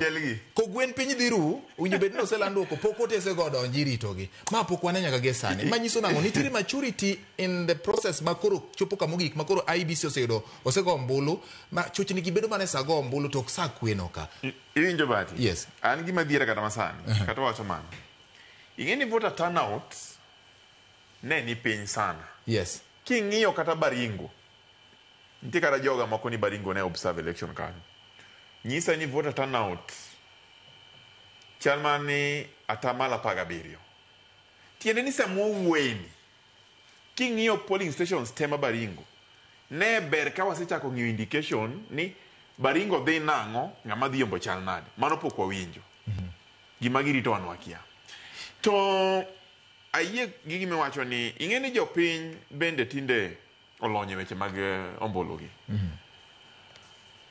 ko gwen piny dhiru winjo bed no selando ko pok otese go donji ritogi ma pok wane nyaka ge sani manyiso nango nitiere maturity in the process ma koro chopo kamogik ma koro IBC osego ombulu ma chochni gi bedo mane sa go ombulu to sa kweno ka iwinjo bati yes an gima dhiera kata masani kata wacho mano ing'eni voter turnout ne ni piny sana yes king'iyo kata Baringo nitie kata joga moko ni Baringo ne observe election kanyo nyisa ni voter turnout chal mani atamala 17 tiende ni samowuoyeni king'iyo polling stations tema Baringo ne ber ka wasechako ng'iyo indication ni Baringo dhi nang'o ng'ama dhi yombo chal nade mano pok wawinjo gima girito wan wakia to ayie gi gima wacho ni ing'eni jopiny bende tinde olonye weche mag ombulugi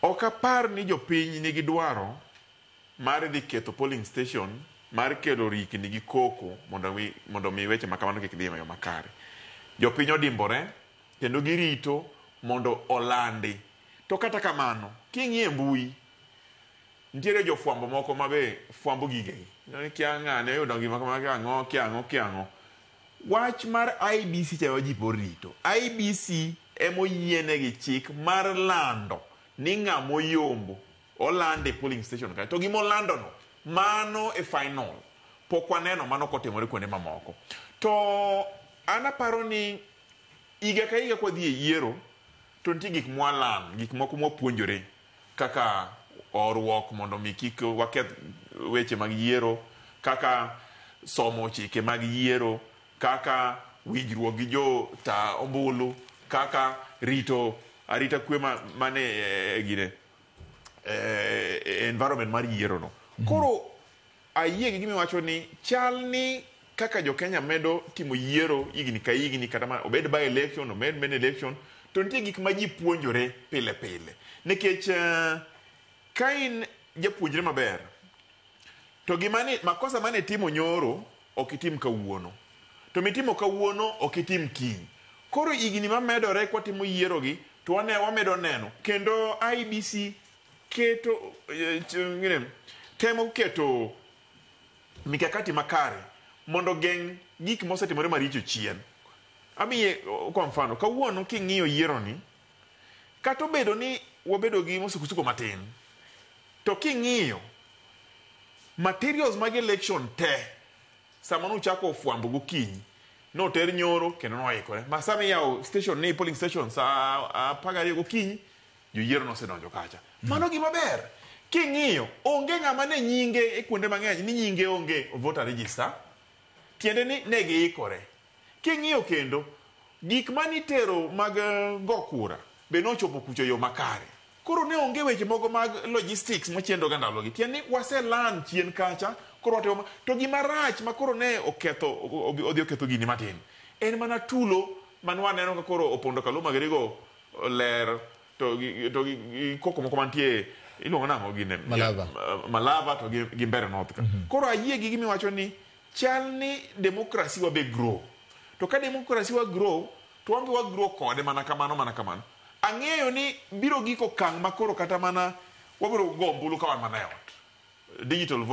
ok apar ni jopiny nigi dwaro mar dhi ketho polling station mar kelo rikni gi koko mondo mi weche makamano kik dhi e yo makare jopiny odimbore kendo girito mondo olandi to kata kamano king'iye mbui nitiere jofwambo moko mabe fwambo gigegi kia ng'ane yudo gima kamano kiang'o wach mar IBC chawa ji por rito IBC emoyiene gi chik mar lando ni ng'amo yombo olande polling station ka to gimo lando no mano e final pok waneno mano kotimore kuonde mamoko to ana paro ni iga ka iga kwa dhi e yiero to nitie gik mwalan gik moko mwapuonjore kaka orwok mondo mi kik waketh weche mag yiero kaka somo chike mag yiero kaka winjruok gi jo ta ombulu kaka arita kwe mane gine environment mar yiero no koro ayie gi gima wacho ni chal ni kaka jo Kenya medo timo yiero igni ka igni kata obed by election obed main election to nitie gik ma ji puonjore pile pile nikech ka in japuonjre maber to gimani makosa mane timo nyoro ok itim kawuono to mitimo kawuono ok itim kiny koro igni mamedore kwa timo yiero gi to wamedo neno kendo IBC keto temo keto mikakati makare mondo geng' gik mosetimore maricho chien amiye kwa mfano kawuono king'iyo yiero ni kata obedo ni wabedo gi mosukusuko matin to king'iyo materials mag election te sama nuchako fwambo gokinyi no ter nyoro kendo noikore masama yawo station ni polling station sa 12 gokinyi joyiero nosedonjo kacha mano gima ber king'iyo onge ng'ama ne nyinge e kuonde mang'eny ni nyinge onge voter register tiende ni ne giikore king'iyo kendo gik manitero mag go kura be nochopo kucho yo makare koro ne onge weche mogo mag logistics mochiendo ga ndalogi tiende ni waselan chien kacha koro watemo to gima rach ma koro ne odhi oketho gini matin en mana tulo man waneno ka koro opondo Kaluma gerigo ler to koko moko mantie iluongo nang'o gine Malava to gi Mbeere North ka koro ayie gi gima wacho ni chal ni demokrasi wa be grow to ka demokrasi wa grow to wambi wa grow kode mana kamano ang'eyo ni biro giko kang' ma koro kata mana wabiro go ombulu ka wan mana yot digital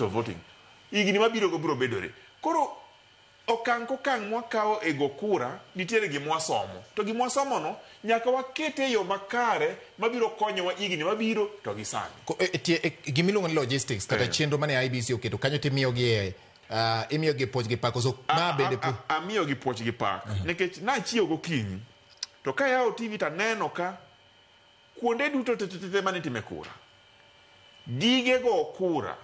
voting igni mabiro go biro bedore koro okang' mwakawo e go kura nitiere gimwasomo to gimwasomo no nyaka wakete yo makare mabiro konyowa igni mabiro to gi sani gimiluongo ni logistics kata chenro mane IBC oketo kanyo timiyogi imiyogi puoch gi pak so ma bende amiyogi puoch gi pak nikech nachieo gokinyi to ka yawo TV taneno ka kuonde duto tete mane time kura gige go kura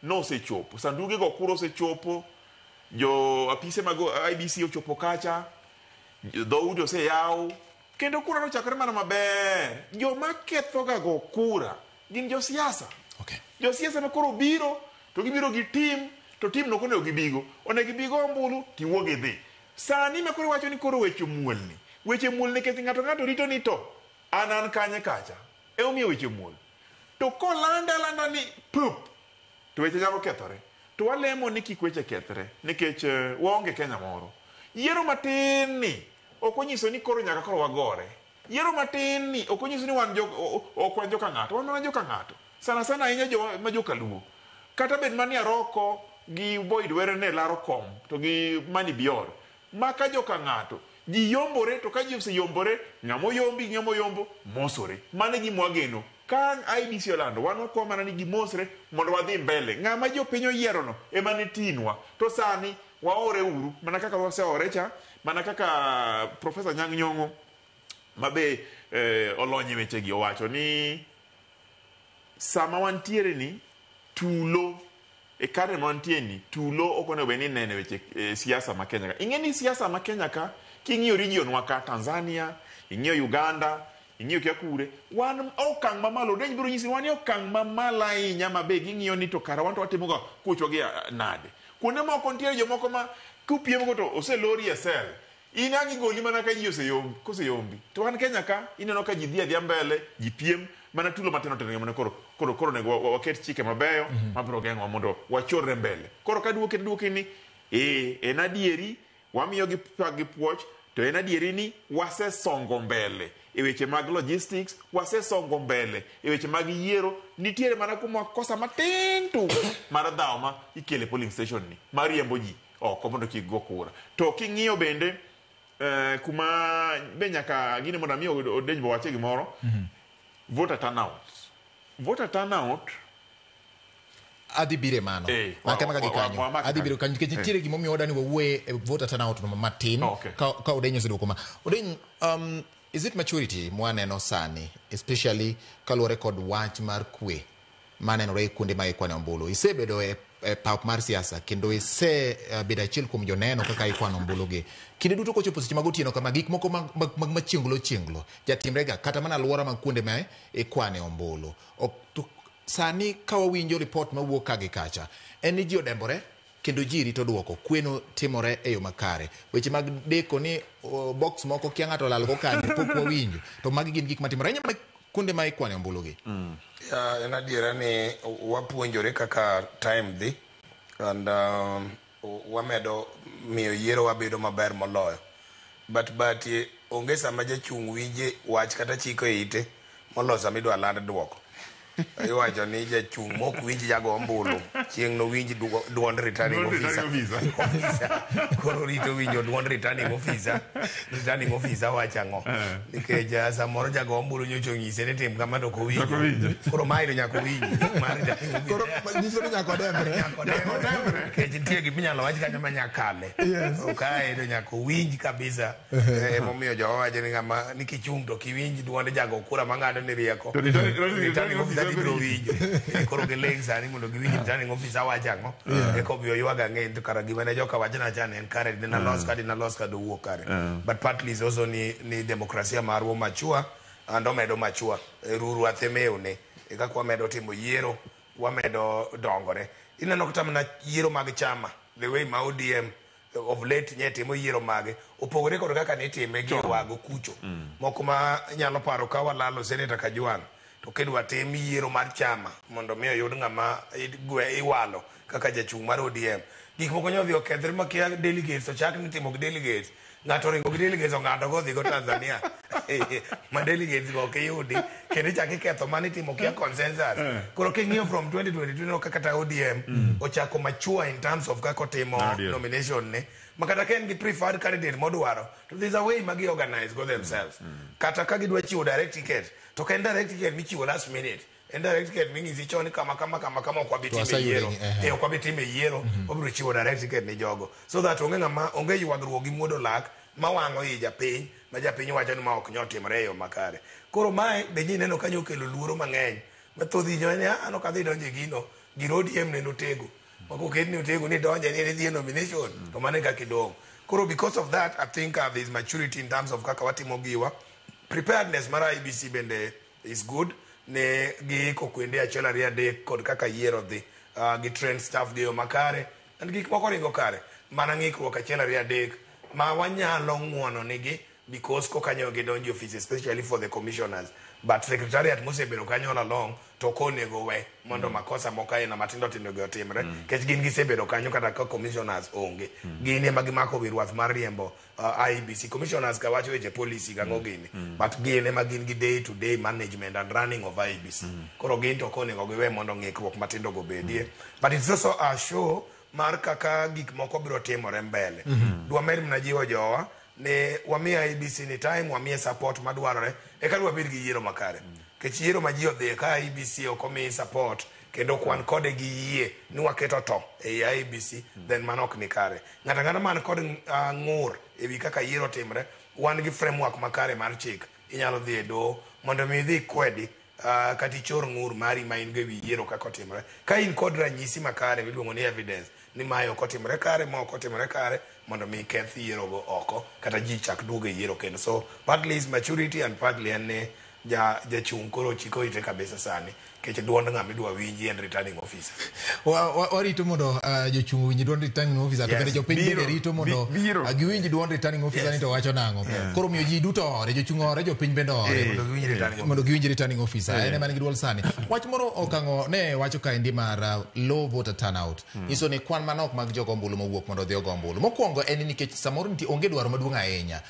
nosechopo sanduge go kura osechopo jo apise mag IBC ochopo kacha dhoudi oseyaw kendo kura nochakore mana maber joma ketho ga go kura gin josiasa. Josiasa makoro biro to gibiro gi tim, to tim no konego gibigo. Onego gibigo ombulu tiwuog idhi. Sani makoro wacho ni koro weche muolni. Weche muol nikech ng'ato rito ni to an kanye kacha. Omiyo weche muol. To kolanda ni pup to weche nyalo kethore. To walemo ni kik weche kethre nikech waonge Kenya moro. Yiero matin ni ok onyiso ni koro nyaka koro wagore. Yiero matin ni ok onyiso ni wan joka ng'ato, wan joka ng'ato. Sana ahinya ma joka Luo. Kata bed mani Aroko gi Boyd Were ne laro kom to gi Mani Bior. Maka joka ng'ato. Ji yombore to ka ji oseyombore, ng'amo yombo mosore. Mane gima wageno. Ka IBC olando, wan wakwa mana ni gimosre mondo wadhi mbele. Ng'ama jopiny oyiero no ema ne tinwa. To sani waore uru, mana kaka waseore cha, mana kaka Profesa Nyang' Nyong'o mabe olonye weche gi owacho ni sama wantiere ni tulo e kare mantie ni tulo okone weni nene weche siasa ma Kenya ka. Ingeni siasa ma Kenya ka king'iyo region wa ka Tanzania, ing'iyo Uganda, ing'iyo kia kure, wan okang' mamalo, denj biro nyisi wan okang' mamalo ahinya mabe ging'iyo ni to kara wan to watimo ga kucho gi nade. Kuonde moko ntiere jomoko ma kupiem go to oselori e sel. Inangi goli mana ka ji oseyombi. To wan Kenya ka ineno ka ji dhi mbele, ji piem mana tulo mateno mana koro nego waket chike mabeyo mabiro geng'wa mondo wachorre mbele. Koro ka duoke ni en adieri wamiyo gi puoch to en adieri ni wasesongo mbele e weche mag logistics, wasesongo mbele e weche mag yiero. Nitiere mana kuma kosa matin tu mar dhaw ma ikele polling station ni mariembo ji oko mondo kik go kura. To king'iyo bende kuma be nyaka gine mondo amiyo odenj wache gimoro, voter turnout adhi bire mano makema gi kanyo adhi bire kanyo nikech nitiere gima omiyo wadani wawuoye voter turnout no matin ka odenyo oseduoko ma odenyo is it maturity mwaneno sani especially kaluwore kod wach mar kwe manenore kuonde mag ikwane ombulu? Isebedo e pap mar siasa kendo isebedo achiel kuom joneno kaka ikwano ombulu gi kinde duto kochopo seche mag otieno kama gik moko mag machienglo jatimrega kata mana alwora mag kuonde ma ikwane ombulu. Sani ka wawinjo report mawuok ka gi kacha en ni ji odembore kendo ji rito duoko, kweno timore e yo makare. Weche mag deko ni box moko kia ng'ato lal go kanyo pok wawinjo, to magi gin gik matimore ahinya kuonde ma ikwane ombulu gi. En adiera ni wapuonjore kaka time dhi and wamedo miyo yiero wabedo maber moloyo, but onge sama jachung' winje wach kata chiko ite moloyo sama idwa land duoko. Iwacho ni jachung' mok winji jago ombulu chieng' no winji duond returning officer. Koro rito winjo duond returning officer wacho ang'o nikech samoro jago ombulu nyocho ng'ise ni tim kama to kowinjo. Koro mairo nyako winji koro nyiso ni nyako dembre nikech nitie giminyalo wach kanyo manyakale okae to nyako winji kabisa. Emomiyo jowa wacho ni ng'ama ni kichung' to kiwinji duond jago kura mang'ado ni rieko returning officer biro winjo. Koro geleng sani mondo giwinj returning officer wacho ang'o eko biyo ywaga ng'eny to kara gima ne joka wachna cha ne en kare dina los ka dowuok kare. But partly is also ni demokrasia marwa machua ando medo machua ruru athemewne kaka wamedo timo yiero wamedo dongore. Ineno kata mana yiero mag chama the way ma ODM of late nye timo yiero mage opogore kod kaka ne time gi wago kucho. Moko ma nyalo paro ka walalo Senator Kajwang' to kedwa tem yiero mar chama mondo miyo yud ng'ama iwalo kaka jachung' mar ODM. Gik moko nyodhi okethre makia delegates to chak ni timo gi delegates ng'ato ringo gi delegates ng'ato go dhi go Tanzania ma delegates go kiyudi kendo chak iketho mani timo kia consensus. Koro king'iyo from 2022 no kaka ODM ochako machua in terms of kako timo nomination ne makata ken gi preferred candidate modwaro to there's a way magi organize go themselves. Kata ka gidwa chiwo direct ticket to ken direct ticket michiwo last minute en direct ticket ming'isi choni kama okwabitime yiero obiro chiwo direct ticket ni jogo so that onge ywagruok gi muodo lak mawang'o i japiny ma japiny wacho ni ma ok nyal timre e yo makare. Koro mae be ji neno kanyo okelo luoro mang'eny mathoth inyo ni an ok adhi donjo e gino gir ODM ne notego makoket ni otego ni donje ni dhi e nomination to mane kaka idong'. Koro because of that I think there is maturity in terms of kaka watimo giwa. Preparedness mara IBC bende is good ne giiko kwende achiel ariyo adek kod kaka yiero dhi gi train staff gi yo makare and gik moko ringo kare mana ng'ikruok achiel ariyo adek ma wanyalo ng'uono nigi because kokanyo gidonjo office especially for the commissioners but secretariat mosebedo kanyo all along to konego we mondo makosa moko aina matindo tindo gi otimre kech gin gisebedo kanyo kata ka commissioners onge gin ema gimako wirwath mar riembo IEBC commissioners ka wacho weche policy gang'o gini but gin ema gin gi day to day management and running of IEBC koro gin to konego giwe mondo ng'ikruok matindo go bedie but it's also a show mar kaka gik moko biro timore mbele dwa mer mnajiwo jowa ne wamiya IEBC ni time wamiya support madwarore eka dwa bed gi yiero makare kech yiero ma ji odhi ka IEBC okomi support kendo kwan kode gi yie ni waketo to ei IEBC then manok ni kare ng'ata man kod ng'ur ewi kaka yiero timre wan gi framework makare mar chik inyalo dhi e doho mondo mi idhi kwedi kata ichor ng'ur mari ma in go ewi yiero kaka otimre ka in kod ranyisi makare miluongo ni evidence ni mayo kotimre kare ma ok otimre kare mondo mi keth yiero go oko kata ji chak duogo e yiero kendo so partly is maturity and partly en ne jachung' koro chiko ite kabisa sani kech duond ng'ama idwa winji en returning officer warito mondo jochung' winji duond returning officer to kendo jopiny bende rito mondo giwinji duond returning officer ni to wacho nang'o koro miyo ji duto ore jochung' ore jopiny bende ore mondo giwinji returning officer en ema nigi duol sani wach moro okang'o ne wacho kaendi mar low voter turnout nyiso ni kwan manok mag jogo ombulu mowuok mondo odhi ogo ombulu mokwongo en nikech samoro nitie onge dwaro maduong' ahinya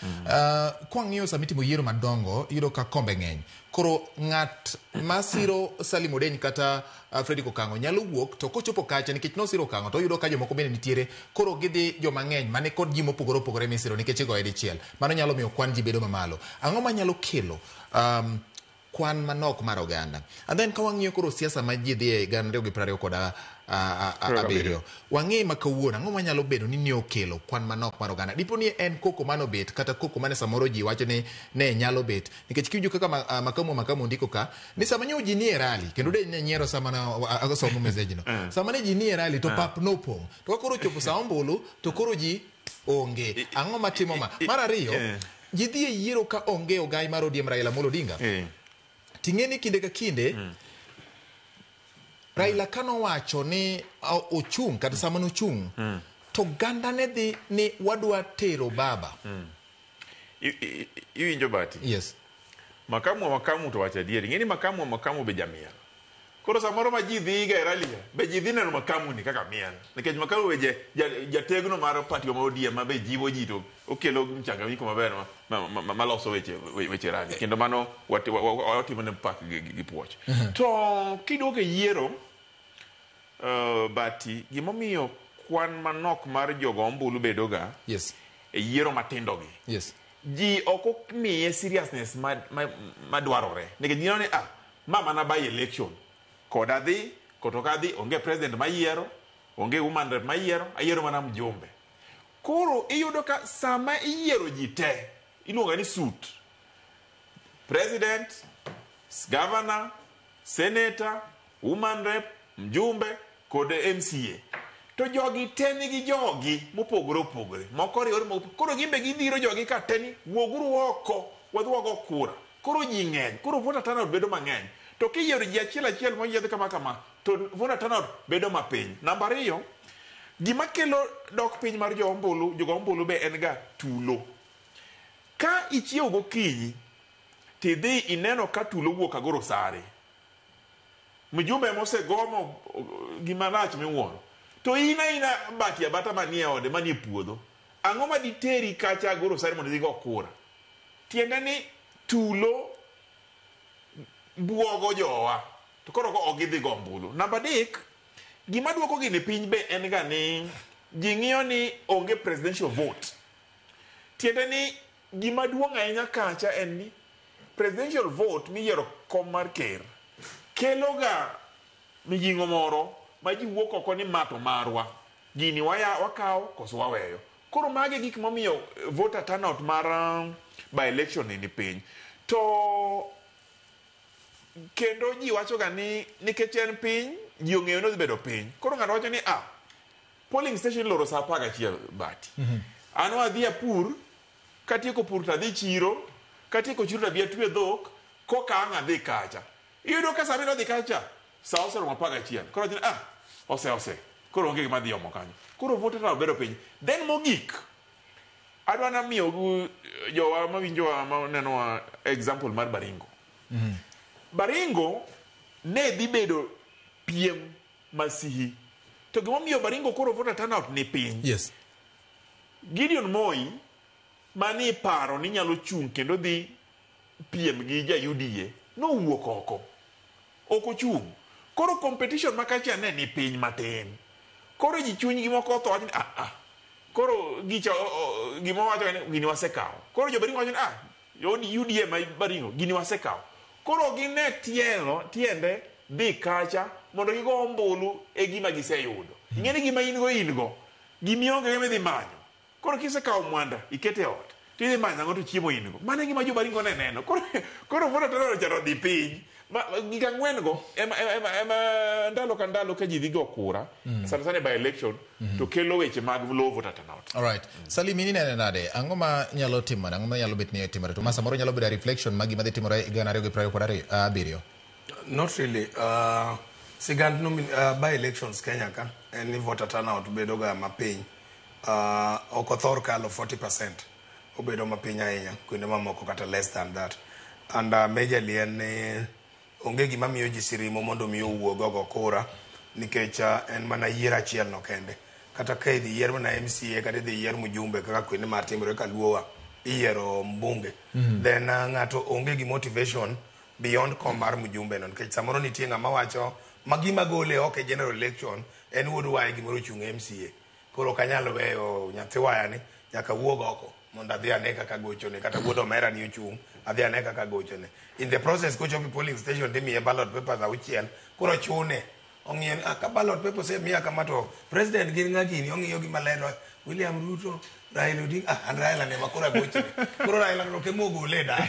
kwang'iyo samitimo yiero madongo iyudo ka kombe ng'eny koro ng'at masiro Salim Odeny kata Fredrick Okango nyalo wuok to kochopo kacha nikech nosiro Okango to yudo ka jomoko bende nitiere koro gidhi joma ng'eny mane kod ji mopogore opogore misiro nikech igoye dichiel mano nyalo miyo kwan ji bedo mamalo ang'o manyalo kelo kwan manok mar oganda and then ka wang'iyo koro siasa ma ji dhi e gana 2020 kod abiriyo wang'e ma kawuono ang'o manyalo bedo ni ne okelo kwan manok mar oganda dipo ni en koko manobet kata koko mane samoro ji wacho ni ne nyalo bet nikech kiwinjo kaka makamu ndiko ka ni sama nyo ji nie rally kendo de ne nyiero sama na agosomo message no sama ne ji nie rally to pap no pong to koro chopo sa ombulu to koro ji onge ang'o matimo mar ariyo ji dhi e yiero ka onge ogai mar ODM Raila Amolo Odinga ting'eni kinde ka kinde Raila kano wacho ni ochung' kata sama nochung' to ganda ne dhi ni wadwa tero baba iwinjo bati yes makamu to wacho adieri ng'eni makamu be jamiel koro samoro ma ji dhi ga ralia be ji dhi neno makamu ni kaka miel nikech makamu be jategno mar party ma ODM ma be jiwo ji to okelo mchanganyiko maber maloso weche rali kendo mano watimo ne pak gi puoch to kiduogo e yiero bati gimomiyo kwan manok mar jogo ombulu bedoga yes e yiero matindo gi yes ji ok miye seriousness madwarore nikech gineno ni mama na by election koda dhi kotoka dhi onge president mayiero onge woman rep mayiero ayiero mana mjumbe koro iyudo ka sama iyiero ji te iluonga ni suit president governor senator woman rep mjumbe kod MCA to jogi te nigi jogi mopogore opogore moko riwore koro gimbe gidhiro jogi ka teni wuoguru oko wadhuogo kura koro ji ng'eny koro voter turnout bedo mang'eny to kiyiero ji achiel moyiedh kama to voter turnout bedo mapiny namba ariyo gima kelo dok piny mar jogo ombulu be en ga tulo ka ichiewo gokinyi tidhi ineno ka tulo wuok agoro sare mjumbe mosegomo gima rach miwuoro to ina bati abata manie ode manie puodho ang'o ma diteri kacha agoro sare mondo idhi go kura tiende ni tulo buogo jowa to koro ok gidhi go ombulu namba adek gima duoko gini piny be en ga ni ji ng'iyo ni onge presidential vote tiende ni gima duong' ahinya kacha en ni presidential vote miyiero kom mar ker kelo ga mijing'o moro ma ji wuok oko ni mato marwa gini wakawo koso waweyo koro mage gik momiyo voter turnout mar by election ni piny to kendo ji wacho ga ni nikech en piny ji ong'eyo ni dhi bedo piny koro ng'ato wacho ni polling station loro sa 11 bati an wadhi apur katieko pur tadhi chiro katieko chiro tadhi atwe dhok koka ang' adhi kacha iyudo ka samino dhi kacha sa oseromo 11 koro jin ose koro onge gima dhi omo kanyo koro vote ta obedo piny then mogik adwa na miyo jowa mawinjowa manenowa example mar Baringo. Baringo ne dhi bedo piem masihi to gimomiyo Baringo koro voter turnout ni piny. Yes. Gideon Moi mani paro ni nyalo chung kendo dhi piem gi ja UDA nowuok oko ochung. Koro competition makacha ne ni piny matin. Koro ji chuny gi moko to wachni koro gicho gimo wacho ne gini wasekawo. Koro jo Baringo wacho ni UDA ma Baringo gini wasekawo. Koro gine tiende dhi kacha mondo gigo ombulu e gima giseyudo. Ing'eni gima in go gimionge gime dhi manyo. Koro kisekawo mwanda ikete ot tidhi manyo ng'o to chiemo in go. Mano gima jo Baringo ne neno. Koro voter turnout charo dhi piny. Gik ang'wen go ema ndalo ka ndalo ka ji dhi go kura sana by election to kelo weche mag low voter turnout. All right. Salim, ini nade ang'o ma nyalo timore, ang'o ma nyalo bet ni timore to samoro nyalo bedo reflection mag gima dhi timore higa 2027? Not really. Sigand by elections Kenya ka en ni voter turnout bedo ga mapiny. Ok othor kalo 40%. Obedo mapiny ahinya kuonde mamoko kata less than that. And majorly en onge gima miyo ji sirimo mondo miyo wuog go kura nikech en mana yiero achiel no kende. Kata ka idhi yier mana MCA kata idhi yier mjumbe kaka kuonde matimore ka Luowa iyiero mbunge. Then ng'ato onge gi motivation beyond kom mar mjumbe no nikech samoro nitie ng'ama wacho magima gole ok general election en wuod waye gimoro chung MCA. Koro kanyalo weyo nyathi waya ni nyaka wuog oko mondo adhi ane kaka gochone kata wuod omera ni ochung adhi ane kaka gochone. In the process kochopi polling station dimiye ballot papers auchiel koro chune ong'ien ka ballot papers miya kama to president gin ng'a gini ong'iyo gi maler William Ruto Raila Odinga Raila ne makora gochne koro Raila no temo gole dala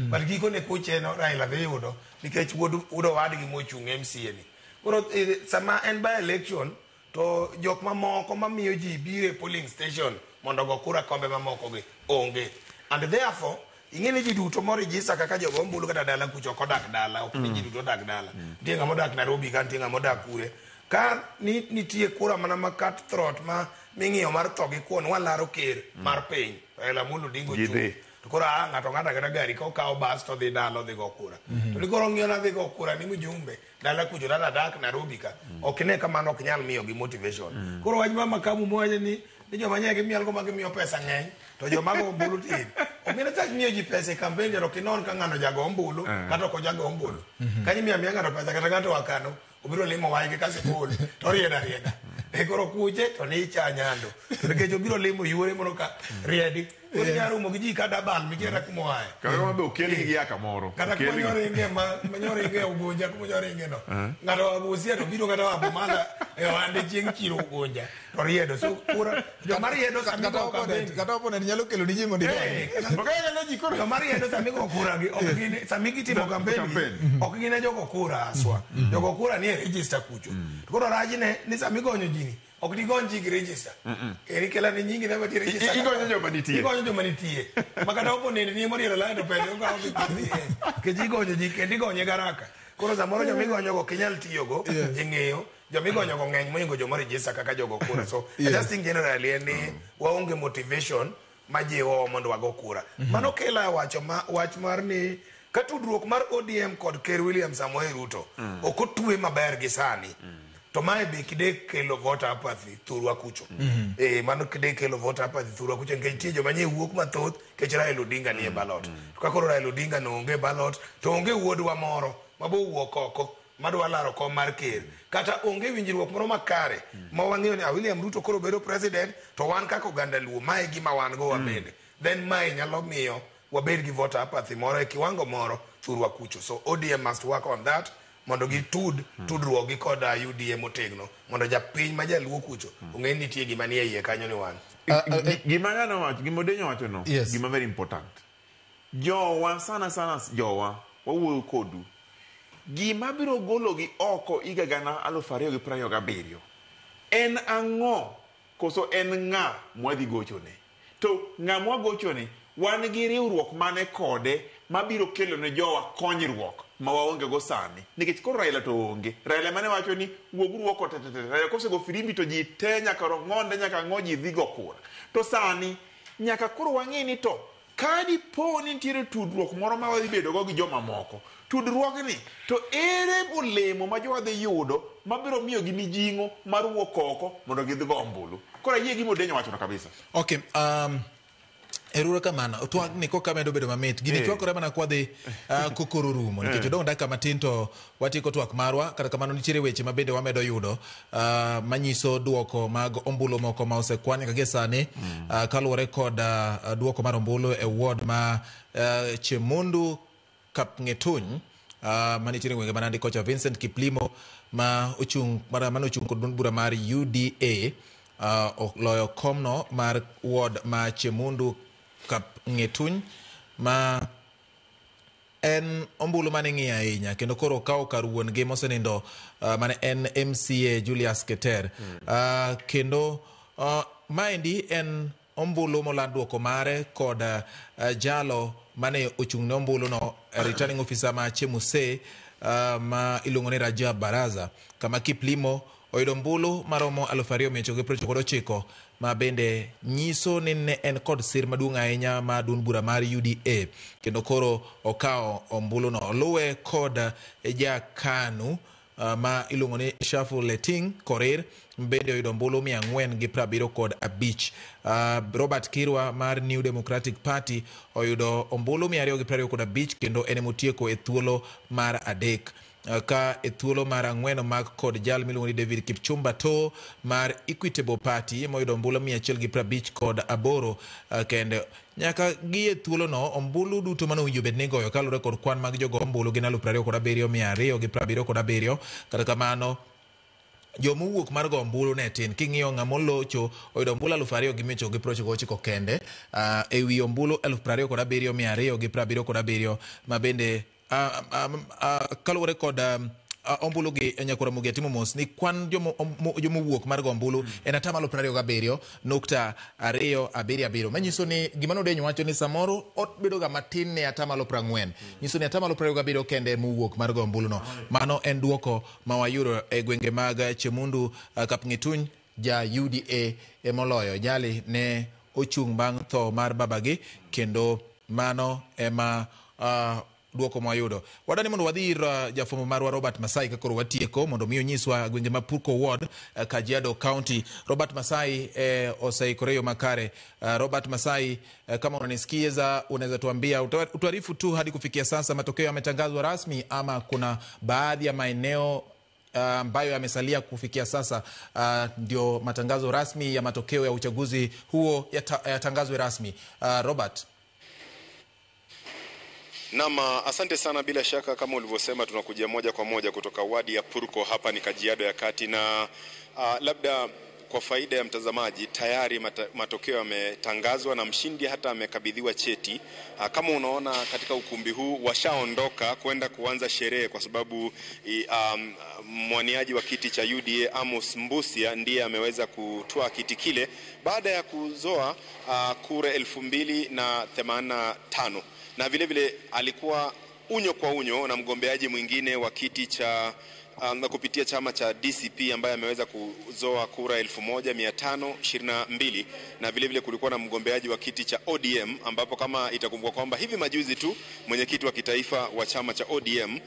but giko ne koche no Raila dhi yudo nikech wuod wadgi mochung MCA ni. Koro sama en by election to jok mamoko mamiyo ji bire polling station mondo go kura kombe mamoko gi onge, and therefore ing'eni ji duto mo register kaka jogo ombulu kata dala kucho kodak dala ok ni ji duto dak dala. Nitie ng'ama odak Nairobi ka nitie ng'ama odak kure ka nitie kura mana ma cut throat ma ming'iyo mar tho gi kuon walaro ker mar piny Raila Amolo Odinga ochung to koro ng'ato kata gari ka okawo bas to dhi dala dhi go kura to ni koro ng'iyo na dhi go kura ni mjumbe dala kucho dala dak Nairobi ka ok ne kamano ok nyal miyo gi motivation. Koro wach mama kamu moje ni joma nyegi miel go magi miyo pesa ng'eny to joma go ombulu tin omina tak miyo ji pesa campaign ro kinon ka ng'ano jago ombulu kata ko jago ombulu kanyi miya ng'ato pesa kata ng'ato wakano obiro limo waige ka sikul to rieda e koro kuche to ni cha nyando to nikech obiro limo yuore mono ka riedi koro nyaro mo gi ji kada bal mikiera kumo wae kaka mabe okeli gi aka moro kata kunyore nge manyore nge ugonja kunyore nge no ng'ato abusia to biro kata abumala e wande chieng' chiro ugonja to riedo so kura joma riedo kata opponent nyalo kelo ni ji mondo joma riedo samigo kura gi ok gin samigi timo campaign ok gin jogo kura aswa jogo kura ni register kucho to koro rajine ni samigonyo jini ok digon ji gi register eri kela ni nyingi na bati register igonyo joma nitie makata opponent ni moriero lando pesa ka obi ke ji gonyo ji kendi gonye garaka koro samoro jomigonyo go kinyal tiyo go ing'eyo jomigonyo go ng'eny moingo jomo register kaka jogo kura. So I just think generally ni waonge motivation majiwo mondo wago kura. Mano kela wach mar ni katudruok mar ODM kod Ker William Samoei Ruto ok otwe maber gi sani to mae be kide kelo voter apathy thurwa kucho. Mano kide kelo voter apathy thurwa kucho nikech tie joma nye wuok mathoth kech Raila Odinga nie ballot to kakoro Raila Odinga no onge ballot to onge wuodwa moro mabo wuok oko madwa laro kom mar ker kata onge winjruok moro makare ma wang'eyo ni William Ruto koro bedo president to wan kaka oganda Luo mae gima wan go wabende then mae nyalo miyo wabed gi voter apathy moro e kiwango moro thurwa kucho. So ODM must work on that mondo gi tudruok gi kod UDA motegno mondo japiny ma jaluo kucho ong'e nitie gima nie iye kanyo ni wan gima ng'ano wacho gima Odenyo wacho no gima very important jowa sana jowa wawuoyo kodu gima biro golo gi oko iga gana 2027 en ang'o koso en ng'a mwadhi gochone to ng'a mwagochone wan gi riwruok mane kode mabiro kelo ne jowa konyruok ma waonge go sani nikech koro Raila to onge. Raila mane wacho ni wuoguru oko tetete. Raila kosego firimbi to ji te nyaka rong'onde nyaka ngoji dhigo kura. To sani nyaka koro wang'e ni to kadi po ni nitiere tudruok moro ma wadhi bedo go gi joma moko. Tudruokni to ere olemo ma jowadhi yudo mabiro miyo gi mijing'o mar wuok oko mondo gidhigo ombulu. Koro yie gimo denyo wacho na kabisa. Okay, eruro kamano twak ni koka medo bedo mamit gini chwakore mana kwadhi kokoro rumo nikech odong' dakika matin to watieko twak marwa. Kata kamano nitiere weche ma bende wamedo yudo manyiso duoko mag ombulu moko ma osekwan nyaka gie sani kaluwore kod duoko mar ombulu e ward ma Chemundu Kapng'etuny manitiere gwenge manandi kocha. Vincent Kiplimo ma ochung' kod duond bura mar UDA loyo komno mar ward ma Chemundu Kapng'etuny ma en ombulu mane ng'iyo ahinya kendo koro kawo kar wuon gi mosenindo mane en MCA Julius Keter. Kendo maendi en ombulu moland duoko mare kod jalo mane ochung' ne ombulu no returning officer ma Chemuse ma iluongo ni Rajab Baraza, kama Kiplimo oyudo ombulu maromo 2,999 ma bende nyiso ni ne en kod sir maduong' ahinya ma duond bura mar UDA kendo koro okawo ombulu no. Oluwe kod jakanu ma iluongo ni Shafu Leting Korir bende oyudo ombulu 475. Robert Kirwa mar New Democratic Party oyudo ombulu 225 kendo en motieko e thuolo mar adek. Ka e thuolo mar ang'wen mag kod jal miluongo ni David Kipchumba To mar Equitable Party moyudo ombulu 150 kod aboro kende. Nyaka gi e thuolo no ombulu duto mano winjo bed ni goyo kalure kod kwan mag jogo ombulu gin 27,277. Kata kamano jomowuok mar go ombulu ne tin. King'iyo ng'ama olocho oyudo ombulu 2,199 kende e wi ombulu 27,277 ma bende kalure kod ombulu gi nyakora mugi atimo mos ni kwan jomowuok mar go ombulu en 27.277. Manyiso ni gima nodenyo wacho ni samoro obedo ga matin ne 40. Nyiso ni 27 kende mowuok mar go ombulu no. Mano en duoko ma wayudo e gwenge mag Chemundu Kapng'etuny. Ja UDA emoloyo jali ne ochung' bang' tho mar babagi kendo mano ema duoko mwayudo. Wadani mondo wadhi ir jafwambo marwa Robert Masai kakoro watieko mondo miyo nyiswa gwenge ma Purko Ward, Kajiado County. Robert Masai osaikore yo makare. Robert Masai, kama unanisikiza unaweza tuambia utuarifu tu hadi kufikia sasa matokeo yametangazwa rasmi ama kuna baadhi ya maeneo ambayo yamesalia kufikia sasa ndio matangazo rasmi ya matokeo ya uchaguzi huo yatangazwe rasmi. Robert. Nama, asante sana. Bila shaka kama ulivyosema tunakuja moja kwa moja kutoka wadi ya Purko, hapa ni Kajiado ya Kati, na labda kwa faida ya mtazamaji tayari matokeo yametangazwa na mshindi hata amekabidhiwa cheti. Kama unaona katika ukumbi huu washaondoka kwenda kuanza sherehe kwa sababu mwaniaji wa kiti cha UDA Amos Mbusia ndiye ameweza kutoa kiti kile baada ya kuzoa kura 2,085. Na vile vile alikuwa unyo kwa unyo na mgombeaji mwingine wa kiti cha kupitia chama cha DCP ambaye ameweza kuzoa kura 1,522, na vile vile kulikuwa na mgombeaji wa kiti cha ODM ambapo kama itakumbukwa kwamba hivi majuzi tu mwenyekiti wa kitaifa wa chama cha ODM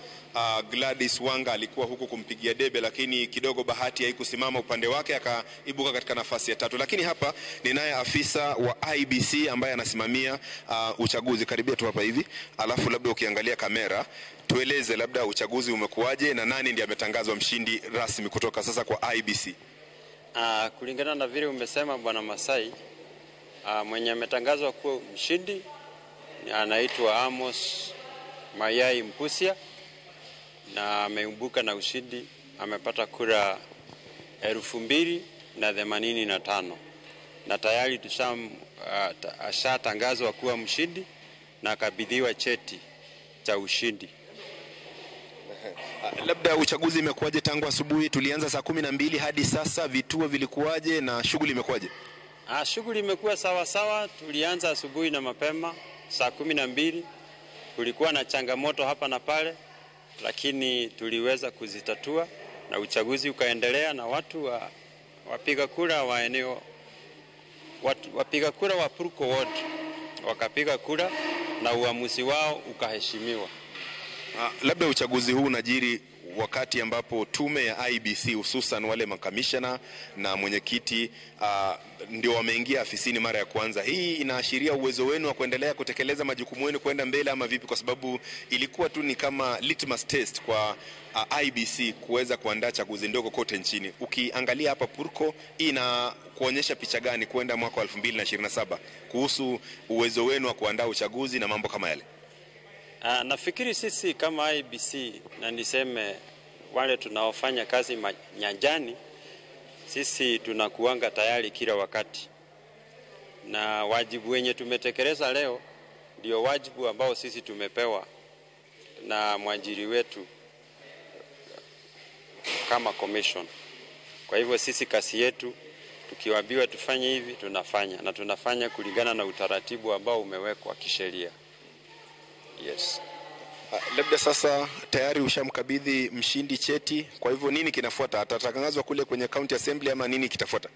Gladys Wanga alikuwa huku kumpigia debe, lakini kidogo bahati haikusimama upande wake, akaibuka katika nafasi ya 3. Lakini hapa ninaye afisa wa IBC ambaye anasimamia uchaguzi. Karibia tu hapa hivi, alafu labda ukiangalia kamera tueleze labda uchaguzi umekuwaje na nani ndiye ametangazwa mshindi rasmi kutoka sasa kwa IBC. Kulingana na vile umesema bwana Masai, mwenye ametangazwa kuwa mshindi anaitwa Amos Mayai Mpusia na ameumbuka na ushindi, amepata kura 2,085 na tayari ashatangazwa kuwa mshindi na akabidhiwa cheti cha ushindi. Labda uchaguzi imekuwaje tangu asubuhi? Tulianza saa 12 hadi sasa, vituo vilikuwaje na shughuli imekuwaje? Shughuli imekuwa sawa sawa. Tulianza asubuhi na mapema saa 12. Kulikuwa na changamoto hapa na pale, lakini tuliweza kuzitatua na uchaguzi ukaendelea, na watu wapiga kura wa eneo wapiga kura wa Purko Ward wakapiga kura na uamuzi wao ukaheshimiwa. Labda uchaguzi huu unajiri wakati ambapo tume ya IBC hususan wale makamishna na mwenyekiti ndio wameingia afisini mara ya kwanza. Hii inaashiria uwezo wenu wa kuendelea kutekeleza majukumu yenu kwenda mbele ama vipi? Kwa sababu ilikuwa tu ni kama litmus test kwa IBC kuweza kuandaa chaguzi ndogo kote nchini. Ukiangalia hapa Purko, ina kuonyesha picha gani kwenda mwaka wa 2027 kuhusu uwezo wenu wa kuandaa uchaguzi na mambo kama yale? Nafikiri sisi kama IBC, na niseme wale tunaofanya kazi nyanjani, sisi tunakuanga tayari kila wakati, na wajibu wenye tumetekeleza leo ndio wajibu ambao sisi tumepewa na mwajiri wetu kama commission. Kwa hivyo sisi kazi yetu tukiwaambiwa tufanye hivi tunafanya, na tunafanya kulingana na utaratibu ambao umewekwa kisheria. Yes. Labda sasa tayari ushamkabidhi mshindi cheti, kwa hivyo nini kinafuata? Atatangazwa kule kwenye county assembly ama nini kitafuata?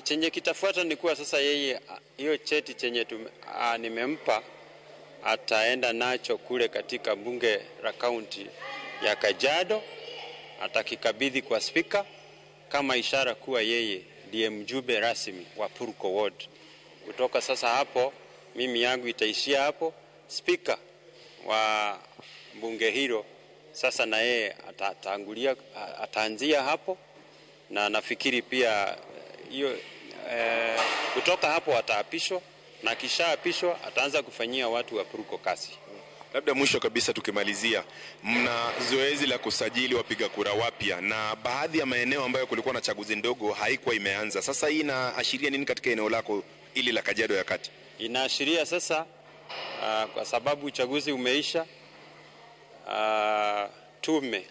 Chenye kitafuata ni kuwa sasa yeye hiyo cheti chenye nimempa ataenda nacho kule katika bunge la county ya Kajiado, atakikabidhi kwa speaker kama ishara kuwa yeye ndiye mjumbe rasmi wa Purko Ward. Kutoka sasa hapo mimi yangu itaishia hapo. Speaker wa bunge hilo sasa na yeye ataanzia hapo, na nafikiri pia hiyo kutoka hapo ataapishwa, na kisha apishwa ataanza kufanyia watu wa Purko kazi. Labda mwisho kabisa tukimalizia, mna zoezi la kusajili wapiga kura wapya na baadhi ya maeneo ambayo kulikuwa na chaguzi ndogo haikuwa imeanza. Sasa hii inaashiria nini katika eneo lako ili la Kajiado ya Kati? Inaashiria sasa kwa sababu uchaguzi umeisha, tume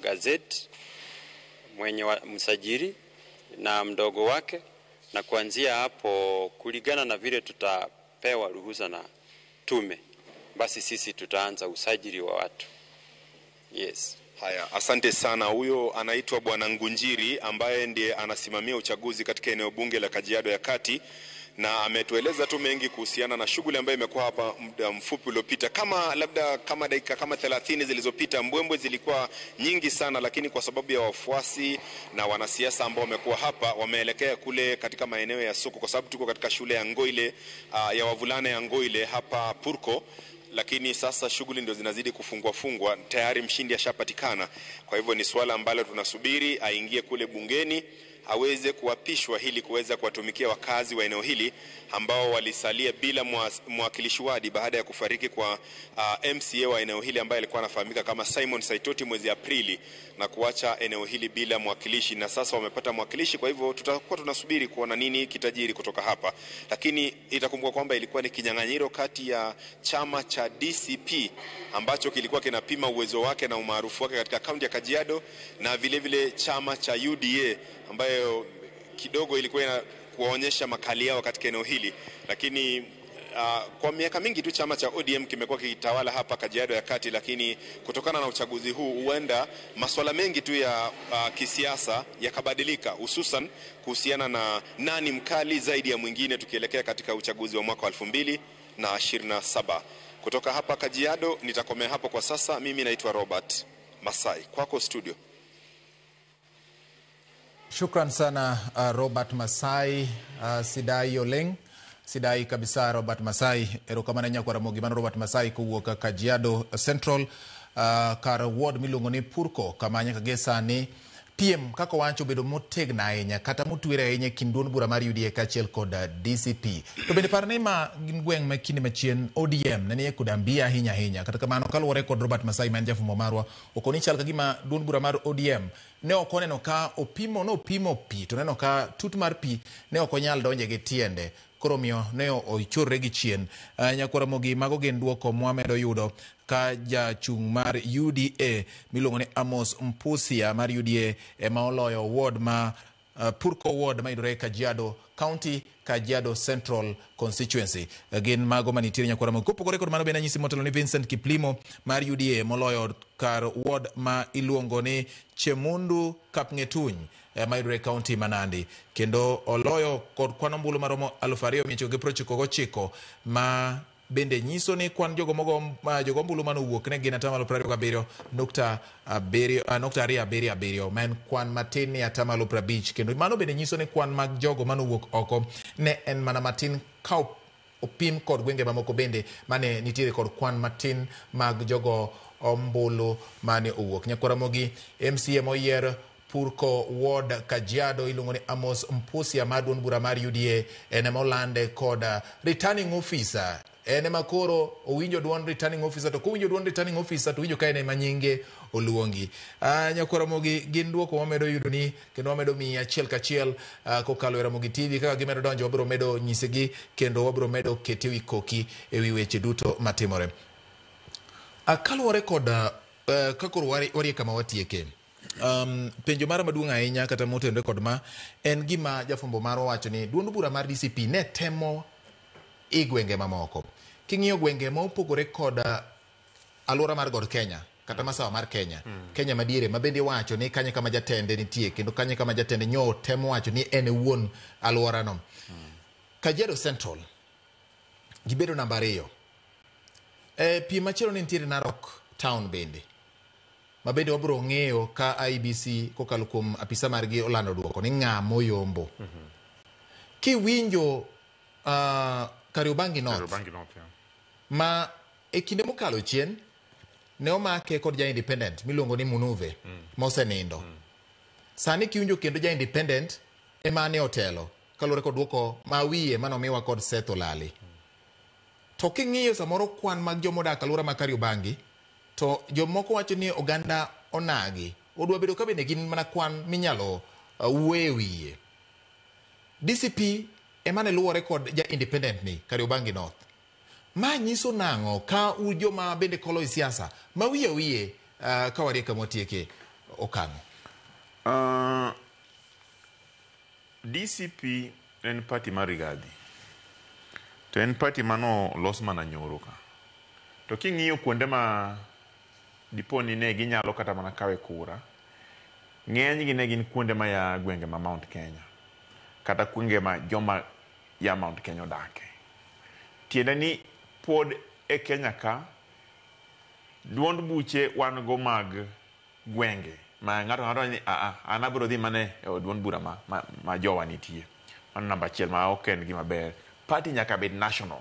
gazeti mwenye msajili na mdogo wake, na kuanzia hapo kulingana na vile tutapewa ruhusa na tume, basi sisi tutaanza usajili wa watu. Yes. Haya, asante sana. Huyo anaitwa Bwana Ngunjiri ambaye ndiye anasimamia uchaguzi katika eneo bunge la Kajiado ya Kati, na ametueleza tu mengi kuhusiana na shughuli ambayo imekuwa hapa muda mfupi uliopita. Kama dakika 30 zilizopita, mbwembwe zilikuwa nyingi sana, lakini kwa sababu ya wafuasi na wanasiasa ambao wamekuwa hapa, wameelekea kule katika maeneo ya soko, kwa sababu tuko katika shule ya Ngoile ya wavulana ya Ngoile hapa Purko. Lakini sasa shughuli ndio zinazidi kufungwa. Tayari mshindi ashapatikana. Kwa hivyo ni swala ambalo tunasubiri aingie kule bungeni aweze kuapishwa ili kuweza kuwatumikia wakazi wa eneo hili ambao walisalia bila mwakilishi wadi baada ya kufariki kwa MCA wa eneo hili ambaye alikuwa anafahamika kama Simon Saitoti mwezi Aprili, na kuacha eneo hili bila mwakilishi, na sasa wamepata mwakilishi. Kwa hivyo tutakuwa tunasubiri kuona nini kitajiri kutoka hapa. Lakini itakumbuka kwamba ilikuwa ni kinyang'anyiro kati ya chama cha DCP ambacho kilikuwa kinapima uwezo wake na umaarufu wake katika kaunti ya Kajiado, na vile chama cha UDA ambayo kidogo ilikuwa kuwaonyesha makali yao katika eneo hili. Lakini kwa miaka mingi tu chama cha ODM kimekuwa kikitawala hapa Kajiado ya Kati, lakini kutokana na uchaguzi huu huenda masuala mengi tu ya kisiasa yakabadilika, hususan kuhusiana na nani mkali zaidi ya mwingine tukielekea katika uchaguzi wa mwaka wa 2027. Kutoka hapa Kajiado nitakomea hapo kwa sasa. Mimi naitwa Robert Masai. Kwako studio. Shukran sana Robert Masai. Sidai Oleng, sidai kabisa Robert Masai. Erokamana nya kwa Ramogi man Robert Masai kuwuok Kajiado Central kar ward miluongo ni Purko, kamanya kagesa ni PM kako wancho bedo motegna ahinya kata mutwire ahinya kind duond bura mar UDA kaachiel kod DCP. To bende parne ma gin gweng' ma kinde machien ODM ne kod ambia ahinya. Kata kamano kaluwore kod Robert Masai man jafumbo marwa, okoni chal kagima duond bura mar ODM ne okoneno ka opimo pi, to neno ka tut mar pi ne okonyal donje gi tiende. Koro miyo ne oichorre gi chien. Nyakwara Mogi, mago gin duoko mwamedo yudo ka jachung' mar UDA miluongo ni Amos Mpusia mar UDA ema oloyo ward ma Purko Ward mayudore Kajiado County, Kajiado Central Constituency. Gin mago manitiere nyakwara mo. Kopogore kod mano bende nyisi motelo ni Vincent Kiplimo mar UDA moloyo kar ward ma iluongo ni Chemundu Kapngetuny mayudore County Manandi. Kendo oloyo kod kwan ombulu maromo 2,999 ma bende nyiso ni kwan jogo ombulu manowuok ne gin 27.277 men kwan matin ni 50. Kendo mano bende nyiso ni kwan mag jogo manowuok oko ne en mana matin ka opim kod gwenge mamoko bende mane nitiere kod kwan matin mag jogo ombulu mane owuok. Nyakwara mogi MCA moyier Purko Ward Kajiado iluongo ni Amos Mpusia mar duond bura mar UDA ene molande kod returning officer ene makoro owinjo duond returning officer to kowinjo duond returning officer to winjo ka ene manyinge oluongi. Nyakwara mogi gin duoko wamedo yudo ni kendo wamedo mi achiel kachiel kokalo Ramogi TV kaka gimedo donjo wabiro medo nyisigi kendo wabiro medo kete wi koki ewi weche duto matimore. Kaluwore kod kakoro warie kama watieke. Penjo mara maduong' ahinya kata motenore kod ma en gima jafombo maro wacho ni duond bura mar DCP ne temo gwenge mamoko. King'iyo gwenge ma opogore kod alwora mar God Kenya kata masawa mar Kenya, Kenya madiere ma bende wacho ni kanye kama jatende nitie kendo kanye kama jatende nyo temo wacho ni en wuon alwora no. Kajiado Central gibedo namba 2. Pi machielo ni nitiere Narok Town bende. Mabende wabro ng'eyo ka IBC kokalo kuom apisa margi olando duoko ni ng'amo yombo. Kiwinjo Kariobangi North. Ma e kinde mokalo chien ne omake kod ja independent miluongo ni Munuve mosenindo. Sani kiwinjo kendo ja independent emane otelo kalore kod duoko ma wiye manomiwa kod Seth Olale. To king'iyo samoro kwan mag jomodak alwora ma Kariobangi to jomoko wacho ni oganda onagi odwa bedo ka bende gin mana kwan minyalo wuoye wiye. DCP emane luwore kod ja independent ni Kariobangi North. Ma nyiso nang'o ka ujo ma bende kolo i siasa ma wiye ka warie kama tieke okang'o. DCP en party mar Rigathi. To en party mano los mana nyoro ka. To king'iyo kuonde ma diponi ne ginyalo kata mana kawe kura, ng'eny gi ne gin kuonde ma ya gwenge ma Mount Kenya kata gwenge ma joma ya Mount Kenya odake. Tiende ni pod e Kenya ka duond buche wan go mag gwenge ma ng'ato ni an abiro dhi mane duond bura ma jowa nitie. Mano namba 1 ma ok en gima ber. Party nyaka bed national.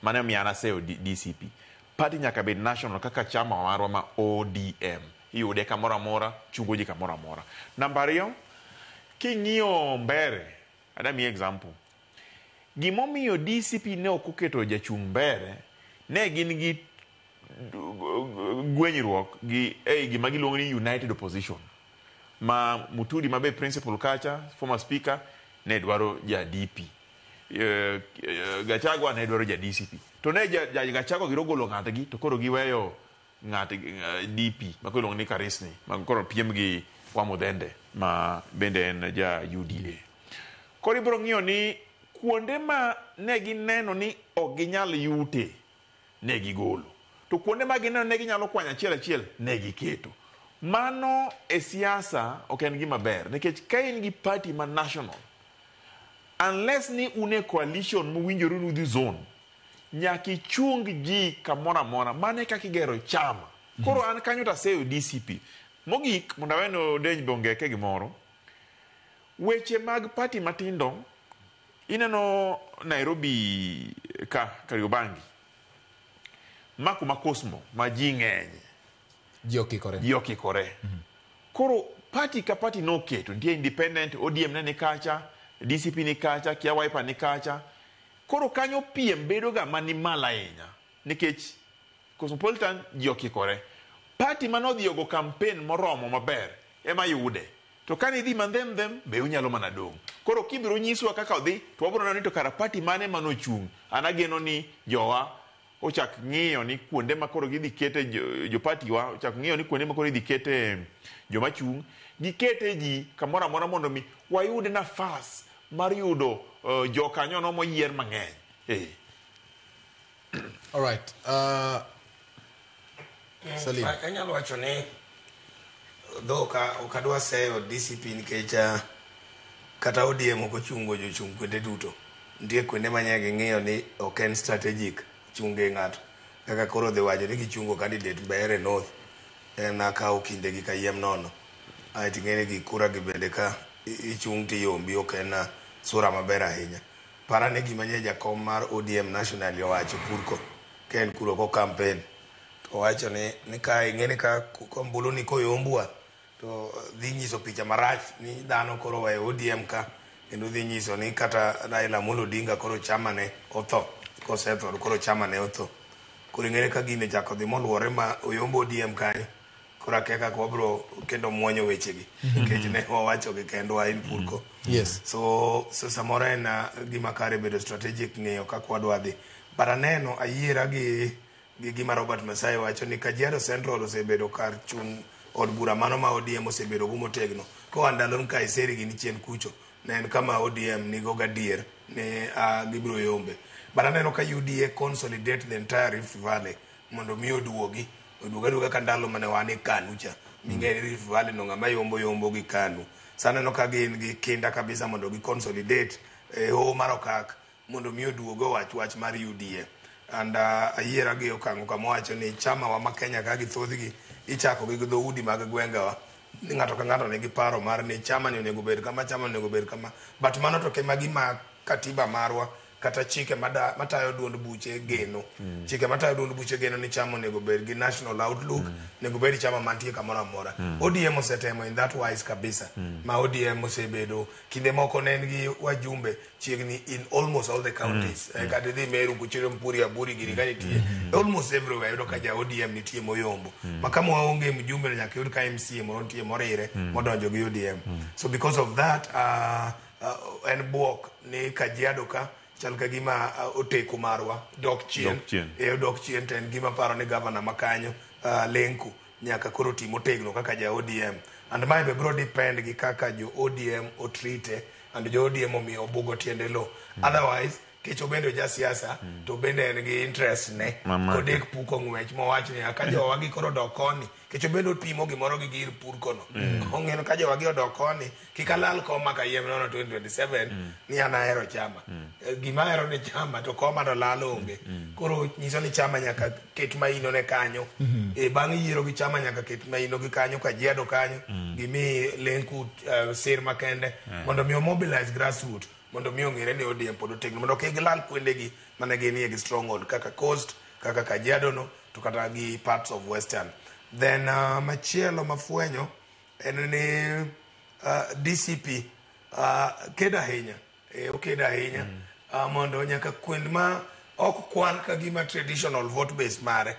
Mane mi anaseo DCP. Party nyaka bed national kaka chama marwa ma ODM. Iyude kamoro amora, chungo ji kamoro amora. Namba 2, king'iyo Mbere, adami example. Gimomiyo DCP ne okoketo jachung Mbere, ne gin gi gwenyruok gi gima giluongo ni United Opposition. Ma Mutudi mabe principal kacha, former speaker, ne dwaro ja DP. Gachagua ne dwaro ja DCP. To ne Gachagua girogolo ng'atgi to koro giweyo ng'at DP makolo ni Karisni makoro piem gi Wamudhende ma bende en ja UDA. Koro ibro ng'iyo ni kuonde ma ne gineno ni ok ginyal yute ne gigolo. To kuonde ma gineno ne ginyalo kwanya achiel ne giketo. Mano e siasa ok en gima ber nikech ka in gi party ma national, unless ni une coalition muwinjoru nudhi zone, nyaki chung ji kamora mora mane kaki gero chama. Koro an kanyo taseyo DCP. Mogik munda weno denj bonge ke gimoro. Weche mag party matindo ineno Nairobi ka Kariobangi. Maku makosmo maji ng'eny. Jiokikore. Koro party ka party no keto. Ndiye independent, ODM ne kacha, DCP ni kacha, Kia Wiper ni kacha. Koro kanyo PM bedo ga mani malaenya. Nikech Cosmopolitan jiokikore. Party manodhi ogo campaign moromo maber ema yude. To kani dhi mandhem be unyalo mana dong. Koro kibiro nyiswa kaka odhi to wabro neno to kara party mane manochung. Anageno ni jowa ochak ng'iyo ni kuonde ma koro gidhi kete jopati wa ochak ng'iyo ni kuonde ma koro idhi kete joma chung gikete ji kamoro amora mondo mi wayud nafas mar yudo jokanyo no moyier mang'eny. All right. Salim. Anyalo wacho ni dho okadwa seyo DCP nikech kata ODM ok ochungo jochung kuonde duto. Nitie kuonde manyaka ng'iyo ni ok en strategic chunge ng'ato. Kaka koro dhi wacho ni gichungo candidate Mbeere North en akawo kinde gi kayiem nono. Aeti ng'eni gi kura gi bende ka ichung tiyombi ok en sura maber ahinya. Para ne gima nye jakom mar ODM national owacho Purko ka en kuro ko campaign. Owacho ni ka ing'eni ka kombulu ni koyombwa to dhi nyiso picha marach ni dhano koro weyo ODM ka kendo dhi nyiso ni kata Raila Amolo Odinga koro chama ne otho kosetho koro chama ne otho. Koro ing'eni ka gine chako dhi moluore ma oyombo ODM kanyo koro akeka ko wabro kendo muonyo wechegi nikech ne wawacho gi kendwa in Purko. Yes. So samoro en gima kare bedo strategic ng'eyo kaka wadwa dhi. But aneno ayiera gi gima Robert Masai wacho ni Kajiado Central osebedo kar chung od bura mano ma ODM osebedo go motegno. Ko ndalo ka iseri gi ni chien kucho ne en kama ODM nigo gadier ne gibro yombe. But aneno ka UDA consolidate the entire Rift Valley mondo mi oduoga ka ndalo mane wan e Kanu cha. Ming'e Rift Valley no ng'ama yombo gi Kanu. Sana no ka gin gi kinda kabisa mondo gi consolidate ho mar okak mondo mi oduogo wach mar UDA. And ayiera gi okang'o kama wacho ni chama wa ma Kenya ka githodhgi ichako gi dhoudi mag gwengawa ni ng'ato ka ng'ato nigi paro mar ni chama ni onego bed kama chama onego bed kama. But mano to kema gima katiba marwa kata chike matayo duond buche geno. Chike matayo duond buche geno ni chama onego bed gi national outlook, onego bed chama mantie kamoro amora. ODM osetemo in that wise kabisa. Ma ODM osebedo kinde moko ne gi wajumbe chiegni in almost all the counties. Kata dhi Meru, Buchiro, Mpuri, Aburi, Girigani tie. Almost everywhere yudo ka ja ODM nitie moyombo. Ma kama waonge mjumbe nyaka yud ka MCA moro nitie morire modonjo gi ODM. So because of that en buok ni Kajiado ka chal ka gima oteko marwa dok chien ten gima paro ni governor makanyo Lenku nyaka koro timo tegno kaka ja ODM. And my be bro depend gi kaka jo ODM otrite and jo ODM omiyo bugo tiende lo. Otherwise kecho bendo ja siasa to bende en gi interest ne kodek puko ng'wech mowacho ni aka jo wagi koro dokoni kecho bendo pimo gimoro gi gir Purko no. Ong'eno ka jo wagi odokoni kikalal koma ka yiem nono 2027 ni ana hero chama. Gima hero ni chama to koma do lalo onge. Koro nyiso ni chama nyaka ket maino ne kanyo. Bang' yiero gi chama nyaka ket maino gi kanyo Kajiado kanyo gimi Lenku sir makende mondo mi mobilize grassroots mondo mi ong'ere ni ODM pod otegno mondo kik gilal kuondegi mane ginie gi stronghold kaka Coast kaka Kajiado no to kata gi parts of Western. Then machielo mafuenyo en ni DCP keda ahinya okeda ahinya mondo nyaka kwend ma ok kwan ka gima traditional vote base mare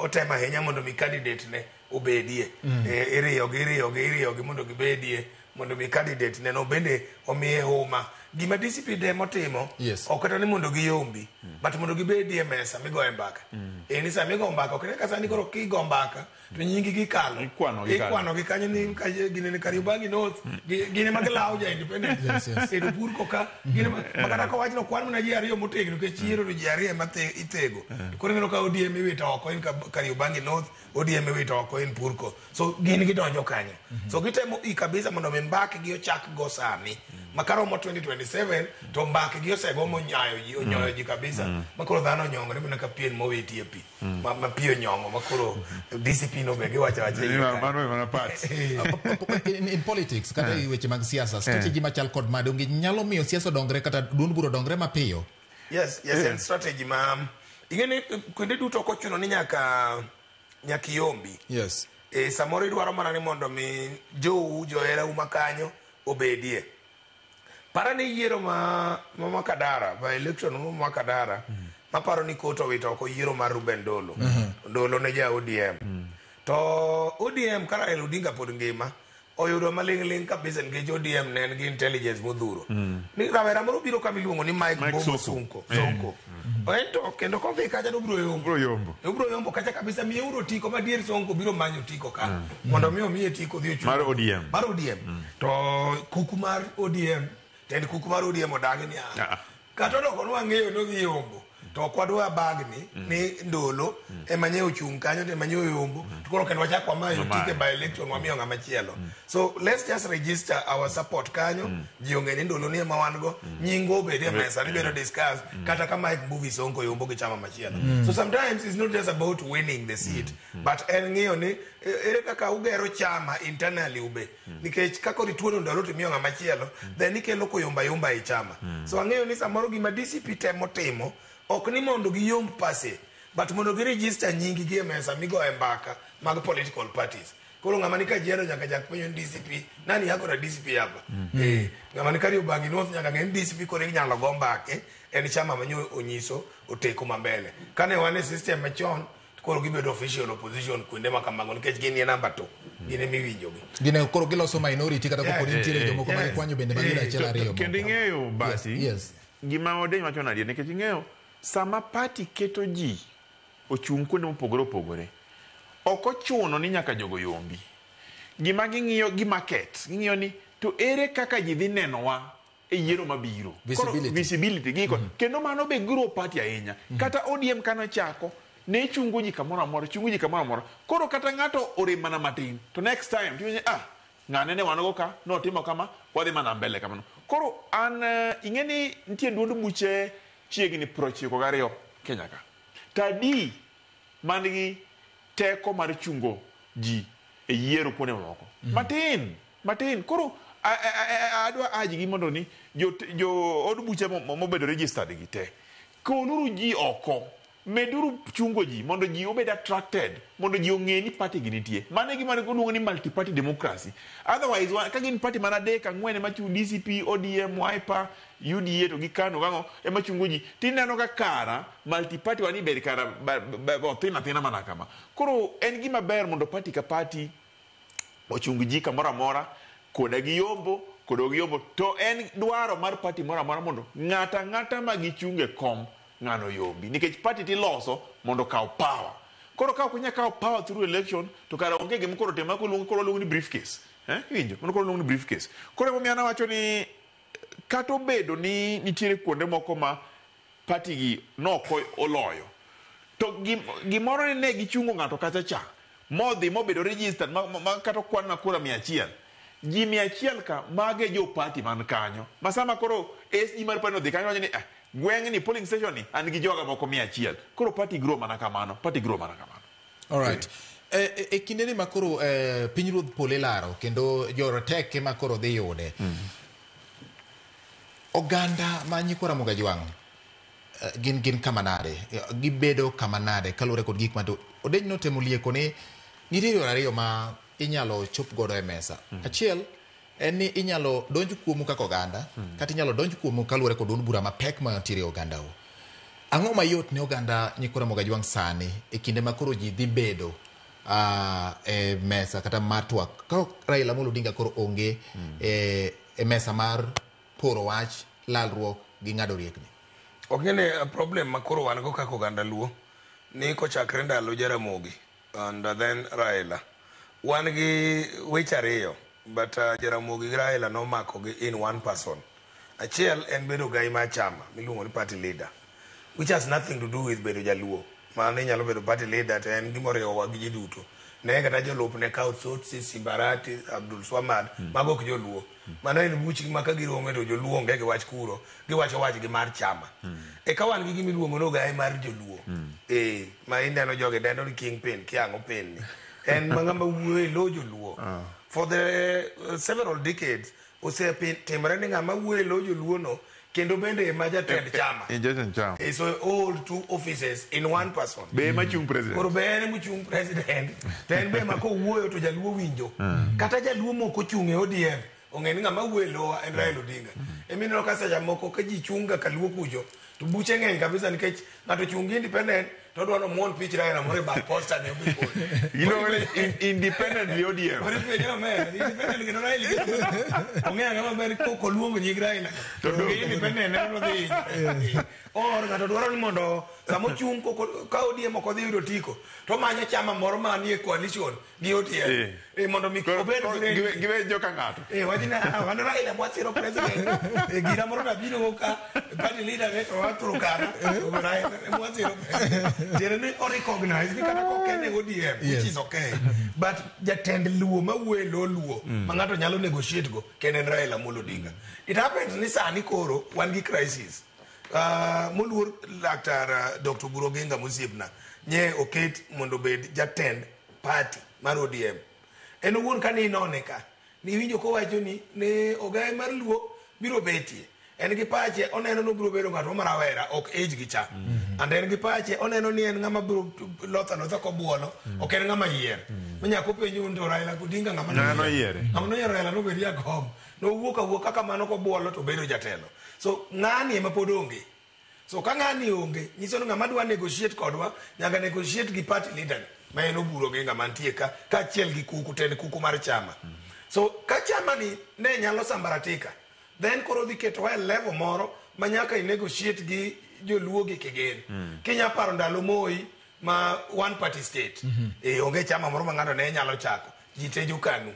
otema ahinya mondo mi candidate ne obedie iriyogi mondo gibedie mondo mi candidate ne no bende omiye huma. Gima DCP demo timo okata ni mondo giyombi but mondo gibedie mesa migoe mbaka. Ni sa migo mbaka ok ne ka sani koro kigo mbaka to nyingi gikalo ikwano gi kanyo ni gine ni Kariobangi North gine maglaw ja independent sedo Purko ka gine makata ko wachno kwan na ji ariyo motegno ke chiero do ji ariyo mate itego koro neno ka ODM iwito oko in Kariobangi North ODM iwito oko in Purko so gine gidonjo kanyo so gitemo kabisa mondo mbaka gi ochak go sani makaro mo 2027 to mbaka gi osego onyoyo ji kabisa makoro dhano nyongore mana ka pien mowetie pi ma pio nyongo makoro DCP no bege wacha in politics kata weche mag siasa strategy machal kod made onge nyalo miyo siasa dongre kata duond buro dongre mapiyo. Yes and strategy ma ingene kwende duto kochuno ni nyaka yombi. Yes. Samoro idwaro mana ni mondo mi johera makanyo obedie. Para ni yiero ma Makadara by election ma Makadara maparo ni koto wito oko yiero mar Ruben Dolo. Dolo ne ja ODM. To ODM kara Raila Odinga pod ngima oyudo maling' kabisa nikech ODM ne gi intelligence modhuro. Ni rawera moro biro kama iluongo ni Mike Mbomo Sonko. Oento kendo kodhi kacha to bro yombo. Bro yombo kacha kabisa mi euro tiko ma dier Sonko biro manyo tiko ka. Mondo mi omiye tiko dhi ochung. Mar ODM. Mar ODM. To kuku mar ODM, tend kuku mar ODM odagi ni a. Kata doko nwang'eyo no dhi yombo. To kwadwa bagni ni ndolo emanye ochung kanyo emanye yombo to koro kendo wacha kwa mayo tike by election wamiyo ngama chielo. So let's just register our support kanyo jionge ni ndolo ni ema wango nyingo bede mesa ni bedo discuss kata kama Mike Mbuvi Sonko yombo gi chama machielo. So sometimes it's not just about winning the seat but en ng'iyo ni ere kaka ugero chama internally ube nikech kako rituono ndalo timiyo ngama chielo then ikelo ko yomba e chama. So ang'eyo ni samoro gima DCP temo timo ok ni mondo giyomb pase but mondo giregister nyingi gi mesa migo e mbaka mag political parties. Koro ng'ama ni Kajiado nyaka jak penyo DCP nani yako na DCP hapa ng'ama ni Kariobangi North nyaka ng'en DCP kore nyalo go mbake en chama manyo onyiso oteko mambele kane wane system machon koro gibedo official opposition kuende makamago nikech gin ye number 2 gine miwinjogi gine koro giloso minority kata pok nitie jomoko ma kwanyo bende magina achiel ariyo kendo ing'eyo basi gima odeny machon adier nikech ing'eyo sama party keto ji ochung kuonde mopogore opogore ok ochuno ni nyaka jogo yombi gima ging'iyo gi market ging'iyo ni to ere kaka ji dhi nenowa e yiero mabiro visibility giko kendo mano be grow party ahinya kata ODM kano chako ne chungo ji kamoro amora chungo ji kamoro amora koro kata ng'ato orem mana matin to next time tiyo ng'ane ne wanogo ka no timo kama wadhi mana mbele kamano koro an ing'eni nitie duond buche chiegni 92 Kenya ka tadi manigi teko mar chungo ji e yiero kuonde moko matin koro adwa aji gi mondo ni jo od buche mobedo registered gi te konuru ji oko meduru chungo ji mondo ji obed attracted mondo ji ong'e ni party gi nitie mane gima luongo ni multi party democracy otherwise ka gin party mana 3-4 ema chung DCP ODM Wiper UDA to gi KANU gang'o ema chungo ji tineno ka kara multi party wani ber kara thina mana kama koro en gima ber mondo party ka party ochung ji kamoro amora koda gi yombo to en dwaro mar party moro amora mondo ng'ata ma gichunge kom ng'ano yombi nikech party tiloso mondo kaw power koro ka kunya kaw power through election to kara onge gima koro tema ko luongo ni briefcase winjo mondo koro luongo ni briefcase koro mo miana wacho ni kato bedo ni nitiere kuonde moko ma party gi noko oloyo to gimoro ne gichungo ng'ato kacha cha modhi mobedo registered ma kato kwan na kura 100 ji 100 ka mage jo party man kanyo masama koro SG mar pano dhi kanyo ni gweng ni polling station ni an gi joga moko 100 koro party grow mana kamano all right e kinde ni makoro pinyruoth pole laro kendo joroteke makoro dhi yude oganda manyikora Muga Jwang' gin kamanade gibedo kamanade kalure kod gik manto odeny no temo lieko ni nitie ariyo ma inyalo chop godo e mesa achiel en ni inyalo donj kuomu kaka oganda kata inyalo donj kuomu kalure kod bura mapek ma tire oganda o ang'o mayot ne oganda nyikora Muga Jwang' sani e kinde makoro ji dhi bedo e mesa kata matwak ka Raila Amolo Odinga koro onge e mesa mar poro wach lalruok gi ng'ado riekni okene problem makoro wan go kaka oganda luo ni kochakre ndalo Jaramogi and then Raila wan gi weche ariyo but Jaramogi gi Raila nomako gi in one person achiel en bedo gai ma chama miluongo ni party leader which has nothing to do with bedo jaluo mane nyalo bedo party leader to en gimoriwo wa gi ji duto ne kata jolup ne Kaut Sotsi Simbarati Abdul Swamad mago ki joluo mano en buchi ma ka girome to joluo ngeke wach kuro giwacho wach gi mar chama e ka wan gi gimi luongo no gai mar joluo ma indeno joge dendo ni kingpin kiango pin en mangamba wuoe lo joluo for the several decades osepin timre ni ngama wuoe lo joluo no kendo bende ma jatend chama so all 2 offices in one person be ma chung president koro be en muchung president ten be ma ko wuoyo to jaluo winjo kata jaluo moko chung e ODM ong'eni ng'ama wuoyo en Raila Odinga Emino kasa jamoko ka ji chunga kaluo kujo. To buche ng'eny kabisa nikech ng'ato chungi independent to dwano muon pitch Raila more back poster ne obi pole. You know, independent ODM. Ore pe jeno me, independent gino Raila. Ongea ngama ber ko luongo nyig Raila. To independent ne no dhi. Or ng'ato dwaro ni mondo samo chung ka ODM ok odhi yudo tiko. To manyo chama moro manie coalition gi ODM. Mondo mi obed give joka ng'ato. Wajina wan Raila mwasiro president. Gira moro na bino ka party leader ne to atrukana. Raila mwasiro. They don't recognize the kind of ODM, which is okay. But jatend luo mawe lo luo mangato nyalo negotiate go Kenen Raila Amolo Odinga. It happens ni sani koro one gi crisis. Mulur Dr. Dr. Burogenga Musibna nye oket mondo bed jatend party mar ODM. En wuon kani inoneka ni winjo ko wacho ni ne ogaye mar luo biro betie. En gi pache oneno no biro bedo ng'ato marawera ok age gi cha. And en gi pache oneno ni en ng'ama biro lotha ko buono ok en ng'ama yier. Manya ko penjo ndo Raila Odinga ng'ama no yiere. Ng'ama no yiero Raila no bedo Jacob. No wuok kamano ko buolo to bedo jatelo. So ng'ani ema pod onge. So ka ng'ani onge nyiso ni ng'ama dwa negotiate kodwa nyaka negotiate gi party leader ma en oburo gi ng'ama ntie ka achiel gi kuku tend kuku mar chama. So ka chama ni ne nyalo sambaratika. Then koro dhi keto wa level moro manyaka negotiate gi joluo gi Kigeni. Kenya paro ndalo Moi ma one party state. Onge chama moro mang'ato ne nyalo chako. Jite jokanu.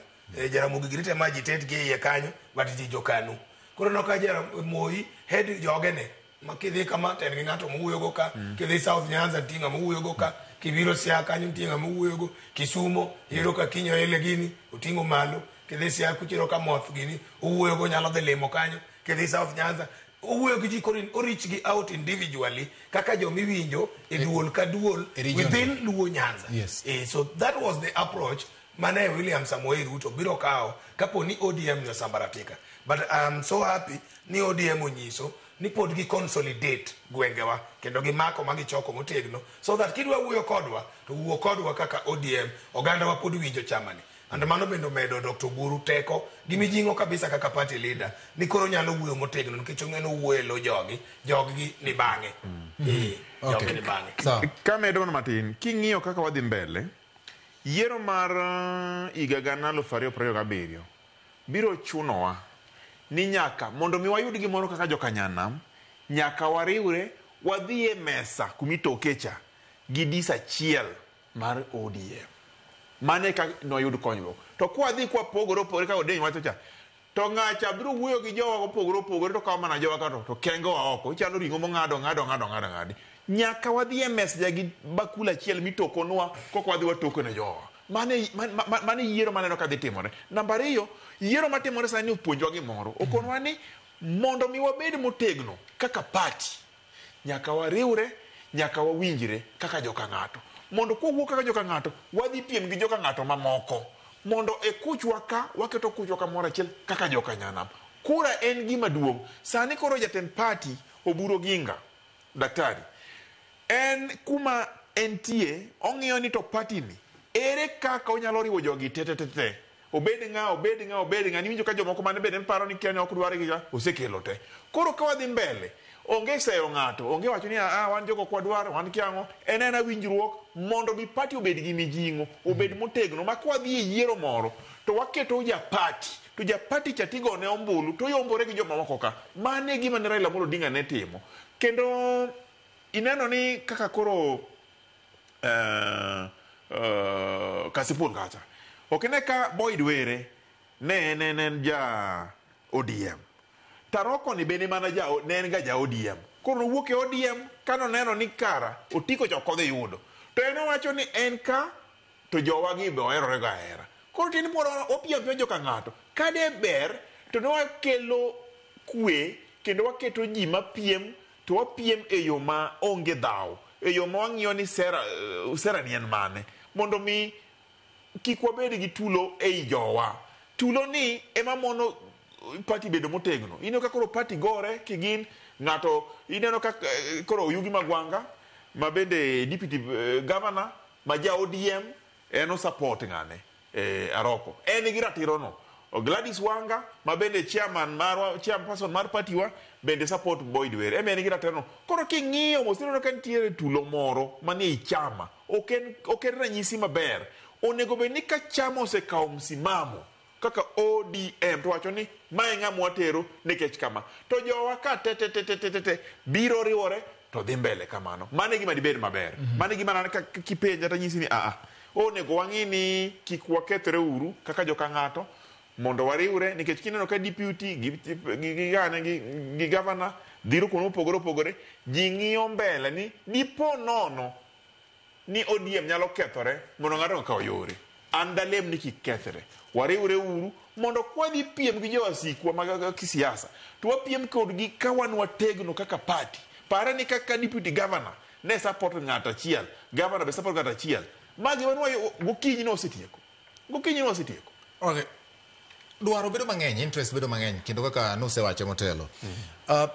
Jaramogi Girite ma jite gi iye kanyo but ji jokanu. Koro no ka Moi head jogene makidhi kama ten gi ng'ato mowuoyo go ka kidhi South Nyanza tinga mowuoyo go ka kibiro Siaya kanyo tinga mowuoyo go Kisumo yero ka kinyo ele gini utingo malo kidhi Siaya kuchiro ka moth gini owuoyo go nyalo dhi limo kanyo kidhi South Nyanza owuoyo gi ji korin orich gi out individually kaka jomiwinjo e duol ka duol within Luo Nyanza. Yes. So that was the approach Mane William Samoei Ruto biro kao kapo ni ODM no sambaratika. But I'm so happy ni ODM onyiso ni pod gi consolidate gwengewa kendo gi mako magi choko motegno so that kidwa wuoyo kodwa to wuo kodwa kaka ODM oganda wa pod winjo chamani. And mano bendo medo Dr. Buru teko gimijingo kabisa kaka party leader ni koro nyalo wuoyo motegno nikech ong'eno wuoyo lo jogi ni bang'e. Jogi ni bang'e. Kamedo matin king'iyo kaka wadhi mbele yiero mar higa gana 2027 biro chunowa ni nyaka mondo mi wayud gimoro kaka jokanyanam nyaka wariwre wadhie mesa kumitokecha gi disachiel mar ODM mane ka no yud konyruok to kwa dhi kwa pogoro ka odenyo wacho cha to ng'acha biro wuoyo gi jowa pogoro to ka mana jowa ka to kengo wa oko ichalo ringo mong'ado nyaka wadhie mesa gi bakula achiel mitokonwa koko wadhi watoko ne jowa mane yiero maneno ka dhi timore. Namba 2 yiero matimore sani opuonjwa gimoro okonwa ni mondo mi wabed motegno kaka party nyaka wariwre nyaka wawinjre kaka joka ng'ato mondo kowuok kaka joka ng'ato wadhi piem gi joka ng'ato mamoko mondo e kuchwa ka waketo kuchwa kamoro achiel kaka joka nyanam. Kura en gima duong' sani koro jatend party Oburu Oginga daktari en kuma entie ong'iyo ni to party ni ere kaka onyalo riwo jogi te obed ng'a ni winjo ka jomoko mane bende paro ni Kenya ok dwar giga osekelo te. Koro ka wadhi mbele onge seyo ng'ato onge wacho ni wan jogo kwadwar wan kiang'o en winjruok mondo mi party obed gi mijing'o obed motegno ma kwa dhi yiero moro to waketo japati chatigo ne ombulu to yombore gi joma moko ka mane gima ne Raila Amolo Odinga ne timo kendo ineno ni kaka koro Kasipul kacha okene ka Boyd Were ne ja ODM Taroko ni bene mana ne en ga ja ODM koro wuok e ODM kano neno ni kara otiko choko dhi yudo to en wacho ni en ka to jowa gi be oherore ga hera koro tin poro opiem pio joka ng'ato kade ber to no kelo kwe kendo waketo ji mapiem to wapiem e yo ma onge dhaw e yo ma wang'iyo ni sera ni en mane mondo mi kik wabed gi tulo ei jowa. Tulo ni ema mono party bedo motegno. Ineno ka koro party gore kigin ng'ato ineno ka koro Oyugi Magwanga ma bende deputy governor ma ja ODM eno support ng'ane Aroko en gi ratiro no Gladys Wanga ma bende chairperson mar party wa bende support Boyd Were eme en gi ratiro koro king'iyo mosiro ka nitiere tulo moro manie chama ok en ranyisi maber onego bed ni ka chama osekawo msimamo kaka ODM to wacho ni mae ng'ama watero nikech kama to jowa ka te biro riwore to dhi mbele kamano mane gima dibed maber mane gima ka kipenja to nyisi ni onego wang'i ni kik wakethre uru kaka joka ng'ato mondo wariwre nikech kineno ka deputy gi governor dhiro kuno opogore ji ng'iyo mbele ni dipo nono ni ODM nyalo kethore mondo ng'ato okaw yore an dalem ni kik kethre wariwre uru mondo kwadhi piem gi jowasikwa mag kisiasa to wapiem kodgi ka wan wategno kaka party pare ni kaka deputy governor ne support ng'ato achiel governor be support ng'ato achiel magi wanwa gokinyi no osetieko okay dwaro bedo mang'eny interest bedo mang'eny kendo kaka nosewacho motelo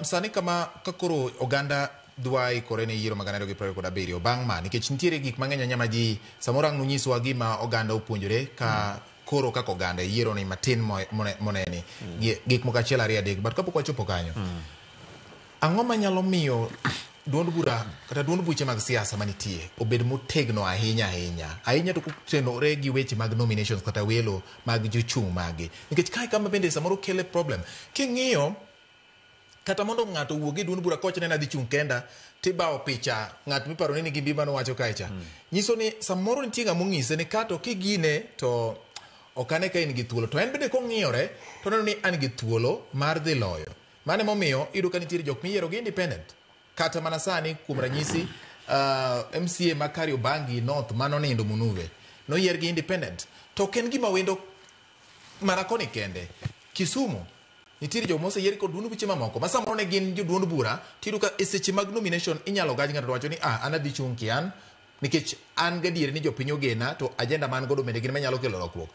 sani kama kakoro oganda dwai kore ne yiero magana gi 27 bang' ma nikech nitiere gik mang'eny anyama ji samoro ang' nyisowa gima oganda opuonjore ka koro kaka oganda yiero ni matin moneni gik moko achiel ariyo adek but kapok wachopo kanyo ang'o manyalo miyo duond bura kata duond buche mag siasa manitie obed motegno ahinya to kutenore gi weche mag nominations kata welo mag jochung' magi nikech kai kama bende samoro kele problem king'iyo kata mondo ng'ato wuogi e duond bura koch ne nadhi chung' kenda tibawo picha ng'at miparo ni nigi mbiba nowacho kaecha nyiso ni samoro nitie ng'ama ong'ise ni kato kigine to okane ka in gi thuolo to en bende kong'iyore to neno ni an gi thuolo mar dhi loyo mane momiyo iyudo ka nitiere jok miyiero gi independent kata mana sani kuom ranyisi MCA ma Kariobangi North manonindo Munuve noyier gi independent to ken gima wendo mana koni kende Kisumu nitiere joma oseyier kod duond buche mamoko ma samoro ne gin joduond bura tiyudo ka e seche mag nomination inyalo gaj ng'ato wacho ni an adhi chung' kian nikech an gadier ni jopiny ogena to ajenda man godo bende gin manyalo kelo lokruok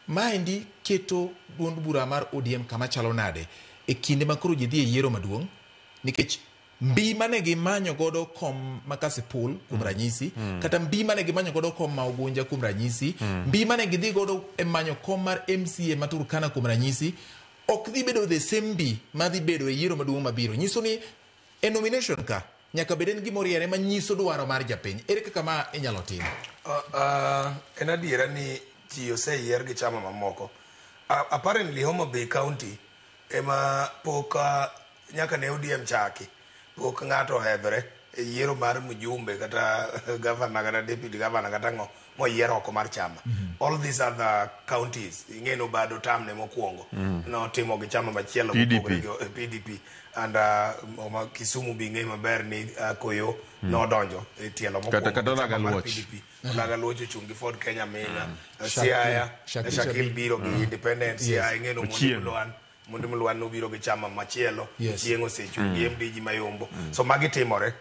maendi keto duond bura mar ODM kama chalo nade e kinde ma koro ji dhi e yiero maduong' nikech mbi mane gimanyo godo kom makasipul kuom ranyisi kata mbi mane gimanyo godo kom ma Ogunja kuom ranyisi mbi mane gidhi godo e manyo kom mar MCA ma Turkana kuom ranyisi ok dhi bedo the same mbi ma dhi bedo e yiero maduong' mabiro nyiso ni e nomination ka nyaka beden gimoriere ma nyiso dwaro mar japiny ere kaka ma inyalo timo en adiera ni ji oseyier gi chama mamoko apparently Homa Bay County ema pok nyaka ne ODM chaki pok ng'ato ohedhore e yiero mar mjumbe kata governor kata deputy governor kata ng'o moyiero oko mar chama all these other counties ing'eno bado tam ne mokwongo notimo gi chama machielo PDP and Kisumu bi ng'e maber ni Koyo nodonjo e tielo mokwongo kata PDP Olaga Luoch chung' gi Ford Kenya Mina Siaya Shakil biro gi independent Siaya ing'eno Mondo Mulwan nobiro gi chama machielo chieng' osechung' gi MDG mayombo so magi timore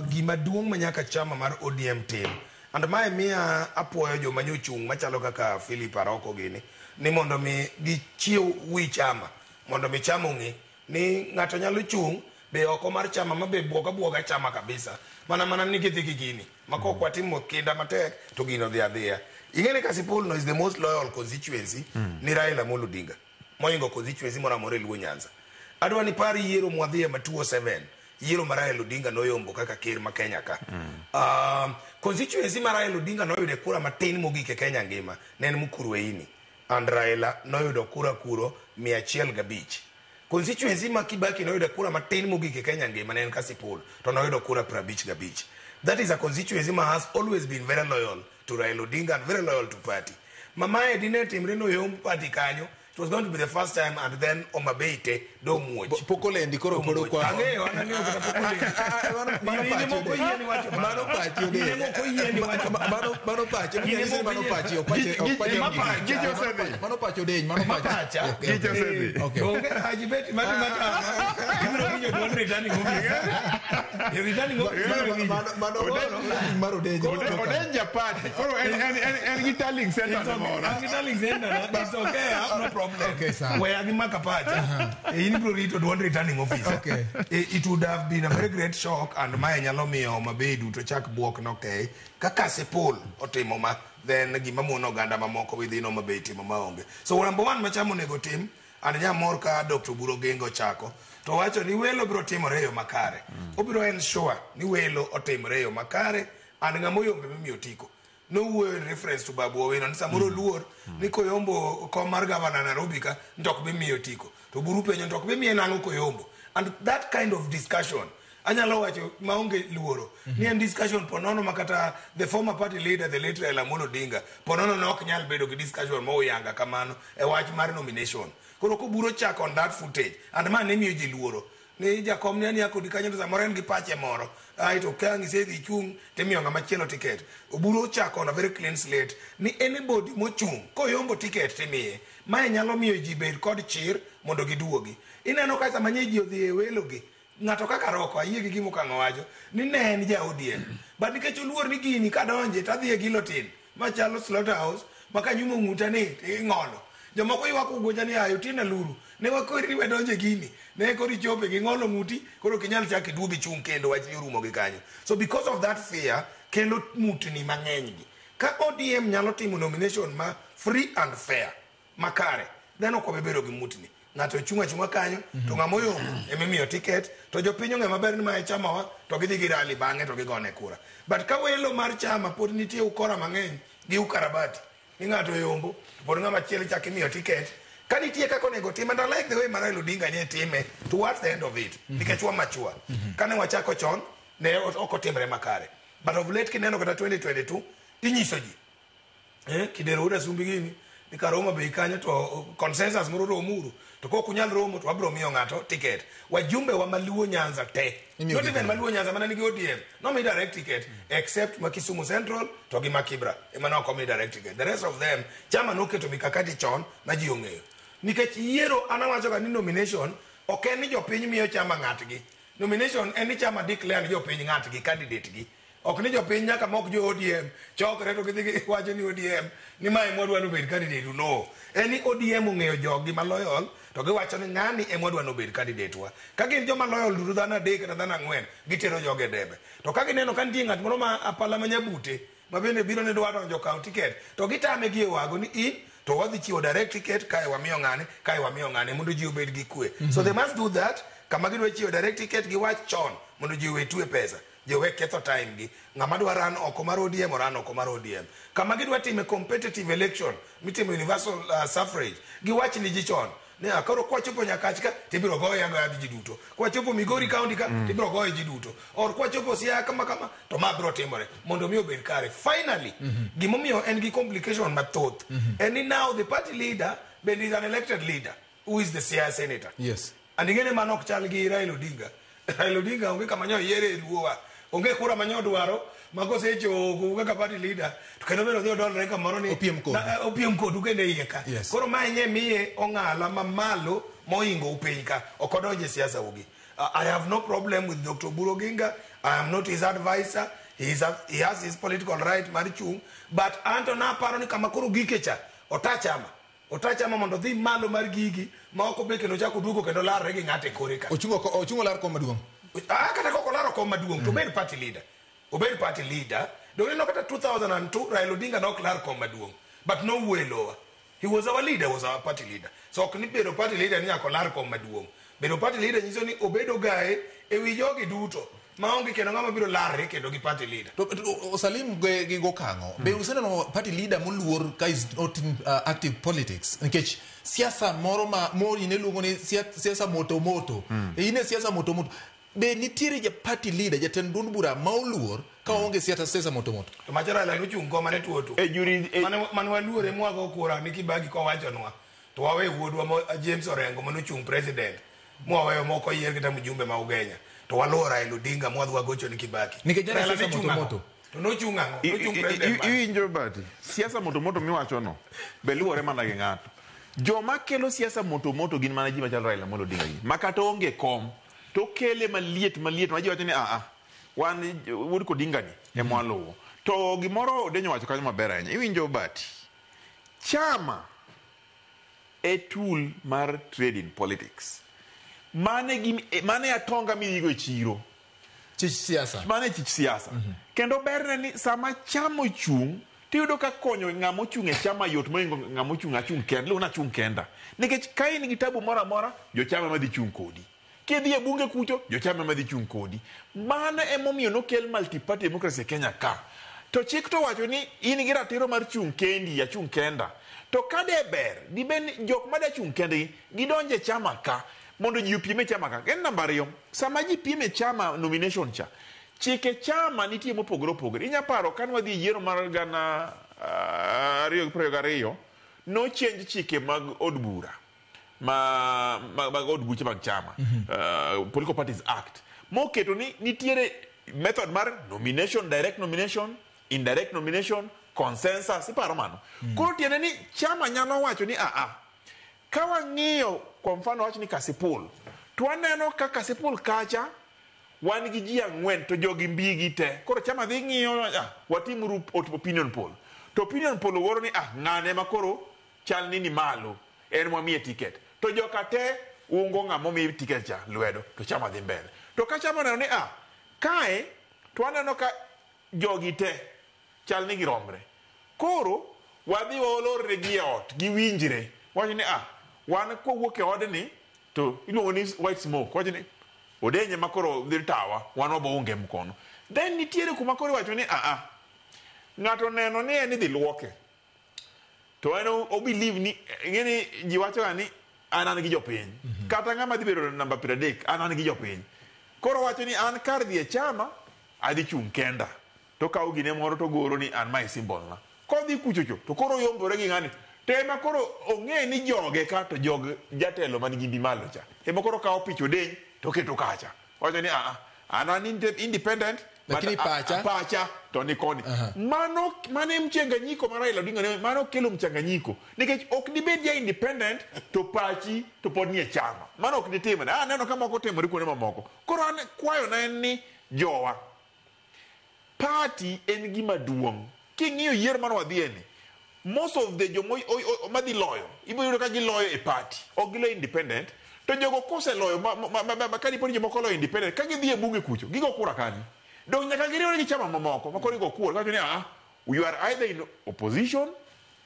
gima duong' manyaka chama mar ODM tim and mae miya apuoyo joma nyochung' machalo kaka Philip Aroko gini ni mondo mi gichiew wi chama mondo mi chama ong'e ni ng'ato nyalo chung' be oko mar chama mabe buoga chama kabisa mana ni gidhi gini makok watimo kinda matek to gino dhi adhiya ing'eni Kasipul is the most loyal constituency ni Raila Amolo Odinga moingo constituency mora more Luo Nyanza adwa ni pari yiero mwadhie ma 207 yiero mar Raila Odinga noyombo kaka ker ma Kenya ka constituency mar Raila Odinga noyude kura matin mogik e Kenya ngima ne en Mukuru Eini and Raila noyudo kuro 105 constituency ma Kibaki noyude kura matin mogik e Kenya ngima ne en Kasipul to noyudo kura 55 that is a constituency ma has always been very loyal to Raila Odinga and very loyal to party mama edine timre no yom party kanyo. It was going to be the first time and then Omabeite do much. Pokolendi koro kodo kwa. Angeo kata pokolendi. Mano pacho. Okay. Okay, Haji Betty mata. Odenja party. Koro en Gitarling Center tomorrow. Gitarling Center. It's okay. No problem. Okay, sir. Where are the makapacha? Ibro rito duond returning officer. Okay. It would have been a very great shock and my nyalo miyo mabedu to chak buok no okay. Kaka sepol otimo ma then gima mono ganda mamoko within mabeti maonge. So number one machamo nego tim and nyamor ka Dr. Buro Gengo chako to wacho ni welo bro timore yo makare. Obiro ensure ni welo otimore yo makare and ngamoyombe mimiyo tiko. No word reference to Babu Owino. Nisa muro luor ni Koyombo komar governor Nairobi ka ndok bimiyo tiko. To Buru penyo ndok bimiyo nango Koyombo. And that kind of discussion anyalo wacho maonge luoro. Ni en discussion ponono makata the former party leader the late Raila Amolo Odinga ponono no ok nyal bedo gi discussion mo yanga kamano e wach mar nomination. Koro ko Buro chak on that footage and man nemiyo ji luoro. Ni jakom ni akodi kanyo to samoro en gi pache moro ai to kangi se dhi chung temiyo ngama chielo ticket Oburo chako on a very clean slate ni anybody mochung koyombo ticket temiye mae nyalo miyo ji bed kod chir mondo giduogi ineno ka samanye ji odhi e welogi ng'ato kaka Roko ayie gi gimo kango wacho ni ne en ja ODM but nikech oluor ni gini kadonje tadhi e gilotin machalo slaughterhouse maka nyumo ng'uta ni ing'olo jomoko ywak ugoja ni ayo tina luru ne wakori wedonje gini ne kori chope gi ng'olo ng'uti koro kinyal chak iduogi chung kendo wach ni rumo gi kanyo so because of that fear kelo mutni mang'eny gi ka ODM nyalo timo nomination ma free and fair makare then ok bebedo gi mutni ng'ato chunga kanyo to ng'amoyo emimiyo ticket to jopinyo ng'e maber ni mae chama wa to gidhi gi rally bang'e to gigone kura but ka welo mar chama pod nitie ukora mang'eny gi ukarabati ni ng'ato yombo pod ng'ama chielo chak imiyo ticket ka nitie kako nego time and I like the way Raila Odinga ne time towards the end of it nikech wa machua kane wachako chon ne ok otimre makare but of late kineno kata 2022 inyiso ji kidero uda sumbi gini ni karoma be kanyo to consensus moro romuru to ko kunyal romo to wabro miyo ng'ato ticket wajumbe wa Maluo Nyanza te not even Maluo Nyanza mana nigi ODM no me direct ticket except Kisumu Central to gi Makibra emana ko me direct ticket the rest of them chama noketo mikakati chon na ji ong'eyo nikech yiero anawacho ga ni nomination ok en ni jopiny miyo chama ng'atgi nomination en ni chama declare ni jopiny ng'atgi candidate gi ok ni jopiny nyaka mok jo ODM chokre to gidhi wacho ni ODM ni mae mwadwa no bed candidate no en ni ODM ong'eyo jogi maloyol to giwacho ni ng'ani emwadwa no bed candidate wa ka gin joma loyol duru dhano 3 kata dhano 4 gitero joge debe to ka gineno ka nitie ng'at moro ma apala manyabute ma bende biro ni dwa donjo kawo ticket to gitame gi e wago ni in to wadhi chiwo direct ticket kae wamiyo ng'ane mondo ji obed gi kwe so they must do that kama gidwa chiwo direct ticket giwach chon mondo ji wetue pesa jewe ketho time gi ng'ama dwa ran oko mar ODM oran oko mar ODM kama gidwa time competitive election mitimo universal suffrage giwach ni ji chon ne akoro kwa chopo Nyakachka tibiro goye ga ji duto kwa chopo Migori county ka tibiro goye ji duto or kwa chopo Siaya kama to ma bro timore mondo mi obed kare finally gimomiyo en gi complication mathoth and now the party leader ben is an elected leader who is the Siaya senator yes and ingene manok chal gi Raila Odinga onge kama nyo yere ruwa onge kura manyo dwaro mako secho kaka party leader to kendo bero dio dolre kamoro ni opiem code ukende yeka koro ma nye miye ong'ala mamalo moingo upenyka okodonje siasa ugi I have no problem with Dr. Buro Genga I am not his advisor he has his political right marichung but Antona paro ni kama koro gikecha otachama mondo dhi malo mar gigi ma ok be kendo chako duogo kendo larre gi ng'ate kore ka ochungo lar kom maduong' kata koko laro kom maduong' to bed party leader do you know kata 2002 Raila Odinga no lar kom maduong' but no way lower he was our leader was our party leader so ok ni bedo party leader ni ako lar kom maduong' bedo party leader nyiso ni obedo gae e wi jogi duto maonge kendo ng'ama biro larre kendo gi party leader to Salim gi gokango be useneno party leader moluor ka is not in active politics nikech siasa moro ma mori ne luongo ni siasa moto ine siasa moto be nitiere ja party leader jatend duond bura ma oluor ka onge siasa moto to machara la nuchung ko mane tuoto man waluore mwago kura ni Kibaki ko wachonwa to wawe wuodwa James Orengo manochung president mwawe moko yier kata mjumbe ma Ugenya to walora Raila Odinga mwadwa gocho ni Kibaki nikech siasa moto to nochunga president iwinjo bati siasa moto miwacho no be luore mana gi ng'ato joma kelo siasa moto gin mana ji machalo Raila Amolo Odinga gi makata onge kom to kele maliet ma ji wacho ni wan wuod Odinga ni emwaluwo to gimoro Odenyo wacho kanyo maber ahinya iwinjo bati chama a tool mar trade in politics mane atonga miyigo e chiro chich siasa mane chich siasa kendo berne ni sama chamo chung tiyudo ka konyo ng'ama ochung' e chama yot moingo ng'ama achung' kenda luna chung' kenda nikech ka in gi tabu moro amora jochama madhi chung' kodi kidhi e bunge kucho jochama madhi chung' kodi mano emomiyo nokel multi-party democracy e Kenya ka to chik to wacho ni in gi ratiro mar chung' kendi achung' kenda to kade ber diben jok made chung' kendgi gidonje chama ka mondo ji opime chama ka en namba 2 sama ji pime chama nomination cha chike chama nitie mopogore opogore inya paro kan wadhi yiero mar gana 2022 no change chike mag od bura mag od buche mag chama Political Parties Act moketo ni nitiere method mar nomination, direct nomination, indirect nomination, consensus iparo mano koro tiene ni chama nyalo wacho ni ka wang'iyo kwa mfano wacho ni Kasipul to aneno ka Kasipul kacha wan gi ji 4 to jogi mbigi te koro chama dhi ng'iyo watimuru opinion poll to opinion poll woro ni ng'ane ma koro chal ni malo en mwamiye ticket to joka te ungo ng'amo mi ticket cha lwedo to chama dhi mbele to ka chama neno ni kae to aneno ka jogi te chal ni giromre koro wadhi waolorre gi ot giwinjre wacho ni wan kowuok e odni to iluongo ni white smoke wacho ni odenye makoro dhi tawa wan wabounge mkono then nitiere kuma koro wacho ni ng'ato neno ni en idhi luoke to en obelieve ni ng'eni ji wacho ni an gi jopiny kata ng'ama dhi bedo namba 30 an gi jopiny koro wacho ni an kar dhi e chama adhi chung' kenda to kawo gine moro to goro ni an my symbol na kodhi kuchocho to koro yombore gi ng'ani tema koro ong'e ni joge ka to jog jatelo man gi malo cha ema koro kawo picho deny to keto kacha wacho ni an independent lakini pacha to ni koni mano mchanganyiko mar Raila Odinga mano kelo mchanganyiko nikech ok dibed ya independent to pachi to pod nie chama mano ok ditimre neno kama ok otimore kuonde mamoko koro an kwayo na en ni jowa party en gima duong' king'iyo yiero mar wadhieni most of the jomo madhi loyo ibiro ka giloyo e party ok giloyo independent to jogo kose loyo kani poni jomoko loyo independent ka gidhi e bunge kucho gigo kura kani dong nyaka giriwre gi chama mamoko makoro gigo kura kacho ni you are either in opposition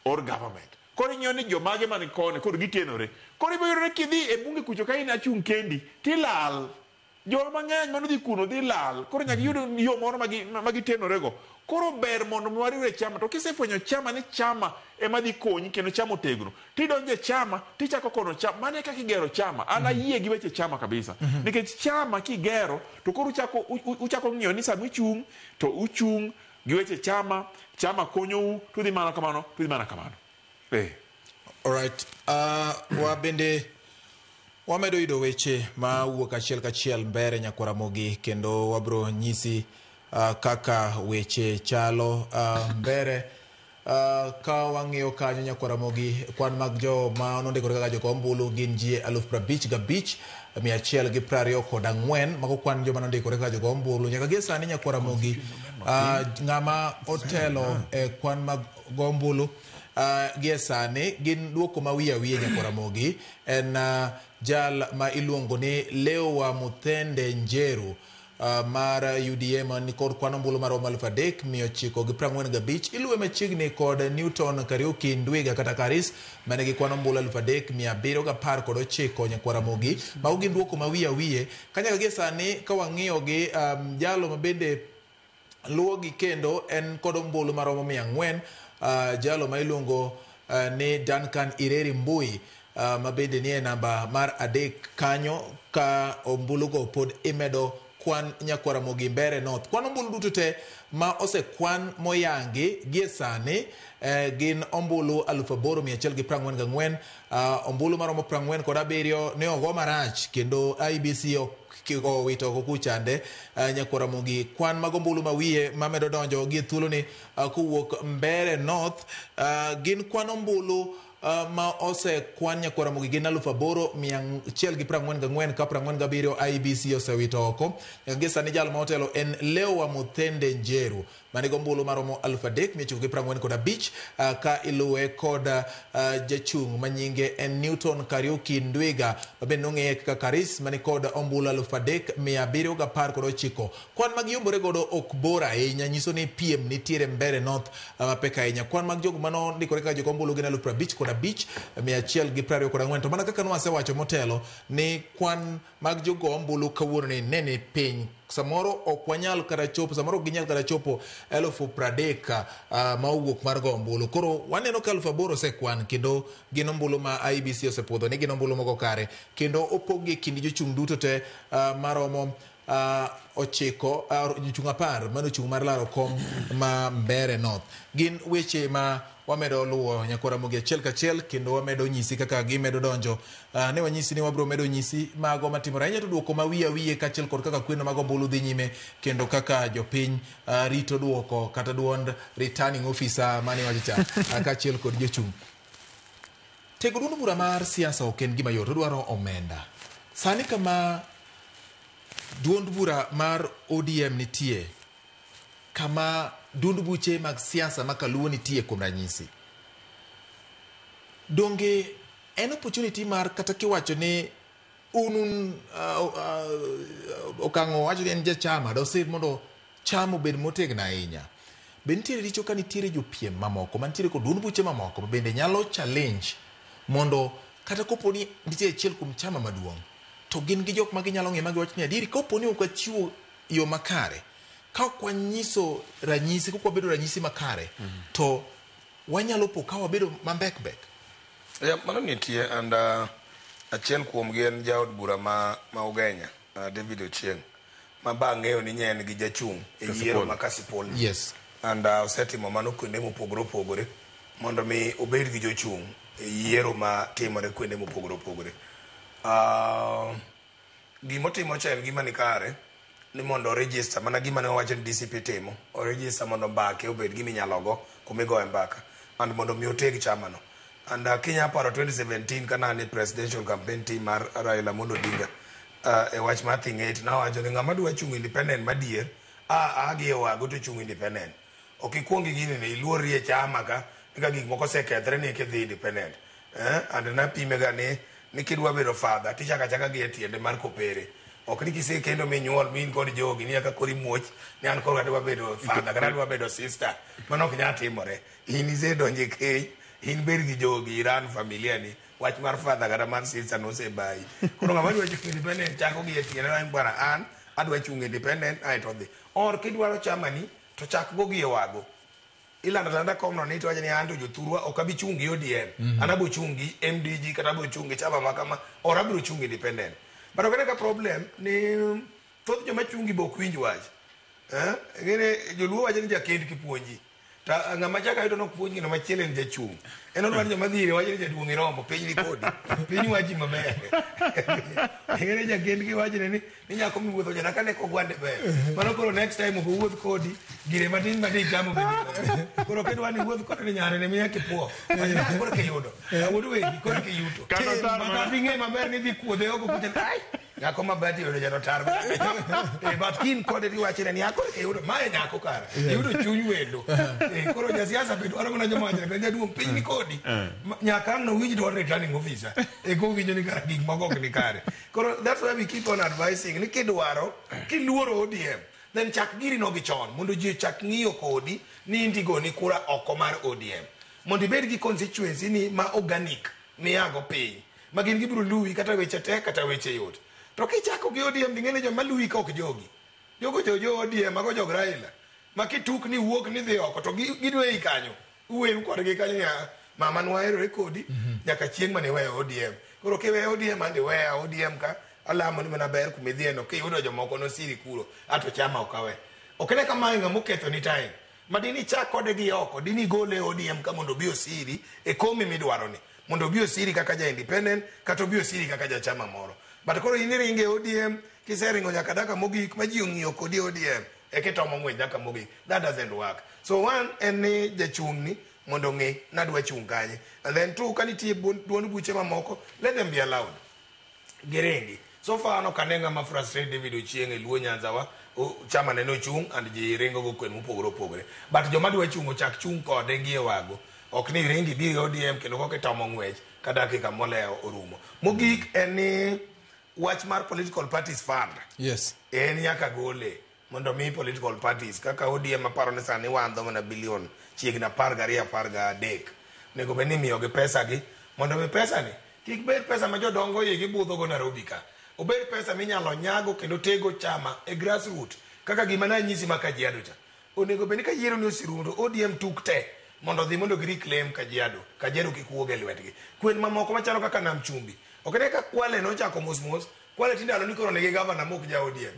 or government koro ing'iyo ni jomage mani kone koro gitenore koro ibiro kidhi e bunge kucho ka in achung' kendi tilal joma mang'eny manodhi kuno dhi lal koro nyaka yud yo moro magitenorego koro ber mondo mwariwre chama to kisefwenyo chama ni chama ema dhi konyi kendo chama otegno tidonje chama tichako kono chama mane kaka igero chama ana yie gi weche chama kabisa nikech chama kigero to koro uchako ng'iyo ni sama uchung' to uchung' gi weche chama konyou tudhi mana kamano alright wabende wamedo yudo weche ma wuok achiel kachiel mbere Nyakwaramogi kendo wabro nyisi kaka weche chalo mbere ka wang'iyo kanyo Nyakwaramogi kwan mag jo ma nondikore kaka jo ombulu gin ji 55,124 mago kwan jo ma nondikore kaka jo ombulu nyaka gie sani Nyakwaramogi ng'ama otelo e kwan mag ombulu gie sani gin duoko ma wiya wiye Nyakwaramogi en jal ma iluongo ni Lewa Muthende Njeru mar UDM ni kod kwan ombulu mar 3,945 iluwe machiegni kod Newton Kariuki Ndwiga kata Karis mane gi kwan ombulu 3,719 Nyakwaramogi ma gin duoko ma wiya wiye kanyaka gie sani ka wang'iyo gi jalo ma bende luwogi kendo en kod ombulu mar 400 jalo ma iluongo ni Duncan Ireri Mbui ma bende nie namba mar 3 kanyo ka ombulugo pod imedo kwan Nyakwaramogi mbere north kwan ombulu duto te ma osekwan moyangi gie sani gin ombulu 8,144 ombulu maromo 47 ne ogo marach kendo IBC owito go kuchande Nyakwaramogi kwan mag ombulu ma wiye mamedo donjo gie thuolo ni kuwuok mbere north gin kwan ombulu ma ose kwan Nyakwaramogi gin 8,144 ka 47 IBC osewito oko gie sani jal ma otelo en Lewa Muthende Njeru manigo ombulu maromo 3,945 ka iluwe kod jachung' manyinge en Newton Kariuki Ndwiga mabende nong'eye kaka Karis mani kod ombulu 3,719. Kwan mag yumbore godo ok bor ahinya, nyiso ni piem nitiere mbele North mapek ahinya. Kwan mag jogo mano ndikore kaka jogombulu gin 55,124. To mana kaka nwasewacho motelo ni kwan mag jogo ombulu kawuono ni nene piny, samoro ok wanyal kata chopo, samoro ok ginyal kata chopo 30,000 ma owuok mar go ombulu. Koro waneno ka 8,000 osekwan kendo gin ombulu ma IEBC osepwodho ni gin ombulu moko kare, kendo opog e kind jochung' duto te maromo 9 jochung' 10 mano chung' mar laro kom ma Mbeere North. Gin weche ma wamedo luwo nyakora mogi achiel kachiel, kendo wamedo nyisi kaka gimedo donjo. Ne wanyisi ni wabro medo nyisi mago matimore ahinya to duoko ma wiye kachiel kod kaka kweno mag ombulu dhi nyime, kendo kaka jopiny rito duoko kata duond returning officer mane wacha kachiel kod jochung'. Tego duond bura mar siasa ok en gima yot, odwaro omenda. Sani kama duond bura mar ODM nitie, kama duond buche mag siasa makaluo nitie kuom ranyisi, donge en opportunity mar kata kiwacho ni unun okang'o wacho ni en jachama dosir mondo chamo bed motegno ahinya. Be nitiere richo ka nitiere jopiem mamoko mantiere kod duond buche mamoko bende nyalo challenge mondo kata kopo ni nitiere achiel kuom chama maduong' to gin gi jok ma ginyalo ng'e ma giwacho ni adieri kopo ni ok wachiwo yo makare, ka ok wanyiso ranyisi, kok wabedo ranyisi makare, to wanyalo po ka wabedo mambekbek. Mano nitie, and achiel kuom gi en jaod bura ma Ugenya, David Ochieng, ma ba ng'eyo ni nyen gi jachung' e yiero ma Kasipul. Yes. And osetimo mano kuonde mopogore opogore mondo mi obed gi jochung' e yiero ma timore kuonde mopogore opogore. Gimotimo cha en gima ni kare, ni mondo register mana gima ne wacho ni DCP timo, o register mondo mbake obed gima inyalo go kumigoe mbaka, and mondo mi oteg chama no. And Kenya paro 2017 kana ni presidential campaign team mar Raila Amolo Odinga e wach mar Thing'eti na wacho ni ng'ama dwa chung' independent madier agi e wago to chung' independent. Ok ikuongi gini ne iluori e chama ka gik moko sekethre ni kidhi independent. And napime ga ni kidwa bedo father tichaka chaka gi e tiende mar kopere. Ok ni kise kendo minyuol min kod jogi ni aka kori muoch ni an koro dwa bedo father kata dwa bedo sister. Mano ok nyal timore. In isedonje keny, in ber gi jogi, iran familia ni, wach mar father kata mar sister no se bai. Koro ng'ama dwa chung' independent chako gi e tiende an bwana an adwa chung' independent ai to dhi. Or kidwaro chama ni to chak go gi e wago. Ilanda tanda komno ni to wacho ni an to jothurwa ok abi chung' gi ODM. An abo chung' gi MDG kata abo chung' gi chama makama, or abiro chung' independent. But ok ka problem ni thoth joma chung' gi bok winj wach. Ngene joluo wacho ni jakend kipuonji. Ta ng'ama chaka yudo nok puonji ng'ama chielo en jachung'. En odwar joma dhire wacho ni jaduong' iromo piny ni kodi. Piny waji maber. Ngene jakend ki wacho ni nyako miwuotho jana kane kogwande ber. Mano koro next time ok wuoth kodi gire matin tamo bende. Koro kedwa ni wuoth kodi nyare ne miya kipuo. Wacho koro ke yudo. Awuodo wegi koro ke yuto. Maka binge maber ni dhi kuodhe oko kuchen ai. Nyako mabati yudo jano tar. But kin kode wacho ni nyako ke yudo mae nyako kara. Yudo chuny wendo. Koro jasiasa bedo aro mana joma wacho ni jaduong' piny ni kodi. Nyaka no winj dwar returning officer. Ko winjo ni kara gik moko ok ni kare. Koro that's why we keep on advising ni kidwaro kiluoro ODM then chak giri no gi chon mondo ji chak ng'iyo kodi ni indigo ni kura oko mar ODM mondo ibed gi constituency ni ma organic miago piny ma gin gibiro luwi kata weche tek kata weche yot. To kichako gi ODM ding'ene joma luwi ka ok jogi jogo jo ODM mago jog Raila ma kituk ni wuok ni dhi oko to gidwe i kanyo uweru kodgi kanyo ya mama nwaero kodi nyaka chieng' mane weyo ODM. Koro kiweyo ODM andi weya ODM ka alamo ni mana ber kumidhieno kiyudo jomoko nosiri kuro ato chama okawe. Ok ne kamae ng'ama oketho ni time madini chak kode gi oko dini gole ODM ka mondo bi osiri e komi midwaro ni mondo bi osiri kaka ja independent kata bi osiri kaka ja chama moro. But koro in ringe ODM kiseringo nyaka daka mogik ma ji ong'iyo kodi ODM e kitomo ng'we daka mogik. That doesn't work. So one en ni jachung' ni mondo ng'e nadwa chung' kanye, and then two kanitie duond buche mamoko let them be allowed girengi So far no kanenga ma frustrate David Ochieng e Luo Nyanza wa chama ne no chung and ji ringo go kwen mupogoro pogore. But joma dwa chung ochak chung kode gi e wago. Ok ni ringi bi ODM kendo ko ketamo ngwech ka dakika moleo orumo. Mogik eni watch mar political parties fund. Yes. En nyaka gole mondo mi political parties kaka ODM aparo ne sani wandho mana bilion chiegna 10 nego beni miyo gi pesa gi mondo mi pesa ni kik bed pesa ma jodongo yegi budho go Nairobi ka. Obed pesa minyalo nyago kendo tego chama e grassroots kaka gima na nyisi ma Kajiado cha. Onego beni ka yiero ni osirundo ODM tukte mondo dhi mondo reclaim Kajiado kikuoge lwetgi. Kwen mamoko machalo kaka Nam Chumbi. Okene ka Kwale no chako mosmos Kwale tindalo ni koro negi governor mok ja ODM.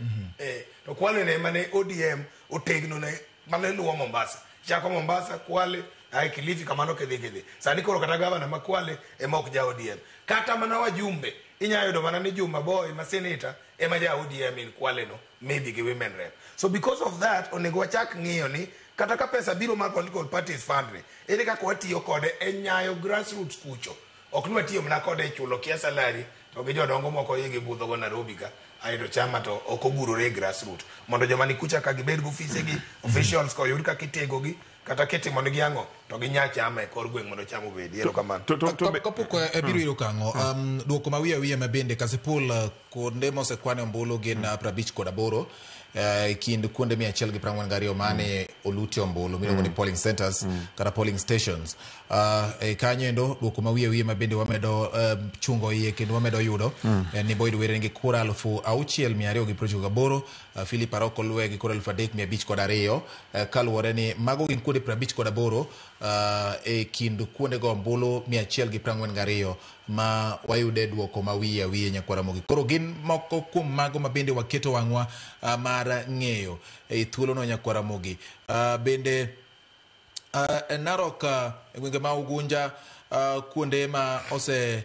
To Kwale ne mane ODM otegno ne mane luwo Mombasa. Chako Mombasa Kwale ai Kilifi kamano kedhi. Sani koro kata governor ma Kwale e mok ja ODM. Kata mana wajumbe inyayo do mana ni Juma Boy ma senator e ma ja ODM in Kwale no maybe gi women rep. So because of that onego wachak ng'iyo ni kata ka pesa biro mar political parties fund ni ere ka watiyo kode e nyayo grassroots kucho. Ok ni watiyo mna kode chulo kia salary to gi jodongo moko yegi budho go Nairobi ka aido chama to ok ogurore grassroots mondo joma ni kucha ka gibed go office gi officials ko yud ka kitego gi kata kitimo ni giango to ginya chama e kor gweng mondo chamo bedi ero kamano kapok biro iro kango duoko mawiya mabende kasepul kuonde mosekwane ombulu gin 58 kind kuonde 142 mane oluti ombulu miluongo ni polling centers kata polling stations kanyo endo duoko mawiya mabende wamedo chungo iye kendo wamedo yudo ni Boyd Were ngi kura 6298 Philip Aroko luwe gi kura 3502 kaluwore ni mago gin kuonde 58 e kind kuonde go ombulu 142 ma wayude duoko mawiya nyakwara mogi koro gin moko kuom mago mabende waketo wangwa mar ng'eyo e thuolo no nyakwara mogi bende Narok gwenge ma Ugunja kuonde ma ose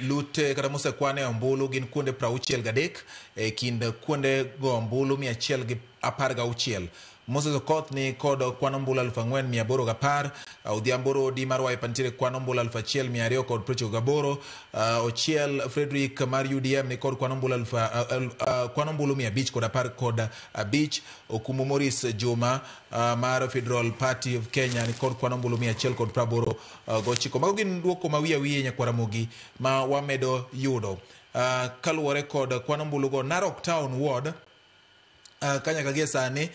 lute kata mosekwane ombulu gin kuonde 63 e kind kuonde go ombulu 116 Moses Okoth ni kod kwano mbula 4,810 Odhiamboro di marwa ipantire kwano mbula 1,200 kod 38 Ochiel Frederick mar UDM ni kod kwano mbula 500 kod 10 kod Beach Okumu Morris Juma mar Federal Party of Kenya ni kod kwano mbulu 100 kod 80 gochiko mago gin duoko mawiya nyakwara mogi ma wamedo yudo kaluwore kod kwano mbulu go Narok Town Ward kanya kagie sani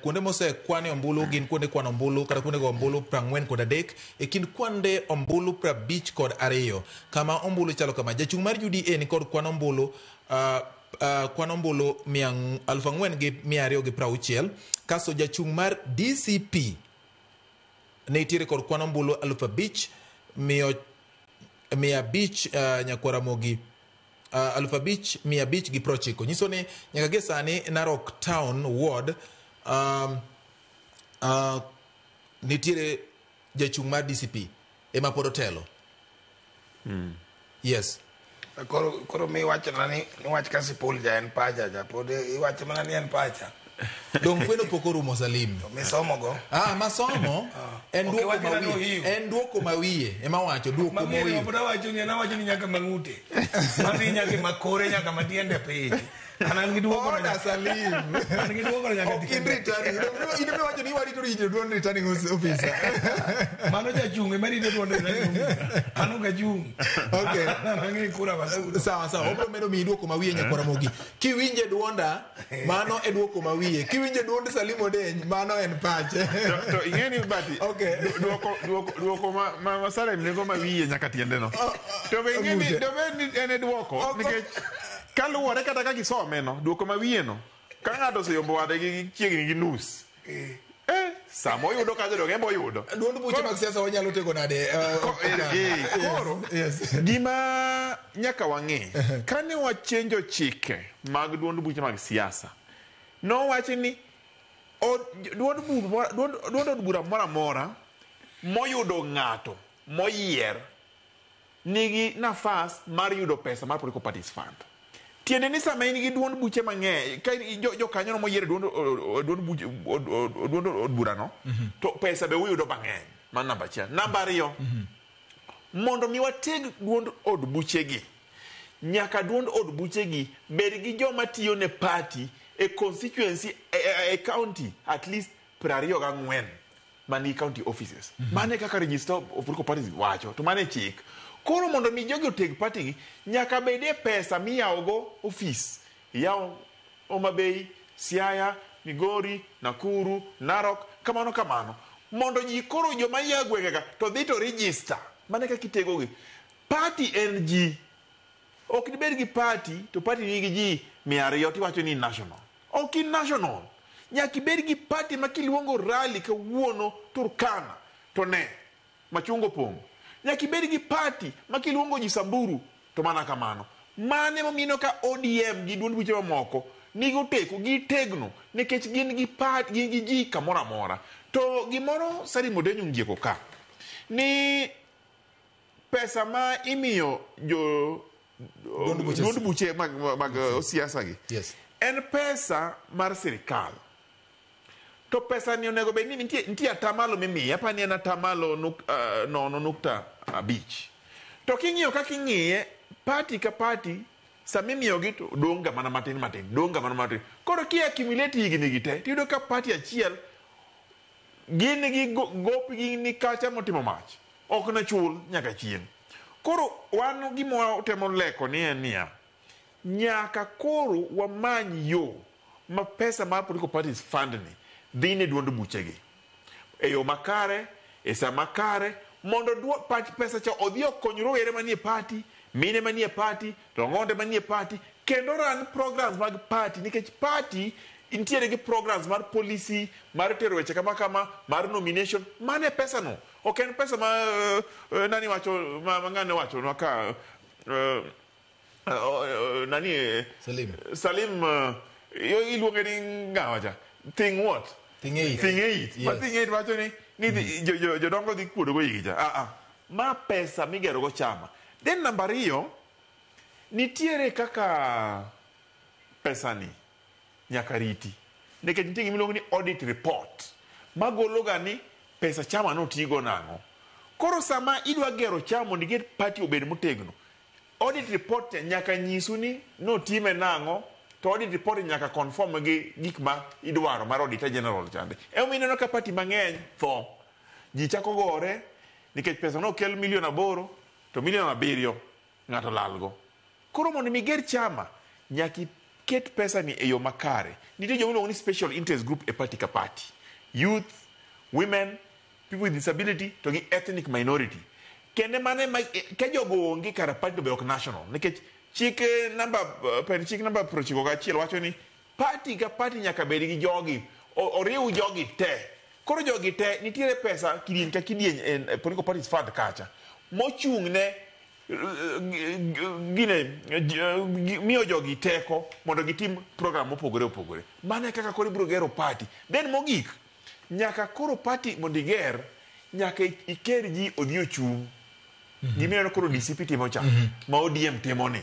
kuonde mose kwane ombulu gin kuonde kwan ombulu kata kuonde go ombulu 43 e kind kuonde ombulu 50 kod 2 kama ombulu chalo kama jachung mar UDA ni kod kwan ombulu 4,260 kaso jachung mar DCP ne itire kod kwan ombulu 5,500 nyakwara mogi 5,590 nyiso ni nyaka ge sani Narok Town Ward nitiere jachung mar DCP ema pod otelo. Yes. Koro mi wacho ni wach kasipul ja en pacha ja pod iwacho mana ni en pacha. Dong kweno pokoro Mosalim. Misomo go. Masomo en duoko mawiye. En duoko mawiye ema wacho duoko mawiye. Mawiye poda wacho ni wacho ni nyaka mangute. Mami nyaka makore nyaka matiende piny. Anan gi duoko na Salim. Anan gi duoko na nyaka ine me wacho ni wari to ine duon returning officer. Mano ja junge mari to duon returning. Anu ga jung. Okay. Nangi kura basuru. Sawa. Obro medo mi duoko mawiye nyakwara mogi. Kiwinje duonda mano e duoko mawiye. Kiwinje duond Salim Odeny mano en pache. To ingeni bati. Okay. Duoko ma Salim nego mawiye nyaka tiende no. To be ingeni do be ene duoko nikech kaluwore kata ka gisome no duoko mawiye no ka ng'ato oseyombo wade gi chiegni gi nus samo yudo ka jodo gembo yudo duond buche mag siasa wanyalo tego nade koro gima nyaka wang'e kane wachenjo chike mag duond buche mag siasa no wachi ni duond od bura mora mora moyudo ng'ato moyier nigi nafas mar yudo pesa mar political parties fund. Tiende ni sama in gi duond buche mang'eny ka jo kanyo no moyier duond od bura no to pesa be uyudo mang'eny. Man namba 1. Namba 2 mondo mi wateg duond od buche gi nyaka duond od buchegi bed gi joma tiyo ne party e constituency e county at least 24 mani county offices. Mane kaka register of political parties wacho to mane chik. Koro mondo mi jogi oteg party gi nyaka bede pesa miyawogo office. Yaw Homa Bay, Siaya, Migori, Nakuru, Narok, kamano. Mondo ji koro joma ya gwengega to dhi to register. Mane kaka kitego gi. Party en ji. Ok dibed gi party to party nigi ji 200 tiwacho ni national. Ok national. Nyaki bed gi party ma kiluongo rally kawuono Turkana to ne machungo pongo. Nyaki bed gi party ma kiluongo ji Samburu to mana kamano. Mane momino ka ODM gi duond buche mamoko nigo teko gi tegno nikech gin gi party gin gi ji kamora mora. To gimoro Sari Modenyo ngieko ka ni pesa ma imiyo jo duond buche mag siasa gi. Yes. En pesa mar sirikal. To pesa ni onego bed ni nitie atamalo mimiye, apani en atamalo 0.5. To king'iyo kaka ing'iye, party ka party, samimiyogi to donga mana matin. Koro ki accumulate higni gi te, tiyudo ka party achiel gin gi gopgi ni kacha motimo mach. Ok na chul nyaka chien. Koro wan gimo temo leko ni en niya. Nyaka koro wamany yo ma pesa mar political parties fund ni dhi ne duond buchegi e yo makare, e sa makare, mondo pesa cha odhi okony rowere manie party, mine manie party, rongonde manie party, kendo ran programs mag party, nikech party intiere gi programs mar policy, mar tero weche kama, mar nomination, mane pesa no. Ok en pesa ma nani wacho, ngane wacho no ka nani Salim yo iluonge ni ngawaja thing what thing 8 yes. But thing 8 wacho ni jodongo dhi kuodo go yigicha ma pesa migero go chama. Then number 2 nitiere kaka pesa ni nyaka riti nikech nitie gimiluongo ni audit report magologa ni pesa chama no tigo nango. Koro sama idwa gero chama mondo iget party obed motegno, audit report nyaka nyisu ni time nango, to audit report nyaka conform gi gik ma idwaro mar auditor general chande. Mineno ka party mang'eny tho, ji chako gore nikech pesa no kel milion 8 to milion 7 ng'ato lalgo. Koro mondo miger chama nyaki ket pesa ni e yo makare. Nitie jomiluongo ni special interest group e party ka party. Youth, women, people with disability to gi ethnic minority. Kende mane ka jogo onge kara party to be ok national nikech chik namba 91 wacho ni party ka party nyaka bed gi jogi, oriw jogi te. Koro jogi te nitiere pesa kidieny ka kidieny en political parties fund kacha mochung' ne miyo jogi teko mondo gitim program mopogore opogore. Mane kaka koro ibiro gero party. Then mogik nyaka koro party mondo iger nyaka iker ji odhi ochung'. Gimeno koro DCP timo cha ma ODM timo ni.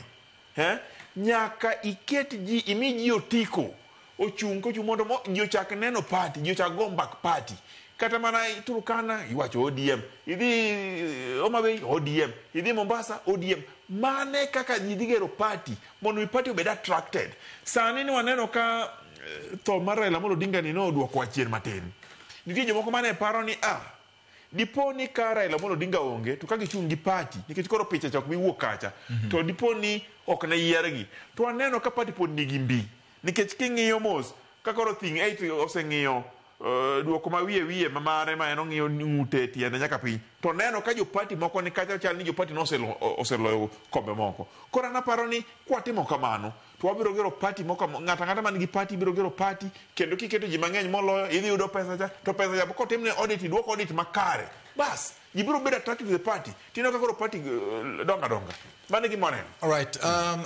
Nyaka iket ji, imi ji otiko ochung' mondo ji ochak neno party, ji ochak go mbak party. Kata mana Turkana iwacho ODM, idhi Homa Bay ODM, idhi Mombasa ODM. Mane kaka ji dhi gero party mondo mi party obed attracted. Sani ni waneno ka tho mar Raila Amolo Odinga ni no duoko achien matin. Nitie jomoko mane paro ni dipo ni ka Raila Amolo Odinga onge to ka gichung' gi party nikech koro picha chok miwuok kacha to dipo ni ok na yiergi to aneno ka party pod nigi mbi nikech king'iyo mos ka koro thing 8 oseng'iyo duoko ma wiye mamare ma en ong'iyo ng'ute tiende nyaka piny to neno ka jo party moko ni kacha chal ni jo party no oseloyo kombe moko. Koro anaparo ni kwatimo kamano to wabiro gero party moko, ng'ata man gi party biro gero party kendo kiketo ji mang'eny moloyo idhi yudo pesa cha to pesa cha kotimne audit duoko audit makare bas ji biro bedo attractive to the party tino ka koro party donga mane gimone. Alright,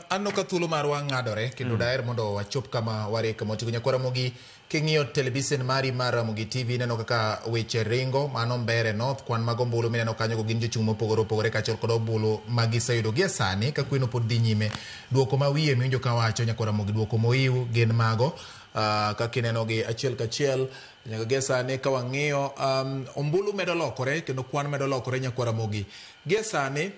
anno ka thuolo marwa ng'adore kendo daher mondo wachop kama ware kama otigo nyakwara Mogi king'iyo television mari mar Mogi TV neno kaka weche ringo mano mbere north kwan mag ombulu mineno kanyo go gin jochung' mopogore opogore kaachiel kod ombulu magiseyudo gie sani ka kweno pod dhi nyime. Duoko ma wiye miwinjo ka wacho nyakwara Mogi duoko moiw gin mago kaka ineno gi achiel kachiel nyaka gie sani ka wang'iyo ombulu medo lokore kendo kwan medo lokore nyakwara Mogi gie sani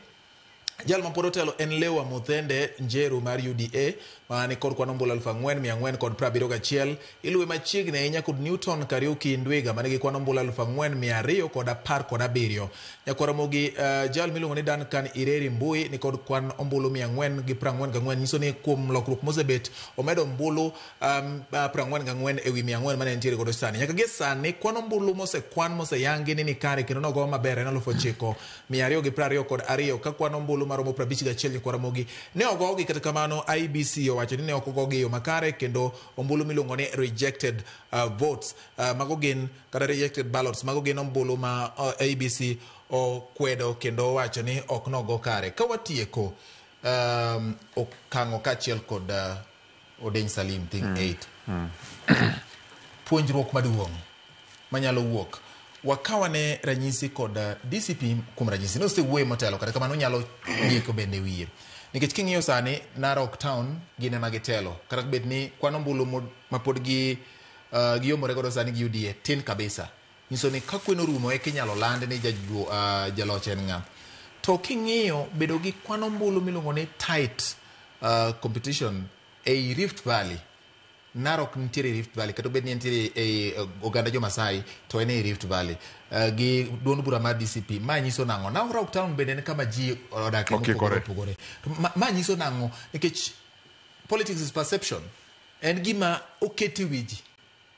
Jal mapod otelo en Lewa Muthende Njeru mar UDA mani kod kwan ombulu 4,471. Iluwe machiegni ahinya kod Newton Kariuki Ndwiga mani gi kwan ombulu 4,217. Nyakoromogi jal miluongo ni Duncan Ireri Mbui ni kod kwan ombulu 444. Nyiso ni kuom lokruok mosebet omedo ombulu 44 ewi 400 mane nitiere kod sani. Nyaka gi sani kwan ombulu moseyangi ni kare kendo nogo maber en 9,222 ka kwan ombulu maromo 51 Nyakoromogi ne ogogi. Kata kamano IBC owacho ni ne ok ogogi yo makare kendo ombulu miluongo ni rejected votes mago gin kata rejected ballots mago gin ombulu ma IBC okwedo kendo wacho ni ok nogo kare. Ka watieko okang'o kachiel kod Odeny Salim thing 8 puonjruok maduong' manyalo wuok wakawane ranyisi kod DCP kuom ranyisi no sewuoyo motelo kata kamano nyalo giko bende wiye nikech king'iyo sani Narok Town gine magitelo kata bed ni kwan ombulu mapod giyomore godo sani gi UDA tin kabisa. Nyiso ni ka kweno rumo e kinyalo land ni jaloch en ng'a. To king'iyo bedo gi kwan ombulu miluongo ni tight competition ei Rift Valley. Narok nitiere Rift Valley kata bed ni nitiere ei oganda jo Masai to en ei Rift Valley gi duond bura mar DCP ma nyiso nang'o. Narok Town bende en kama ji odakie opogore. Ma nyiso nang'o nikech politics is perception en gima oketi wiji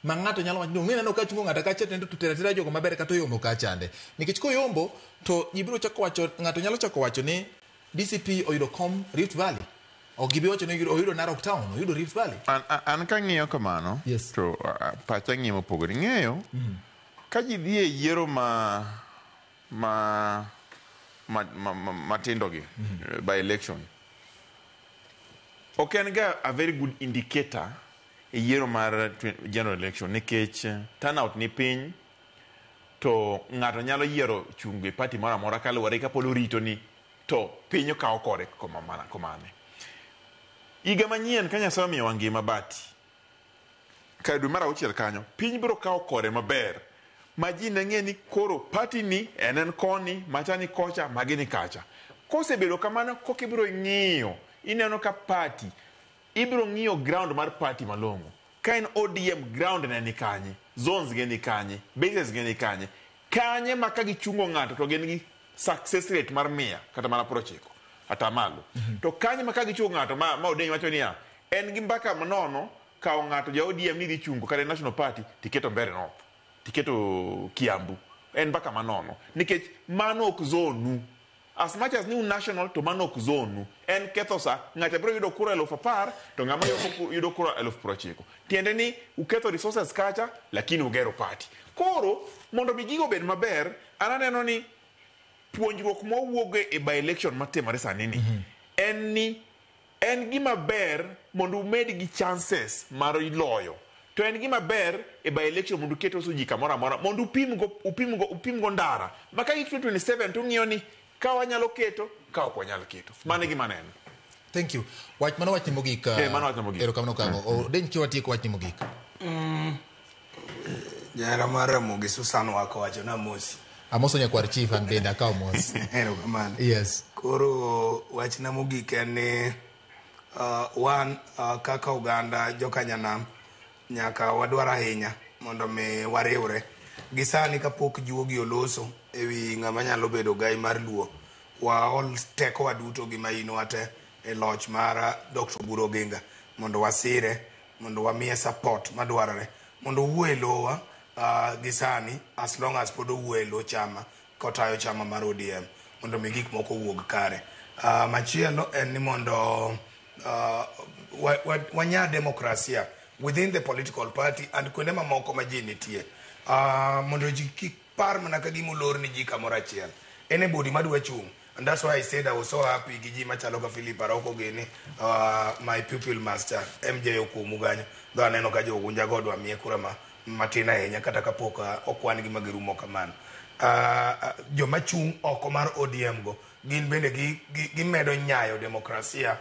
ma ng'ato nyalo wacho ni ng'eno ka chungo ng'ato ka chetendo tutera jogo maber kata yombo ka chande nikech koyombo to ibiro chako wacho ng'ato nyalo chako wacho ni DCP oyudo kom Rift Valley o gibi wacho ni oyudo Narok Town oyudo Rift Valley. An ka ng'iyo kamano to pacha ng'iyo mopogore ng'eyo ka ji dhi e yiero matindo gi by election ok en ga a very good indicator e yiero mar general election nikech turnout ni piny to ng'ato nyalo yiero chungo e party moro amora kaluwore kapolo rito ni to piny okawo kore komane. Higa manyien ka Nyasaye omiyo ngima bati ka dwe mar 6 kanyo piny biro kawo kore maber ma ji ne ng'e ni koro party ni en koni machani kocha magini kacha. Kosebedo kamano kokibiro ng'iyo ineno ka party ibiro ng'iyo ground mar party malong'o ka en ODM ground ne ni kanye zones ge ni kanye bases ge ni kanye ma ka gichungo ng'ato to gin gi success rate mar 100 kata mana 90 atamalo to kanye ma ka gichungo ng'ato ma Odeny wacho niya en gi mbaka mnono kawo ng'ato ja ODM ni dhi chungo kata National Party tiketo mbele no tiketo Kiambu en mbaka manono nikech mano ok zonu as much as new national to mano ok zonu en ketho sa ng'ato biro yudo kura 10,000 to ng'ama yudo kura 90,000 tiende ni uketho resources kacha lakini ugero party. Koro mondo bigigo bed maber ananeno ni puonjruok mowuoge e by election matimore sani ni en gima ber mondo umed gi chances mar loyo to en gima ber e by election mondo uket osuji kamoro amora mondo upimgo ndara maka gi 2027 to ng'iyo ni ka wanyalo keto ka ok wanyalo keto mane gima neno. Thank you. Wach mano wach ni mogik. Mano wach ni mogik. Erokamano kango. Odeny ki watieko wach ni mogik. Jara mar Ramogi Susan wako wacho na mosi. Amoso nyakwar chief an bende akaw mos. Erokamano. Yes. Koro wach na mogik en ni kaka oganda jokanyanam nyaka wadwar ahinya mondo mi wariwre gisani kapok juogi oloso ewi ng'ama nyalo bedo gai mar luo waol teko waduto gi maino wate e loch mar Dr. Oburu Oginga mondo wasire mondo wamiye support madwarore mondo wuo lowa gisani as long as pod wuo lo chama kotayo chama mar ODM mondo mi gik moko wuog kare. Machielo en ni mondo wanya demokrasia within the political party and kuonde mamoko ma ji nitie mondo ji kik par mana ka gima olor ni ji kamoro achiel anybody madwa chung. And that's why I said I was so happy gi ji machalo ka Philip Aroko gini my pupil master MJ Okumu ganyo do aneno ka jo gunja godwa mie kura matina ahinya kata kapok okwan gi magirumo kamano. Jo machung oko mar ODM go gin bende gimedo nyayo demokrasia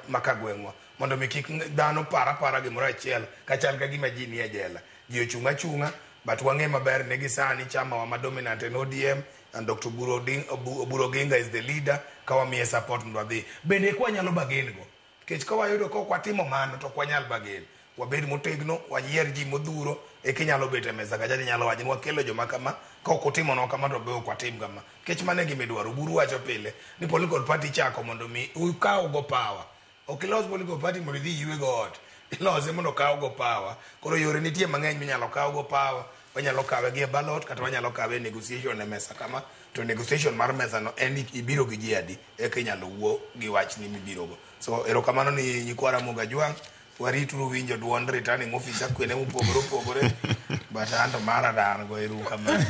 makagwengwa mondo mi kik dhano para gimoro achiel kachal ka gima ji nie jela ji ochunga but wang'e maber negi sani chama wa madominant en ODM and Dr. Oburu Oginga is the leader kawamiye support ndo adhi bende kwa nyalo bagen go kech kawayudo ko kwatimo mano to kwanyal bagen wabed motegno wayier ji modhuro kinyalo bet e mesa ka jadi nyalo wacho ni wakelo joma kama ka ok utimo no kama to be ok watim kama kech mane gimidwaro Oburu wacho pile ni political party chako mondo mi ukaw go power ok ilos political party mondo idhi ywe go ot ilose mondo kaw go power koro yore nitie mang'eny minyalo kaw go power wanyalo kawe gi ballot kata wanyalo kawe negotiation e mesa kama to negotiation mar mesa no en ibiro gi ji adi inyalo wuo gi wach ni mibiro go so erokamano ni nyikwara Muga Jwang warituru winjo duond returning officer kwene mopogore but anto mara dan go eru kamano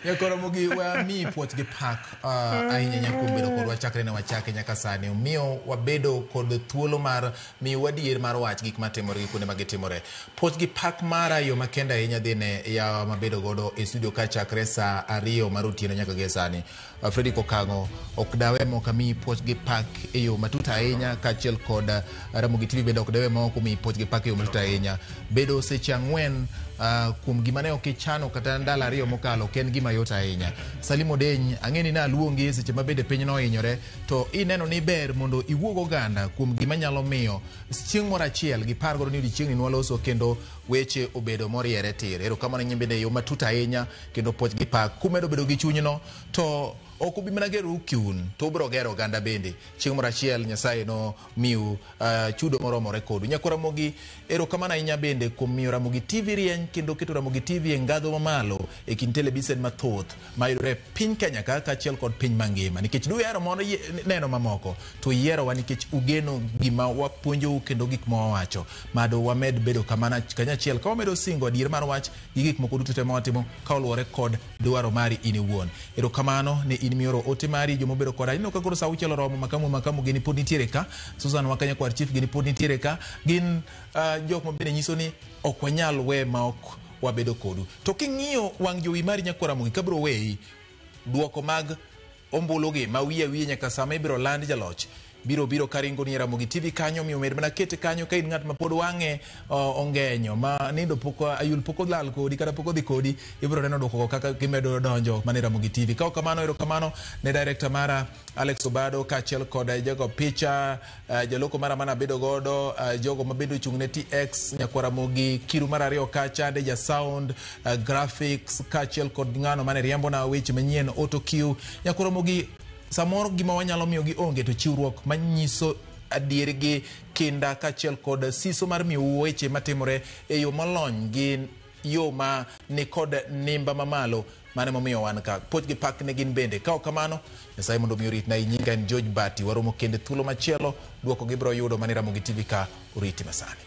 Yakora Mugi wa mi puoch gi pak ahinya nyakuom bedo kodwa chakre ne wachake nyaka sani omiyo wabedo kod thuolo mar mi wadier mar wach gik matimore gi kuonde magitimore puoch gi pak mara yo makenda ahinya dhine ya mabedo godo e studio ka chakre saa 2 mar otieno nyaka gi sani Freddy Kokango ok dawe moko mi puoch gi pak e yo matuta ahinya kaachiel kod Ramogi TV bende ok dawe moko mi puoch gi pak e yo matuta ahinya bedo seche 4 kuom gima ne ok ichano kata ndalo 2 mokalo ken gima yot ahinya Salimo Deny ang'eni na luongi seche mabede piny no hinyore to ineno ni ber mondo iwuog oganda kuom gima nyalo miyo chieng' moro achiel gipar godo ni odiochieng' ni nwaloso kendo weche obedo moriere tir erokamano nyimbe yo matut ahinya kendo puoch gi pak kumedo bedo gi chunyno to ok obi mana gero kiun to bro gero oganda bende chieng' moro achiel Nyasaye no miu chudo moromore kodu Nyakora Mogi erokamano ahinya bende kuom miyo Ramogi TV rieny kendo keto Ramogi TV e ngadho mamalo e kind televisen mathoth mayudore piny Kenya kaachiel kod piny mangima nikech duyero mondo neno mamoko to yierowa nikech ugeno gima wapuonjou kendo gik ma wawacho mado wamed bedo kanyachiel ka wamedo singo adier mar wach gi gik moko duto te mawatimo ka oluwore kod dwaro mari in iwuon erokamano ne in mioro ote mari jomo bedo koda ino ka koro sa uchelo romo makamu gini pod nitiere ka Susan Wakanya kwar chief gini pod nitiere ka gin jok mabende nyiso ni ok wanyal we ma ok wabedo kodu to king'iyo wang' jowi mari Nyakora Mogi kabro weyi duoko mag ombulugi ma wiye nyaka sama ibiro land jaloch biro karingo ni Ramogi TV kanyo miyo med mana kete kanyo ka in ng'at ma pod wang'e ongenyo ma nindo poko ayul poko lal kodi kata poko dhi kodi ibiro neno dwoko kaka gimedo donjo mane Ramogi TV ka kamano erokamano ne director mara Alex Obado kaachiel kod jago picha jaloko mara mana bedo godo jogo mabedo chung ne TX Nyakora Mogi kiru mara ariyo kacha de ja sound graphics kaachiel kod ng'ano mane riembo na weche manyien auto cue Nyakora Mogi samoro gima wanyalo miyo gi onge to chiwruok manyiso adier gi kinda kaachiel kod siso mar miyo weche matimore e yo malony gi yo ma ni kod nimba mamalo mane momiyo wan ka puoch gi pak ne gin bende ka kamano Nyasaye mondo mi orit na nyinga en George Bati waromo kende thuolo machielo duoko gibro yudo mane Ramogi TV ka oriti masani